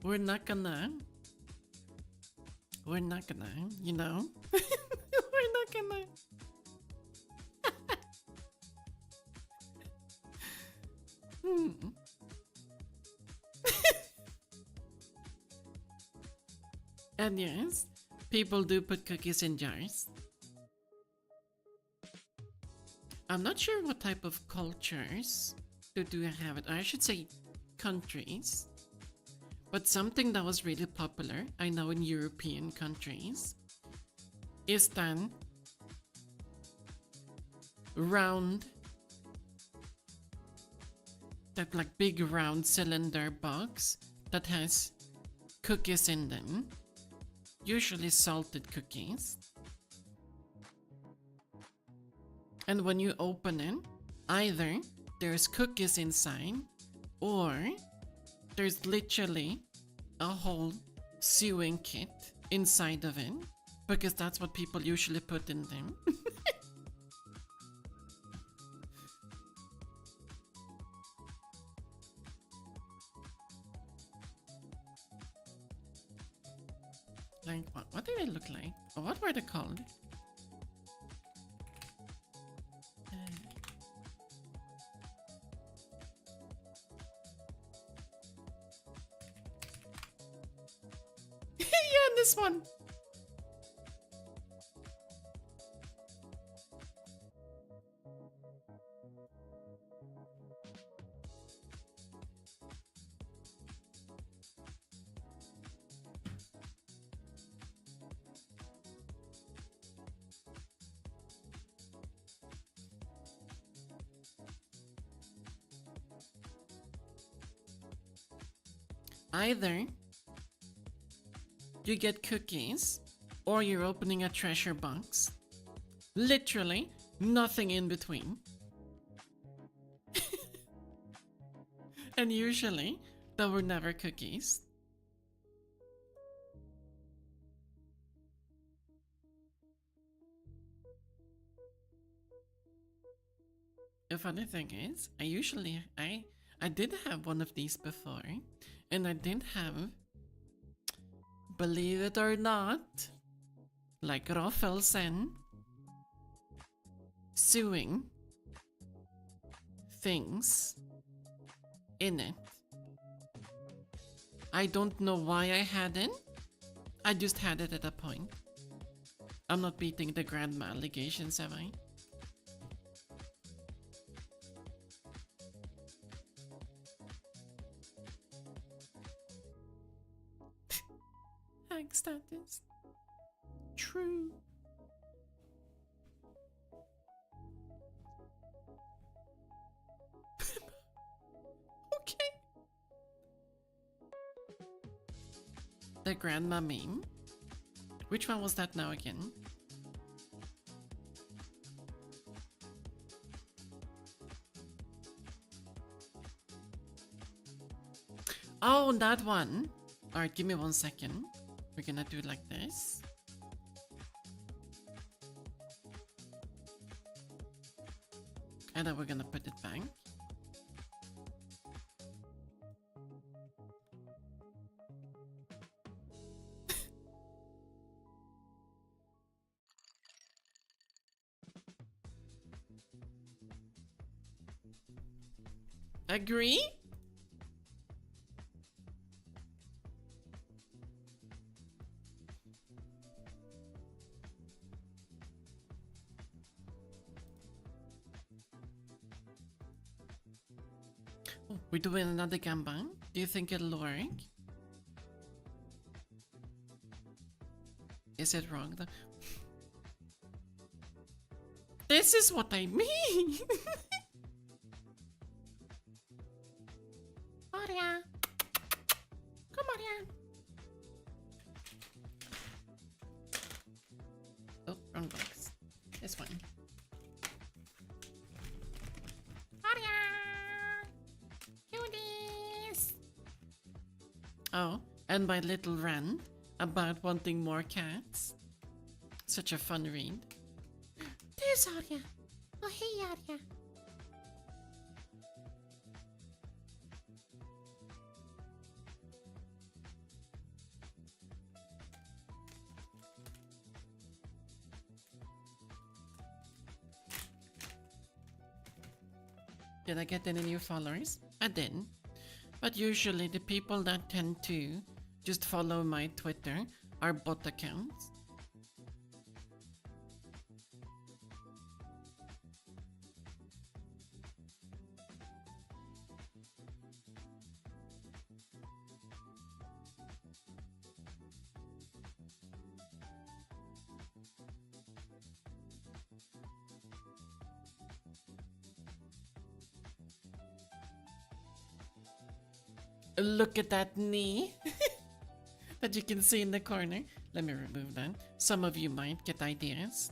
We're not gonna, you know? We're not gonna. And yes, people do put cookies in jars. I'm not sure what type of cultures do have it. I should say countries. But something that was really popular, I know in European countries, is then round, that like big round cylinder box that has cookies in them, usually salted cookies. And when you open it, either there's cookies inside or there's literally a whole sewing kit inside of it, because that's what people usually put in them. Like, what do they look like? Or what were they called? yeah, this one. Either you get cookies or you're opening a treasure box. Literally nothing in between. And usually there were never cookies. The funny thing is, I did have one of these before, and I did have, believe it or not, like Roffelsen, sewing things in it. I don't know why I had it. I just had it at a point. I'm not beating the grandma allegations, am I? Hag status. True. Okay. The grandma meme? Which one was that now again? Oh, that one. Alright, give me 1 second. We're gonna do it like this. And then we're gonna put it back. Agree? Oh, we're doing another ganbang? Do you think it'll work? Is it wrong though? This is what I mean! Maria! Come Maria! Oh, wrong box. This one. Maria! Cuties! Oh, and my little rant about wanting more cats. Such a fun read. There's Arya. Oh, hey, Arya. Did I get any new followers? I didn't. But usually the people that tend to just follow my Twitter are bot accounts. Look at that knee that you can see in the corner. Let me remove that. Some of you might get ideas.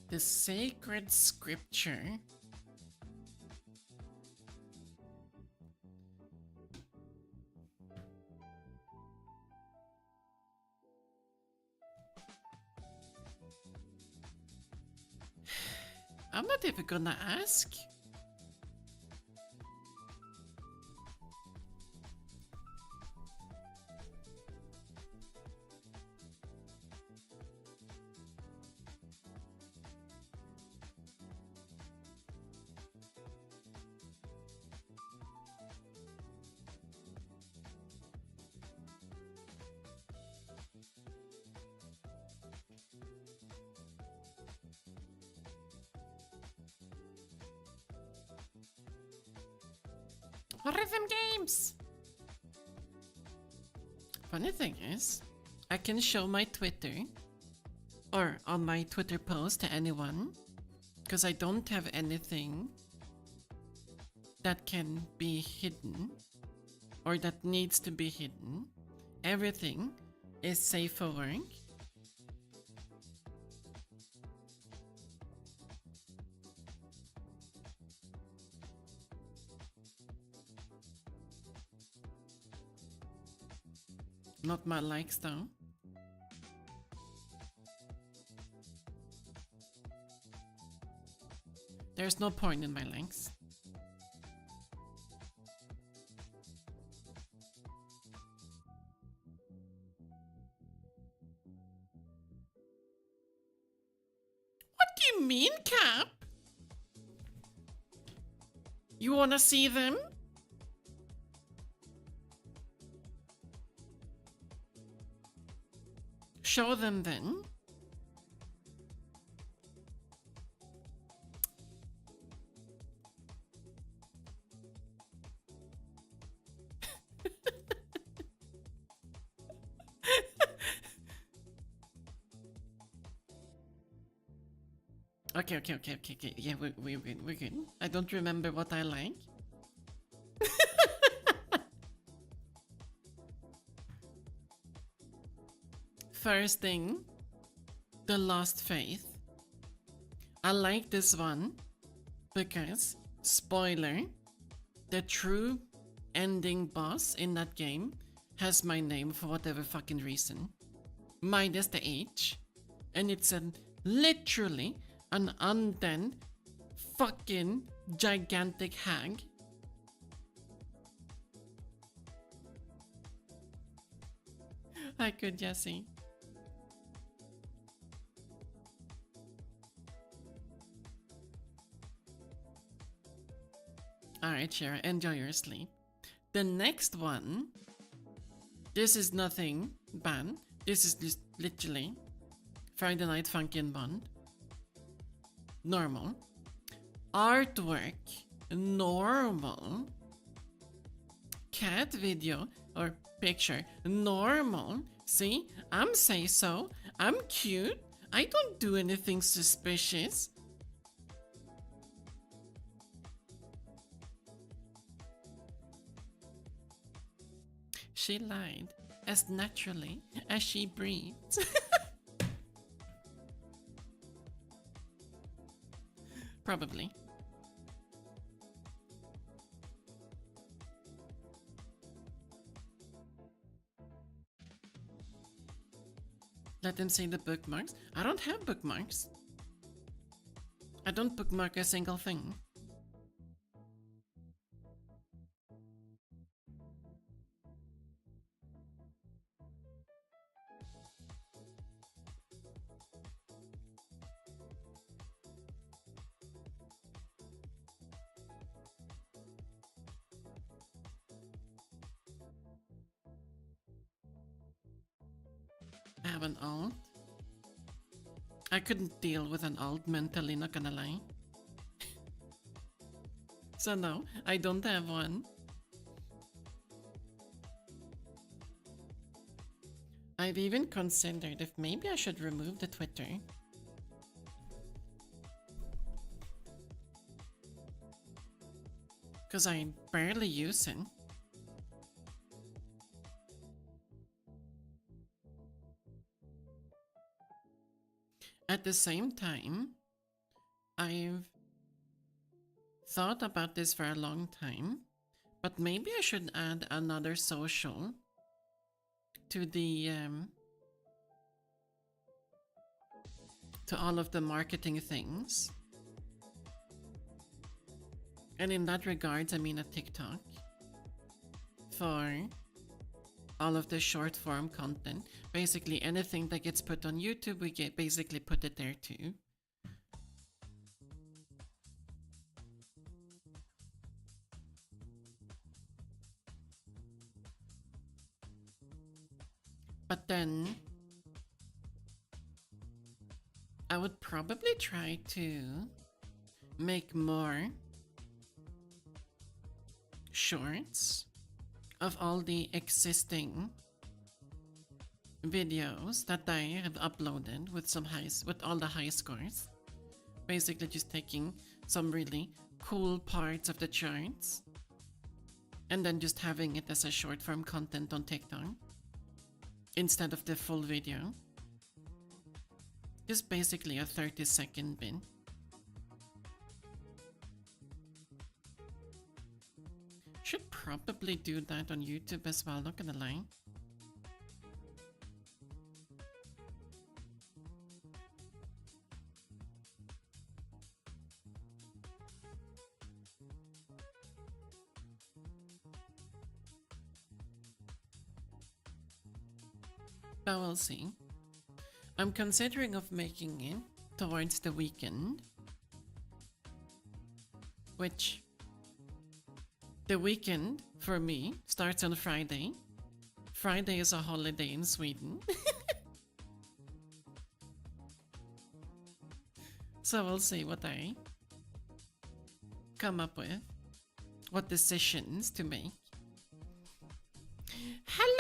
The sacred scripture. I'm not even gonna ask. Rhythm games! Funny thing is, I can show my Twitter or on my Twitter post to anyone because I don't have anything that can be hidden or that needs to be hidden. Everything is safe for work. Not my likes though. There's no point in my likes. What do you mean, Cap? You wanna see them? Show them then. Okay. Yeah, we're good. I don't remember what I like. First thing, The Lost Faith. I like this one because, spoiler, the true ending boss in that game has my name for whatever fucking reason. Minus the H. And it's literally an undead fucking gigantic hag. I could just see. Alright, Shara, enjoy your sleep. The next one, this is nothing bad. This is just literally Friday Night Funkin' Bond. Normal. Artwork, normal. Cat video or picture, normal. See, I'm say so. I'm cute. I don't do anything suspicious. She lied as naturally as she breathes. Probably. Let them say the bookmarks. I don't have bookmarks. I don't bookmark a single thing. I have an alt. I couldn't deal with an alt mentally, not gonna lie. So no, I don't have one. I've even considered if maybe I should remove the Twitter. Cause I barely use it. At the same time, I've thought about this for a long time, but maybe I should add another social to the to all of the marketing things. And in that regards, I mean a TikTok for all of the short form content. Basically anything that gets put on YouTube, we basically put it there too. But then I would probably try to make more shorts of all the existing videos that I have uploaded with all the high scores. Basically just taking some really cool parts of the charts and then just having it as a short form content on TikTok instead of the full video. Just basically a 30-second bit. Should probably do that on YouTube as well, not gonna lie. But we'll see. I'm considering of making it towards the weekend, which the weekend for me starts on Friday. Friday is a holiday in Sweden. So we'll see what I come up with, what decisions to make. Hello!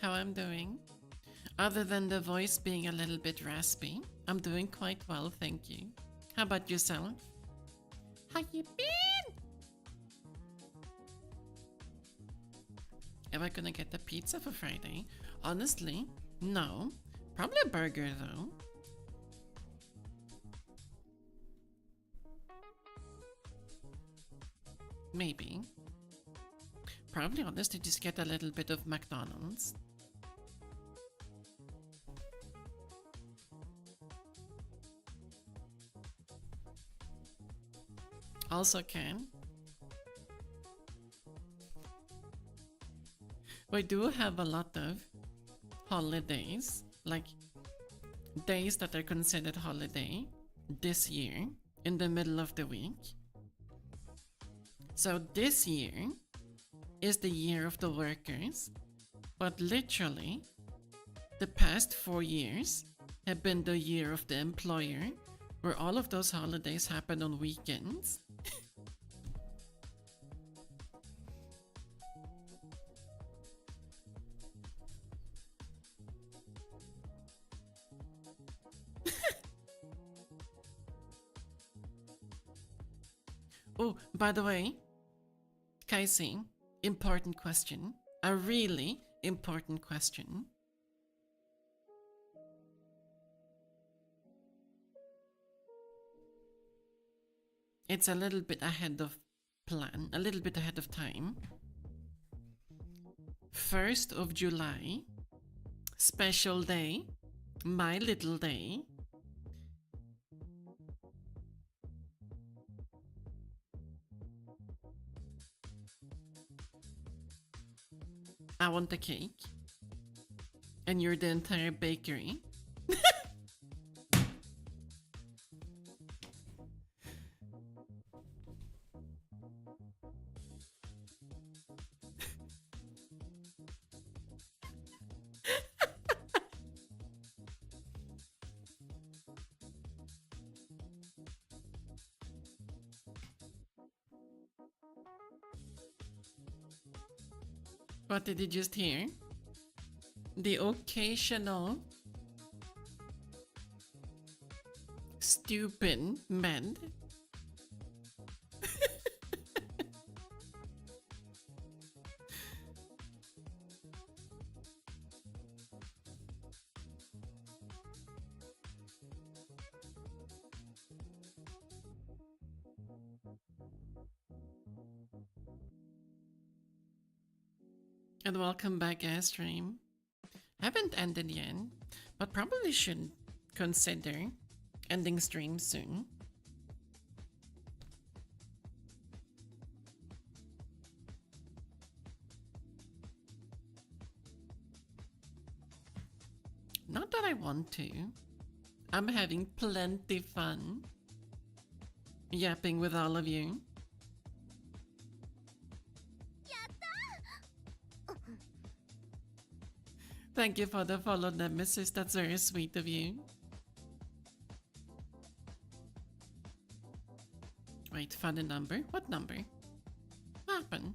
How I'm doing? Other than the voice being a little bit raspy, I'm doing quite well, thank you. How about yourself? How you been? Am I gonna get the pizza for Friday? Honestly, no. Probably a burger though. Maybe. Probably honestly just get a little bit of McDonald's. Also can. We do have a lot of holidays, like days that are considered holiday this year in the middle of the week. So this year is the year of the workers, but literally the past 4 years have been the year of the employer, where all of those holidays happen on weekends. Oh, by the way, Kaisi, important question. A really important question. It's a little bit ahead of plan, a little bit ahead of time. 1st of July, special day, my little day. I want the cake. And you're the entire bakery. What did you just hear? The occasional stupid men. And welcome back, Airstream. Haven't ended yet, but probably should consider ending stream soon. Not that I want to. I'm having plenty fun yapping with all of you. Thank you for the follow, Nemesis. That's very sweet of you. Wait, found a number? What number? What happened?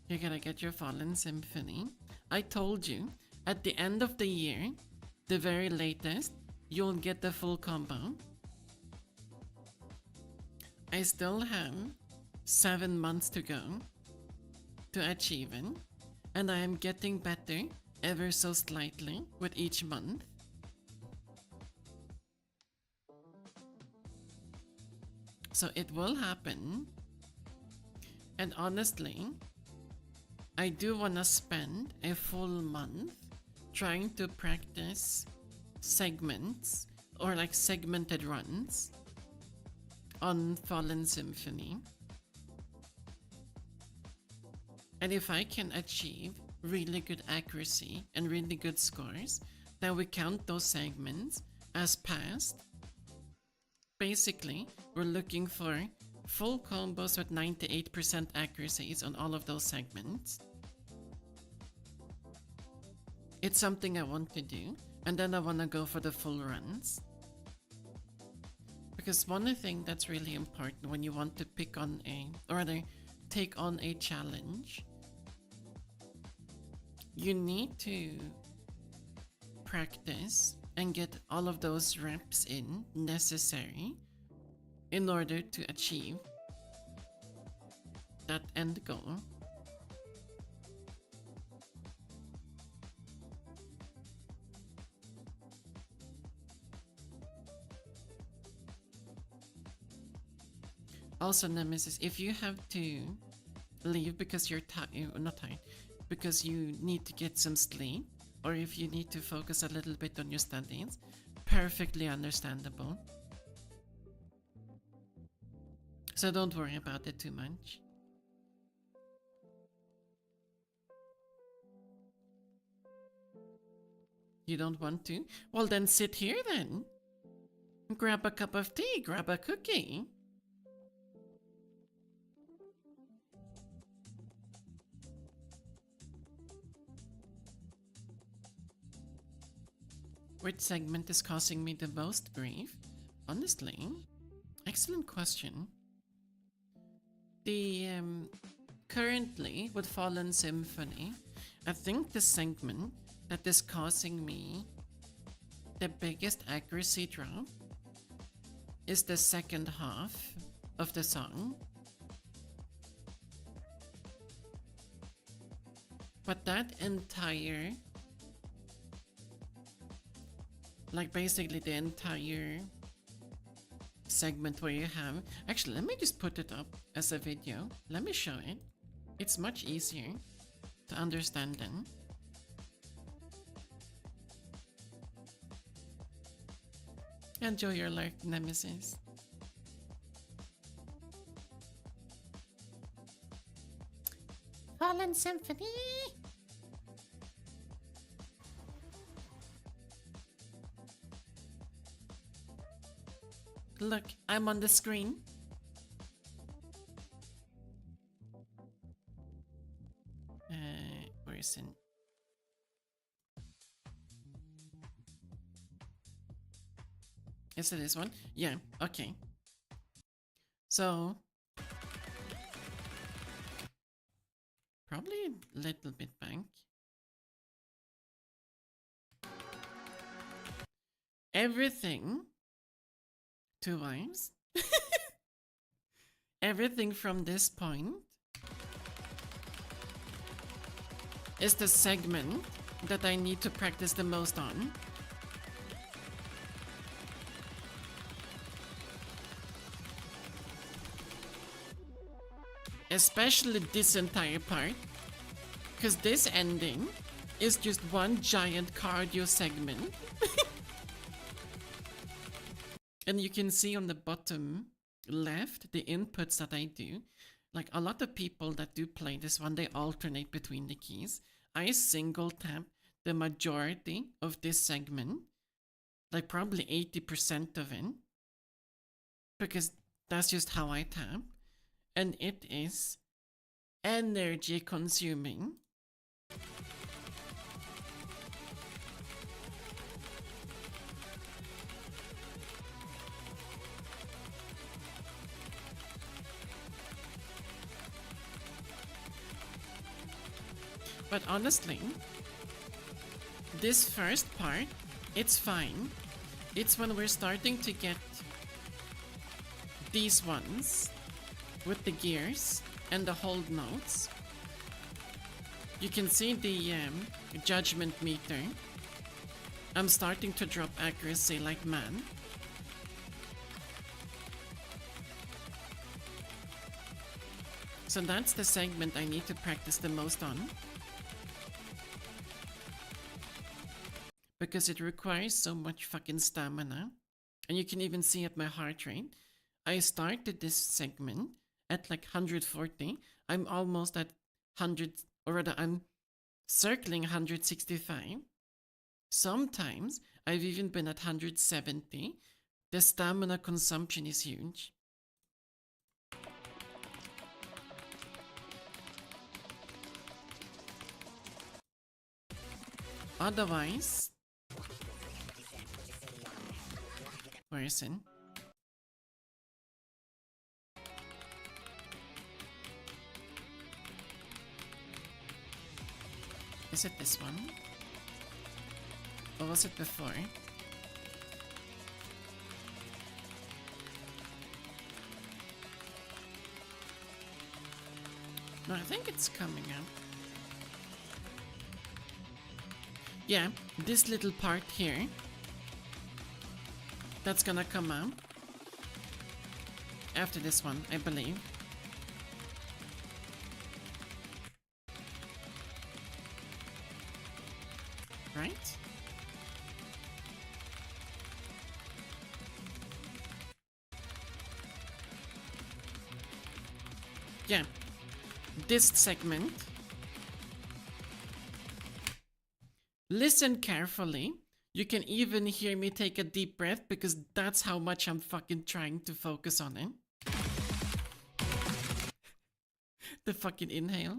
You're gonna get your Fallen Symphony. I told you, at the end of the year, the very latest, you'll get the full combo. I still have 7 months to go to achieve it, and I am getting better ever so slightly with each month. So it will happen, and honestly, I do wanna spend a full month trying to practice segments or like segmented runs on Fallen Symphony. And if I can achieve really good accuracy and really good scores, then we count those segments as passed. Basically, we're looking for full combos with 98% accuracies on all of those segments. It's something I want to do, and then I want to go for the full runs. Because one thing that's really important when you want to pick on or rather take on a challenge, you need to practice and get all of those reps in necessary in order to achieve that end goal. Also, Nemesis, if you have to leave because you're not tired, because you need to get some sleep, or if you need to focus a little bit on your studies, perfectly understandable. So don't worry about it too much. You don't want to? Well, then sit here then. Grab a cup of tea, grab a cookie. Which segment is causing me the most grief? Honestly, excellent question. The currently with Fallen Symphony, I think the segment that is causing me the biggest accuracy drop is the second half of the song. But that entire, like basically the entire segment where you have, actually let me just put it up as a video. Let me show it. It's much easier to understand then. Enjoy your life, Nemesis. Fallen Symphony! Look, I'm on the screen. Where is it? Is it this one? Yeah, okay. So probably a little bit back. Everything. 2 wives. Everything from this point is the segment that I need to practice the most on. Especially this entire part, because this ending is just one giant cardio segment. And you can see on the bottom left the inputs that I do. Like a lot of people that do play this one, they alternate between the keys. I single tap the majority of this segment, like probably 80% of it, because that's just how I tap. And it is energy consuming. But honestly, this first part, it's fine. It's when we're starting to get these ones with the gears and the hold notes. You can see the judgment meter. I'm starting to drop accuracy like man. So that's the segment I need to practice the most on. Because it requires so much fucking stamina. And you can even see at my heart rate. I started this segment at like 140. I'm almost at 100, or rather I'm circling 165. Sometimes I've even been at 170. The stamina consumption is huge. Otherwise, where is it? Is it this one? Or was it before? No, I think it's coming up. Yeah, this little part here. That's gonna come out after this one, I believe. Right? Yeah, this segment. Listen carefully. You can even hear me take a deep breath because that's how much I'm fucking trying to focus on it. The fucking inhale.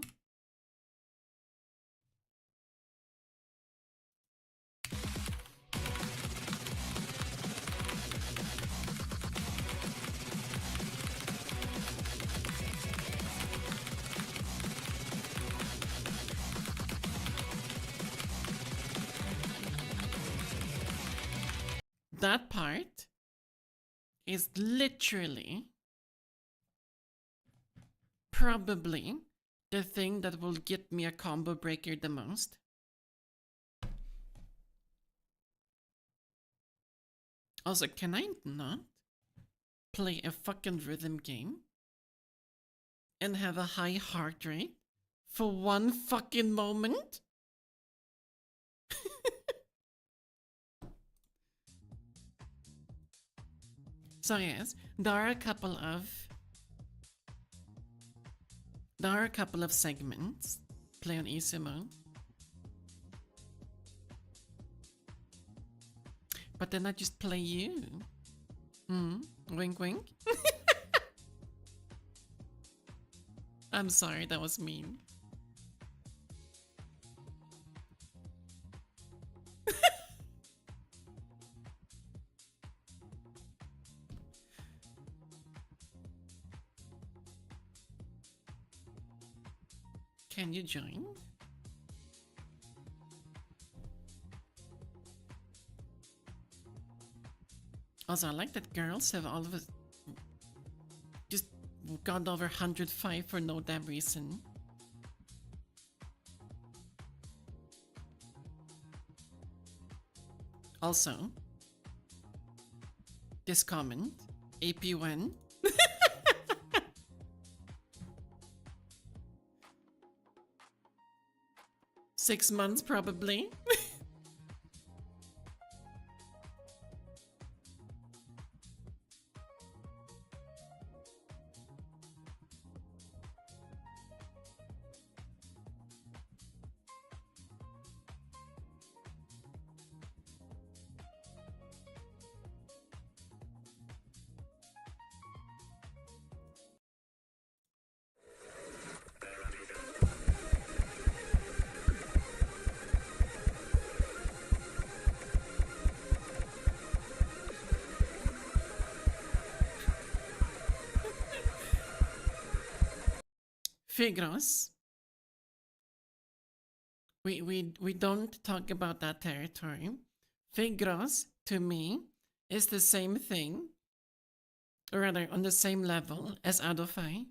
That part is literally probably the thing that will get me a combo breaker the most. Also, can I not play a fucking rhythm game and have a high heart rate for one fucking moment? So yes, there are a couple of segments. Play on easy mode. But then I just play you. Wink wink. I'm sorry, that was mean. Can you join? Also, I like that girls have all of us just gone over 105 for no damn reason. Also, this comment, AP when? 6 months probably. Figros. We don't talk about that territory. Figros, to me, is the same thing, or rather on the same level as Adolfi.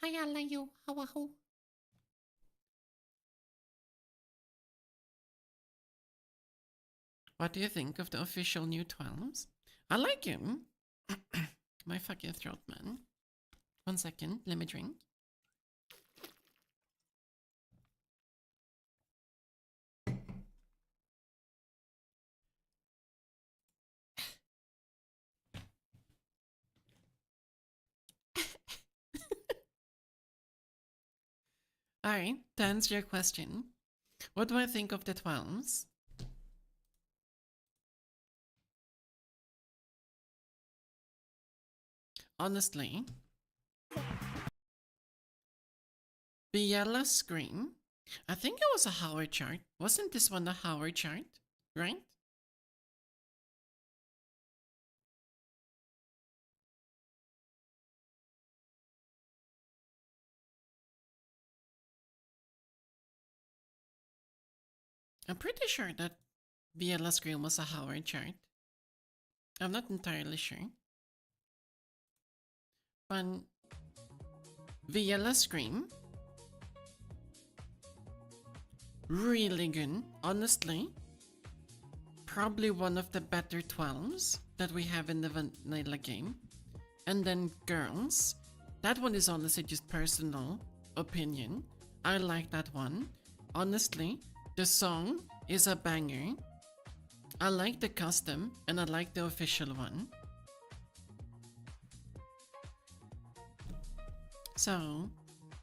Hi, Alayu. How are you? What do you think of the official new 12s? I like him. My fucking throat, man. 1 second, let me drink. Alright, to answer your question, what do I think of the 12s? Honestly, Biella Scream, I think it was a Howard chart. Wasn't this one a Howard chart, right? I'm pretty sure that Biella Scream was a Howard chart. I'm not entirely sure. But Viella Scream, really good, honestly. Probably one of the better 12s that we have in the vanilla game. And then Girls, that one is honestly just personal opinion. I like that one. Honestly, the song is a banger. I like the custom and I like the official one. So,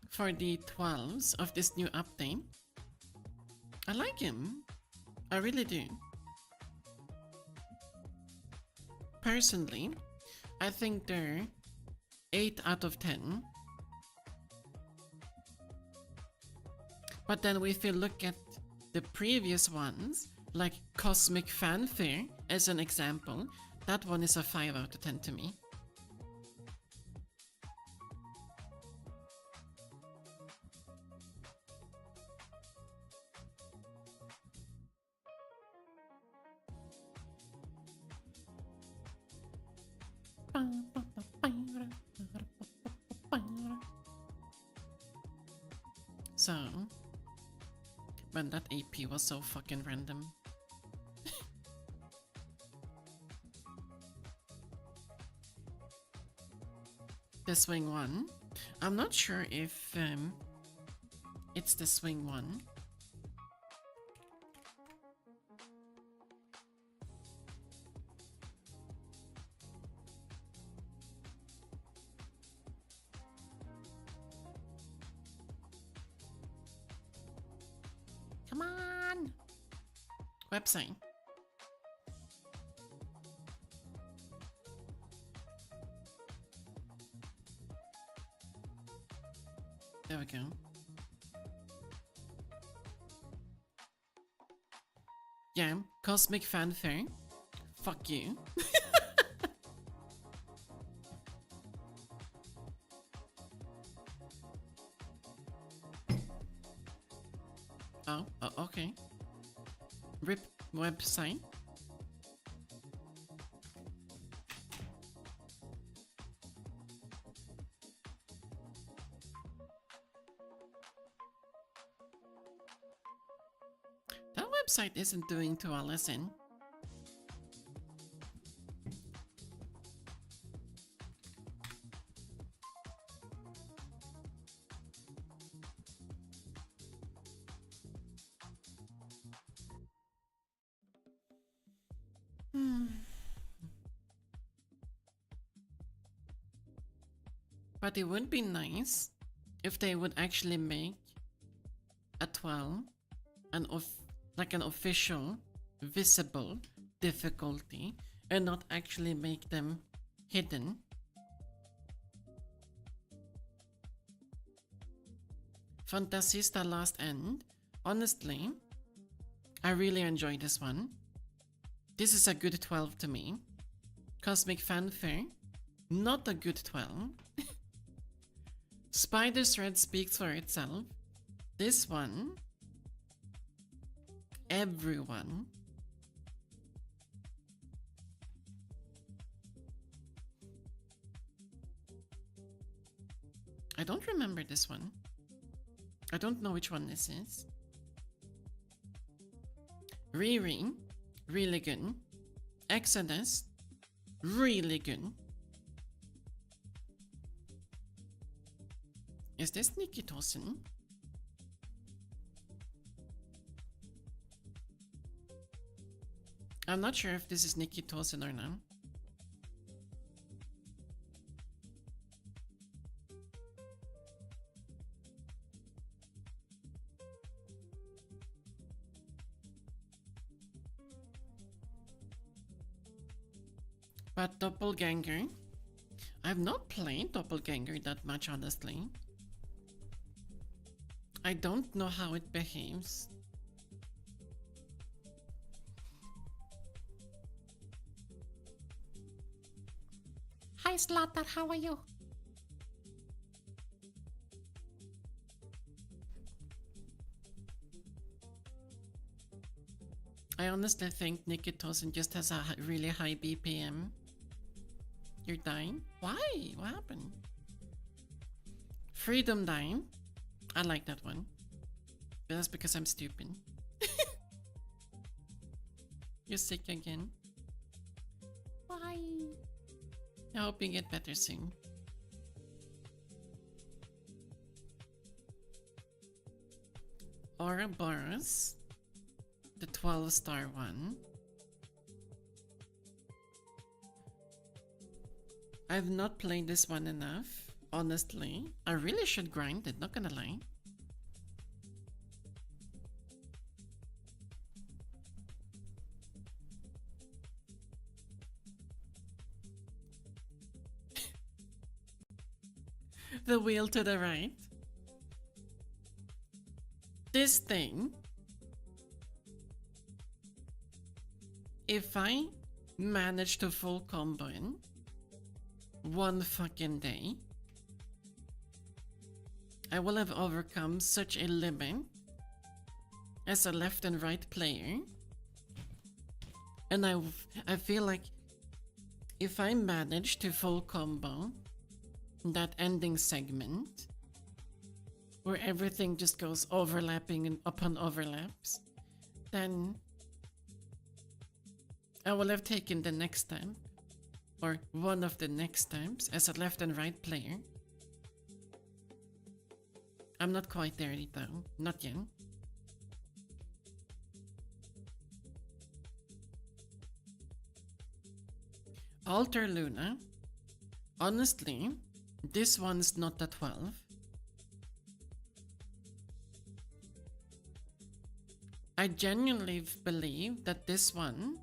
for the 12s of this new update, I like him. I really do. Personally, I think they're 8 out of 10. But then if you look at the previous ones, like Cosmic Fanfare as an example, that one is a 5 out of 10 to me. So, man, that AP was so fucking random. The swing one. I'm not sure if it's the swing one. Come on! Website. There we go. Yeah, cosmic fanfare. Fuck you. Oh, okay. RIP website. That website isn't doing too well, listen. But it would be nice if they would actually make a 12 an official, visible difficulty and not actually make them hidden. Fantasista Last End. Honestly, I really enjoyed this one. This is a good 12 to me. Cosmic Fanfare, not a good 12. Spider's Thread speaks for itself. This one, everyone. I don't remember this one. I don't know which one this is. Riri, really good. Exodus, really good. Is this Nikki Tosin? I'm not sure if this is Nikki Tosin or not. But Doppelganger, I've not played Doppelganger that much, honestly. I don't know how it behaves. Hi Slater, how are you? I honestly think Nikki Tosin just has a really high BPM. You're dying? Why? What happened? Freedom Dying. I like that one. But that's because I'm stupid. You're sick again. Why? I hope you get better soon. Ouroboros. The 12-star one. I've not played this one enough, honestly. I really should grind it, not gonna lie. The wheel to the right. This thing, if I manage to full combo in one fucking day, I will have overcome such a limit as a left and right player. And I feel like if I manage to full combo that ending segment where everything just goes overlapping and upon overlaps, then I will have taken the next stamp, or one of the next stamps, as a left and right player. I'm not quite there though, not yet. Alter Luna, honestly, this one's not a 12. I genuinely believe that this one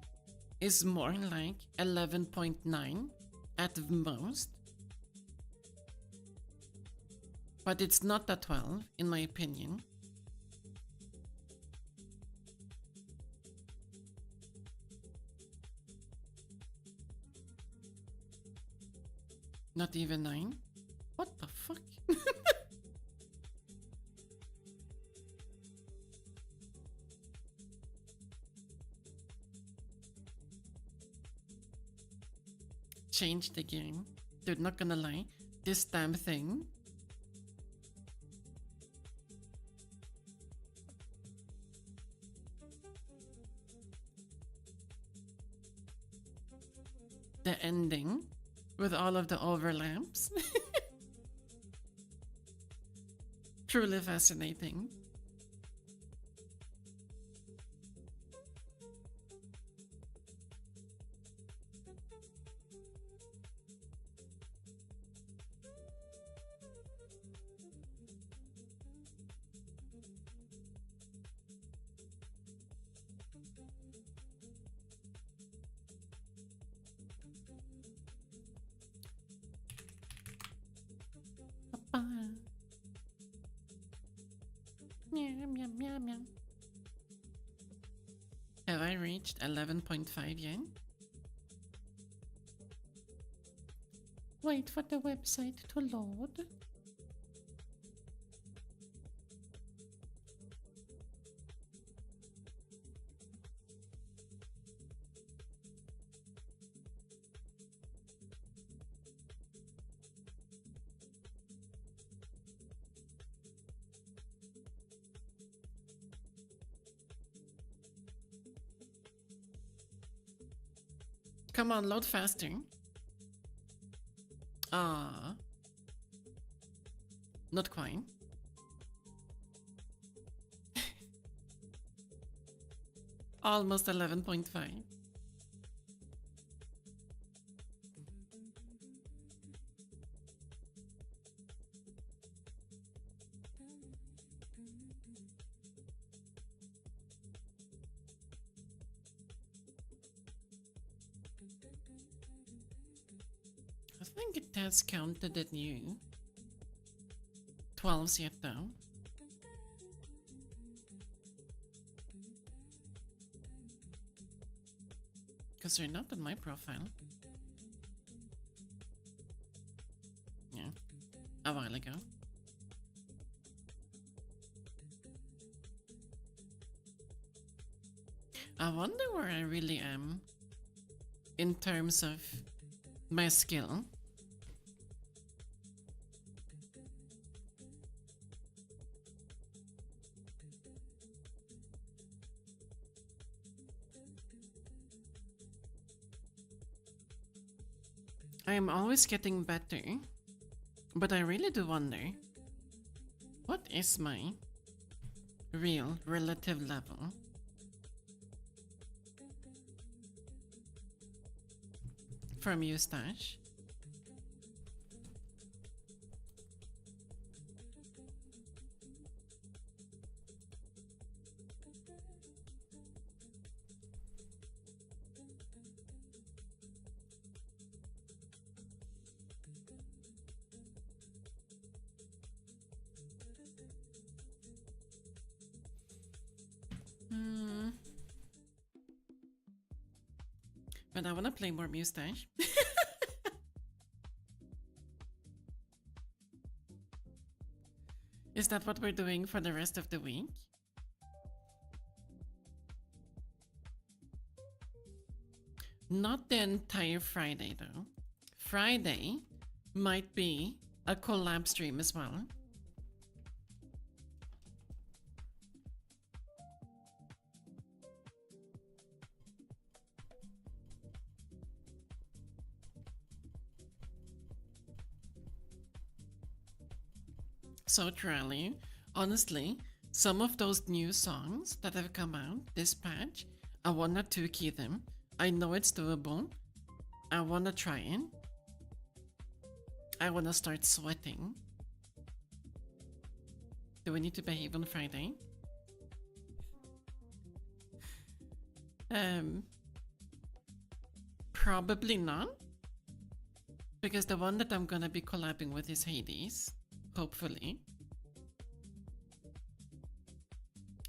is more like 11.9 at most. But it's not a 12, in my opinion. Not even 9? What the fuck? Change the game. Dude, not gonna lie. This damn thing. The ending with all of the overlaps. Truly fascinating. Meow, meow, meow, meow. Have I reached 11.5 yen? Wait for the website to load. Come on, load faster. Ah. Not quite. Almost 11.5. I think it has counted the new 12s yet though. Because they're not on my profile. Yeah, a while ago. I wonder where I really am in terms of my skill. I am always getting better, but I really do wonder, what is my real relative level? From Eustache. But I wanna play more Mustache. Is that what we're doing for the rest of the week? Not the entire Friday though. Friday might be a collab stream as well. So truly, honestly, some of those new songs that have come out this patch, I wanna 2-key them. I know it's doable. I wanna try it. I wanna start sweating. Do we need to behave on Friday? Probably not. Because the one that I'm gonna be collabing with is Hades, hopefully.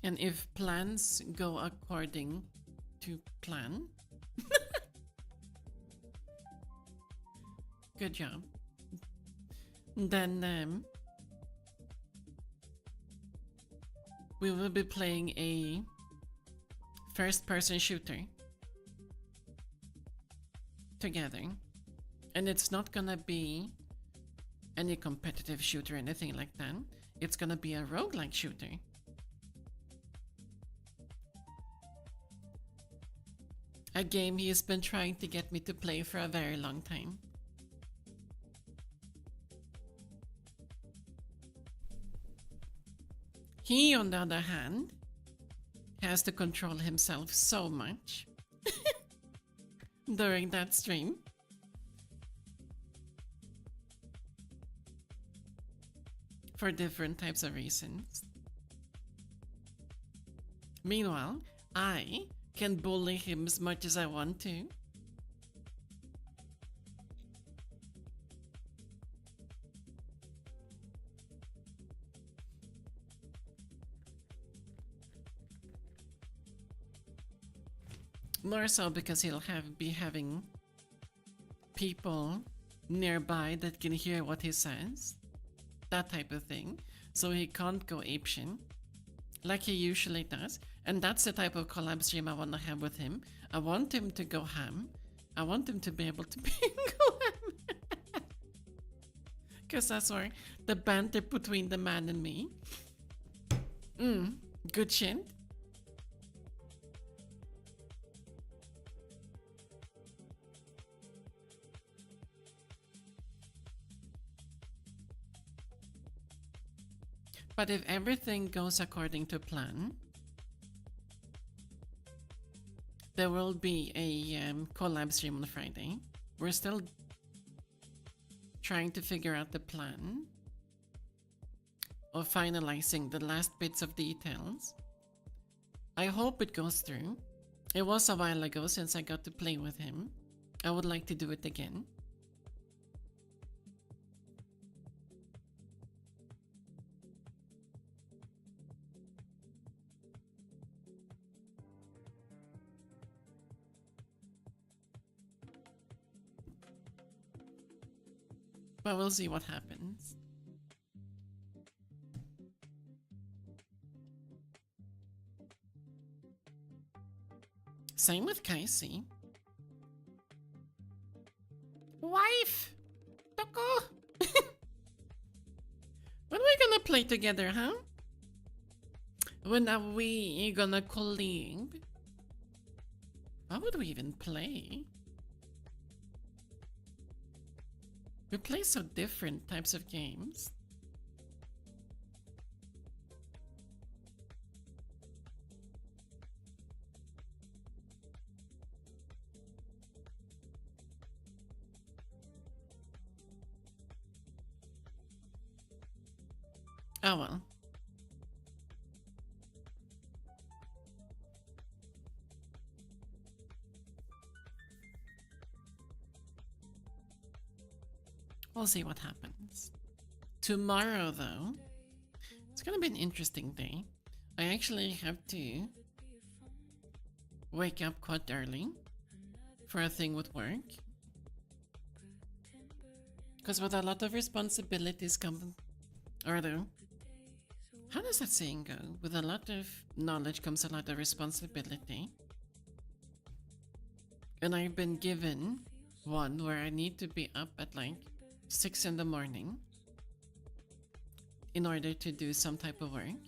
And if plans go according to plan, good job. Then we will be playing a first-person shooter together, and it's not gonna be any competitive shooter or anything like that. It's gonna be a roguelike shooter. A game he's been trying to get me to play for a very long time. He, on the other hand, has to control himself so much during that stream. For different types of reasons. Meanwhile, I can bully him as much as I want to. More so because he'll be having people nearby that can hear what he says. That type of thing. So he can't go apeshit like he usually does. And that's the type of collab stream I want to have with him. I want him to go ham. I want him to be able to go ham. Because that's where the banter between the man and me. Good shit. But if everything goes according to plan, there will be a collab stream on Friday. We're still trying to figure out the plan of finalizing the last bits of details. I hope it goes through. It was a while ago since I got to play with him. I would like to do it again. But we'll see what happens. Same with Casey. Wife! Toko! When are we gonna play together, huh? When are we gonna collab? How would we even play? We play so different types of games. Oh well. We'll see what happens. Tomorrow, though, it's gonna be an interesting day. I actually have to wake up quite early for a thing with work. Because with a lot of responsibilities come... Or though... How does that saying go? With a lot of knowledge comes a lot of responsibility. And I've been given one where I need to be up at like 6 in the morning in order to do some type of work.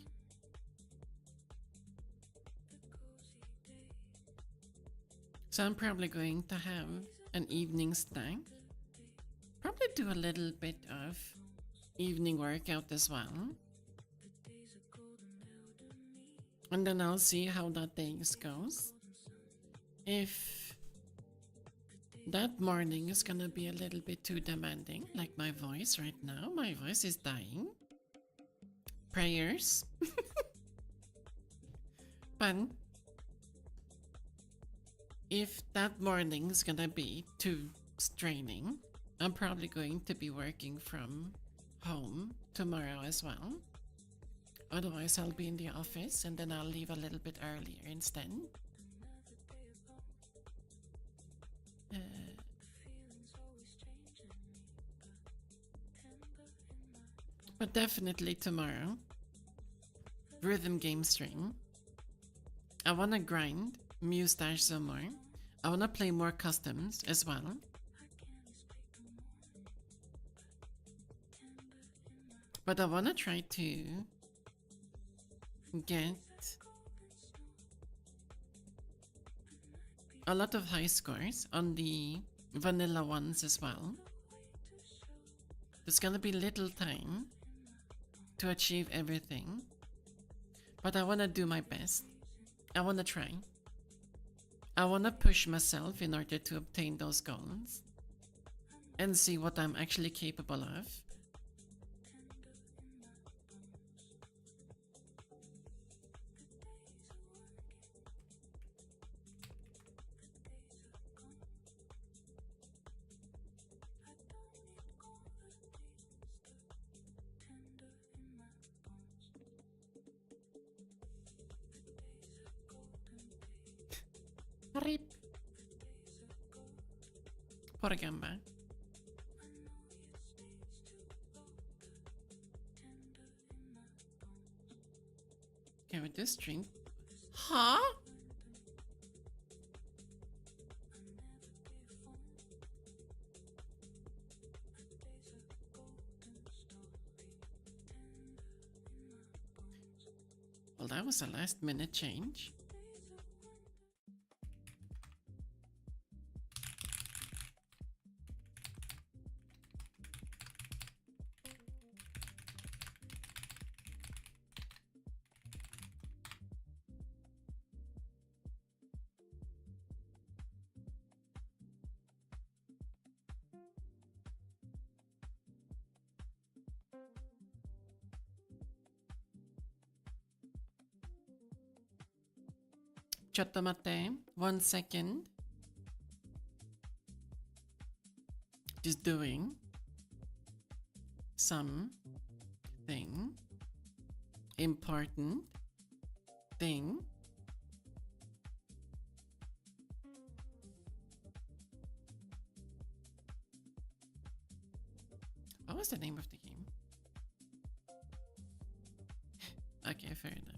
So I'm probably going to have an evening snack. Probably do a little bit of evening workout as well. And then I'll see how that day goes. If that morning is gonna be a little bit too demanding, like my voice right now. My voice is dying. Prayers. But if that morning is gonna be too straining, I'm probably going to be working from home tomorrow as well. Otherwise, I'll be in the office and then I'll leave a little bit earlier instead. But definitely tomorrow, rhythm game stream. I wanna grind Mustache some more. I wanna play more customs as well. But I wanna try to get a lot of high scores on the vanilla ones as well. There's gonna be little time to achieve everything, but I wanna do my best. I wanna try. I wanna push myself in order to obtain those goals and see what I'm actually capable of. Rip. Por gamba. Okay, with this drink. Huh? Well, that was a last minute change. Chattamate, 1 second. Just doing something important thing. What was the name of the game? Okay, fair enough.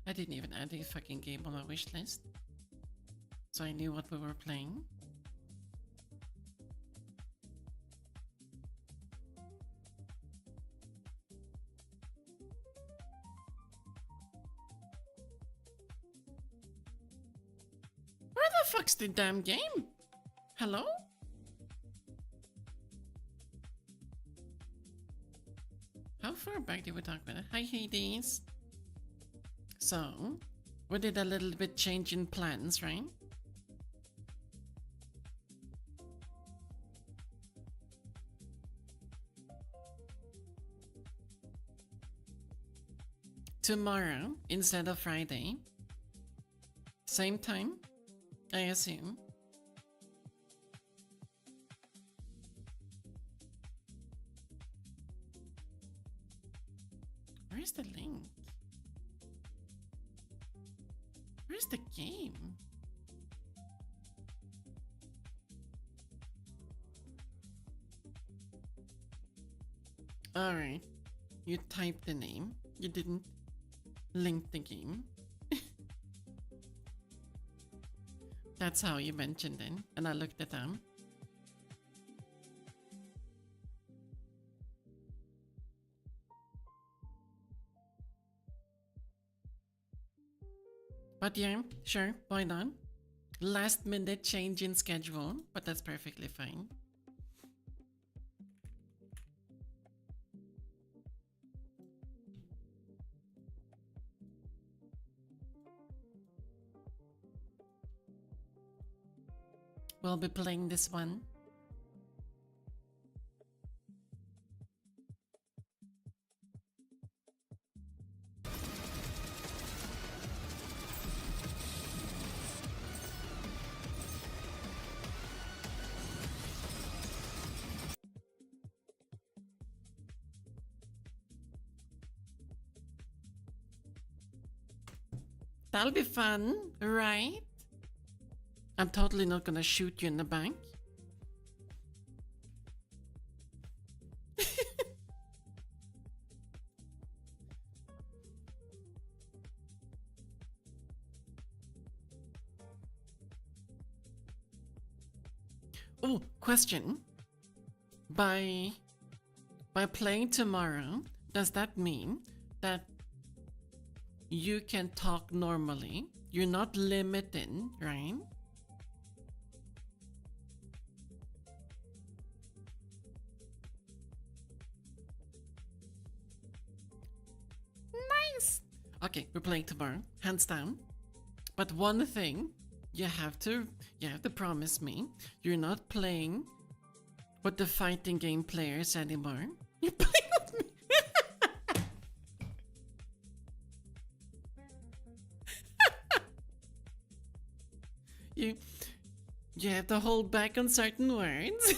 I didn't even add the fucking game on my wish list, so I knew what we were playing. Where the fuck's the damn game? Hello? How far back did we talk about it? Hi Hades. So, we did a little bit change in plans, right? Tomorrow, instead of Friday, same time, I assume. Where's the link? Where's the game? Alright, you typed the name, you didn't link the game. That's how you mentioned it, and I looked it up. But yeah, sure, why not? Last minute change in schedule, but that's perfectly fine. We'll be playing this one. That'll be fun, right? I'm totally not gonna shoot you in the back. Oh, question. By playing tomorrow, does that mean that you can talk normally? You're not limited, right? Nice! Okay, we're playing tomorrow, hands down. But one thing, you have to promise me, you're not playing with the fighting game players anymore. You're playing with me. You have to hold back on certain words.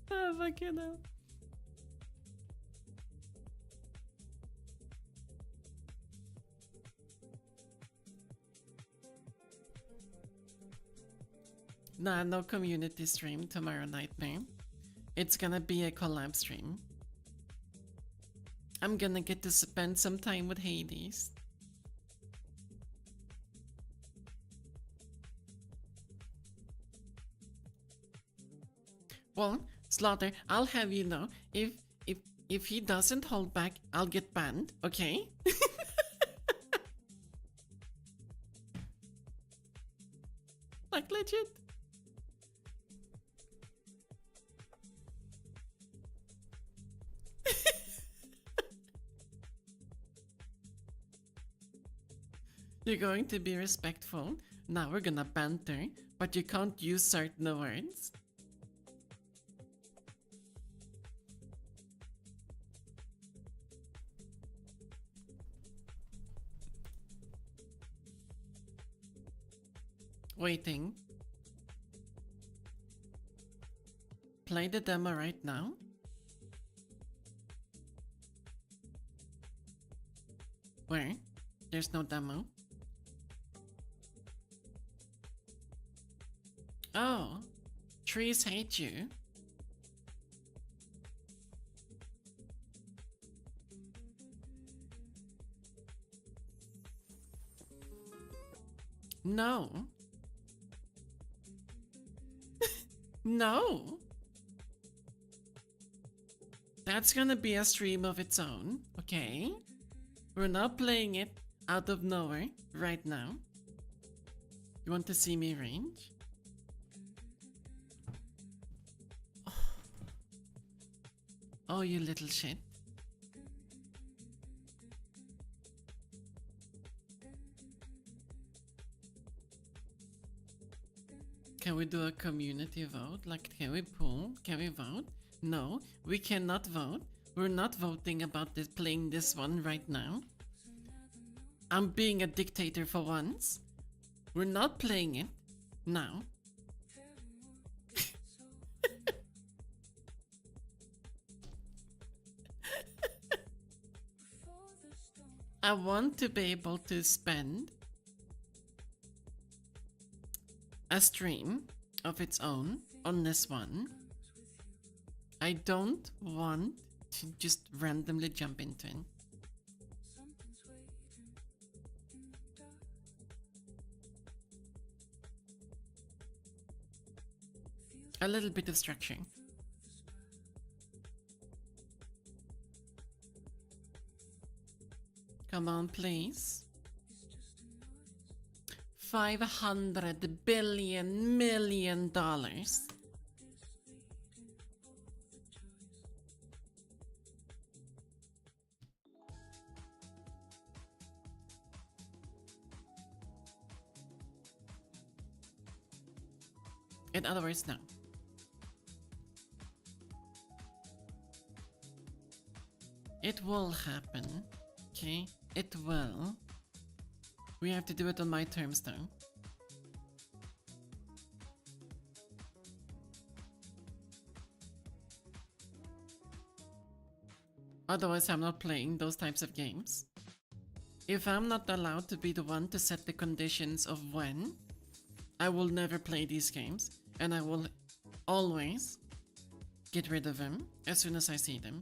Oh, fucking hell. Nah, no community stream tomorrow night, man. It's gonna be a collab stream. I'm gonna get to spend some time with Hades. Well, Slaughter, I'll have you know, if he doesn't hold back, I'll get banned, okay? Like legit. You're going to be respectful. Now we're gonna banter, but you can't use certain words. Waiting. Play the demo right now. Where? There's no demo. Oh, trees hate you. No. No. That's gonna be a stream of its own, okay? We're not playing it out of nowhere right now. You want to see me range? Oh, you little shit. Can we do a community vote? Like, can we poll? Can we vote? No, we cannot vote. We're not voting about this, playing this one right now. I'm being a dictator for once. We're not playing it now. I want to be able to spend a stream of its own on this one. I don't want to just randomly jump into it. A little bit of structure. Come on, please. 500 billion million dollars. In other words, no. It will happen, okay? It will. We have to do it on my terms though. Otherwise, I'm not playing those types of games. If I'm not allowed to be the one to set the conditions of when, I will never play these games, and I will always get rid of them as soon as I see them.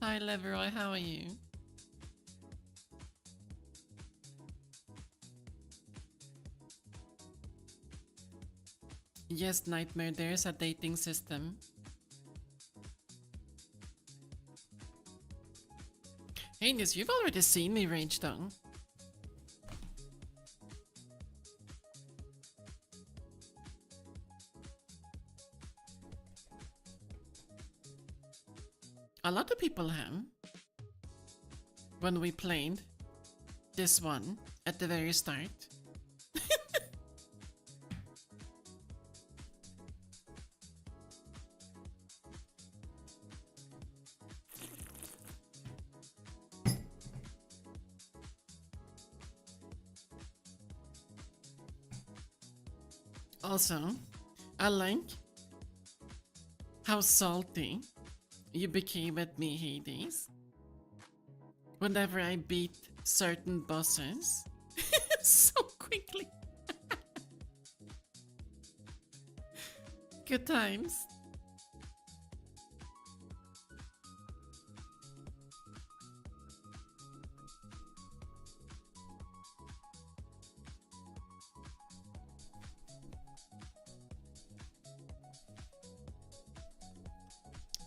Hi Leveroy, how are you? Yes, Nightmare, there's a dating system. Hey, Nis, you've already seen me rage though. A lot of people have. When we played this one at the very start. Also, I like how salty you became at me, Hades. Whenever I beat certain bosses so quickly. Good times.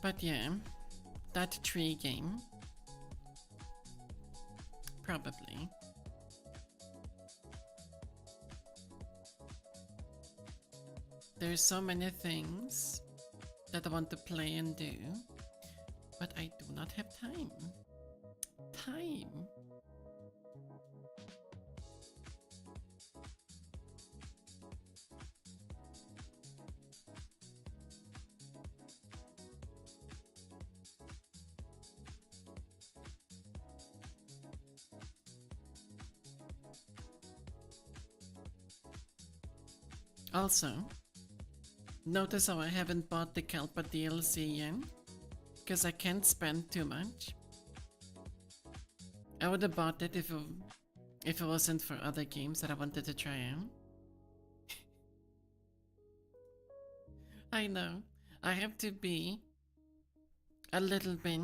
But yeah, that tree game. Probably. There's so many things that I want to play and do, but I do not have time. Time. Also, notice how I haven't bought the Kelpa DLC yet, because I can't spend too much. I would have bought it if it wasn't for other games that I wanted to try out. I know, I have to be a little bit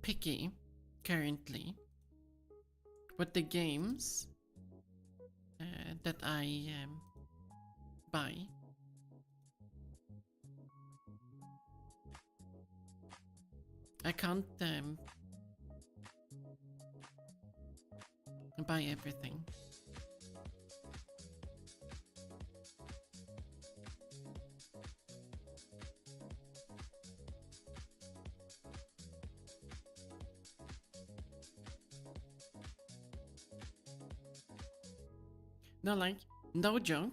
picky currently with the games that I buy. I can't buy everything. No, like, no joke.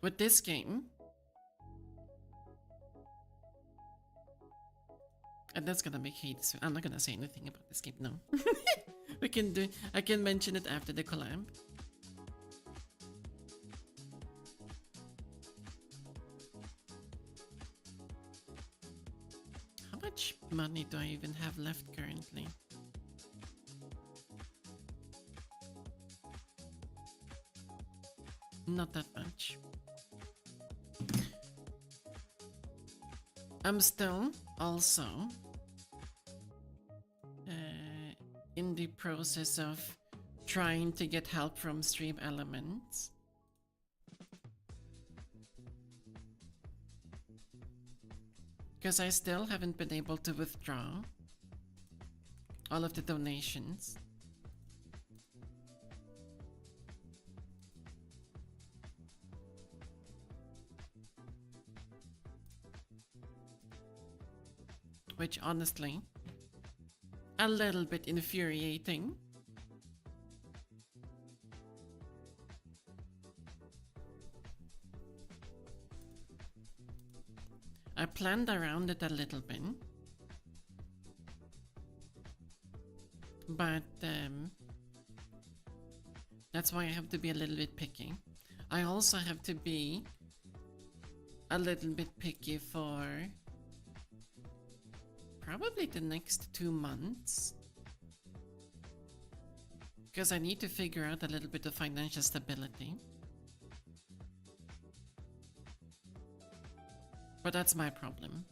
With this game, and that's gonna make hate. So I'm not gonna say anything about this game. No, I can mention it after the collab. How much money do I even have left currently? Not that much. I'm still also in the process of trying to get help from Stream Elements. Because I still haven't been able to withdraw all of the donations. Which honestly, a little bit infuriating. I planned around it a little bit, but That's why I have to be a little bit picky. I also have to be a little bit picky for probably the next 2 months. Because I need to figure out a little bit of financial stability. But that's my problem.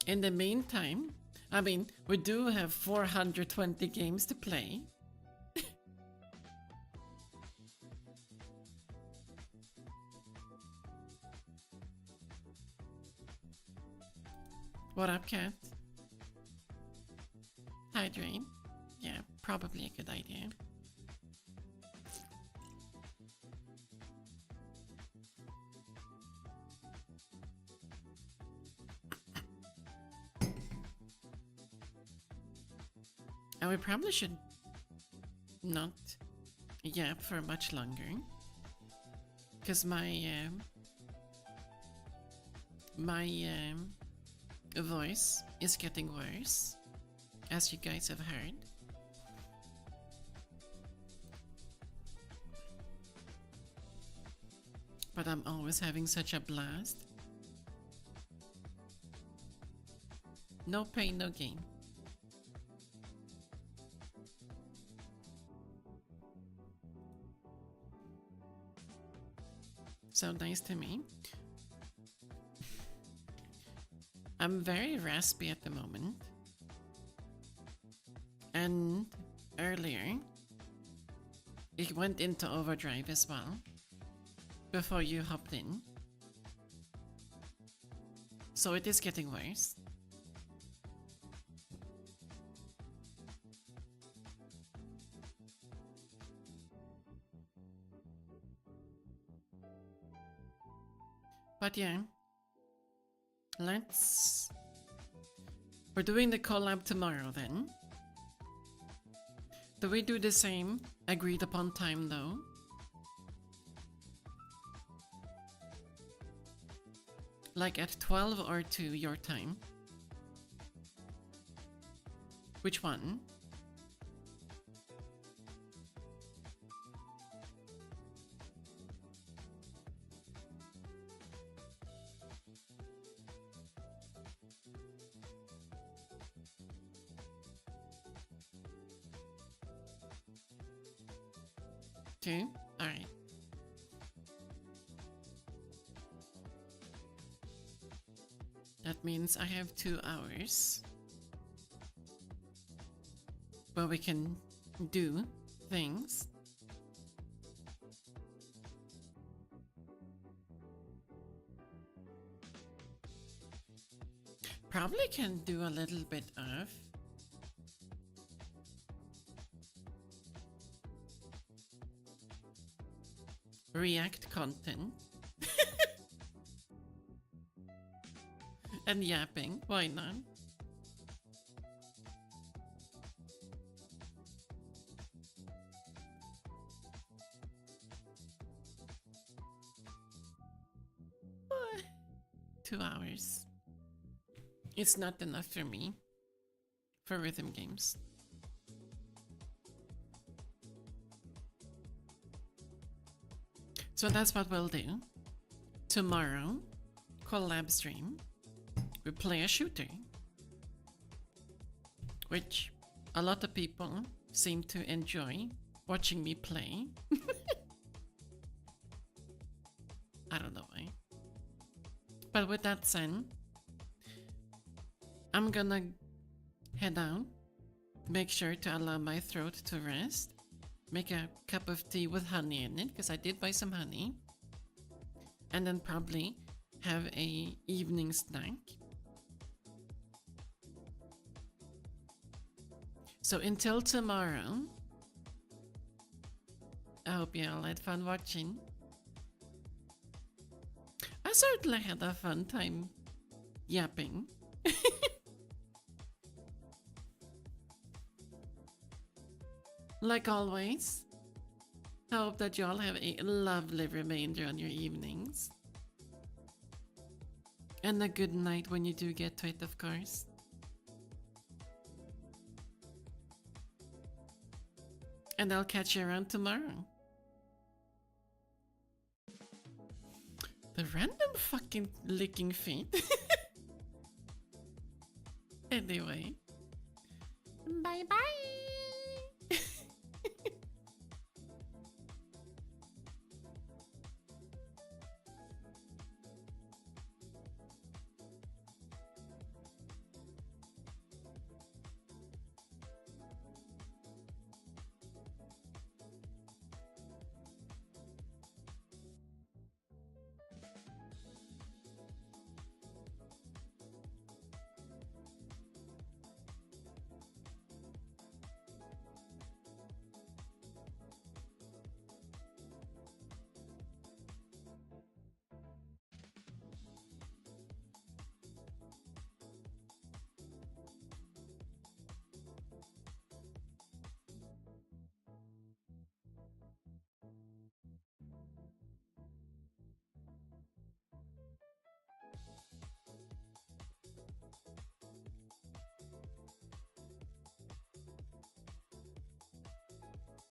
In the meantime, I mean, we do have 420 games to play. What up, cat? Hydrate? Yeah, probably a good idea. And we probably should not yap for much longer. Because my voice is getting worse, as you guys have heard. But I'm always having such a blast. No pain, no gain. So nice to me. I'm very raspy at the moment. And earlier, it went into overdrive as well. Before you hopped in. So it is getting worse. But yeah, we're doing the collab tomorrow then. Do we do the same agreed upon time though? Like at 12 or 2 your time? Which one? Two? Alright. That means I have 2 hours where we can do things. Probably can do a little bit of React content. And yapping, why not? Ah, 2 hours. It's not enough for me. For rhythm games. So that's what we'll do. Tomorrow, collab stream. We play a shooter, which a lot of people seem to enjoy watching me play. I don't know why. But with that said, I'm gonna head out, make sure to allow my throat to rest, make a cup of tea with honey in it, because I did buy some honey, and then probably have a evening snack. So until tomorrow, I hope you all had fun watching. I certainly had a fun time yapping. Like always, I hope that you all have a lovely remainder on your evenings. And a good night when you do get to it, of course. And I'll catch you around tomorrow. The random fucking licking feet. Anyway. Bye bye.